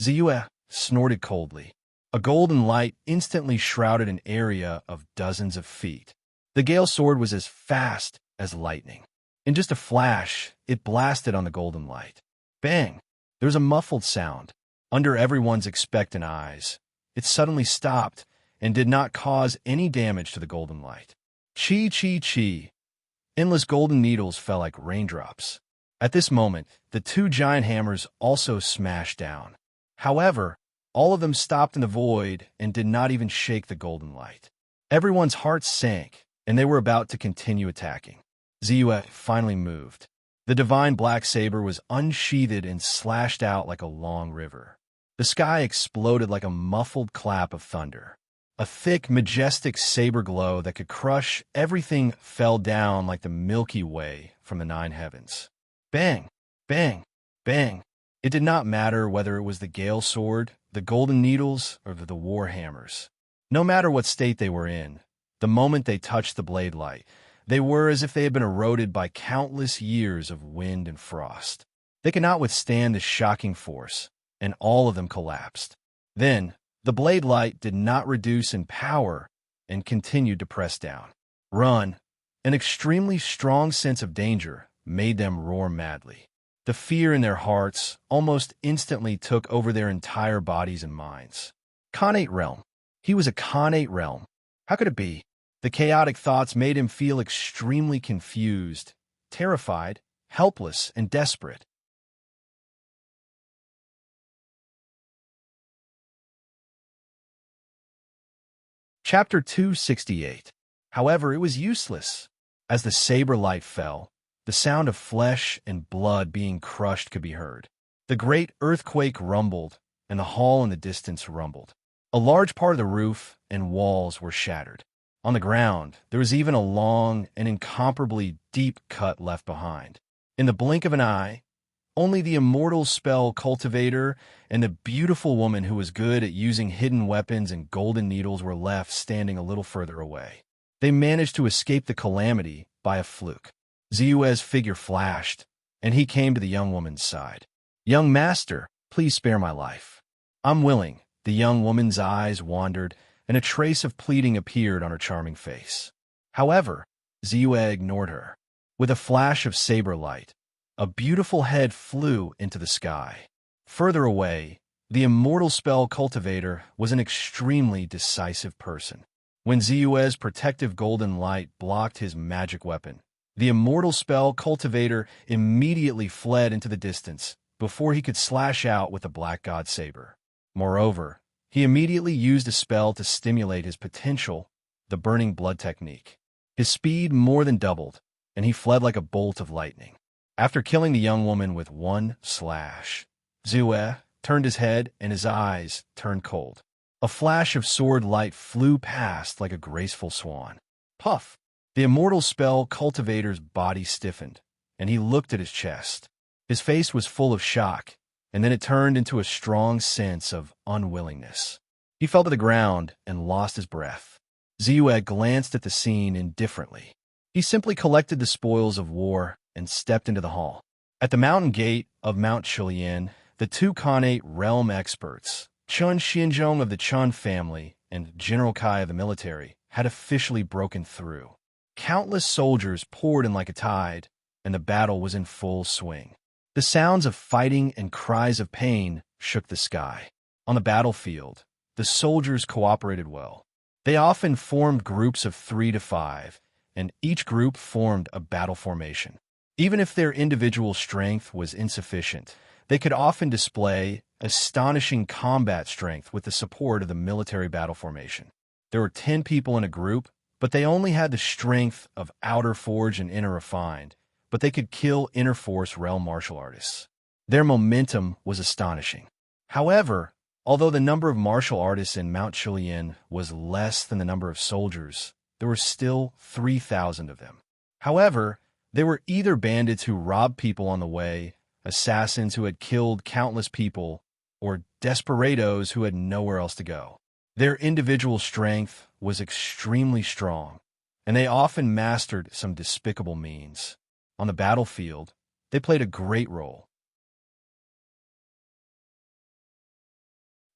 [SPEAKER 1] Ziyue snorted coldly. A golden light instantly shrouded an area of dozens of feet. The Gale Sword was as fast as lightning. In just a flash, it blasted on the golden light. Bang! There was a muffled sound. Under everyone's expectant eyes, it suddenly stopped and did not cause any damage to the golden light. Chi. Endless golden needles fell like raindrops. At this moment, the two giant hammers also smashed down. However, all of them stopped in the void and did not even shake the golden light. Everyone's hearts sank, and they were about to continue attacking. Ziyue finally moved. The divine black saber was unsheathed and slashed out like a long river. The sky exploded like a muffled clap of thunder. A thick, majestic saber glow that could crush everything fell down like the Milky Way from the nine heavens. Bang! Bang! Bang! It did not matter whether it was the Gale Sword, the golden needles, or the war hammers. No matter what state they were in, the moment they touched the blade light, they were as if they had been eroded by countless years of wind and frost. They could not withstand the shocking force, and all of them collapsed. Then, the blade light did not reduce in power and continued to press down. Run! An extremely strong sense of danger made them roar madly. The fear in their hearts almost instantly took over their entire bodies and minds. Connate realm. He was a Connate realm. How could it be? The chaotic thoughts made him feel extremely confused, terrified, helpless, and desperate. Chapter 268. However, it was useless. As the saber light fell, the sound of flesh and blood being crushed could be heard. The great earthquake rumbled, and the hall in the distance rumbled. A large part of the roof and walls were shattered. On the ground, there was even a long and incomparably deep cut left behind. In the blink of an eye, only the immortal spell cultivator and the beautiful woman who was good at using hidden weapons and golden needles were left standing a little further away. They managed to escape the calamity by a fluke. Ziue's figure flashed, and he came to the young woman's side. "Young master, please spare my life." "I'm willing." The young woman's eyes wandered, and a trace of pleading appeared on her charming face. However, Ziue ignored her. With a flash of saber light, a beautiful head flew into the sky. Further away, the immortal spell cultivator was an extremely decisive person. When Ziue's protective golden light blocked his magic weapon, the immortal spell cultivator immediately fled into the distance before he could slash out with the Black God saber. Moreover, he immediately used a spell to stimulate his potential, the Burning Blood technique. His speed more than doubled, and he fled like a bolt of lightning. After killing the young woman with one slash, Ziue turned his head and his eyes turned cold. A flash of sword light flew past like a graceful swan. Puff! The immortal spell cultivator's body stiffened, and he looked at his chest. His face was full of shock, and then it turned into a strong sense of unwillingness. He fell to the ground and lost his breath. Ziue glanced at the scene indifferently. He simply collected the spoils of war and stepped into the hall. At the mountain gate of Mount Chilian, the two Khanate realm experts, Chun Xinzhong of the Chun family and General Kai of the military, had officially broken through. Countless soldiers poured in like a tide, and the battle was in full swing. The sounds of fighting and cries of pain shook the sky. On the battlefield, the soldiers cooperated well. They often formed groups of 3 to 5, and each group formed a battle formation. Even if their individual strength was insufficient, they could often display astonishing combat strength with the support of the military battle formation. There were 10 people in a group, but they only had the strength of outer forge and inner refined, but they could kill inner force realm martial artists. Their momentum was astonishing. However, although the number of martial artists in Mount Chilian was less than the number of soldiers, there were still 3,000 of them. However, they were either bandits who robbed people on the way, assassins who had killed countless people, or desperados who had nowhere else to go. Their individual strength was extremely strong, and they often mastered some despicable means. On the battlefield, they played a great role.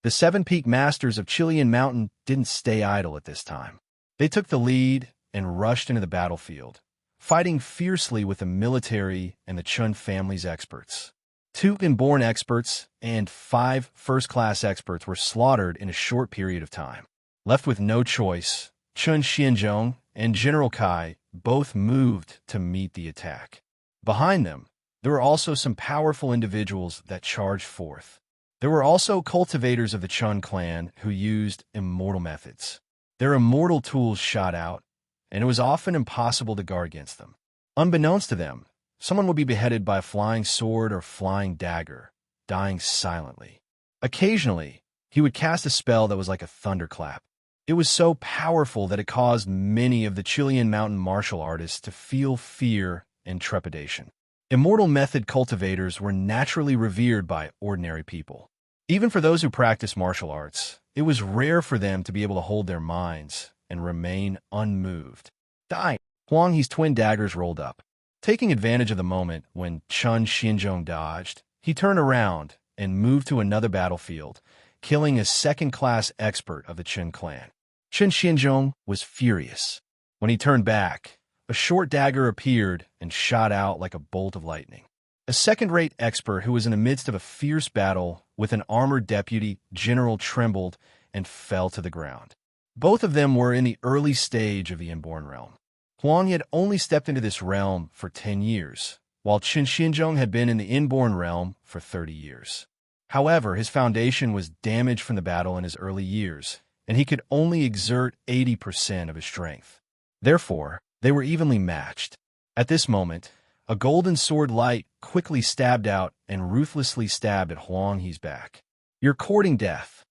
[SPEAKER 1] The 7 peak masters of Chilian Mountain didn't stay idle at this time. They took the lead and rushed into the battlefield, fighting fiercely with the military and the Chun family's experts. 2 inborn experts and 5 first-class experts were slaughtered in a short period of time. Left with no choice, Chun Xinzhong and General Kai both moved to meet the attack. Behind them, there were also some powerful individuals that charged forth. There were also cultivators of the Chun clan who used immortal methods. Their immortal tools shot out, and it was often impossible to guard against them. Unbeknownst to them, someone would be beheaded by a flying sword or flying dagger, dying silently. Occasionally, he would cast a spell that was like a thunderclap. It was so powerful that it caused many of the Chilian mountain martial artists to feel fear and trepidation. Immortal method cultivators were naturally revered by ordinary people. Even for those who practiced martial arts, it was rare for them to be able to hold their minds and remain unmoved. Die! Huang He's twin daggers rolled up. Taking advantage of the moment when Chun Xinzhong dodged, he turned around and moved to another battlefield, killing a second-class expert of the Chun clan. Chun Xinzhong was furious. When he turned back, a short dagger appeared and shot out like a bolt of lightning. A second-rate expert who was in the midst of a fierce battle with an armored deputy general trembled and fell to the ground. Both of them were in the early stage of the inborn realm. Huang had only stepped into this realm for 10 years, while Chun Xinzhong had been in the inborn realm for 30 years. However, his foundation was damaged from the battle in his early years, and he could only exert 80% of his strength. Therefore, they were evenly matched. At this moment, a golden sword light quickly stabbed out and ruthlessly stabbed at Huang He's back. "You're courting death."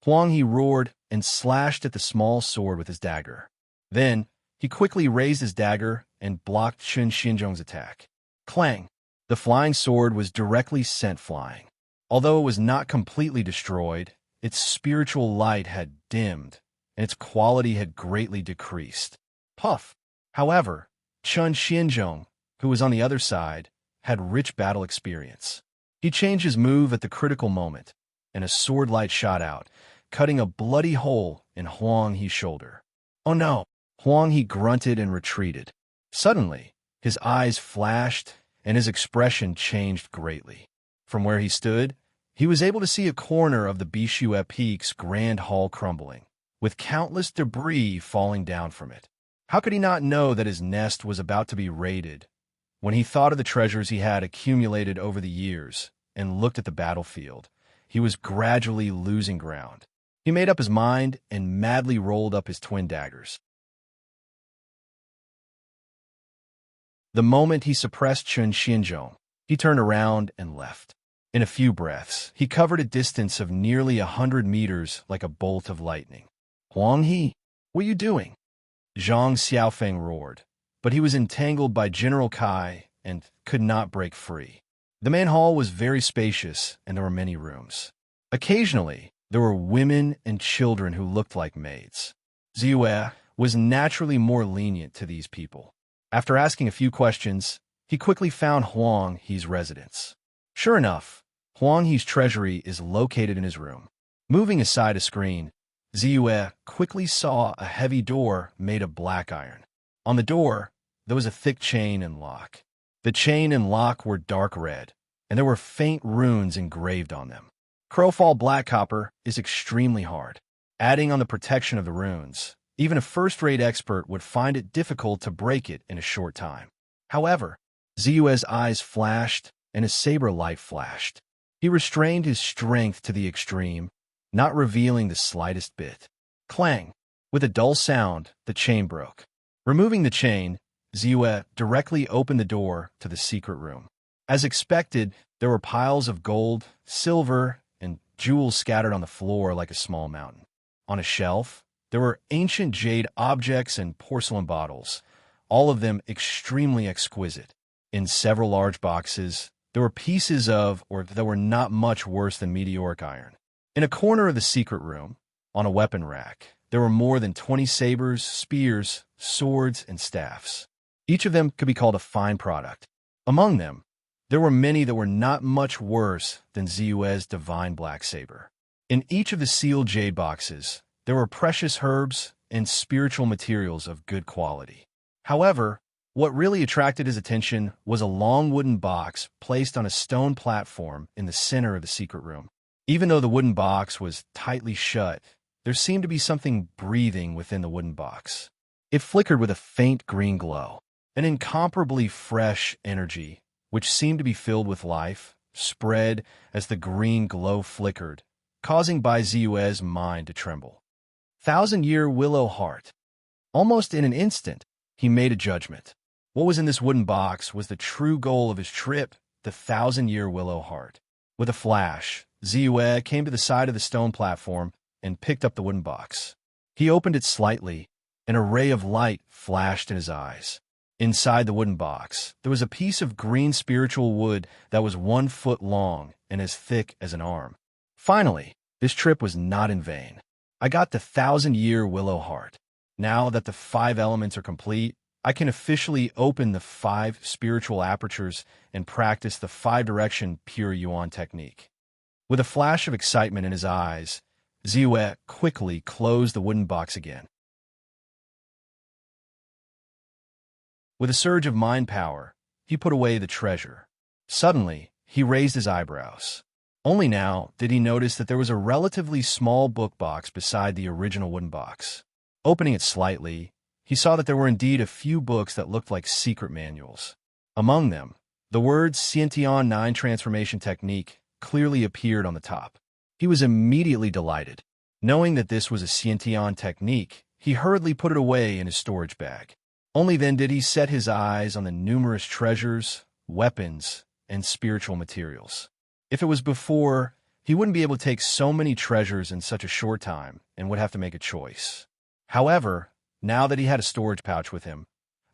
[SPEAKER 1] Huang He roared and slashed at the small sword with his dagger. Then, he quickly raised his dagger and blocked Chun Xinzhong's attack. Clang! The flying sword was directly sent flying. Although it was not completely destroyed, its spiritual light had dimmed, and its quality had greatly decreased. Puff! However, Chun Xianzhong, who was on the other side, had rich battle experience. He changed his move at the critical moment, and a sword light shot out, cutting a bloody hole in Huang He's shoulder. Oh no! Huang He grunted and retreated. Suddenly, his eyes flashed, and his expression changed greatly. From where he stood, he was able to see a corner of the Bishue Peak's grand hall crumbling, with countless debris falling down from it. How could he not know that his nest was about to be raided? When he thought of the treasures he had accumulated over the years and looked at the battlefield, he was gradually losing ground. He made up his mind and madly rolled up his twin daggers. The moment he suppressed Chun Xianzhong, he turned around and left. In a few breaths, he covered a distance of nearly 100 meters like a bolt of lightning. Huang He, what are you doing? Zhang Xiaofeng roared, but he was entangled by General Kai and could not break free. The main hall was very spacious, and there were many rooms. Occasionally, there were women and children who looked like maids. Ziyue was naturally more lenient to these people. After asking a few questions, he quickly found Huang He's residence. Sure enough, Huang He's treasury is located in his room. Moving aside a screen, Ziyue quickly saw a heavy door made of black iron. On the door, there was a thick chain and lock. The chain and lock were dark red, and there were faint runes engraved on them. Crowfall black copper is extremely hard. Adding on the protection of the runes, even a first-rate expert would find it difficult to break it in a short time. However, Ziyue's eyes flashed, and his saber light flashed. He restrained his strength to the extreme, not revealing the slightest bit. Clang! With a dull sound, the chain broke. Removing the chain, Ziyue directly opened the door to the secret room. As expected, there were piles of gold, silver, and jewels scattered on the floor like a small mountain. On a shelf, there were ancient jade objects and porcelain bottles, all of them extremely exquisite. In several large boxes, there were pieces of, or that were not much worse than meteoric iron. In a corner of the secret room, on a weapon rack, there were more than 20 sabers, spears, swords, and staffs. Each of them could be called a fine product. Among them, there were many that were not much worse than Ziyue's divine black saber. In each of the sealed jade boxes, there were precious herbs and spiritual materials of good quality. However, what really attracted his attention was a long wooden box placed on a stone platform in the center of the secret room. Even though the wooden box was tightly shut, there seemed to be something breathing within the wooden box. It flickered with a faint green glow, an incomparably fresh energy, which seemed to be filled with life, spread as the green glow flickered, causing Bai Ziyue's mind to tremble. 1,000-year willow heart. Almost in an instant, he made a judgment. What was in this wooden box was the true goal of his trip, the 1,000-year willow heart. With a flash, Ziyue came to the side of the stone platform and picked up the wooden box. He opened it slightly, and a ray of light flashed in his eyes. Inside the wooden box, there was a piece of green spiritual wood that was 1 foot long and as thick as an arm. Finally, this trip was not in vain. I got the 1,000-year willow heart. Now that the 5 elements are complete, I can officially open the 5 spiritual apertures and practice the 5-direction pure yuan technique. With a flash of excitement in his eyes, Ziyue quickly closed the wooden box again. With a surge of mind power, he put away the treasure. Suddenly, he raised his eyebrows. Only now did he notice that there was a relatively small book box beside the original wooden box. Opening it slightly, he saw that there were indeed a few books that looked like secret manuals. Among them, the words Xiantian 9 Transformation Technique clearly appeared on the top. He was immediately delighted. Knowing that this was a Xiantian technique, he hurriedly put it away in his storage bag. Only then did he set his eyes on the numerous treasures, weapons, and spiritual materials. If it was before, he wouldn't be able to take so many treasures in such a short time and would have to make a choice. However, now that he had a storage pouch with him,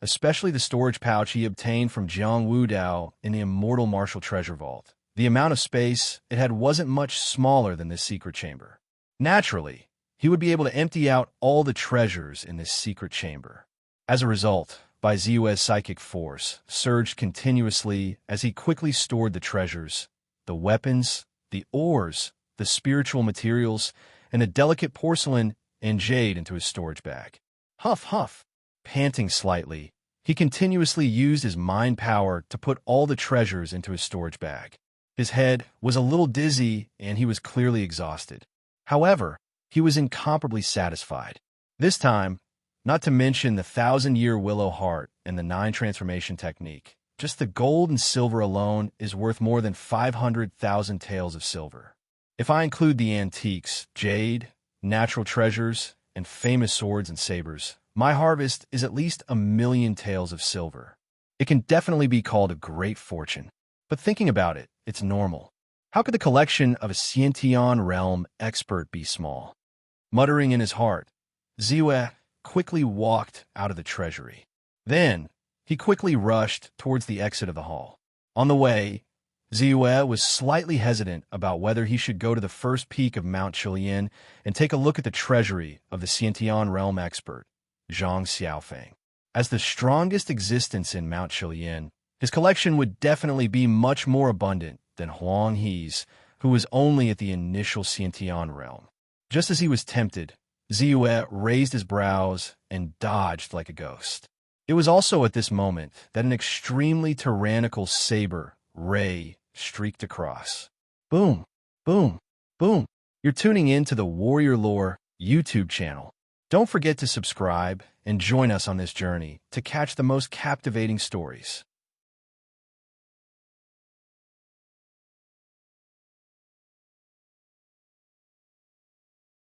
[SPEAKER 1] especially the storage pouch he obtained from Jiang Wudao in the Immortal Martial Treasure Vault. The amount of space it had wasn't much smaller than this secret chamber. Naturally, he would be able to empty out all the treasures in this secret chamber. As a result, Bai Ziyue's psychic force surged continuously as he quickly stored the treasures, the weapons, the ores, the spiritual materials, and the delicate porcelain and jade into his storage bag. Huff, huff. Panting slightly, he continuously used his mind power to put all the treasures into his storage bag. His head was a little dizzy and he was clearly exhausted. However, he was incomparably satisfied. This time, not to mention the 1,000-year willow heart and the 9 transformation technique, just the gold and silver alone is worth more than 500,000 taels of silver. If I include the antiques, jade, natural treasures, and famous swords and sabers, my harvest is at least 1,000,000 taels of silver. It can definitely be called a great fortune. But thinking about it, it's normal. How could the collection of a Xiantian realm expert be small? Muttering in his heart, Ziyue quickly walked out of the treasury. Then, he quickly rushed towards the exit of the hall. On the way, Ziyue was slightly hesitant about whether he should go to the first peak of Mount Chilian and take a look at the treasury of the Xiantian realm expert, Zhang Xiaofeng. As the strongest existence in Mount Chilian, his collection would definitely be much more abundant than Huang He's, who was only at the initial Xiantian realm. Just as he was tempted, Ziyue raised his brows and dodged like a ghost. It was also at this moment that an extremely tyrannical saber, ray, streaked across. Boom, boom, boom. You're tuning in to the Warrior Lore YouTube channel. Don't forget to subscribe and join us on this journey to catch the most captivating stories.